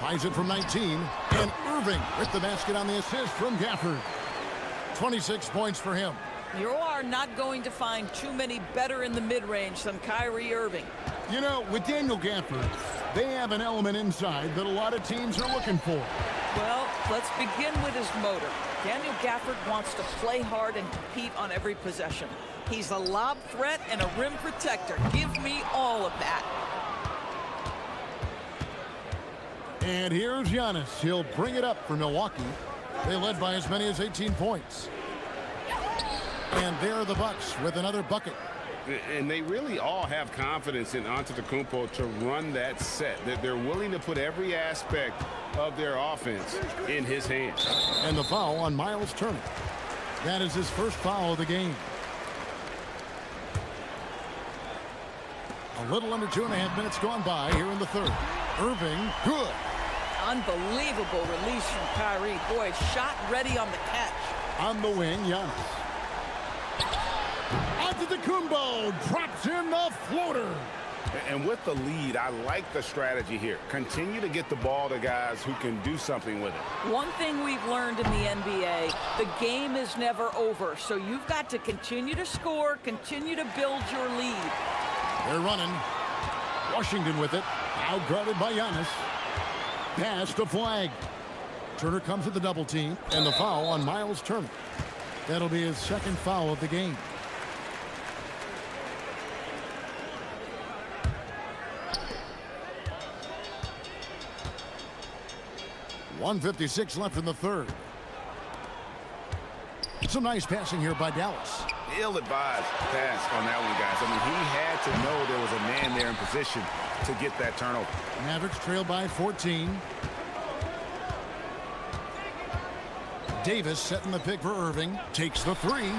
Finds it from 19. And Irving with the basket on the assist from Gafford. 26 points for him. You are not going to find too many better in the mid-range than Kyrie Irving. You know, with Daniel Gafford, they have an element inside that a lot of teams are looking for. Well, let's begin with his motor. Daniel Gafford wants to play hard and compete on every possession. He's a lob threat and a rim protector. Give me all of that. And here's Giannis. He'll bring it up for Milwaukee. They led by as many as 18 points. And there are the Bucks with another bucket. And they really all have confidence in Antetokounmpo to run that set. That they're willing to put every aspect of their offense in his hands. And the foul on Miles Turner. That is his first foul of the game. A little under 2.5 minutes gone by here in the third. Irving, good. Unbelievable release from Kyrie. Boy, shot ready on the catch. On the wing, Giannis. Antetokounmpo drops in the floater. And with the lead, I like the strategy here. Continue to get the ball to guys who can do something with it. One thing we've learned in the NBA, the game is never over. So you've got to continue to score, continue to build your lead. They're running. Washington with it. Out guarded by Giannis. Pass to Flag. Turner comes with the double team. And the foul on Miles Turner. That'll be his second foul of the game. .156 left in the third. Some nice passing here by Dallas. Ill-advised pass on that one, guys. I mean, he had to know there was a man there in position to get that turnover. Mavericks trail by 14. Davis setting the pick for Irving. Takes the three.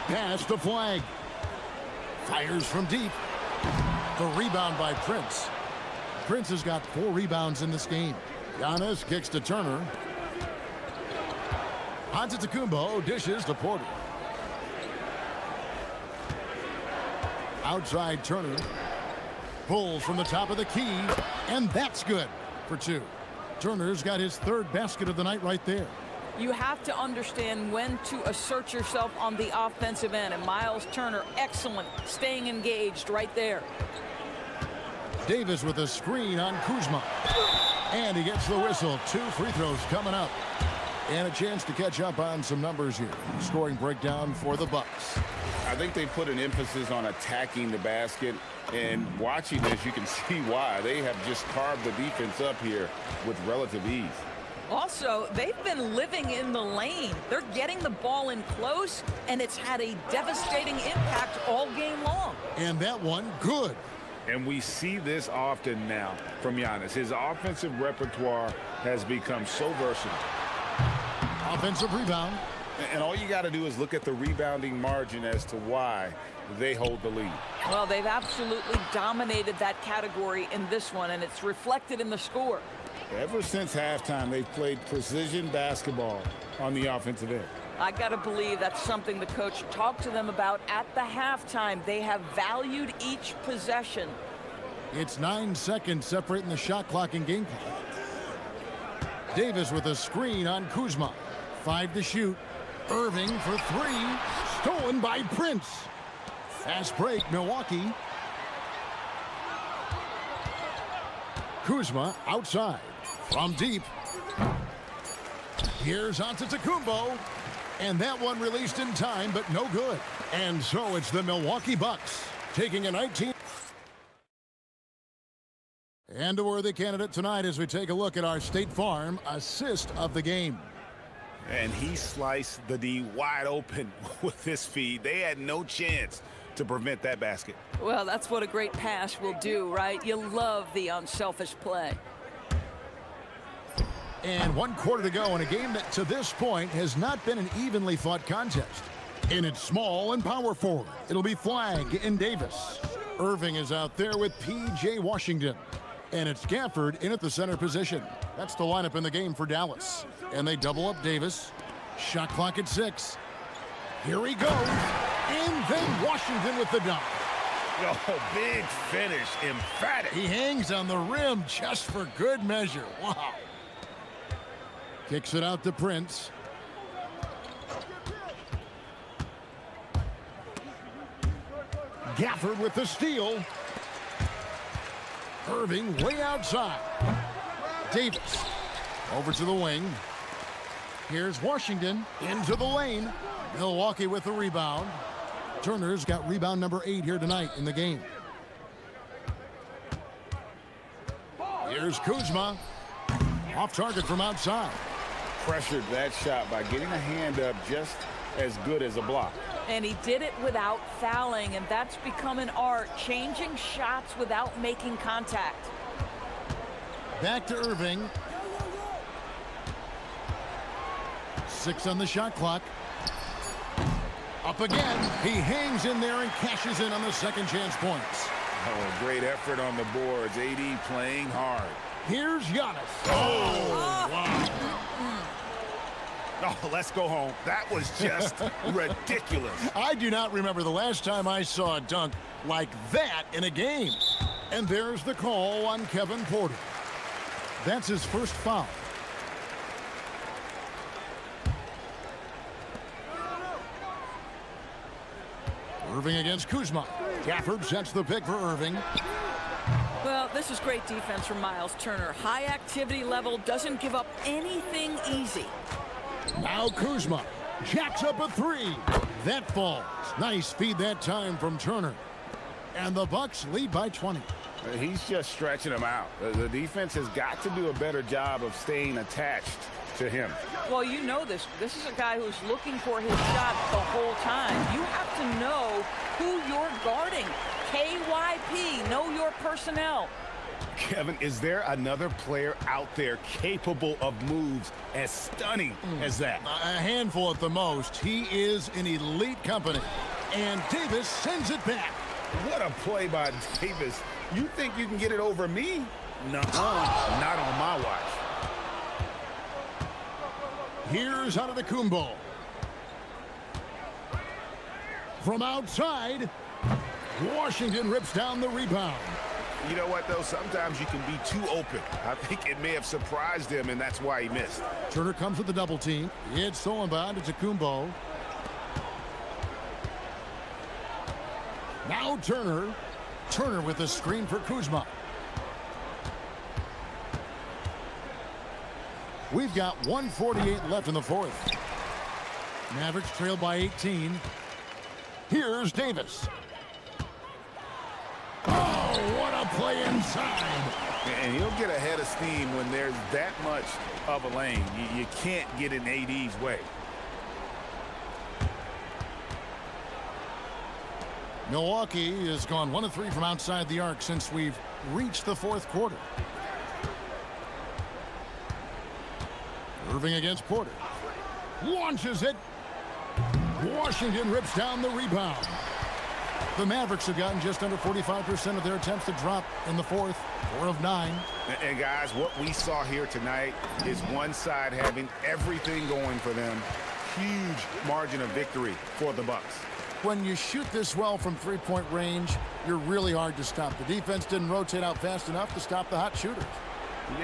Pass to Flag. Fires from deep. The rebound by Prince. Prince has got 4 rebounds in this game. Giannis kicks to Turner. Antetokounmpo dishes to Porter. Outside Turner. Pulls from the top of the key. And that's good for 2. Turner's got his 3rd basket of the night right there. You have to understand when to assert yourself on the offensive end. And Miles Turner, excellent, staying engaged right there. Davis with a screen on Kuzma. And he gets the whistle. 2 free throws coming up. And a chance to catch up on some numbers here. Scoring breakdown for the Bucks. I think they put an emphasis on attacking the basket. And watching this, you can see why. They have just carved the defense up here with relative ease. Also, they've been living in the lane. They're getting the ball in close, and it's had a devastating impact all game long. And that one, good. And we see this often now from Giannis. His offensive repertoire has become so versatile. Offensive rebound. And all you got to do is look at the rebounding margin as to why they hold the lead. Well, they've absolutely dominated that category in this one, and it's reflected in the score. Ever since halftime, they've played precision basketball on the offensive end. I got to believe that's something the coach talked to them about at the halftime. They have valued each possession. It's 9 seconds separating the shot clock and game clock. Davis with a screen on Kuzma. 5 to shoot. Irving for 3. Stolen by Prince. Fast break, Milwaukee. Kuzma outside. From deep. Here's Antetokounmpo. And that one released in time, but no good. And so it's the Milwaukee Bucks taking a 19. And a worthy candidate tonight as we take a look at our State Farm assist of the game. And he sliced the D wide open with his feed. They had no chance to prevent that basket. Well, that's what a great pass will do, right? You love the unselfish play. And 1 quarter to go in a game that to this point has not been an evenly fought contest. And it's small and power forward. It'll be Flag and Davis. Irving is out there with P.J. Washington. And it's Gafford in at the center position. That's the lineup in the game for Dallas. And they double up Davis. Shot clock at 6. Here he goes. And then Washington with the dunk. Oh, big finish, emphatic. He hangs on the rim just for good measure. Wow. Kicks it out to Prince. Gafford with the steal. Irving way outside. Davis over to the wing. Here's Washington into the lane. Milwaukee with the rebound. Turner's got rebound number 8 here tonight in the game. Here's Kuzma. Off target from outside. Pressured that shot by getting a hand up just as good as a block. And he did it without fouling, and that's become an art, changing shots without making contact. Back to Irving. 6 on the shot clock. Up again. He hangs in there and cashes in on the second chance points. Oh, great effort on the boards. AD playing hard. Here's Giannis. Oh, wow. Oh, let's go home. That was just ridiculous. I do not remember the last time I saw a dunk like that in a game. And there's the call on Kevin Porter. That's his first foul. Irving against Kuzma. Gafford sets the pick for Irving. Well, this is great defense from Miles Turner. High activity level, doesn't give up anything easy. Now Kuzma jacks up a 3. That falls. Nice feed that time from Turner. And the Bucks lead by 20. He's just stretching them out. The defense has got to do a better job of staying attached to him. Well, you know this. This is a guy who's looking for his shot the whole time. You have to know who you're guarding. KYP, know your personnel. Kevin, is there another player out there capable of moves as stunning as that? A handful at the most. He is in elite company. And Davis sends it back. What a play by Davis. You think you can get it over me? Nuh-uh. Not on my watch. Here's Antetokounmpo. From outside, Washington rips down the rebound. You know what, though? Sometimes you can be too open. I think it may have surprised him, and that's why he missed. Turner comes with the double team. It's stolen by Antetokounmpo. Now Turner. Turner with the screen for Kuzma. We've got 1:48 left in the fourth. Mavericks trail by 18. Here's Davis. Oh, what a play inside. And he'll get ahead of steam when there's that much of a lane. You can't get in AD's way. Milwaukee has gone 1 of 3 from outside the arc since we've reached the fourth quarter. Irving against Porter. Launches it. Washington rips down the rebound. The Mavericks have gotten just under 45% of their attempts to drop in the fourth. 4 of 9. And guys, what we saw here tonight is one side having everything going for them. Huge margin of victory for the Bucks. When you shoot this well from three-point range, you're really hard to stop. The defense didn't rotate out fast enough to stop the hot shooters.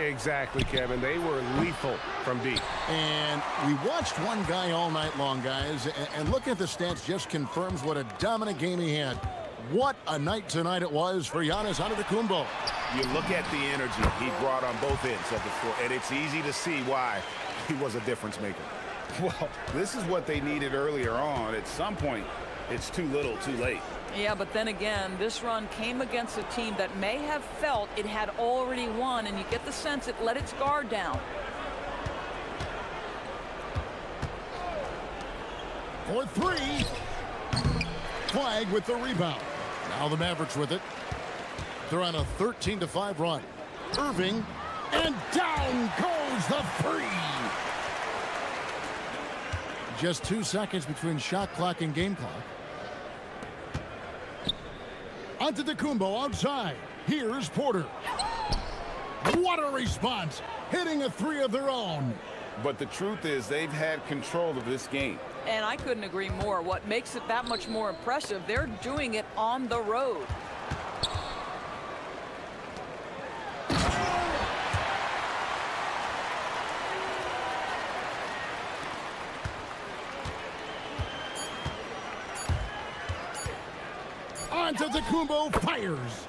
Exactly, Kevin. They were lethal from deep. And we watched one guy all night long, guys, and looking at the stats just confirms what a dominant game he had. What a night tonight it was for Giannis Antetokounmpo. You look at the energy he brought on both ends of the floor, and it's easy to see why he was a difference maker. Well, this is what they needed earlier on. At some point, it's too little, too late. Yeah, but then again, this run came against a team that may have felt it had already won, and you get the sense it let its guard down. For 3. Flag with the rebound. Now the Mavericks with it. They're on a 13-5 run. Irving, and down goes the 3. Just 2 seconds between shot clock and game clock. Antetokounmpo outside. Here's Porter. What a response. Hitting a 3 of their own. But the truth is they've had control of this game. And I couldn't agree more. What makes it that much more impressive, they're doing it on the road. Antetokounmpo fires.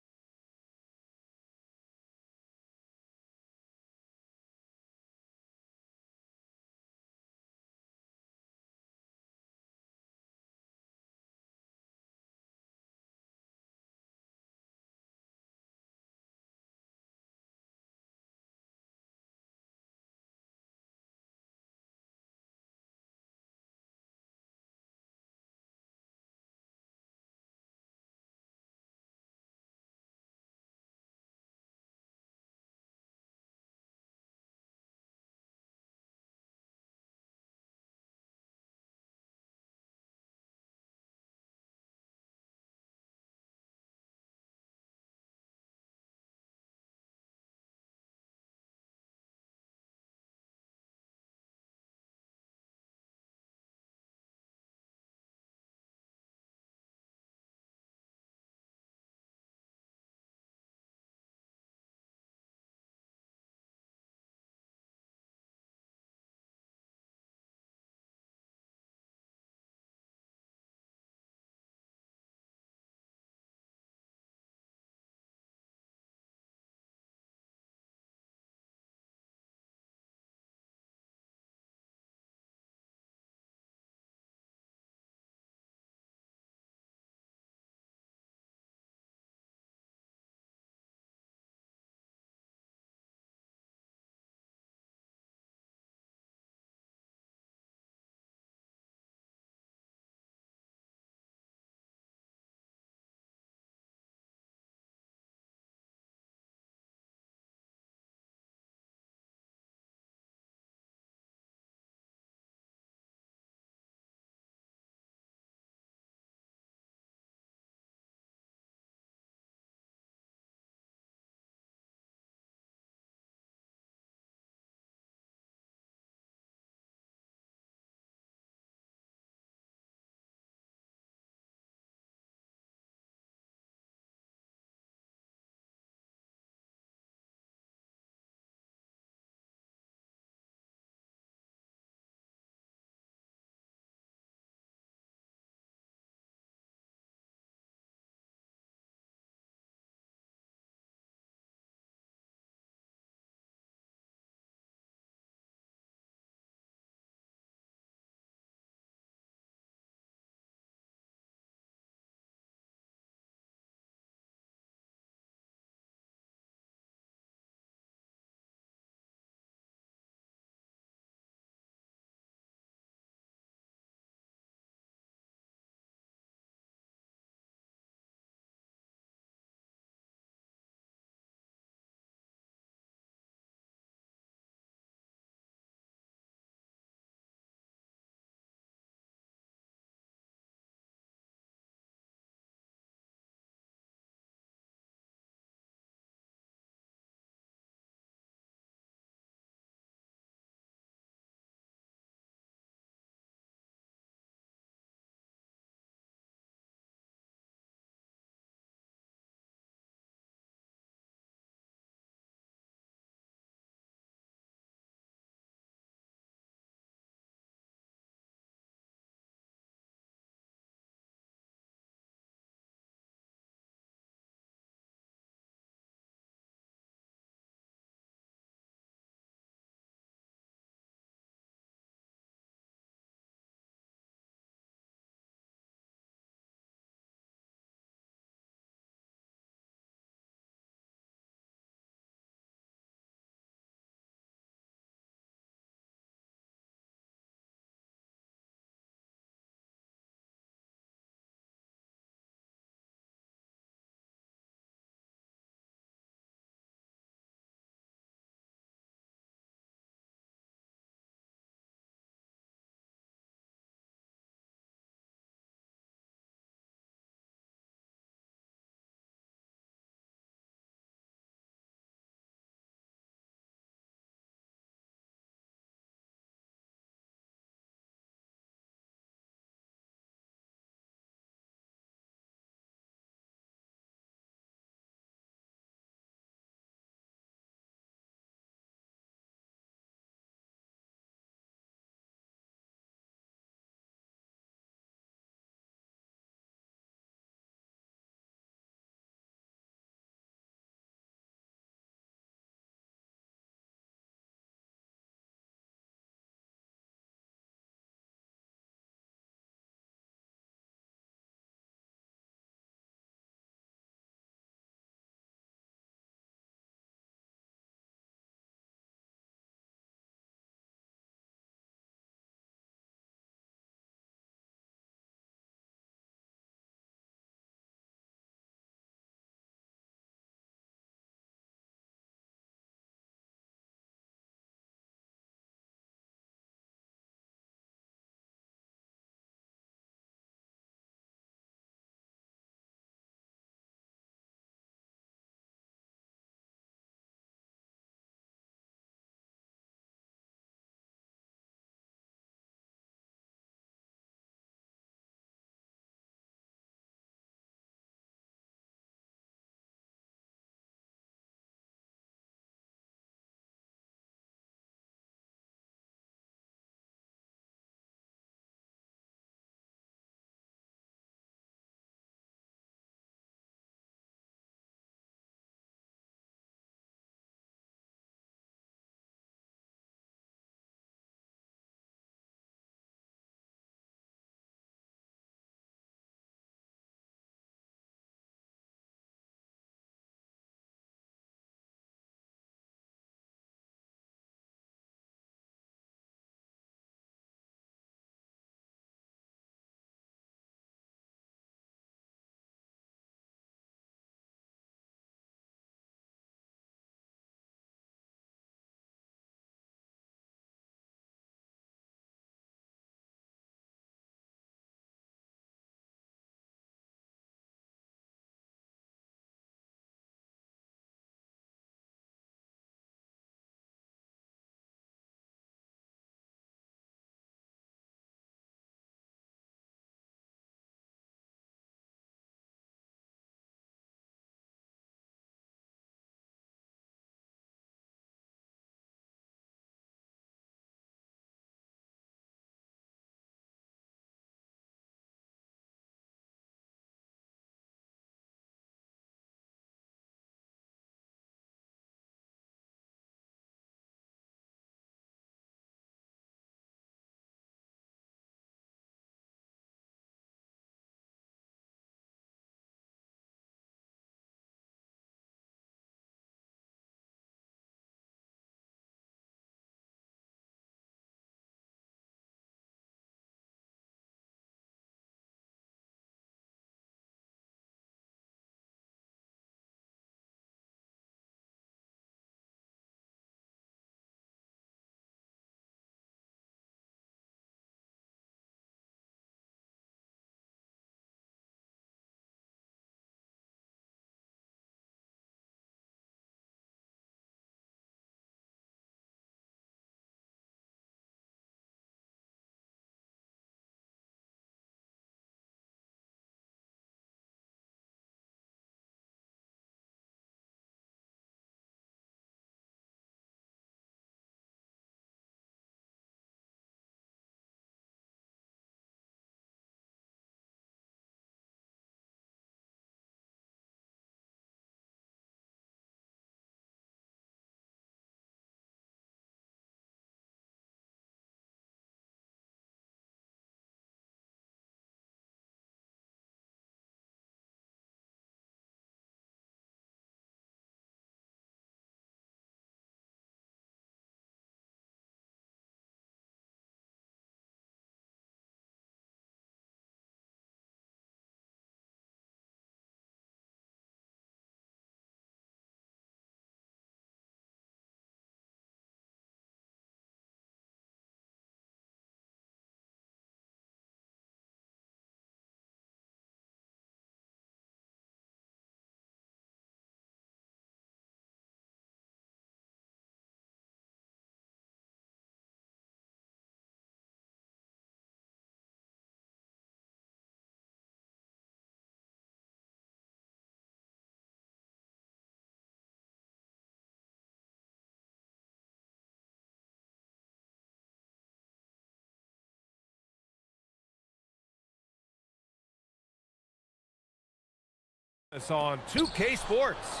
It's on 2K Sports.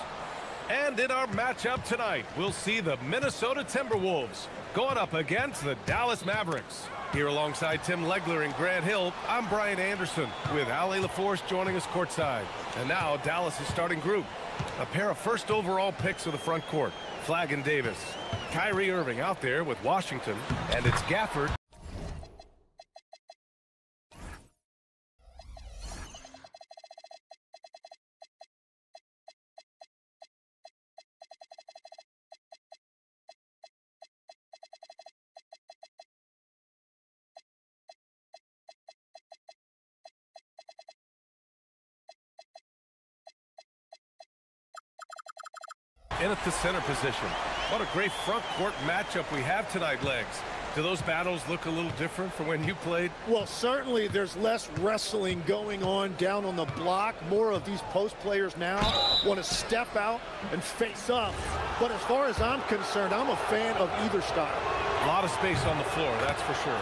And in our matchup tonight, we'll see the Minnesota Timberwolves going up against the Dallas Mavericks. Here alongside Tim Legler and Grant Hill, I'm Brian Anderson with Ali LaForce joining us courtside. And now Dallas' starting group. A pair of first overall picks of the front court, Flagg and Davis. Kyrie Irving out there with Washington, and it's Gafford. In at the center position. What a great front court matchup we have tonight, Legs. Do those battles look a little different from when you played? Well, certainly there's less wrestling going on down on the block. More of these post players now want to step out and face up. But as far as I'm concerned, I'm a fan of either style. A lot of space on the floor, that's for sure.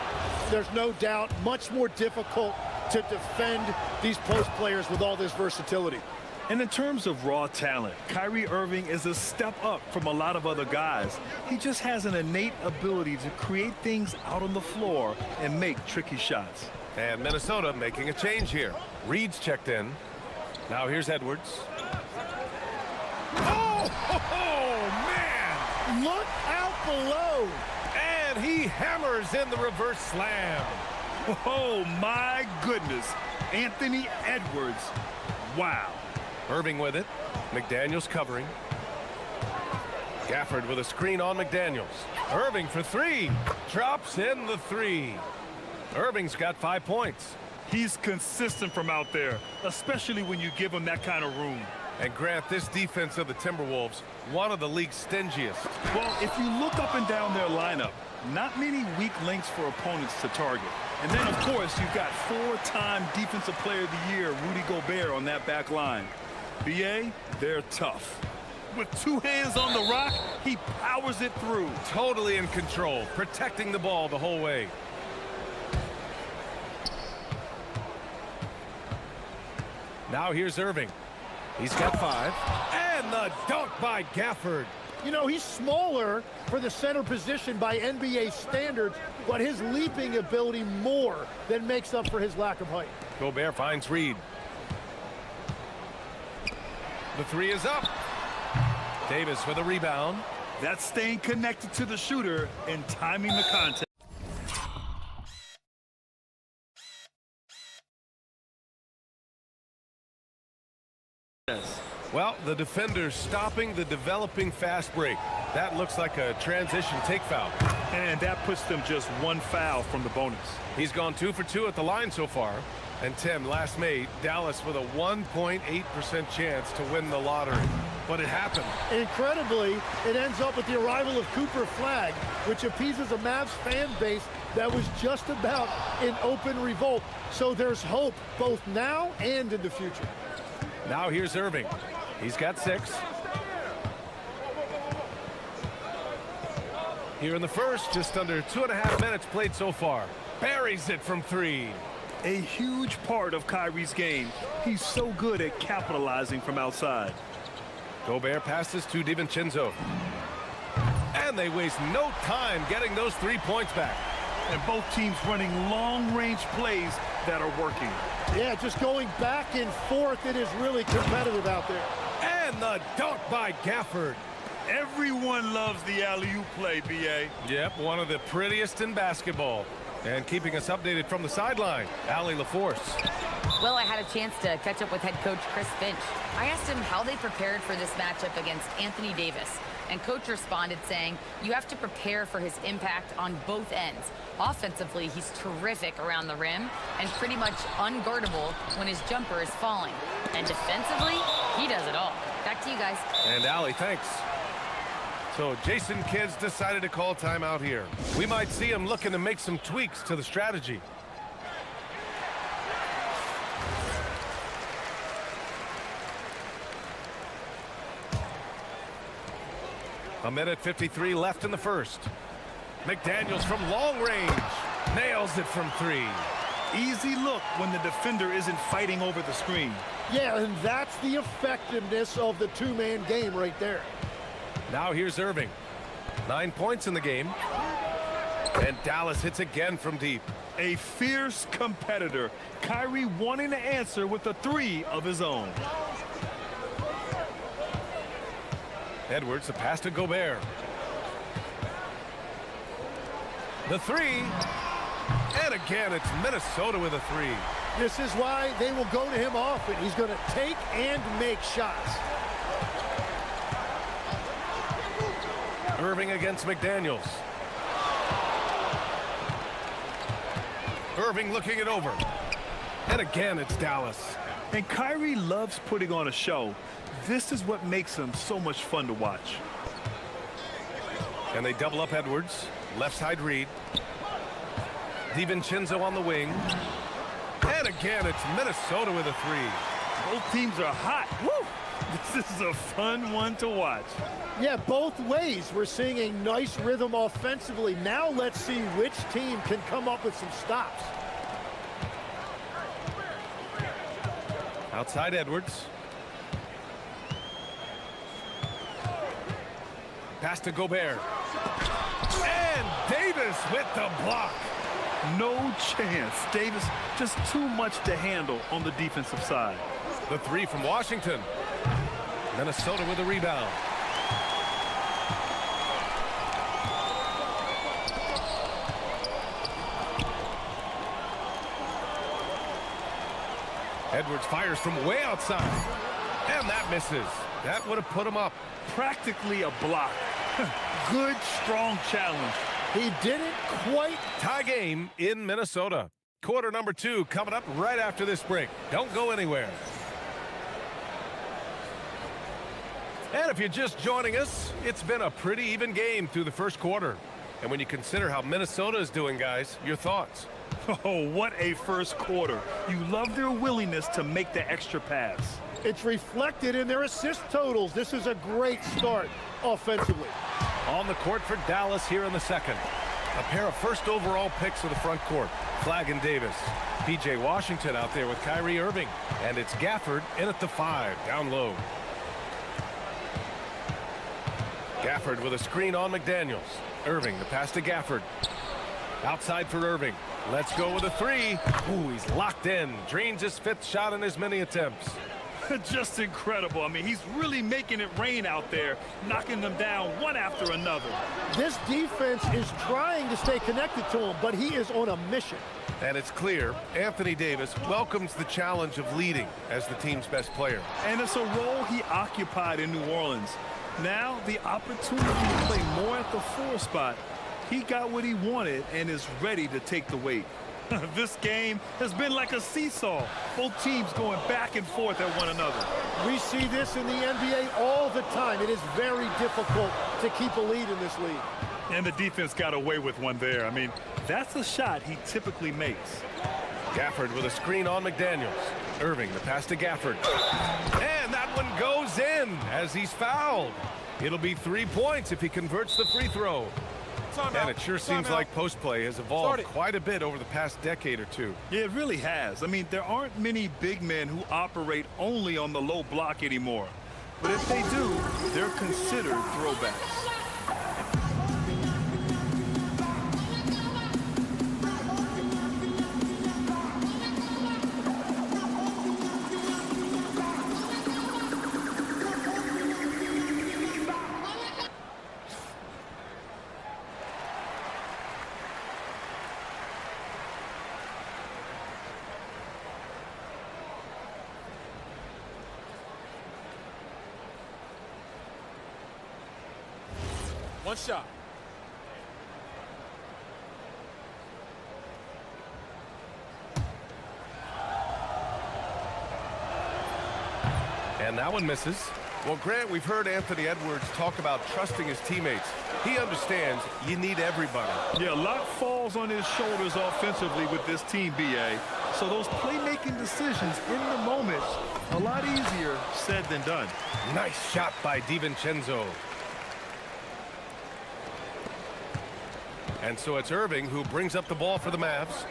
There's no doubt much more difficult to defend these post players with all this versatility. And in terms of raw talent, Kyrie Irving is a step up from a lot of other guys. He just has an innate ability to create things out on the floor and make tricky shots. And Minnesota making a change here. Reed's checked in. Now here's Edwards. Oh, man! Look out below! And he hammers in the reverse slam. Oh, my goodness. Anthony Edwards. Wow. Irving with it. McDaniels covering. Gafford with a screen on McDaniels. Irving for three. Drops in the three. Irving's got 5 points. He's consistent from out there, especially when you give him that kind of room. And Grant, this defense of the Timberwolves, one of the league's stingiest. Well, if you look up and down their lineup, not many weak links for opponents to target. And then, of course, you've got 4-time Defensive Player of the Year, Rudy Gobert, on that back line. BA, they're tough. With 2 hands on the rock, he powers it through. Totally in control, protecting the ball the whole way. Now here's Irving. He's got 5. And the dunk by Gafford. You know, he's smaller for the center position by NBA standards, but his leaping ability more than makes up for his lack of height. Gobert finds Reed. The 3 is up. Davis with a rebound. That's staying connected to the shooter and timing the contest. Well, the defender's stopping the developing fast break. That looks like a transition take foul. And that puts them just 1 foul from the bonus. He's gone 2 for 2 at the line so far. And Tim, last made, Dallas with a 1.8% chance to win the lottery. But it happened. Incredibly, it ends up with the arrival of Cooper Flagg, which appeases a Mavs fan base that was just about in open revolt. So there's hope both now and in the future. Now here's Irving. He's got 6. Here in the first, just under 2.5 minutes played so far. Buries it from 3. A huge part of Kyrie's game. He's so good at capitalizing from outside. Gobert passes to DiVincenzo. And they waste no time getting those 3 points back. And both teams running long-range plays that are working. Yeah, just going back and forth. It is really competitive out there. And the dunk by Gafford. Everyone loves the alley-oop play, B.A. Yep, one of the prettiest in basketball. And keeping us updated from the sideline, Ali LaForce. Well, I had a chance to catch up with head coach Chris Finch. I asked him how they prepared for this matchup against Anthony Davis. And coach responded saying, you have to prepare for his impact on both ends. Offensively, he's terrific around the rim and pretty much unguardable when his jumper is falling. And defensively, he does it all. Back to you guys. And Ali, thanks. So Jason Kidd's decided to call timeout here. We might see him looking to make some tweaks to the strategy. A minute 53 left in the first. McDaniels from long range. Nails it from 3. Easy look when the defender isn't fighting over the screen. Yeah, and that's the effectiveness of the two-man game right there. Now here's Irving. 9 points in the game. And Dallas hits again from deep. A fierce competitor. Kyrie wanting to answer with a three of his own. Edwards, the pass to Gobert. The three. And again, it's Minnesota with a three. This is why they will go to him often. He's going to take and make shots. Irving against McDaniels. Irving looking it over. And again, it's Dallas. And Kyrie loves putting on a show. This is what makes him so much fun to watch. And they double up Edwards. Left side read. DiVincenzo on the wing. And again, it's Minnesota with a three. Both teams are hot. Woo! This is a fun one to watch. Yeah, both ways. We're seeing a nice rhythm offensively. Now let's see which team can come up with some stops. Outside Edwards. Pass to Gobert. And Davis with the block. No chance. Davis just too much to handle on the defensive side. The three from Washington. Minnesota with a rebound. Edwards fires from way outside. And that misses. That would have put him up. Practically a block. Good, strong challenge. He didn't quite. Tie game in Minnesota. Quarter number 2 coming up right after this break. Don't go anywhere. And if you're just joining us, it's been a pretty even game through the first quarter. And when you consider how Minnesota is doing, guys, your thoughts? Oh, what a first quarter. You love their willingness to make the extra pass. It's reflected in their assist totals. This is a great start offensively. On the court for Dallas here in the second. A pair of first overall picks of the front court. Flag and Davis. P.J. Washington out there with Kyrie Irving. And it's Gafford in at the 5, down low. Gafford with a screen on McDaniels. Irving, the pass to Gafford. Outside for Irving. Let's go with a 3. Ooh, he's locked in. Dreams his 5th shot in as many attempts. Just incredible. I mean, he's really making it rain out there, knocking them down one after another. This defense is trying to stay connected to him, but he is on a mission. And it's clear Anthony Davis welcomes the challenge of leading as the team's best player. And it's a role he occupied in New Orleans. Now the opportunity to play more at the 4 spot. He got what he wanted and is ready to take the weight. This game has been like a seesaw. Both teams going back and forth at one another. We see this in the NBA all the time. It is very difficult to keep a lead in this league. And the defense got away with one there. I mean, that's a shot he typically makes. Gafford with a screen on McDaniels. Irving, the pass to Gafford. And that one goes in as he's fouled. It'll be 3 points if he converts the free throw. And it sure seems like post play has evolved quite a bit over the past decade or two. Yeah, it really has. I mean, there aren't many big men who operate only on the low block anymore. But if they do, they're considered throwbacks. One shot. And that one misses. Well, Grant, we've heard Anthony Edwards talk about trusting his teammates. He understands you need everybody. Yeah, a lot falls on his shoulders offensively with this team, BA. So those playmaking decisions in the moment, a lot easier said than done. Nice shot by DiVincenzo. And so it's Irving who brings up the ball for the Mavs.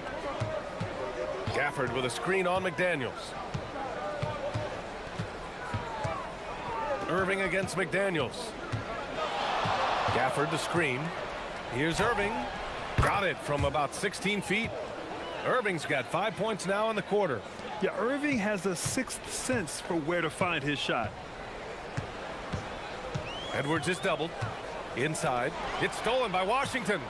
Gafford with a screen on McDaniels. Irving against McDaniels. Gafford the screen. Here's Irving. Got it from about 16 feet. Irving's got 5 points now in the quarter. Yeah, Irving has a sixth sense for where to find his shot. Edwards is doubled. Inside. It's stolen by Washington.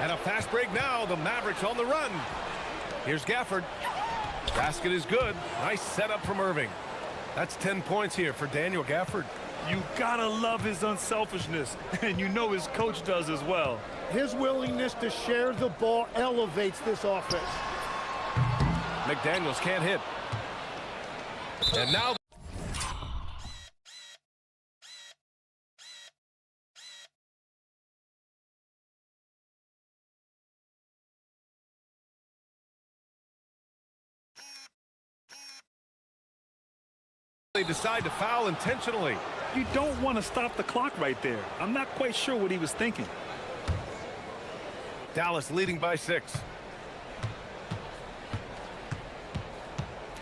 And a fast break now. The Mavericks on the run. Here's Gafford. Basket is good. Nice setup from Irving. That's 10 points here for Daniel Gafford. You gotta love his unselfishness, and you know his coach does as well. His willingness to share the ball elevates this offense. McDaniels can't hit. And now they decide to foul intentionally. You don't want to stop the clock right there. I'm not quite sure what he was thinking. Dallas leading by 6.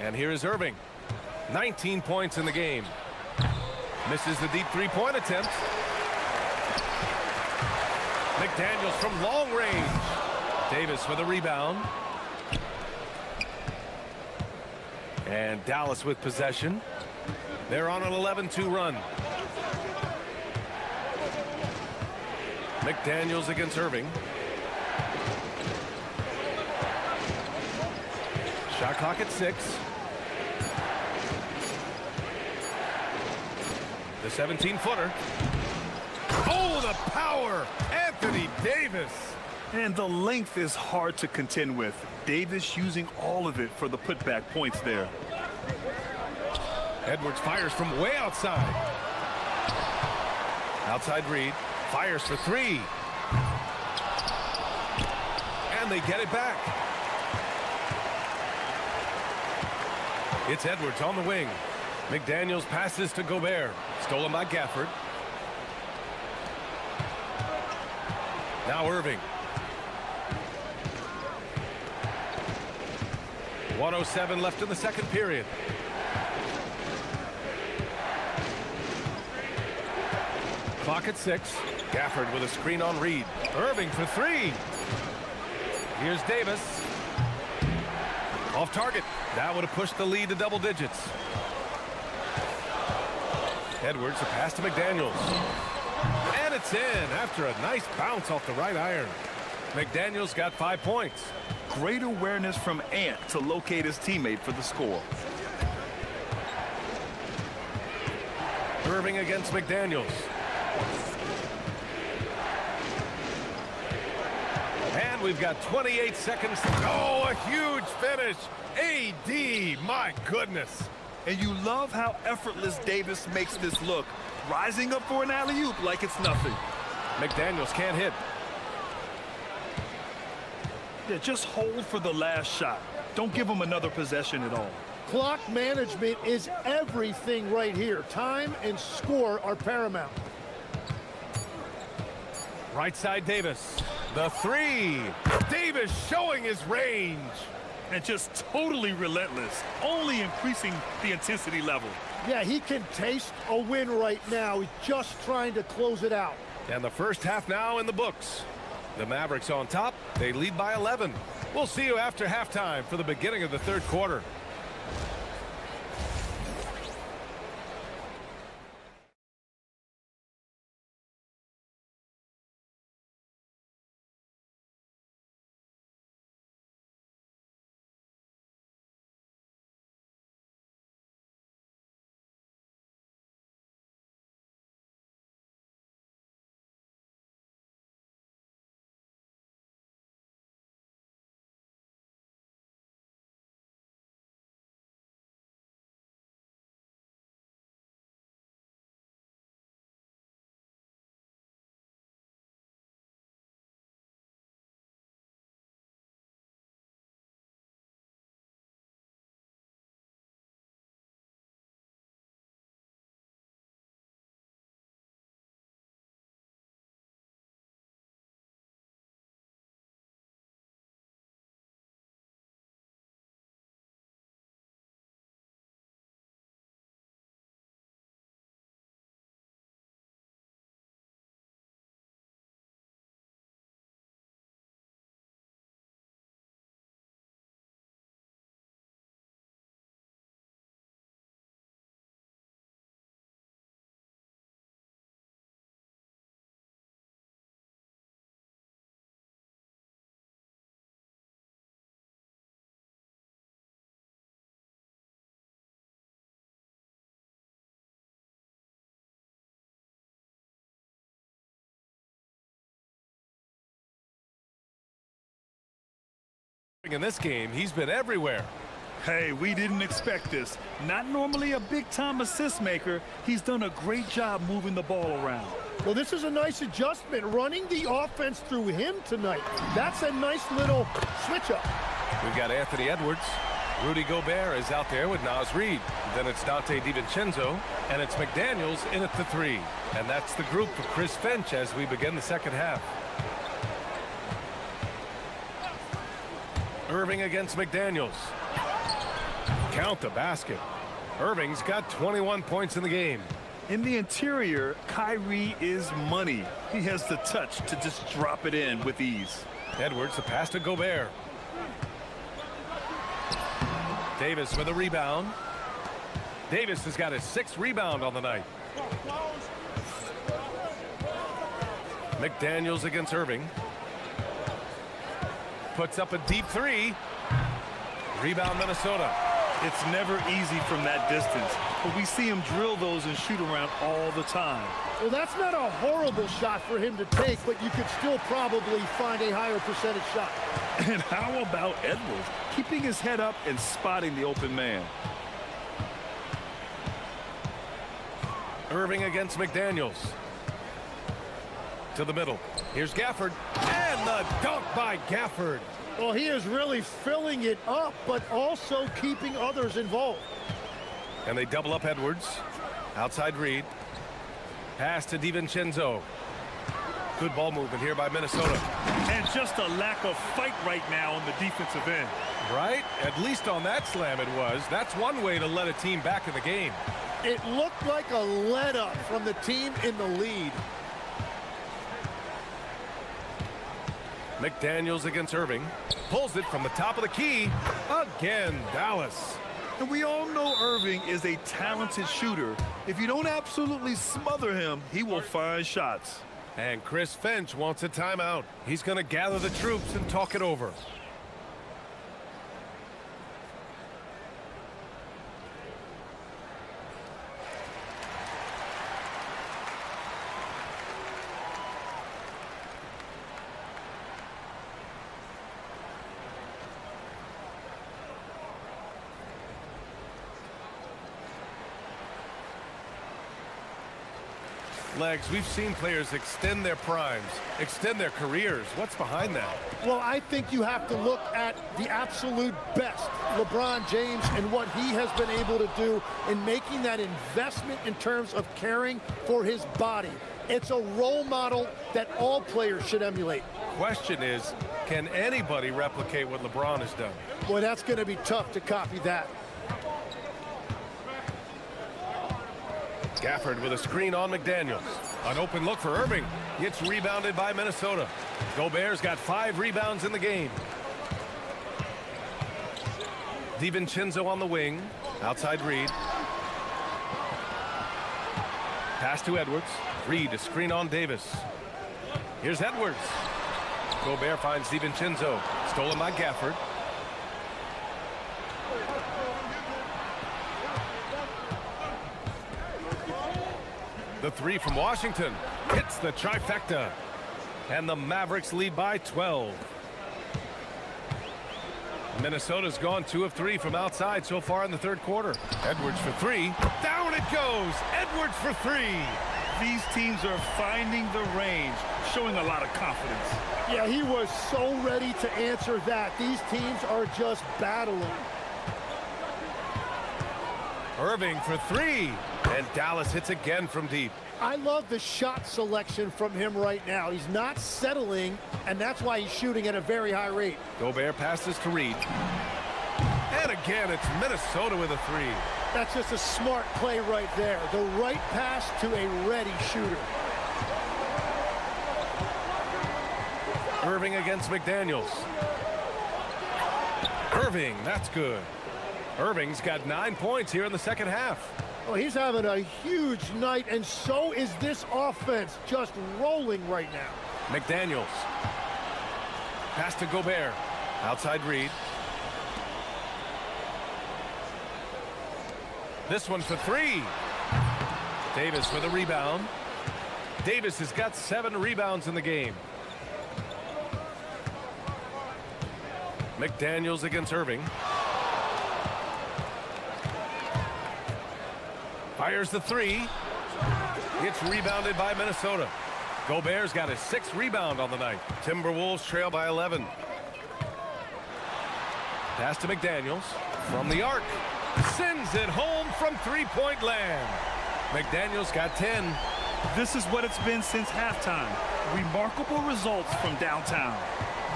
And here is Irving. 19 points in the game. Misses the deep three-point attempt. McDaniels from long range. Davis with a rebound. And Dallas with possession. They're on an 11-2 run. McDaniels against Irving. Shot clock at 6. The 17-footer. Oh, the power! Anthony Davis! And the length is hard to contend with. Davis using all of it for the putback points there. Edwards fires from way outside. Outside Reed. Fires for 3. And they get it back. It's Edwards on the wing. McDaniels passes to Gobert. Stolen by Gafford. Now Irving. 1:07 left in the second period. Clock at 6. Gafford with a screen on Reed. Irving for 3. Here's Davis. Off target. That would have pushed the lead to double digits. Edwards, a pass to McDaniels. And it's in after a nice bounce off the right iron. McDaniels got 5 points. Great awareness from Ant to locate his teammate for the score. Irving against McDaniels. And we've got 28 seconds. Oh, a huge finish. AD, my goodness. And you love how effortless Davis makes this look. Rising up for an alley-oop like it's nothing. McDaniels can't hit. Yeah, just hold for the last shot. Don't give him another possession at all. Clock management is everything right here. Time and score are paramount. Right side Davis. The 3. Davis showing his range. And just totally relentless, only increasing the intensity level. Yeah, he can taste a win right now. He's just trying to close it out. And the first half now in the books. The Mavericks on top. They lead by 11. We'll see you after halftime for the beginning of the third quarter. In this game, he's been everywhere. Hey, we didn't expect this. Not normally a big-time assist maker. He's done a great job moving the ball around. Well, this is a nice adjustment, running the offense through him tonight. That's a nice little switch-up. We've got Anthony Edwards. Rudy Gobert is out there with Naz Reid. Then it's Dante DiVincenzo, and it's McDaniels in at the 3. And that's the group for Chris Finch as we begin the second half. Irving against McDaniels. Count the basket. Irving's got 21 points in the game. In the interior, Kyrie is money. He has the touch to just drop it in with ease. Edwards, the pass to Gobert. Davis with a rebound. Davis has got his 6th rebound on the night. McDaniels against Irving. Puts up a deep 3. Rebound Minnesota. It's never easy from that distance, but we see him drill those and shoot around all the time. Well, that's not a horrible shot for him to take, but you could still probably find a higher percentage shot. And how about Edwards keeping his head up and spotting the open man? Irving against McDaniels. To the middle. Here's Gafford. And the dunk by Gafford. Well, he is really filling it up, but also keeping others involved. And they double up Edwards. Outside Reid. Pass to DiVincenzo. Good ball movement here by Minnesota. And just a lack of fight right now on the defensive end. Right? At least on that slam it was. That's one way to let a team back in the game. It looked like a let-up from the team in the lead. McDaniels against Irving. Pulls it from the top of the key. Again, Dallas. And we all know Irving is a talented shooter. If you don't absolutely smother him, he will find shots. And Chris Finch wants a timeout. He's going to gather the troops and talk it over. Legs, we've seen players extend their primes, extend their careers. What's behind that? Well, I think you have to look at the absolute best, LeBron James, and what he has been able to do in making that investment in terms of caring for his body. It's a role model that all players should emulate. Question is, can anybody replicate what LeBron has done? Boy, that's going to be tough to copy that. Gafford with a screen on McDaniels. An open look for Irving. It's rebounded by Minnesota. Gobert's got 5 rebounds in the game. DiVincenzo on the wing. Outside Reid. Pass to Edwards. Reid, a screen on Davis. Here's Edwards. Gobert finds DiVincenzo. Stolen by Gafford. The 3 from Washington hits the trifecta. And the Mavericks lead by 12. Minnesota's gone 2 of 3 from outside so far in the third quarter. Edwards for 3. Down it goes. Edwards for 3. These teams are finding the range, showing a lot of confidence. Yeah, he was so ready to answer that. These teams are just battling. Irving for 3. And Dallas hits again from deep. I love the shot selection from him right now. He's not settling, and that's why he's shooting at a very high rate. Gobert passes to Reid. And again, it's Minnesota with a 3. That's just a smart play right there. The right pass to a ready shooter. Irving against McDaniels. Irving, that's good. Irving's got 9 points here in the second half. Oh, he's having a huge night, and so is this offense, just rolling right now. McDaniels. Pass to Gobert. Outside Reid. This one for 3. Davis with a rebound. Davis has got 7 rebounds in the game. McDaniels against Irving. Fires the three. It's rebounded by Minnesota. Gobert's got his 6th rebound on the night. Timberwolves trail by 11. Pass to McDaniels from the arc. Sends it home from three-point land. McDaniels got 10. This is what it's been since halftime. Remarkable results from downtown.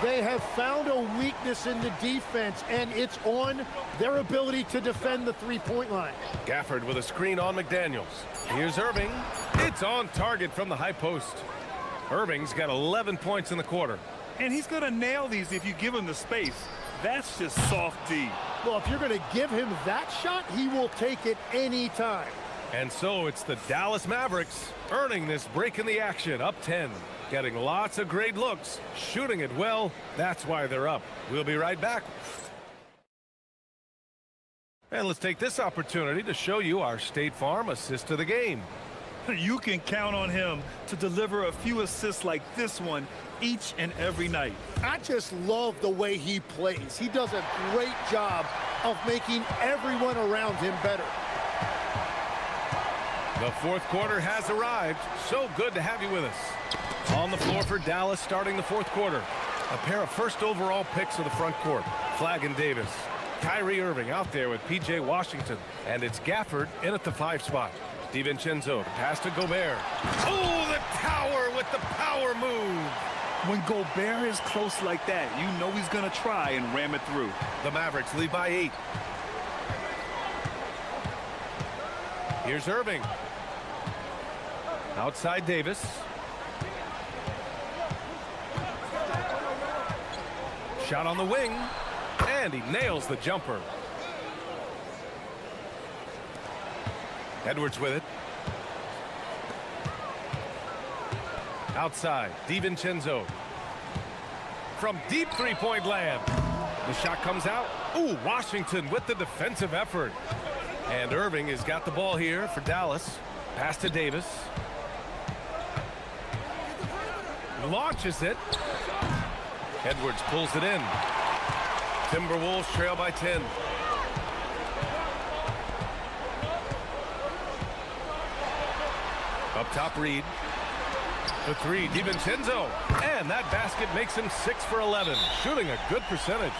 They have found a weakness in the defense, and it's on their ability to defend the three-point line. Gafford with a screen on McDaniels. Here's Irving. It's on target from the high post. Irving's got 11 points in the quarter. And he's going to nail these if you give him the space. That's just soft D. Well, if you're going to give him that shot, he will take it any time. And so it's the Dallas Mavericks earning this break in the action, up 10. Getting lots of great looks, shooting it well. That's why they're up. We'll be right back. And let's take this opportunity to show you our State Farm assist to the game. You can count on him to deliver a few assists like this one each and every night. I just love the way he plays. He does a great job of making everyone around him better. The fourth quarter has arrived. So good to have you with us. On the floor for Dallas starting the fourth quarter. A pair of first overall picks of the front court. Flagg and Davis. Kyrie Irving out there with P.J. Washington. And it's Gafford in at the 5 spot. DiVincenzo pass to Gobert. Oh, the tower with the power move. When Gobert is close like that, you know he's going to try and ram it through. The Mavericks lead by 8. Here's Irving. Outside Davis. Shot on the wing. And he nails the jumper. Edwards with it. Outside, DiVincenzo. From deep three-point land. The shot comes out. Ooh, Washington with the defensive effort. And Irving has got the ball here for Dallas. Pass to Davis. Launches it. Edwards pulls it in. Timberwolves trail by 10. Up top, Reed. The three, DiVincenzo. And that basket makes him 6 for 11. Shooting a good percentage.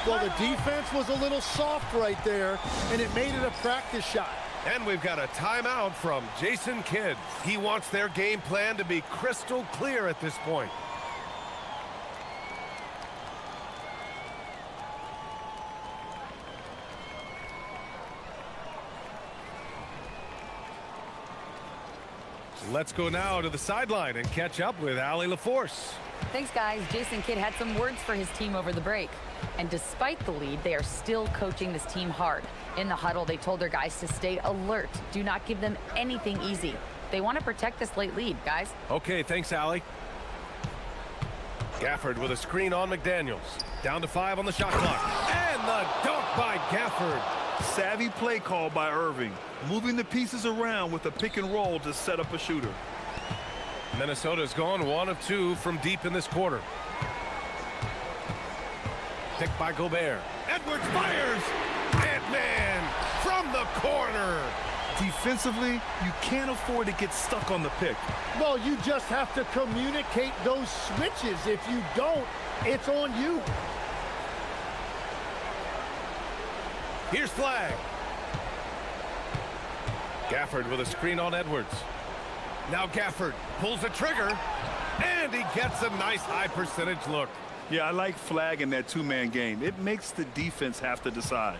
Well, the defense was a little soft right there, and it made it a practice shot. And we've got a timeout from Jason Kidd. He wants their game plan to be crystal clear at this point. Let's go now to the sideline and catch up with Allie LaForce. Thanks, guys. Jason Kidd had some words for his team over the break. And despite the lead, they are still coaching this team hard. In the huddle, they told their guys to stay alert. Do not give them anything easy. They want to protect this late lead, guys. Okay, thanks, Allie. Gafford with a screen on McDaniels. Down to 5 on the shot clock. And the dunk by Gafford. Savvy play call by Irving. Moving the pieces around with a pick and roll to set up a shooter. Minnesota's gone 1 of 2 from deep in this quarter. Picked by Gobert. Edwards fires. And man, from the corner. Defensively, you can't afford to get stuck on the pick. Well, you just have to communicate those switches. If you don't, it's on you. Here's Flagg. Gafford with a screen on Edwards. Now Gafford pulls the trigger, and he gets a nice high percentage look. Yeah, I like Flagg in that two-man game. It makes the defense have to decide.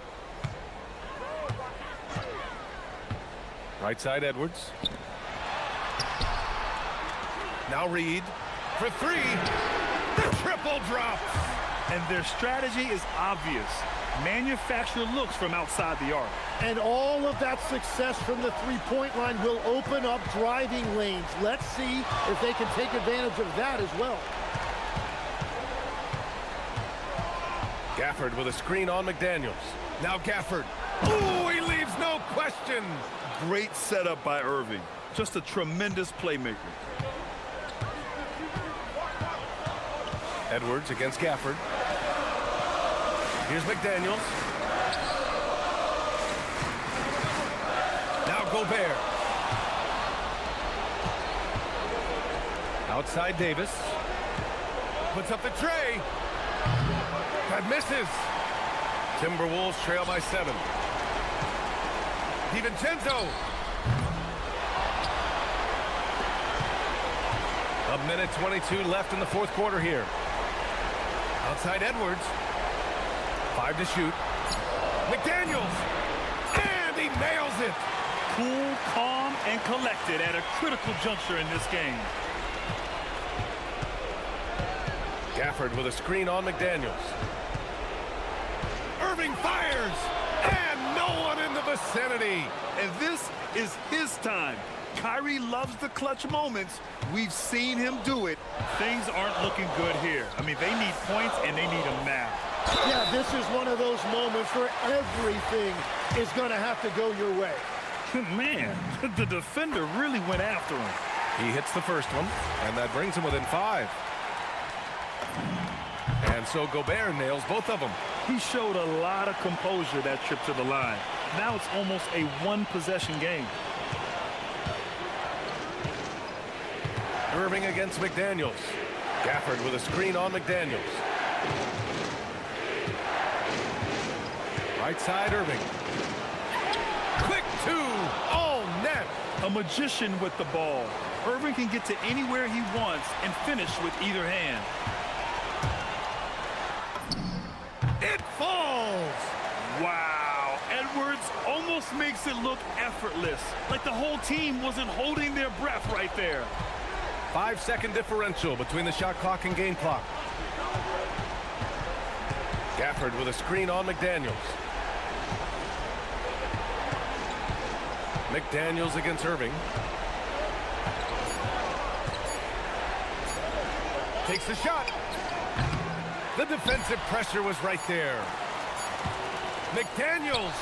Right side Edwards. Now Reed for 3. The triple drops. And their strategy is obvious. Manufacture looks from outside the arc. And all of that success from the three-point line will open up driving lanes. Let's see if they can take advantage of that as well. Gafford with a screen on McDaniels. Now Gafford. Ooh, he leaves no question. Great setup by Irving. Just a tremendous playmaker. Edwards against Gafford. Here's McDaniels. Now Gobert. Outside Davis. Puts up the tray. That misses. Timberwolves trail by 7. DiVincenzo. A minute 22 left in the fourth quarter here. Outside Edwards. 5 to shoot. McDaniels. And he nails it. Cool, calm, and collected at a critical juncture in this game. Gafford with a screen on McDaniels. Irving fires. And no one in the vicinity. And this is his time. Kyrie loves the clutch moments. We've seen him do it. Things aren't looking good here. I mean, they need points, and they need them now. Yeah, this is one of those moments where everything is going to have to go your way. Man, the defender really went after him. He hits the first one, and that brings him within 5. And so Gobert nails both of them. He showed a lot of composure that trip to the line. Now it's almost a one-possession game. Irving against McDaniels. Gafford with a screen on McDaniels. Right side, Irving. Quick 2. Oh, net. A magician with the ball. Irving can get to anywhere he wants and finish with either hand. It falls. Wow. Edwards almost makes it look effortless, like the whole team wasn't holding their breath right there. 5-second differential between the shot clock and game clock. Gafford with a screen on McDaniels. McDaniels against Irving. Takes the shot. The defensive pressure was right there. McDaniels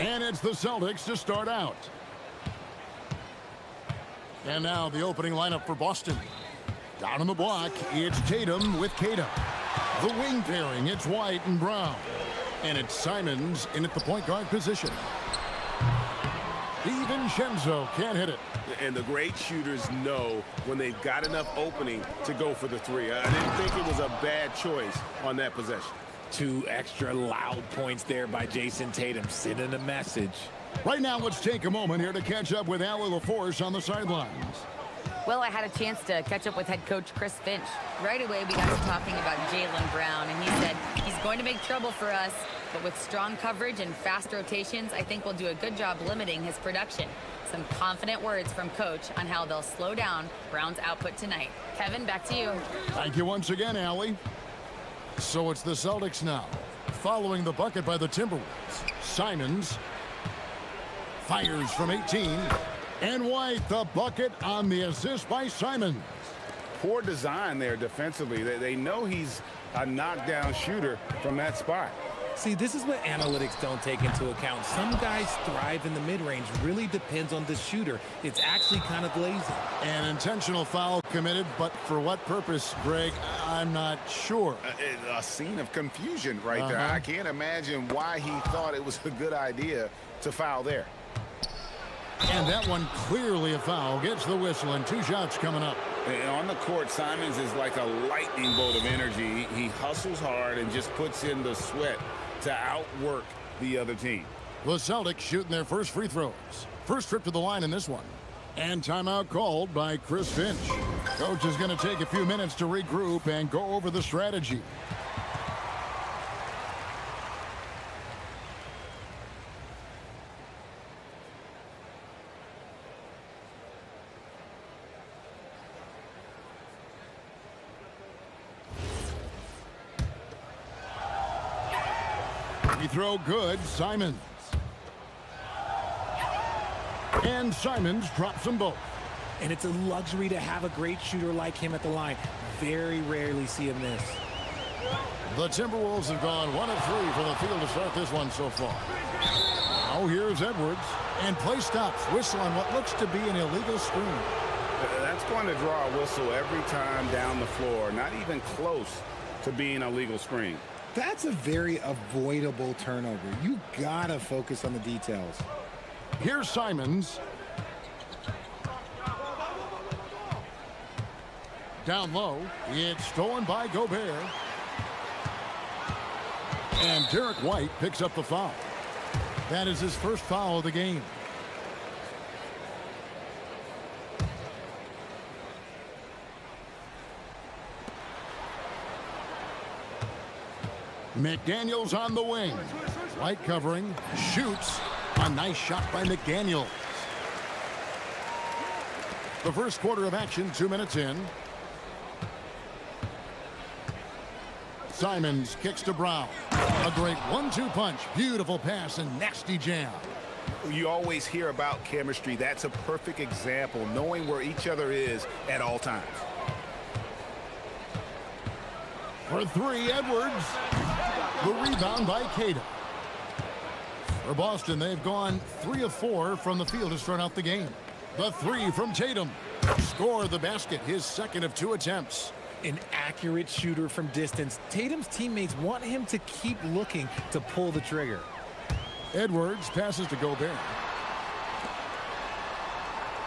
And it's the Celtics to start out. And now the opening lineup for Boston. Down on the block, it's Tatum with Kata. The wing pairing, it's White and Brown. And it's Simons in at the point guard position. DiVincenzo can't hit it. And the great shooters know when they've got enough opening to go for the three. I didn't think it was a bad choice on that possession. 2 extra loud points there by Jason Tatum, sending a message. Right now, let's take a moment here to catch up with Allie LaForce on the sidelines. Well, I had a chance to catch up with head coach Chris Finch. Right away, we got to talking about Jaylen Brown, and he said he's going to make trouble for us, but with strong coverage and fast rotations, I think we'll do a good job limiting his production. Some confident words from coach on how they'll slow down Brown's output tonight. Kevin, back to you. Thank you once again, Allie. So it's the Celtics now, following the bucket by the Timberwolves. Simons fires from 18. And White, the bucket on the assist by Simons. Poor design there defensively. They know he's a knockdown shooter from that spot. See, this is what analytics don't take into account. Some guys thrive in the mid-range. Really depends on the shooter. It's actually kind of lazy. An intentional foul committed, but for what purpose, Greg? I'm not sure. A scene of confusion right there. I can't imagine why he thought it was a good idea to foul there. And that one clearly a foul. Gets the whistle, and 2 shots coming up. And on the court, Simons is like a lightning bolt of energy. He hustles hard and just puts in the sweat to outwork the other team. The Celtics shooting their first free throws. First trip to the line in this one. And timeout called by Chris Finch. Coach is going to take a few minutes to regroup and go over the strategy. Throw good, Simons. And Simons drops them both. And it's a luxury to have a great shooter like him at the line. Very rarely see him miss. The Timberwolves have gone 1 of 3 from the field to start this one so far. Now here's Edwards. And play stops. Whistle on what looks to be an illegal screen. That's going to draw a whistle every time down the floor. Not even close to being a legal screen. That's a very avoidable turnover. You gotta focus on the details. Here's Simons. Down low. It's stolen by Gobert. And Derek White picks up the foul. That is his first foul of the game. McDaniels on the wing. White covering. Shoots. A nice shot by McDaniels. The first quarter of action, 2 minutes in. Simons kicks to Brown. A great 1-2 punch. Beautiful pass and nasty jam. You always hear about chemistry. That's a perfect example, knowing where each other is at all times. For 3, Edwards. The rebound by Kata. For Boston, they've gone 3 of 4 from the field to start out the game. The 3 from Tatum. Score the basket, his second of 2 attempts. An accurate shooter from distance. Tatum's teammates want him to keep looking to pull the trigger. Edwards passes to Gobert.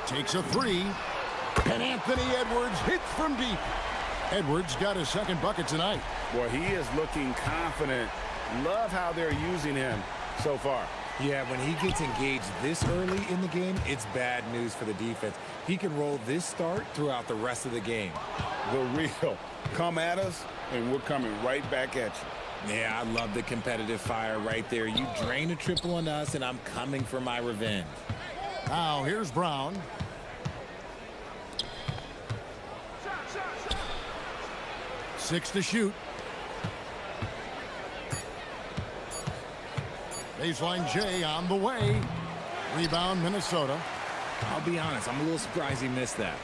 Takes a 3. And Anthony Edwards hits from deep. Edwards got his second bucket tonight. Boy, he is looking confident. Love how they're using him so far. Yeah, when he gets engaged this early in the game, it's bad news for the defense. He can roll this start throughout the rest of the game. The real. Come at us, and we're coming right back at you. Yeah, I love the competitive fire right there. You drain a triple on us, and I'm coming for my revenge. Now, here's Brown. Six to shoot. Baseline J on the way. Rebound, Minnesota. I'll be honest, I'm a little surprised he missed that.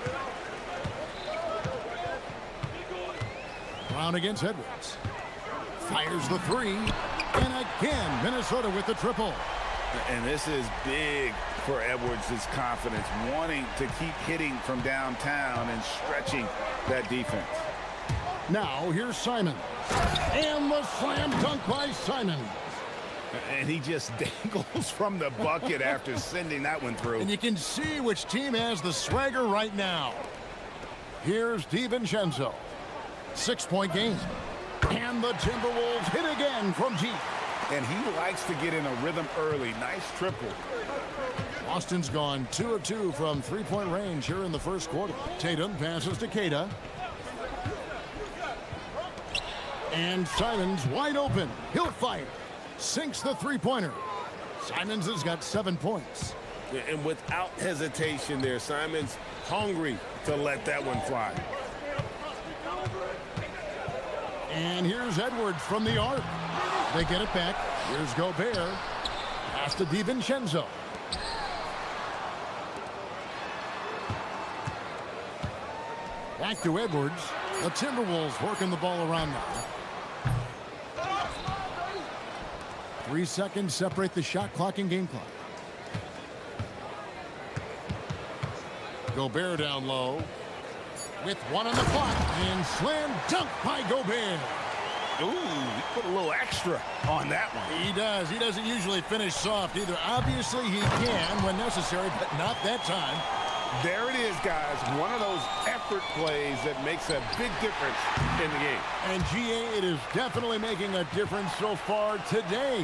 Brown against Edwards. Fires the 3. And again, Minnesota with the triple. And this is big for Edwards' confidence, wanting to keep hitting from downtown and stretching that defense. Now here's Simon. And the slam dunk by Simon. And he just dangles from the bucket after sending that one through. And you can see which team has the swagger right now. Here's DiVincenzo. 6-point game. And the Timberwolves hit again from deep. And he likes to get in a rhythm early. Nice triple. Boston's gone 2 of 2 from three-point range here in the first quarter. Tatum passes to Queta. And Simons wide open. He'll fire. Sinks the three-pointer. Simons has got 7 points. And without hesitation there, Simons hungry to let that one fly. And here's Edwards from the arc. They get it back. Here's Gobert. Pass to DiVincenzo. Back to Edwards. The Timberwolves working the ball around now. 3 seconds separate the shot clock and game clock. Gobert down low. With 1 on the clock. And slam dunk by Gobert. Ooh, he put a little extra on that one. He does. He doesn't usually finish soft either. Obviously, he can when necessary, but not that time. There it is, guys. One of those effort plays that makes a big difference in the game. And GA, it is definitely making a difference so far today.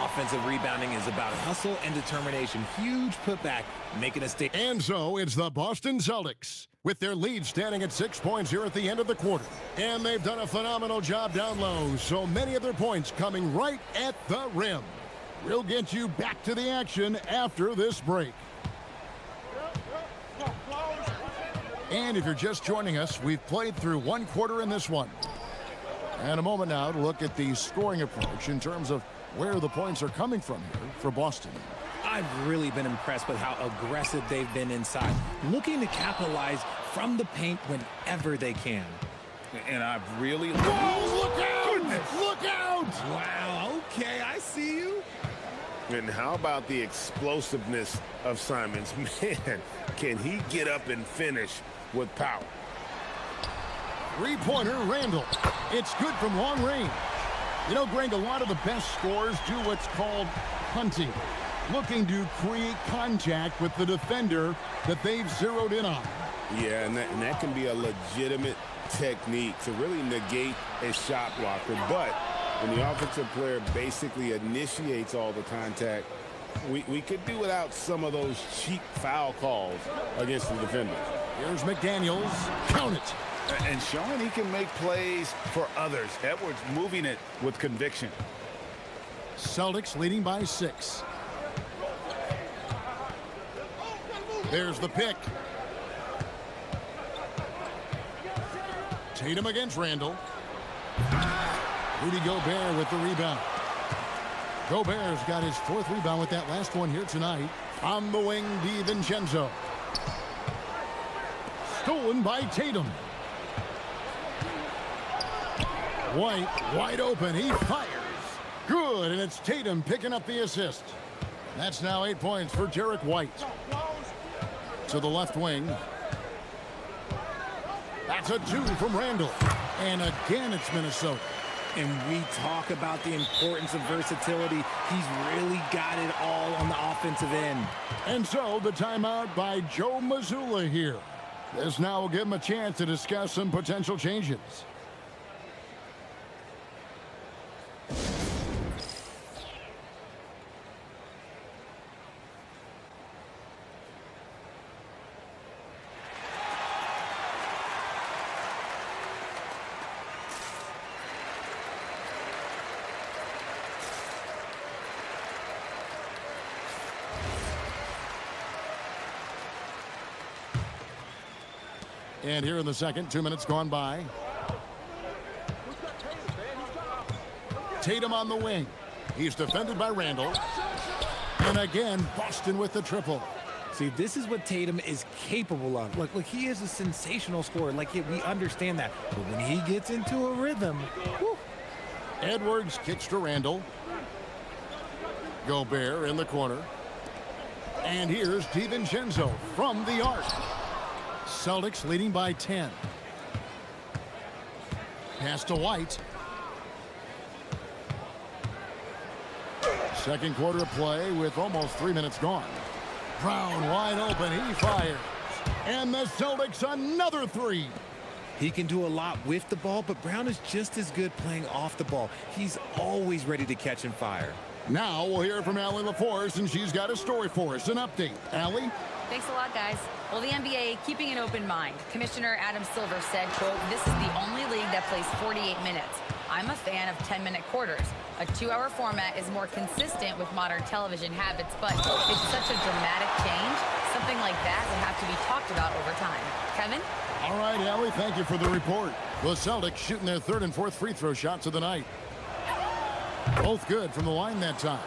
Offensive rebounding is about hustle and determination. Huge putback, making a statement. And so it's the Boston Celtics with their lead standing at 6 points here at the end of the quarter. And they've done a phenomenal job down low, so many of their points coming right at the rim. We'll get you back to the action after this break. And if you're just joining us, we've played through 1 quarter in this one. And a moment now to look at the scoring approach in terms of where the points are coming from here for Boston. I've really been impressed with how aggressive they've been inside, looking to capitalize from the paint whenever they can. And I've really... Whoa, look out! Goodness. Look out! Wow, okay, I see you. And how about the explosiveness of Simons? Man, can he get up and finish with power? Three-pointer, Randall. It's good from long range. You know, Greg, a lot of the best scorers do what's called hunting, looking to create contact with the defender that they've zeroed in on. Yeah, and that can be a legitimate technique to really negate a shot blocker. But when the offensive player basically initiates all the contact, we could do without some of those cheap foul calls against the defender. Here's McDaniels. Count it. And showing he can make plays for others. Edwards moving it with conviction. Celtics leading by 6. There's the pick. Tatum against Randall. Rudy Gobert with the rebound. Gobert's got his 4th rebound with that last one here tonight. On the wing, DiVincenzo. Stolen by Tatum. White wide open. He fires. Good, and it's Tatum picking up the assist. That's now 8 points for Derek White. To the left wing. That's a 2 from Randall. And again, it's Minnesota. And we talk about the importance of versatility. He's really got it all on the offensive end. And so the timeout by Joe Mazzulla here. This now will give him a chance to discuss some potential changes. And here in the second, 2 minutes gone by. Tatum on the wing. He's defended by Randall. And again, Boston with the triple. See, this is what Tatum is capable of. Look, he is a sensational scorer. Like, we understand that. But when he gets into a rhythm, whew. Edwards kicks to Randall. Gobert in the corner. And here's DiVincenzo from the arc. Celtics leading by 10. Pass to White. Second quarter of play with almost 3 minutes gone. Brown wide open. He fires. And the Celtics another three. He can do a lot with the ball, but Brown is just as good playing off the ball. He's always ready to catch and fire. Now we'll hear from Allie LaForce, and she's got a story for us. An update. Allie? Thanks a lot, guys. Well, the NBA keeping an open mind. Commissioner Adam Silver said, quote, "This is the only league that plays 48 minutes. I'm a fan of 10-minute quarters. A 2-hour format is more consistent with modern television habits, but it's such a dramatic change. Something like that would have to be talked about over time." Kevin? All right, Allie, thank you for the report. The Celtics shooting their third and fourth free throw shots of the night. Both good from the line that time.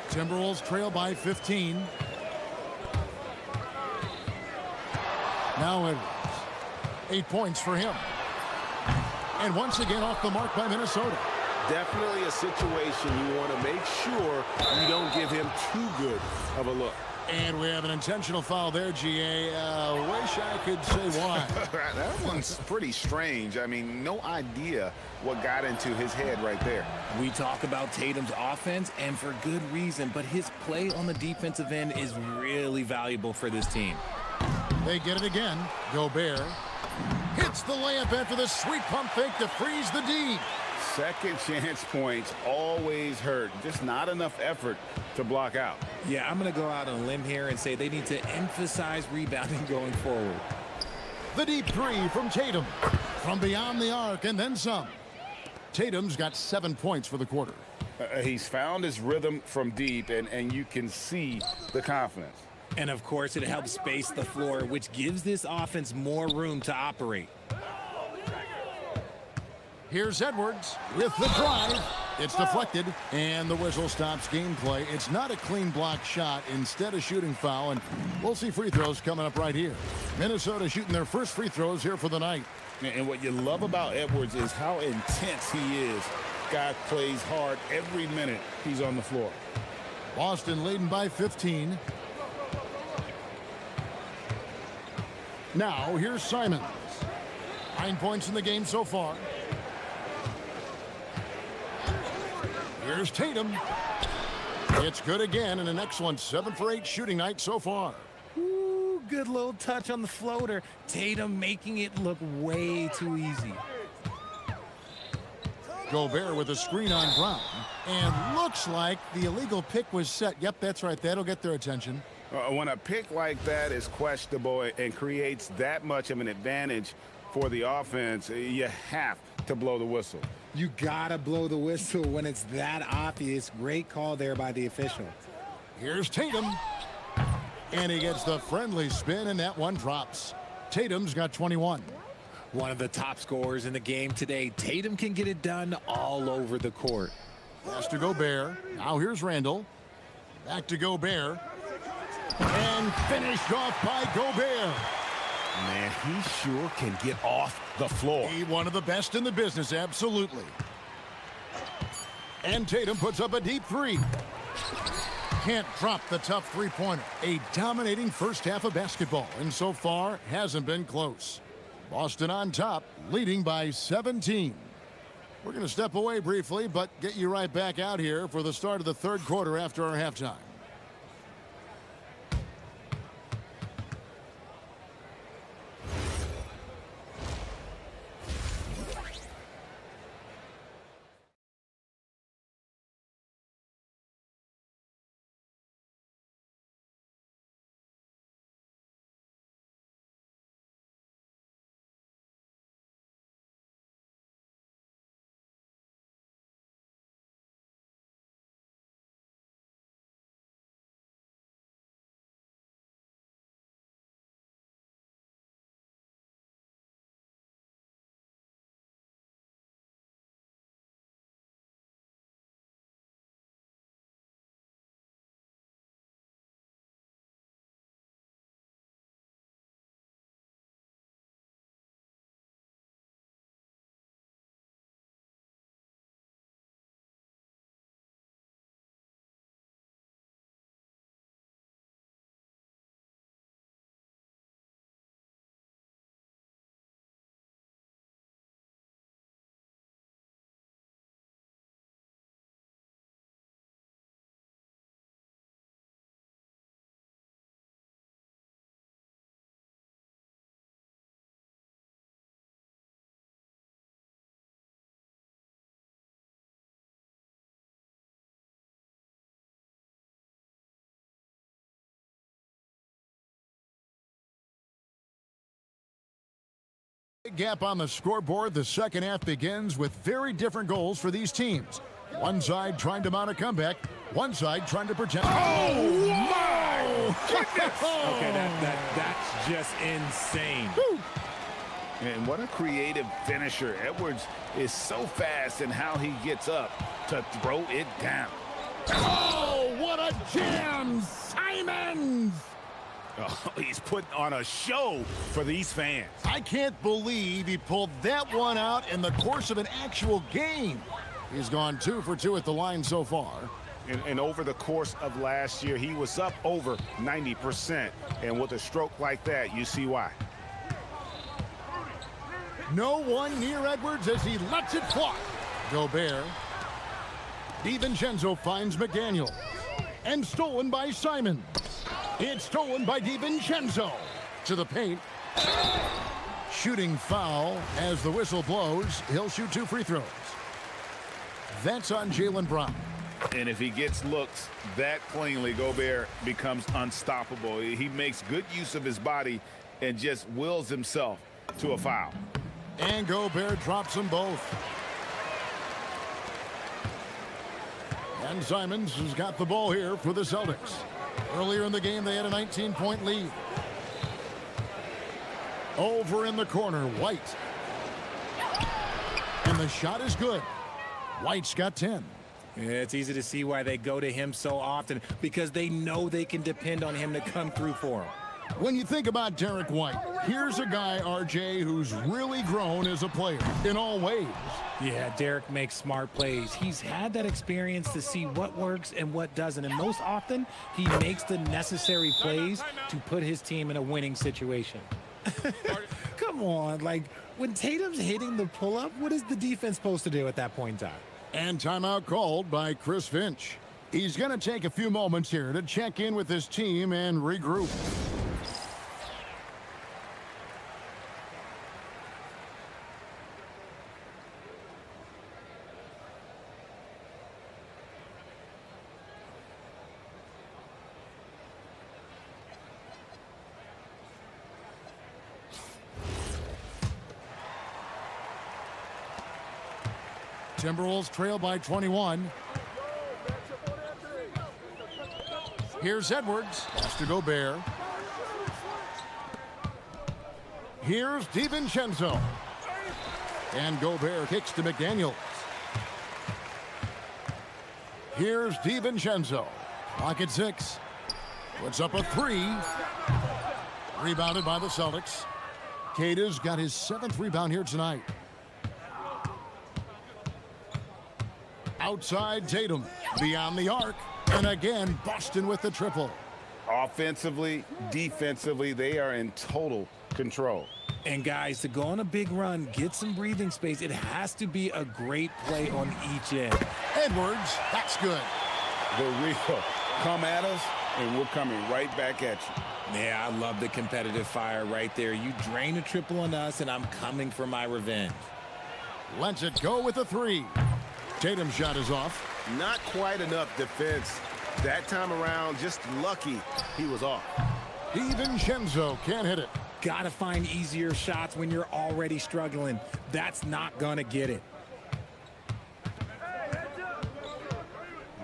Timberwolves trail by 15. Now Edwards. 8 points for him. And once again off the mark by Minnesota. Definitely a situation you want to make sure you don't give him too good of a look. And we have an intentional foul there, GA. Wish I could say why. That one's pretty strange. I mean, no idea what got into his head right there. We talk about Tatum's offense, and for good reason, but his play on the defensive end is really valuable for this team. They get it again. Gobert hits the layup after the sweet pump fake to freeze the D. Second chance points always hurt. Just not enough effort to block out. Yeah, I'm going to go out on a limb here and say they need to emphasize rebounding going forward. The deep three from Tatum. From beyond the arc and then some. Tatum's got 7 points for the quarter. He's found his rhythm from deep, and you can see the confidence. And, of course, it helps space the floor, which gives this offense more room to operate. Here's Edwards with the drive. It's deflected, and the whistle stops gameplay. It's not a clean block shot, instead a shooting foul, and we'll see free throws coming up right here. Minnesota shooting their first free throws here for the night. And what you love about Edwards is how intense he is. Guy plays hard every minute he's on the floor. Boston leading by 15. Now here's Simons. 9 points in the game so far. Here's Tatum. It's good again, and an excellent 7 for 8 shooting night so far. Ooh, good little touch on the floater. Tatum making it look way too easy. Gobert with a screen on Brown. And looks like the illegal pick was set. Yep, that's right. That'll get their attention. When a pick like that is questionable and creates that much of an advantage for the offense, you have to blow the whistle. You gotta blow the whistle when it's that obvious. Great call there by the official. Here's Tatum. And he gets the friendly spin, and that one drops. Tatum's got 21. One of the top scorers in the game today. Tatum can get it done all over the court. Pass to Gobert. Now here's Randall. Back to Gobert. And finished off by Gobert. Man, he sure can get off the floor. He one of the best in the business, absolutely. And Tatum puts up a deep three. Can't drop the tough three-pointer. A dominating first half of basketball, and so far hasn't been close. Boston on top, leading by 17. We're going to step away briefly, but get you right back out here for the start of the third quarter after our halftime. Big gap on the scoreboard. The second half begins with very different goals for these teams. One side trying to mount a comeback, one side trying to protect. Oh, my goodness! Okay, that's just insane. Woo. And what a creative finisher. Edwards is so fast in how he gets up to throw it down. Oh, what a jam! Simons! Oh, he's putting on a show for these fans. I can't believe he pulled that one out in the course of an actual game. He's gone 2 for 2 at the line so far. And over the course of last year, he was up over 90%. And with a stroke like that, you see why. No one near Edwards as he lets it fly. Gobert. DiVincenzo finds McDaniel. And stolen by Simon. It's stolen by DiVincenzo. To the paint. Shooting foul as the whistle blows. He'll shoot 2 free throws. That's on Jaylen Brown. And if he gets looks that cleanly, Gobert becomes unstoppable. He makes good use of his body and just wills himself to a foul. And Gobert drops them both. And Simons has got the ball here for the Celtics. Earlier in the game, they had a 19-point lead. Over in the corner, White. And the shot is good. White's got 10. Yeah, it's easy to see why they go to him so often, because they know they can depend on him to come through for them. When you think about Derek White, here's a guy, RJ, who's really grown as a player in all ways. Yeah, Derek makes smart plays. He's had that experience to see what works and what doesn't, and most often, he makes the necessary plays to put his team in a winning situation. Come on, like, when Tatum's hitting the pull-up, what is the defense supposed to do at that point in time? And timeout called by Chris Finch. He's going to take a few moments here to check in with his team and regroup. Timberwolves trail by 21. Here's Edwards. Has to Gobert. Here's DiVincenzo. And Gobert kicks to McDaniels. Here's DiVincenzo. Clock at 6. Puts up a 3. Rebounded by the Celtics. Cada's got his 7th rebound here tonight. Outside Tatum, beyond the arc, and again, Boston with the triple. Offensively, defensively, they are in total control. And guys, to go on a big run, get some breathing space, it has to be a great play on each end. Edwards, that's good. The real come at us, and we're coming right back at you. Yeah, I love the competitive fire right there. You drain a triple on us, and I'm coming for my revenge. Lets it go with a 3. Tatum's shot is off. Not quite enough defense that time around. Just lucky he was off. DiVincenzo can't hit it. Gotta find easier shots when you're already struggling. That's not gonna get it.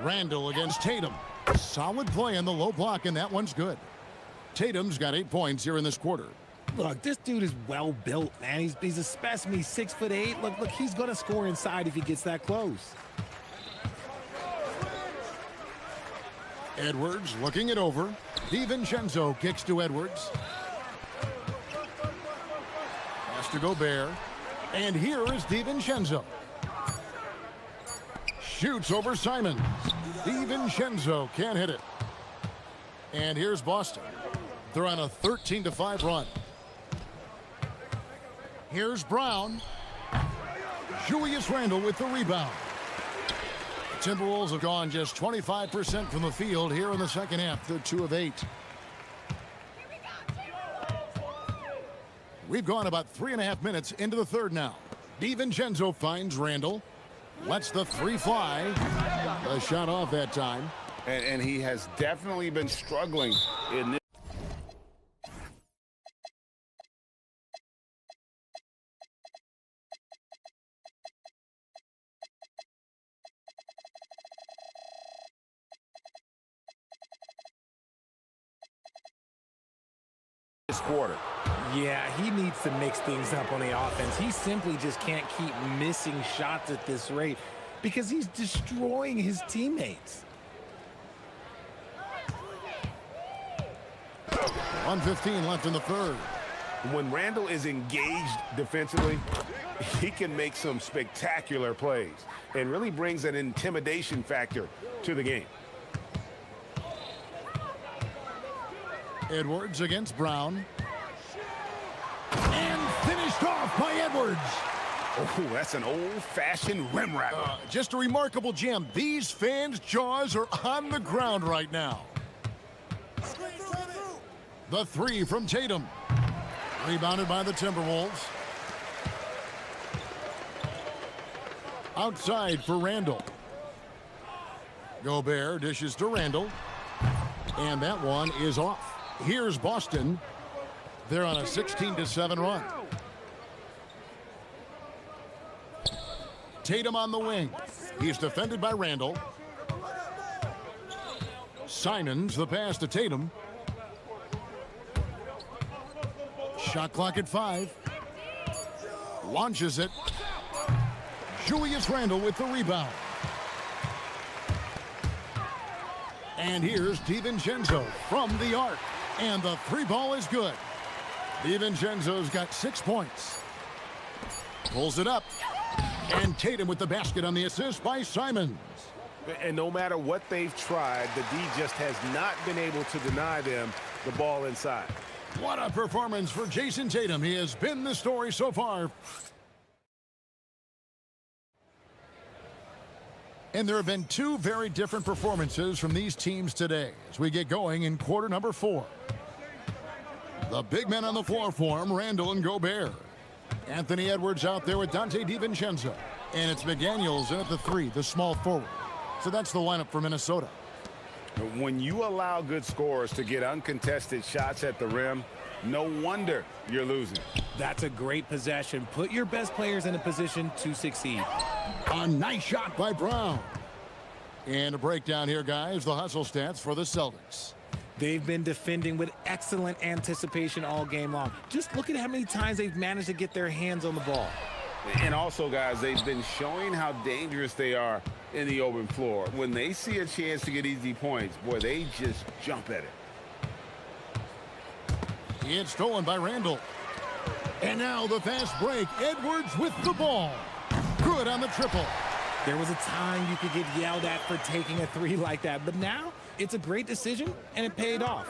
Randall against Tatum. Solid play in the low block, and that one's good. Tatum's got 8 points here in this quarter. Look, this dude is well built, man. He's a specimen. He's 6'8". Look, he's gonna score inside if he gets that close. Edwards looking it over. DiVincenzo kicks to Edwards. Pass to Gobert. And here is DiVincenzo. Shoots over Simons. DiVincenzo can't hit it. And here's Boston. They're on a 13-5 run. Here's Brown. Julius Randle with the rebound. The Timberwolves have gone just 25% from the field here in the second half. They're 2 of 8. We've gone about 3.5 minutes into the third now. DiVincenzo finds Randle. Lets the 3 fly. A shot off that time. And he has definitely been struggling in this. quarter. Yeah, he needs to mix things up on the offense. He simply just can't keep missing shots at this rate because he's destroying his teammates. 1:15 left in the third. When Randall is engaged defensively, he can make some spectacular plays and really brings an intimidation factor to the game. Edwards against Brown. And finished off by Edwards. Oh, that's an old-fashioned rim wrapper. Just a remarkable gem. These fans' jaws are on the ground right now. The three from Tatum. Rebounded by the Timberwolves. Outside for Randall. Gobert dishes to Randall. And that one is off. Here's Boston. They're on a 16-7 run. Tatum on the wing. He's defended by Randall. Simons, the pass to Tatum. Shot clock at 5. Launches it. Julius Randle with the rebound. And here's DiVincenzo from the arc. And the three ball is good. DiVincenzo's got 6 points. Pulls it up. And Tatum with the basket on the assist by Simons. And no matter what they've tried, the D just has not been able to deny them the ball inside. What a performance for Jason Tatum. He has been the story so far. And there have been two very different performances from these teams today as we get going in quarter number 4. The big men on the floor for him, Randall and Gobert. Anthony Edwards out there with Dante DiVincenzo. And it's McDaniels in at the 3, the small forward. So that's the lineup for Minnesota. When you allow good scorers to get uncontested shots at the rim, no wonder you're losing. That's a great possession. Put your best players in a position to succeed. A nice shot by Brown. And a breakdown here, guys. The hustle stats for the Celtics. They've been defending with excellent anticipation all game long. Just look at how many times they've managed to get their hands on the ball. And also, guys, they've been showing how dangerous they are in the open floor. When they see a chance to get easy points, boy, they just jump at it. It's stolen by Randall. And now the fast break. Edwards with the ball. Good on the triple. There was a time you could get yelled at for taking a 3 like that, but now it's a great decision, and it paid off.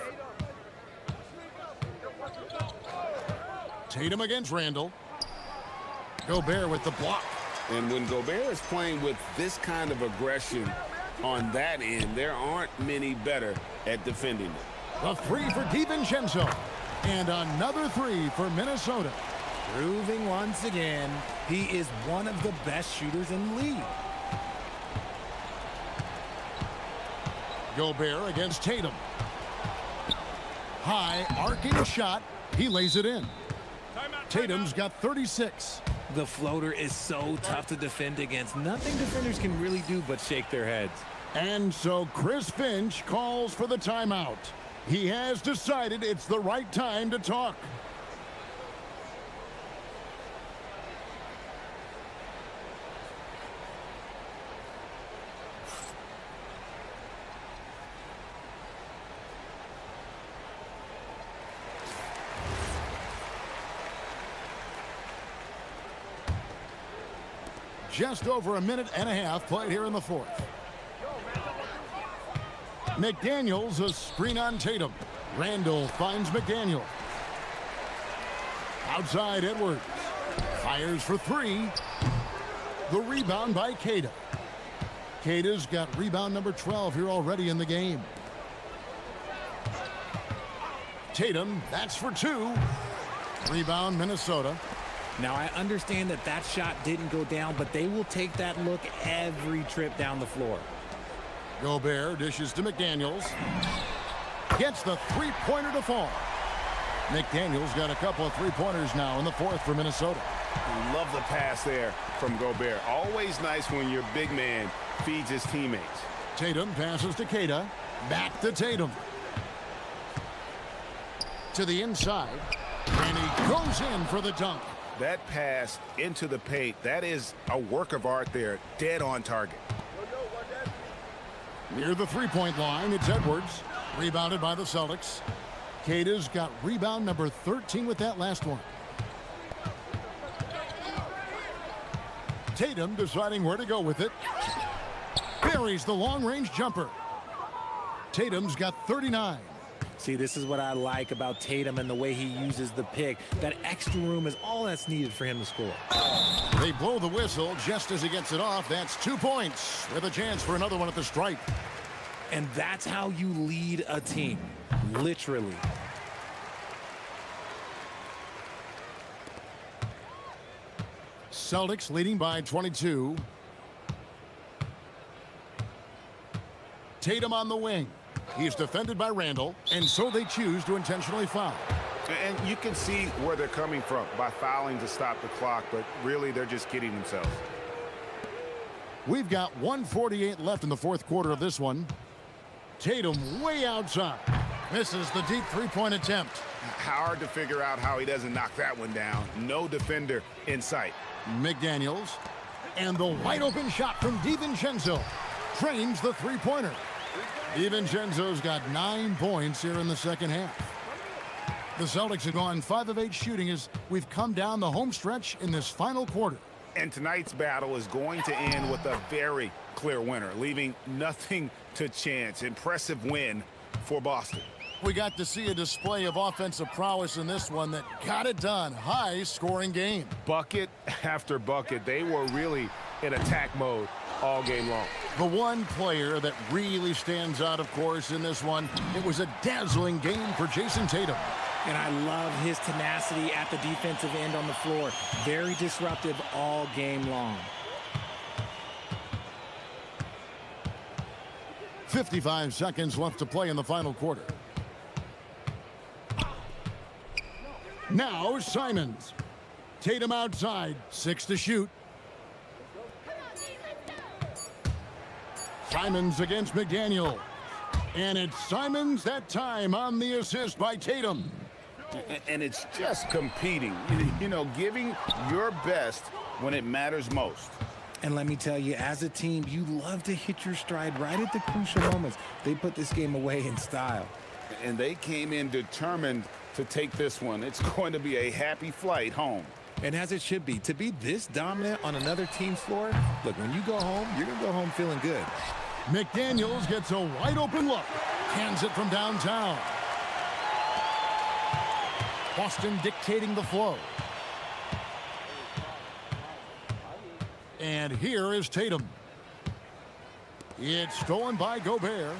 Tatum against Randall. Gobert with the block. And when Gobert is playing with this kind of aggression on that end, there aren't many better at defending it. The 3 for DiVincenzo. And another 3 for Minnesota. Proving once again, he is one of the best shooters in the league. Gobert against Tatum. High arcing shot. He lays it in. Tatum's got 36. The floater is so tough to defend against. Nothing defenders can really do but shake their heads. And so Chris Finch calls for the timeout. He has decided it's the right time to talk. Just over a minute and a half played here in the 4th. McDaniels, a screen on Tatum. Randall finds McDaniel. Outside Edwards. Fires for 3. The rebound by Queta. Queta's got rebound number 12 here already in the game. Tatum, that's for 2. Rebound Minnesota. Now, I understand that that shot didn't go down, but they will take that look every trip down the floor. Gobert dishes to McDaniels. Gets the three-pointer to fall. McDaniels got a couple of three-pointers now in the 4th for Minnesota. Love the pass there from Gobert. Always nice when your big man feeds his teammates. Tatum passes to Queta. Back to Tatum. to the inside, and he goes in for the dunk. That pass into the paint, that is a work of art there, dead on target. Near the three-point line, it's Edwards, rebounded by the Celtics. Cada's got rebound number 13 with that last one. Tatum deciding where to go with it. Buries the long-range jumper. Tatum's got 39. See, this is what I like about Tatum and the way he uses the pick. That extra room is all that's needed for him to score. They blow the whistle just as he gets it off. That's 2 points with a chance for another one at the stripe. And that's how you lead a team, literally. Celtics leading by 22. Tatum on the wing. He's defended by Randall, and so they choose to intentionally foul. And you can see where they're coming from by fouling to stop the clock, but really they're just kidding themselves. We've got 1:48 left in the fourth quarter of this one. Tatum way outside. Misses the deep three-point attempt. Hard to figure out how he doesn't knock that one down. No defender in sight. McDaniels. And the wide-open shot from DiVincenzo drains the three-pointer. DiVincenzo's got 9 points here in the second half. The Celtics have gone 5 of 8 shooting as we've come down the home stretch in this final quarter. And tonight's battle is going to end with a very clear winner, leaving nothing to chance. Impressive win for Boston. We got to see a display of offensive prowess in this one that got it done. High-scoring game. Bucket after bucket. They were really in attack mode all game long. The one player that really stands out, of course, in this one, it was a dazzling game for Jason Tatum. And I love his tenacity at the defensive end on the floor. Very disruptive all game long. 55 seconds left to play in the final quarter. Now Simons. Tatum outside, 6 to shoot. Simons against McDaniel. And it's Simons that time on the assist by Tatum. And it's just competing, you know, giving your best when it matters most. And let me tell you, as a team, you love to hit your stride right at the crucial moments. They put this game away in style. And they came in determined to take this one. It's going to be a happy flight home. And as it should be, to be this dominant on another team's floor, look, when you go home, you're going to go home feeling good. McDaniels gets a wide open look. Hands it from downtown. Boston dictating the flow. And here is Tatum. It's stolen by Gobert.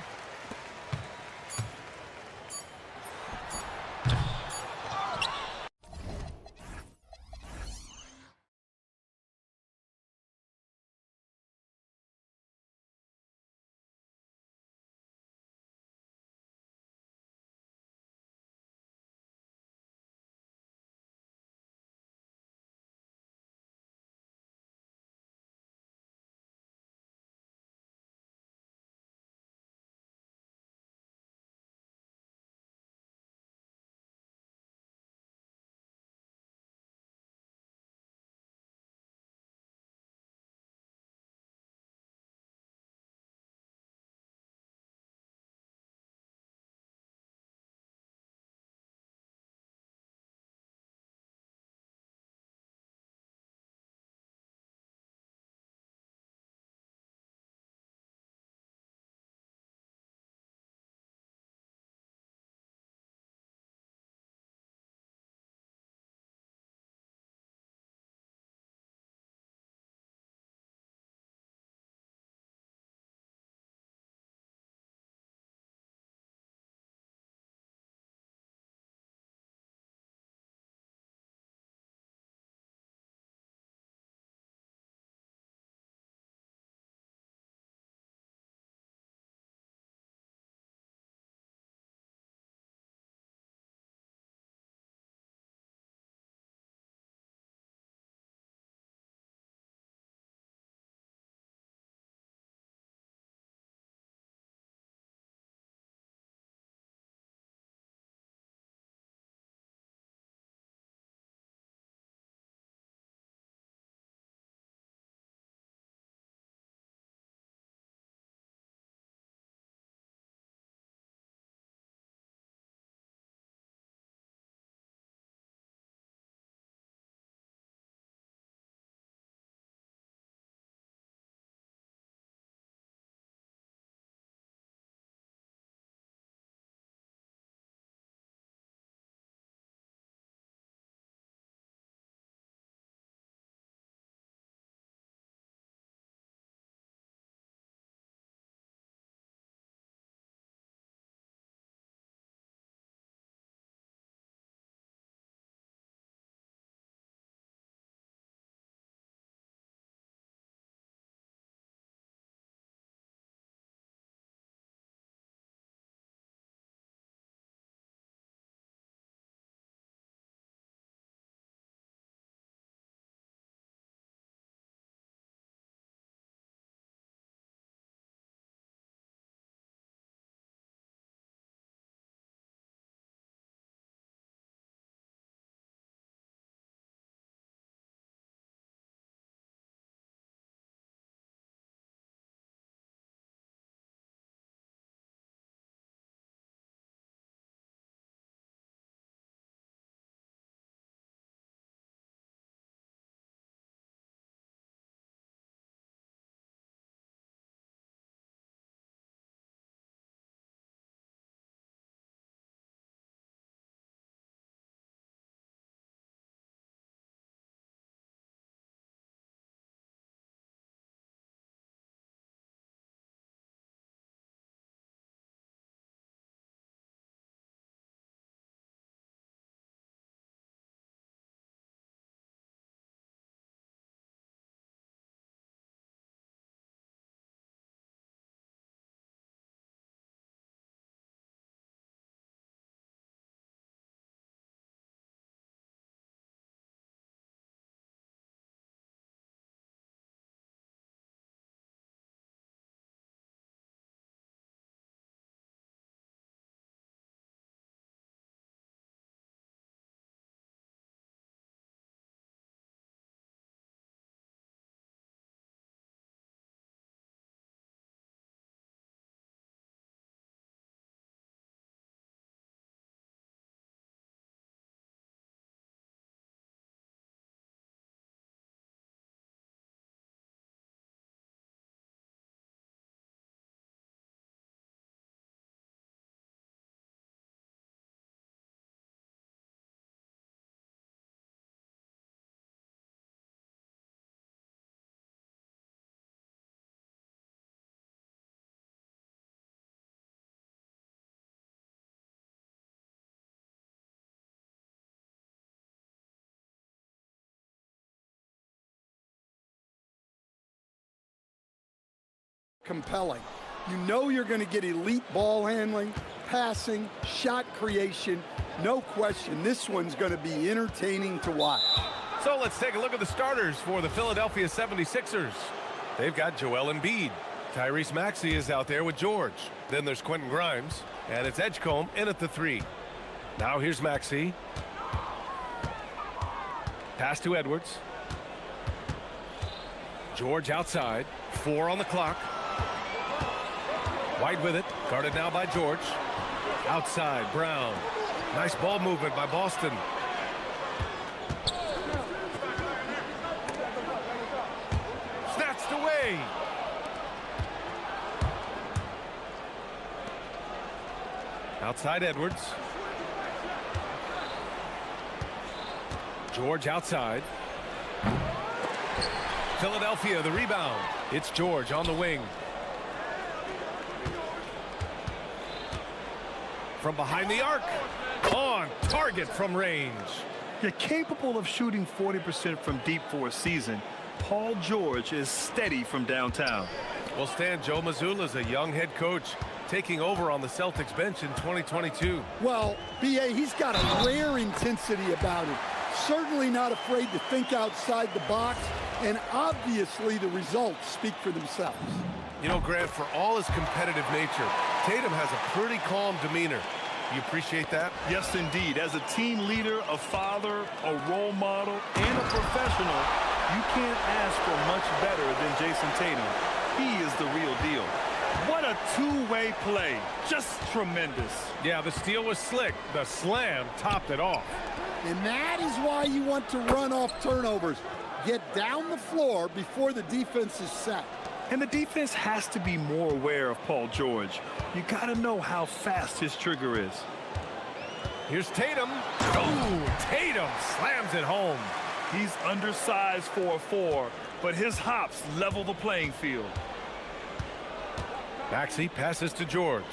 compelling. You know you're going to get elite ball handling, passing, shot creation. No question, this one's going to be entertaining to watch. So let's take a look at the starters for the Philadelphia 76ers. They've got Joel Embiid. Tyrese Maxey is out there with George. Then there's Quentin Grimes, and it's Edgecombe in at the 3. Now here's Maxey. Pass to Edwards. George outside. 4 on the clock. White with it. Guarded now by George. Outside, Brown. Nice ball movement by Boston. Snatched away. Outside Edwards. George outside. Philadelphia, the rebound. It's George on the wing. From behind the arc. On target from range. You're capable of shooting 40% from deep for a season. Paul George is steady from downtown. Well, Stan, Joe Mazzulla is a young head coach taking over on the Celtics bench in 2022. Well, B.A., he's got a rare intensity about him. Certainly not afraid to think outside the box, and obviously the results speak for themselves. You know, Grant, for all his competitive nature, Tatum has a pretty calm demeanor. You appreciate that? Yes, indeed. As a team leader, a father, a role model, and a professional, you can't ask for much better than Jason Tatum. He is the real deal. What a two-way play. Just tremendous. Yeah, the steal was slick. The slam topped it off. And that is why you want to run off turnovers. Get down the floor before the defense is set. And the defense has to be more aware of Paul George. You got to know how fast his trigger is. Here's Tatum. Oh, Tatum slams it home. He's undersized for a 4, but his hops level the playing field. Maxey passes to George.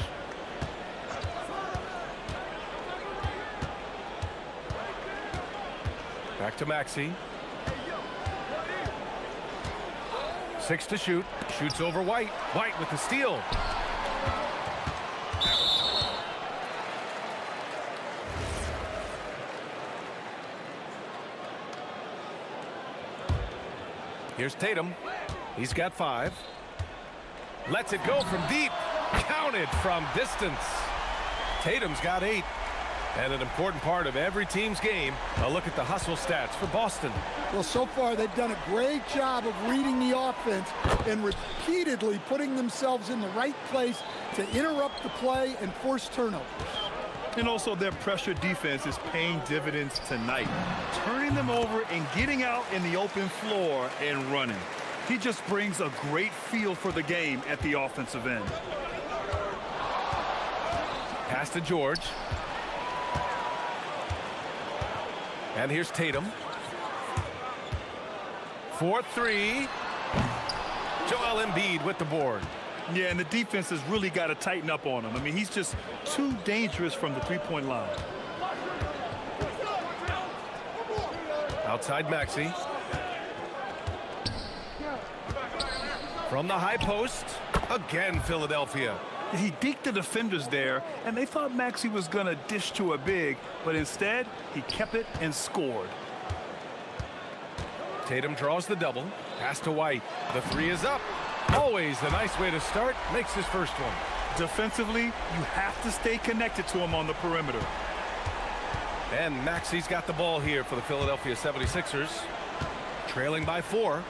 Back to Maxey. 6 to shoot. Shoots over White. White with the steal. Here's Tatum. He's got 5. Lets it go from deep. Counted from distance. Tatum's got 8. And an important part of every team's game, a look at the hustle stats for Boston. Well, so far they've done a great job of reading the offense and repeatedly putting themselves in the right place to interrupt the play and force turnovers. And also their pressure defense is paying dividends tonight, turning them over and getting out in the open floor and running. He just brings a great feel for the game at the offensive end. Pass to George. And here's Tatum. 4-3. Joel Embiid with the board. Yeah, and the defense has really got to tighten up on him. I mean, he's just too dangerous from the three-point line. Outside Maxey. From the high post. Again, Philadelphia. He deked the defenders there, and they thought Maxey was going to dish to a big, but instead, he kept it and scored. Tatum draws the double. Pass to White. The 3 is up. Always a nice way to start. Makes his first one. Defensively, you have to stay connected to him on the perimeter. And Maxey's got the ball here for the Philadelphia 76ers. Trailing by 4.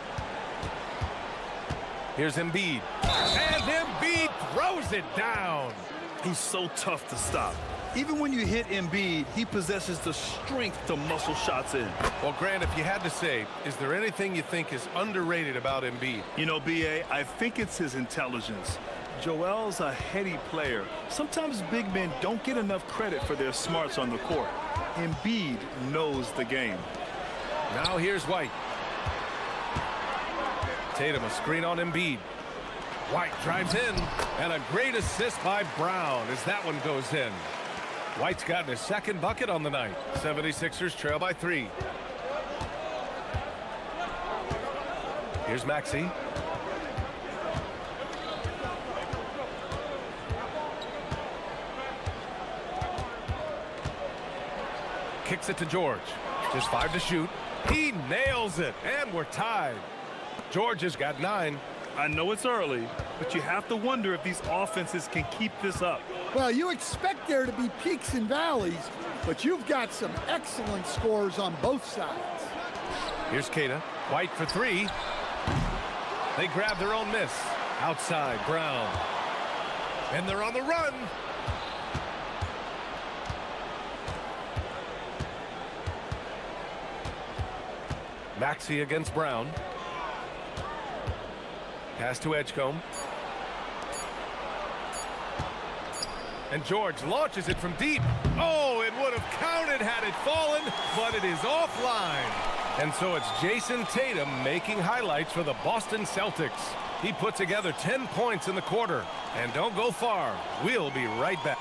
Here's Embiid. And Embiid throws it down. He's so tough to stop. Even when you hit Embiid, he possesses the strength to muscle shots in. Well, Grant, if you had to say, is there anything you think is underrated about Embiid? You know, B.A., I think it's his intelligence. Joel's a heady player. Sometimes big men don't get enough credit for their smarts on the court. Embiid knows the game. Now here's White. Tatum, a screen on Embiid. White drives in, and a great assist by Brown as that one goes in. White's gotten his second bucket on the night. 76ers trail by 3. Here's Maxey. Kicks it to George. Just 5 to shoot. He nails it, and we're tied. George has got 9. I know it's early, but you have to wonder if these offenses can keep this up. Well, you expect there to be peaks and valleys, but you've got some excellent scores on both sides. Here's Keita. White for 3. They grab their own miss. Outside, Brown. And they're on the run. Maxey against Brown. Pass to Edgecombe. And George launches it from deep. Oh, it would have counted had it fallen, but it is offline. And so it's Jason Tatum making highlights for the Boston Celtics. He put together 10 points in the quarter. And don't go far. We'll be right back.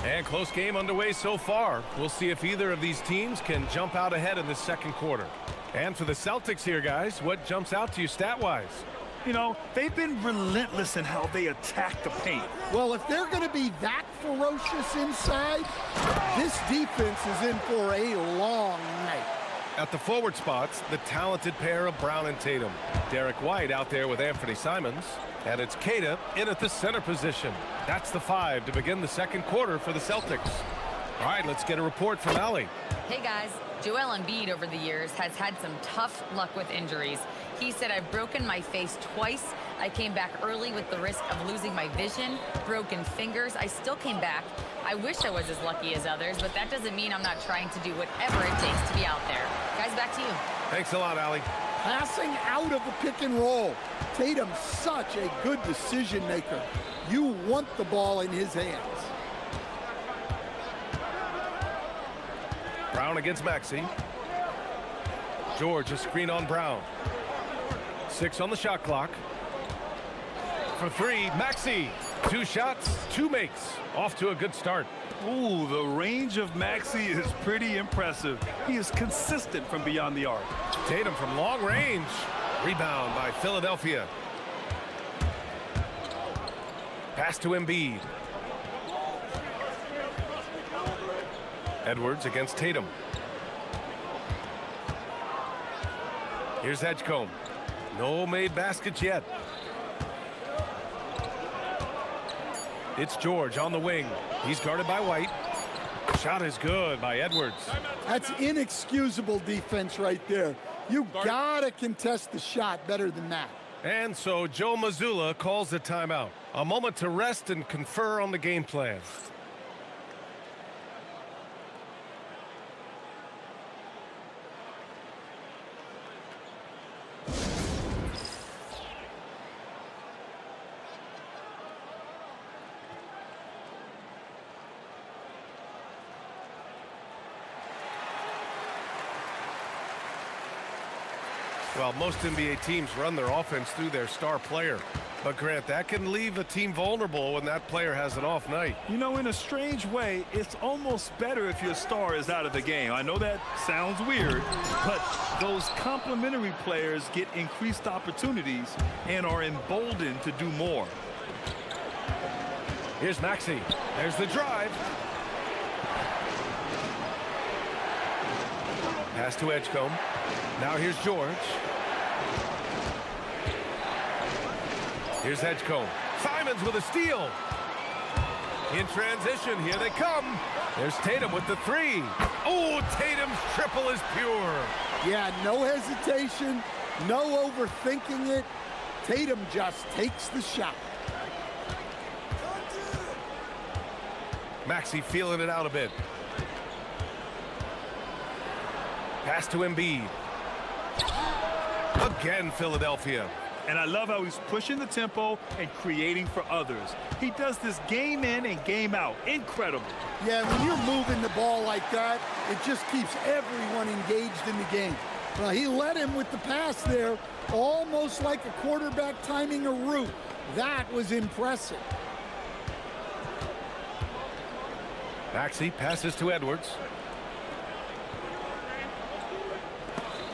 And close game underway so far. We'll see if either of these teams can jump out ahead in the second quarter. And for the Celtics here, guys, what jumps out to you stat-wise? You know, they've been relentless in how they attack the paint. Well, if they're going to be that ferocious inside, this defense is in for a long night. At the forward spots, the talented pair of Brown and Tatum. Derek White out there with Anthony Simons. And it's Keita in at the center position. That's the 5 to begin the second quarter for the Celtics. All right, let's get a report from Allie. Hey guys, Joel Embiid over the years has had some tough luck with injuries. He said, I've broken my face twice. I came back early with the risk of losing my vision, broken fingers. I still came back. I wish I was as lucky as others, but that doesn't mean I'm not trying to do whatever it takes to be out there. Guys, back to you. Thanks a lot, Allie. Passing out of the pick and roll. Tatum's such a good decision maker. You want the ball in his hands. Brown against Maxey. George, a screen on Brown. 6 on the shot clock. For 3, Maxey. 2 shots, 2 makes. Off to a good start. Ooh, the range of Maxey is pretty impressive. He is consistent from beyond the arc. Tatum from long range. Rebound by Philadelphia. Pass to Embiid. Edwards against Tatum. Here's Edgecombe. No made baskets yet. It's George on the wing. He's guarded by White. Shot is good by Edwards. That's inexcusable defense right there. You gotta contest the shot better than that. And so Joe Mazzulla calls the timeout. A moment to rest and confer on the game plan. Well, most NBA teams run their offense through their star player. But, Grant, that can leave a team vulnerable when that player has an off night. You know, in a strange way, it's almost better if your star is out of the game. I know that sounds weird, but those complementary players get increased opportunities and are emboldened to do more. Here's Maxey. There's the drive. Pass to Edgecombe. Now here's George. Here's Edgecombe. Simons with a steal. In transition, here they come. There's Tatum with the 3. Oh, Tatum's triple is pure. Yeah, no hesitation, no overthinking it. Tatum just takes the shot. Maxey feeling it out a bit. Pass to Embiid. Again, Philadelphia. And I love how he's pushing the tempo and creating for others. He does this game in and game out. Incredible. Yeah, when you're moving the ball like that, it just keeps everyone engaged in the game. Well, he led him with the pass there, almost like a quarterback timing a route. That was impressive. Maxey passes to Edwards.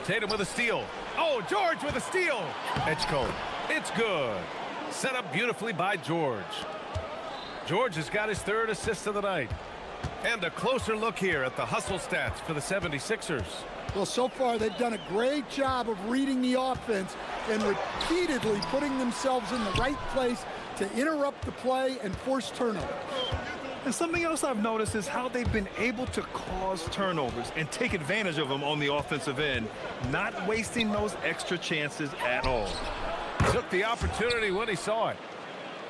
Tatum with a steal. Oh, George with a steal. Edgecombe. It's good. Set up beautifully by George. George has got his third assist of the night. And a closer look here at the hustle stats for the 76ers. Well, so far they've done a great job of reading the offense and repeatedly putting themselves in the right place to interrupt the play and force turnovers. And something else I've noticed is how they've been able to cause turnovers and take advantage of them on the offensive end, not wasting those extra chances at all. Took the opportunity when he saw it.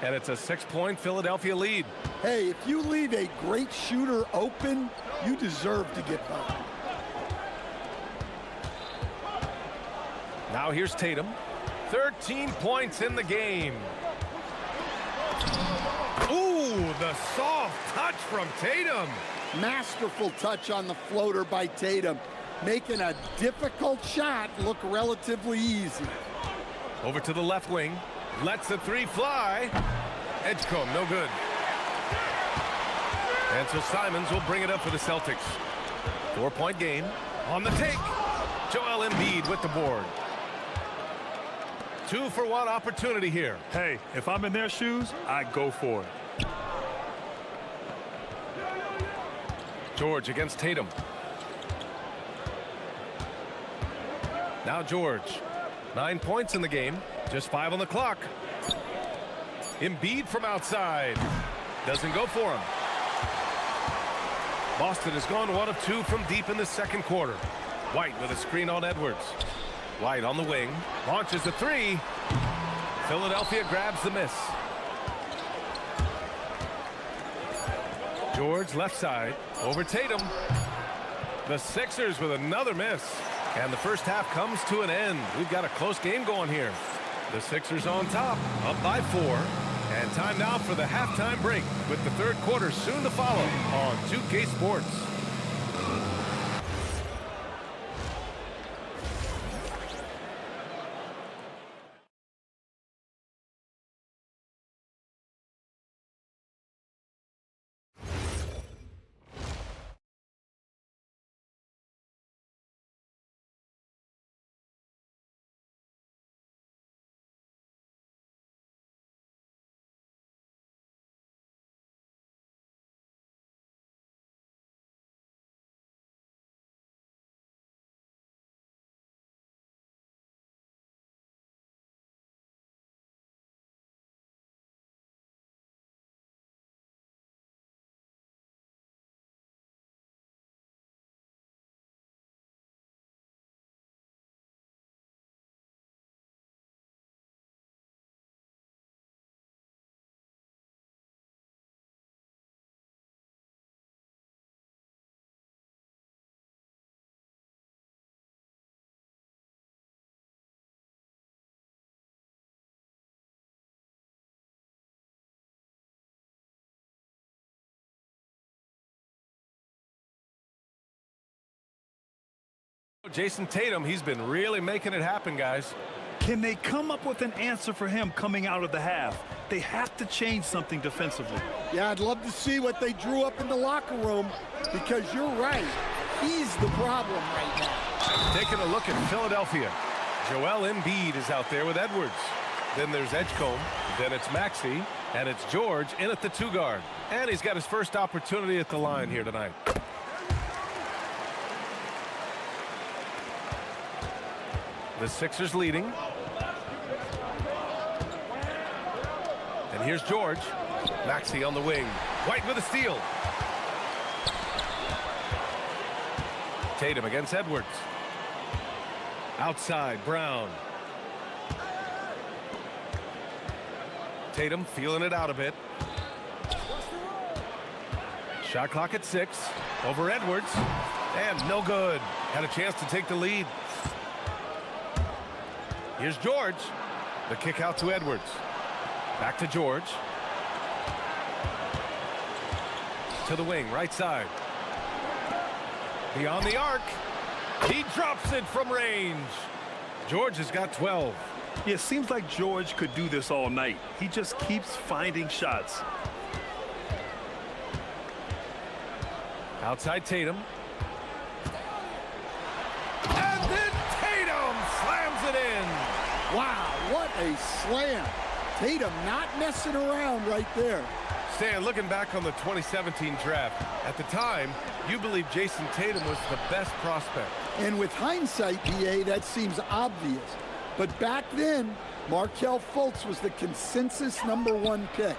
And it's a 6-point Philadelphia lead. Hey, if you leave a great shooter open, you deserve to get by. Now here's Tatum. 13 points in the game. Ooh, the soft touch from Tatum. Masterful touch on the floater by Tatum, making a difficult shot look relatively easy. Over to the left wing. Lets the three fly. Edgecombe, no good. And so Simons will bring it up for the Celtics. 4-point game. On the take. Joel Embiid with the board. 2-for-1 opportunity here. Hey, if I'm in their shoes, I go for it. George against Tatum. Now George. 9 points in the game. Just 5 on the clock. Embiid from outside. Doesn't go for him. Boston has gone 1 of 2 from deep in the second quarter. White with a screen on Edwards. White on the wing. Launches a three. Philadelphia grabs the miss. George left side. Over Tatum. The Sixers with another miss. And the first half comes to an end. We've got a close game going here. The Sixers on top, up by 4. And time now for the halftime break with the third quarter soon to follow on 2K Sports. Jason Tatum, he's been really making it happen, guys. Can they come up with an answer for him coming out of the half? They have to change something defensively. Yeah, I'd love to see what they drew up in the locker room, because you're right. He's the problem right now. Taking a look at Philadelphia. Joel Embiid is out there with Edwards. Then there's Edgecombe. Then it's Maxey. And it's George in at the 2 guard. And he's got his first opportunity at the line here tonight. The Sixers leading. And here's George. Maxey on the wing. White with a steal. Tatum against Edwards. Outside, Brown. Tatum feeling it out a bit. Shot clock at 6. Over Edwards. And no good. Had a chance to take the lead. Here's George. The kick out to Edwards. Back to George. To the wing, right side. Beyond the arc. He drops it from range. George has got 12. Yeah, it seems like George could do this all night. He just keeps finding shots. Outside Tatum. And then Tatum slams it in. Wow, what a slam. Tatum not messing around right there. Stan, looking back on the 2017 draft, at the time, you believe Jason Tatum was the best prospect. And with hindsight, BA, that seems obvious. But back then, Markelle Fultz was the consensus #1 pick.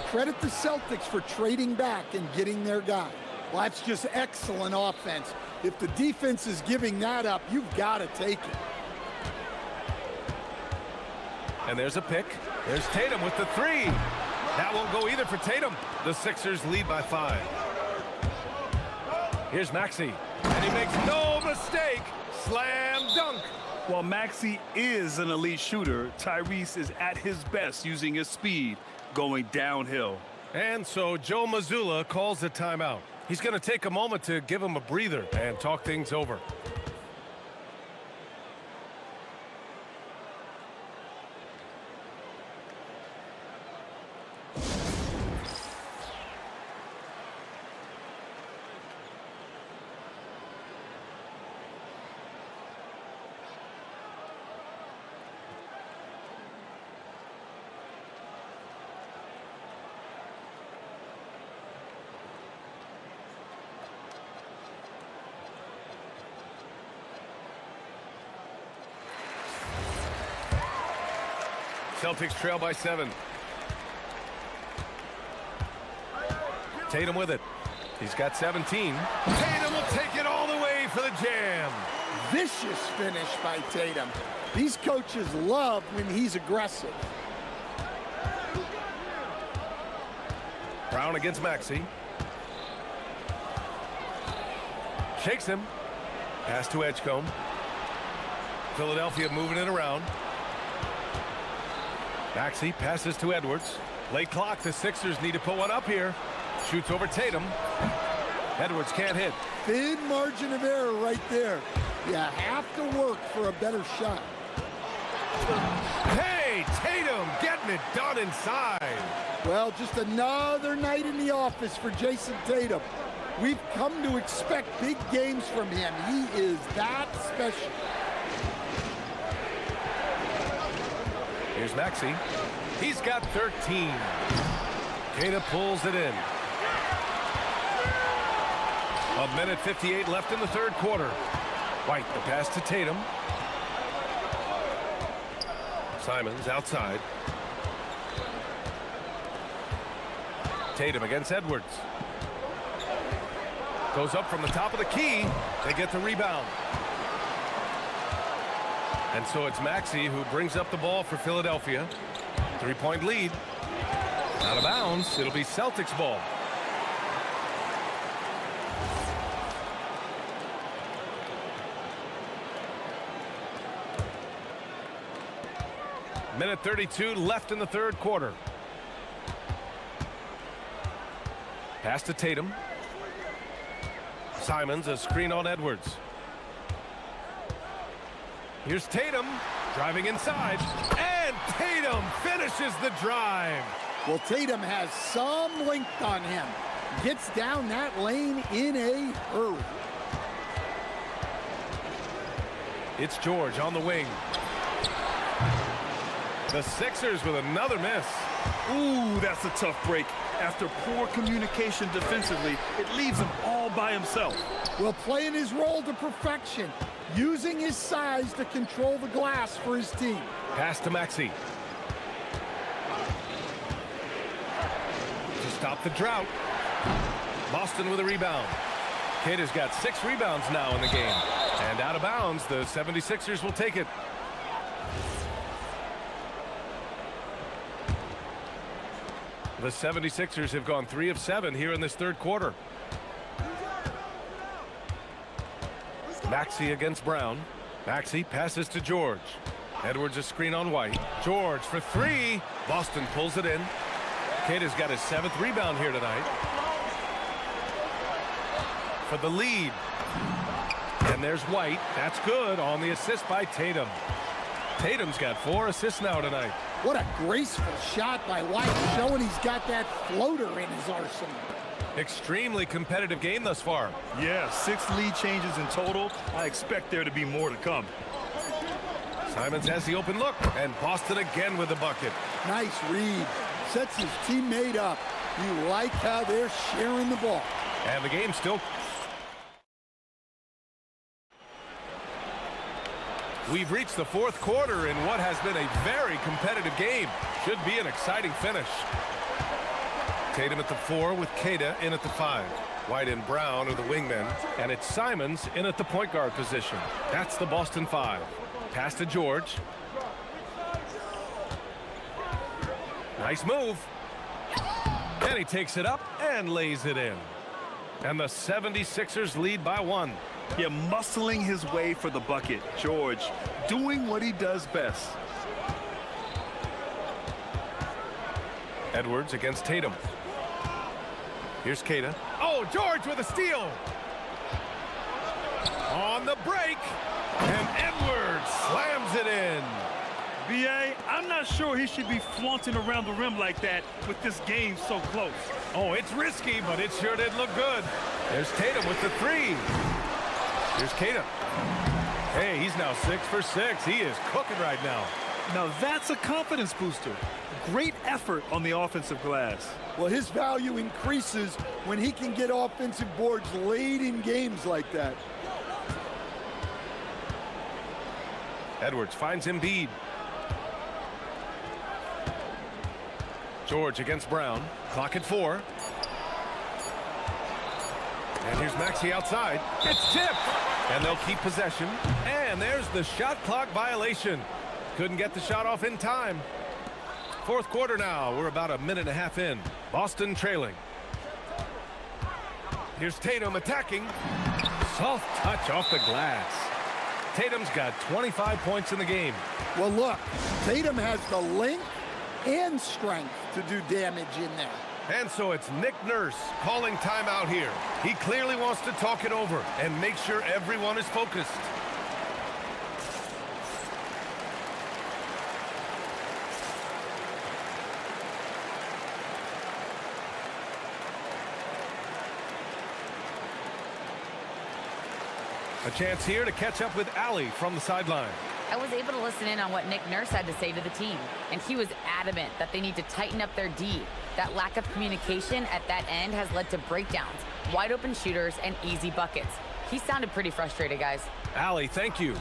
Credit the Celtics for trading back and getting their guy. Well, that's just excellent offense. If the defense is giving that up, you've got to take it. And there's a pick. There's Tatum with the three. That won't go either for Tatum. The Sixers lead by 5. Here's Maxey, and he makes no mistake. Slam dunk. While Maxey is an elite shooter, Tyrese is at his best using his speed, going downhill. And so Joe Mazzulla calls a timeout. He's going to take a moment to give him a breather and talk things over. Celtics trail by 7. Tatum with it. He's got 17. Tatum will take it all the way for the jam. Vicious finish by Tatum. These coaches love when he's aggressive. Brown against Maxey. Shakes him. Pass to Edgecombe. Philadelphia moving it around. Maxey passes to Edwards. Late clock, the Sixers need to put one up here. Shoots over Tatum. Edwards can't hit. Thin margin of error right there. You have to work for a better shot. Hey, Tatum getting it done inside. Well, just another night in the office for Jason Tatum. We've come to expect big games from him. He is that special. Here's Maxey. He's got 13. Tatum pulls it in. 1:58 left in the third quarter. White, the pass to Tatum. Simons outside. Tatum against Edwards. Goes up from the top of the key. They get the rebound. And so it's Maxey who brings up the ball for Philadelphia. 3-point lead. Out of bounds. It'll be Celtics ball. Minute 32 left in the third quarter. Pass to Tatum. Simons, a screen on Edwards. Here's Tatum driving inside, and Tatum finishes the drive. Well, Tatum has some length on him. Gets down that lane in a hurry. It's George on the wing. The Sixers with another miss. Ooh, that's a tough break. After poor communication defensively, it leaves him all by himself. Well, playing his role to perfection, using his size to control the glass for his team. Pass to Maxey. To stop the drought. Boston with a rebound. Kidd has got 6 rebounds now in the game. And out of bounds, the 76ers will take it. The 76ers have gone 3 of 7 here in this third quarter. Maxey against Brown. Maxey passes to George. Edwards a screen on White. George for 3. Boston pulls it in. Kidd has got his 7th rebound here tonight. For the lead. And there's White. That's good on the assist by Tatum. Tatum's got 4 assists now tonight. What a graceful shot by White, showing he's got that floater in his arsenal. Extremely competitive game thus far. Yeah, 6 lead changes in total. I expect there to be more to come. Simons has the open look, and Boston again with the bucket. Nice read. Sets his teammate up. You like how they're sharing the ball. And the game still... We've reached the fourth quarter in what has been a very competitive game. Should be an exciting finish. Tatum at the 4 with Queta in at the 5. White and Brown are the wingmen, and it's Simons in at the point guard position. That's the Boston 5. Pass to George. Nice move. And he takes it up and lays it in. And the 76ers lead by 1. Yeah, muscling his way for the bucket. George doing what he does best. Edwards against Tatum. Here's Queta. Oh, George with a steal. On the break. And Edwards slams it in. B.A., I'm not sure he should be flaunting around the rim like that with this game so close. Oh, it's risky, but it sure did look good. There's Tatum with the 3. Here's Queta. Hey, he's now 6 for 6. He is cooking right now. Now that's a confidence booster. Great effort on the offensive glass. Well, his value increases when he can get offensive boards late in games like that. Edwards finds Embiid. George against Brown. Clock at 4. And here's Maxey outside. It's tipped. And they'll keep possession. And there's the shot clock violation. Couldn't get the shot off in time. Fourth quarter now. We're about a minute and a half in. Boston trailing. Here's Tatum attacking. Soft touch off the glass. Tatum's got 25 points in the game. Well, look, Tatum has the length and strength to do damage in there. And so it's Nick Nurse calling timeout here. He clearly wants to talk it over and make sure everyone is focused. A chance here to catch up with Allie from the sideline. I was able to listen in on what Nick Nurse had to say to the team, and he was adamant that they need to tighten up their D. That lack of communication at that end has led to breakdowns, wide open shooters, and easy buckets. He sounded pretty frustrated, guys. Allie, thank you.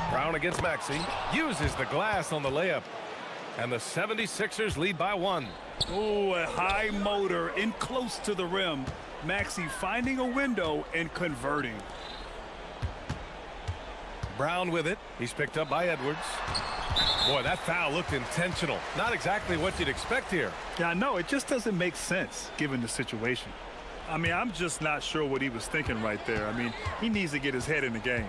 Brown against Maxey. Uses the glass on the layup. And the 76ers lead by 1. Oh, a high motor in close to the rim. Maxey finding a window and converting. Brown with it. He's picked up by Edwards. Boy, that foul looked intentional. Not exactly what you'd expect here. Yeah, I know. It just doesn't make sense given the situation. I mean, I'm just not sure what he was thinking right there. I mean, he needs to get his head in the game.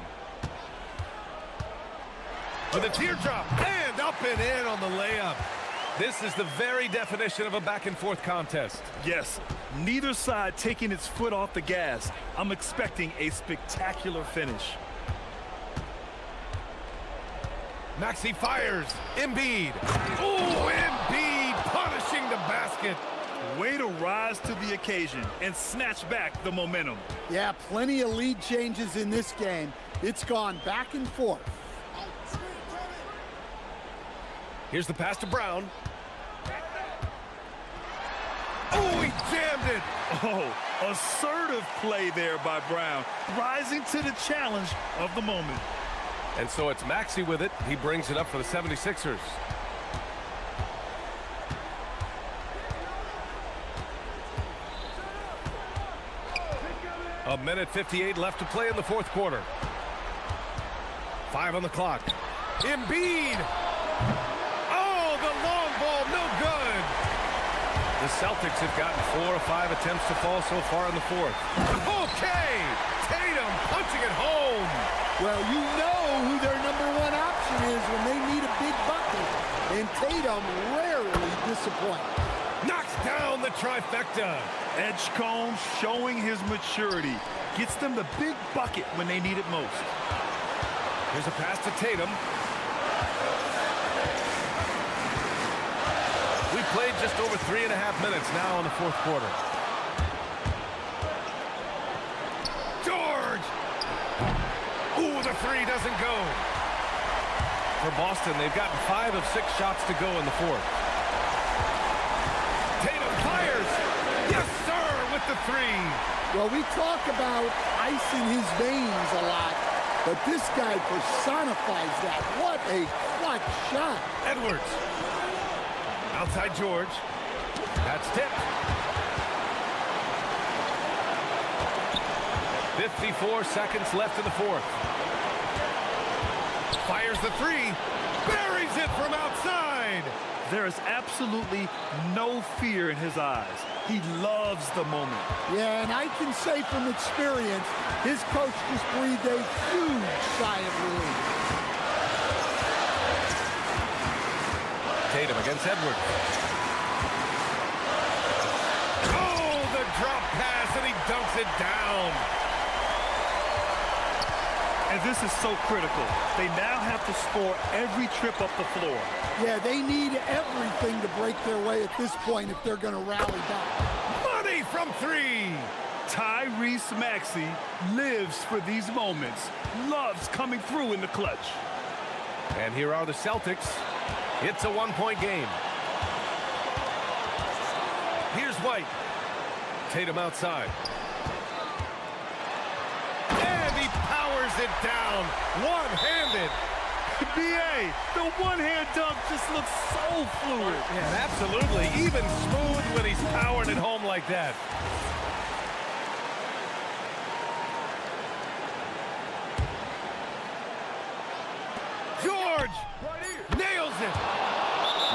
With a teardrop and up and in on the layup. This is the very definition of a back-and-forth contest. Yes, neither side taking its foot off the gas. I'm expecting a spectacular finish. Maxey fires. Embiid. Ooh, Embiid punishing the basket. Way to rise to the occasion and snatch back the momentum. Yeah, plenty of lead changes in this game. It's gone back and forth. Here's the pass to Brown. Oh, he jammed it. Oh, assertive play there by Brown, rising to the challenge of the moment. And so it's Maxey with it. He brings it up for the 76ers. A minute 58 left to play in the fourth quarter. 5 on the clock. Embiid. Oh, the long ball, no good. The Celtics have gotten 4 or 5 attempts to fall so far in the fourth. Okay, Tatum punching it home. Well, you know who their #1 option is when they need a big bucket. And Tatum rarely disappoints. Knocks down the trifecta. Edgecombe showing his maturity. Gets them the big bucket when they need it most. Here's a pass to Tatum. We played just over 3.5 minutes now in the fourth quarter. George! Ooh, the 3 doesn't go. For Boston, they've gotten 5 of 6 shots to go in the fourth. the three. Well, we talk about ice in his veins a lot, but this guy personifies that. What a clutch shot. Edwards. Outside George. That's tipped. 54 seconds left in the fourth. Fires the three. Buries it from outside. There is absolutely no fear in his eyes. He loves the moment. Yeah, and I can say from experience, his coach just breathed a huge sigh of relief. Tatum against Edwards. Oh, the drop pass, and he dunks it down. And this is so critical. They now have to score every trip up the floor. Yeah, they need everything to break their way at this point if they're going to rally back. Money from three. Tyrese Maxey lives for these moments, loves coming through in the clutch. And here are the Celtics. It's a one-point game. Here's White. Tatum outside. And he powers it down, one-handed. B.A., the one-hand dunk just looks so fluid. Yeah, absolutely. Even smooth when he's powering it home like that. George nails it.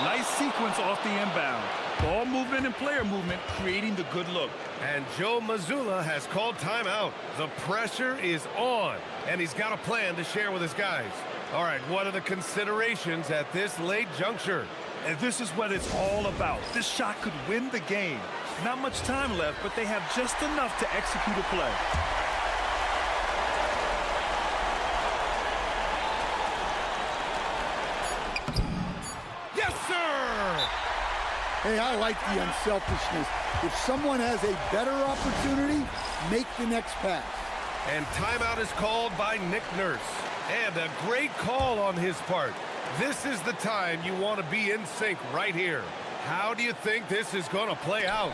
Nice sequence off the inbound. Ball movement and player movement creating the good look. And Joe Mazzulla has called timeout. The pressure is on, and he's got a plan to share with his guys. All right, what are the considerations at this late juncture? And this is what it's all about. This shot could win the game. Not much time left, but they have just enough to execute a play. Yes, sir! Hey, I like the unselfishness. If someone has a better opportunity, make the next pass. And timeout is called by Nick Nurse. And a great call on his part. This is the time you want to be in sync right here. How do you think this is going to play out?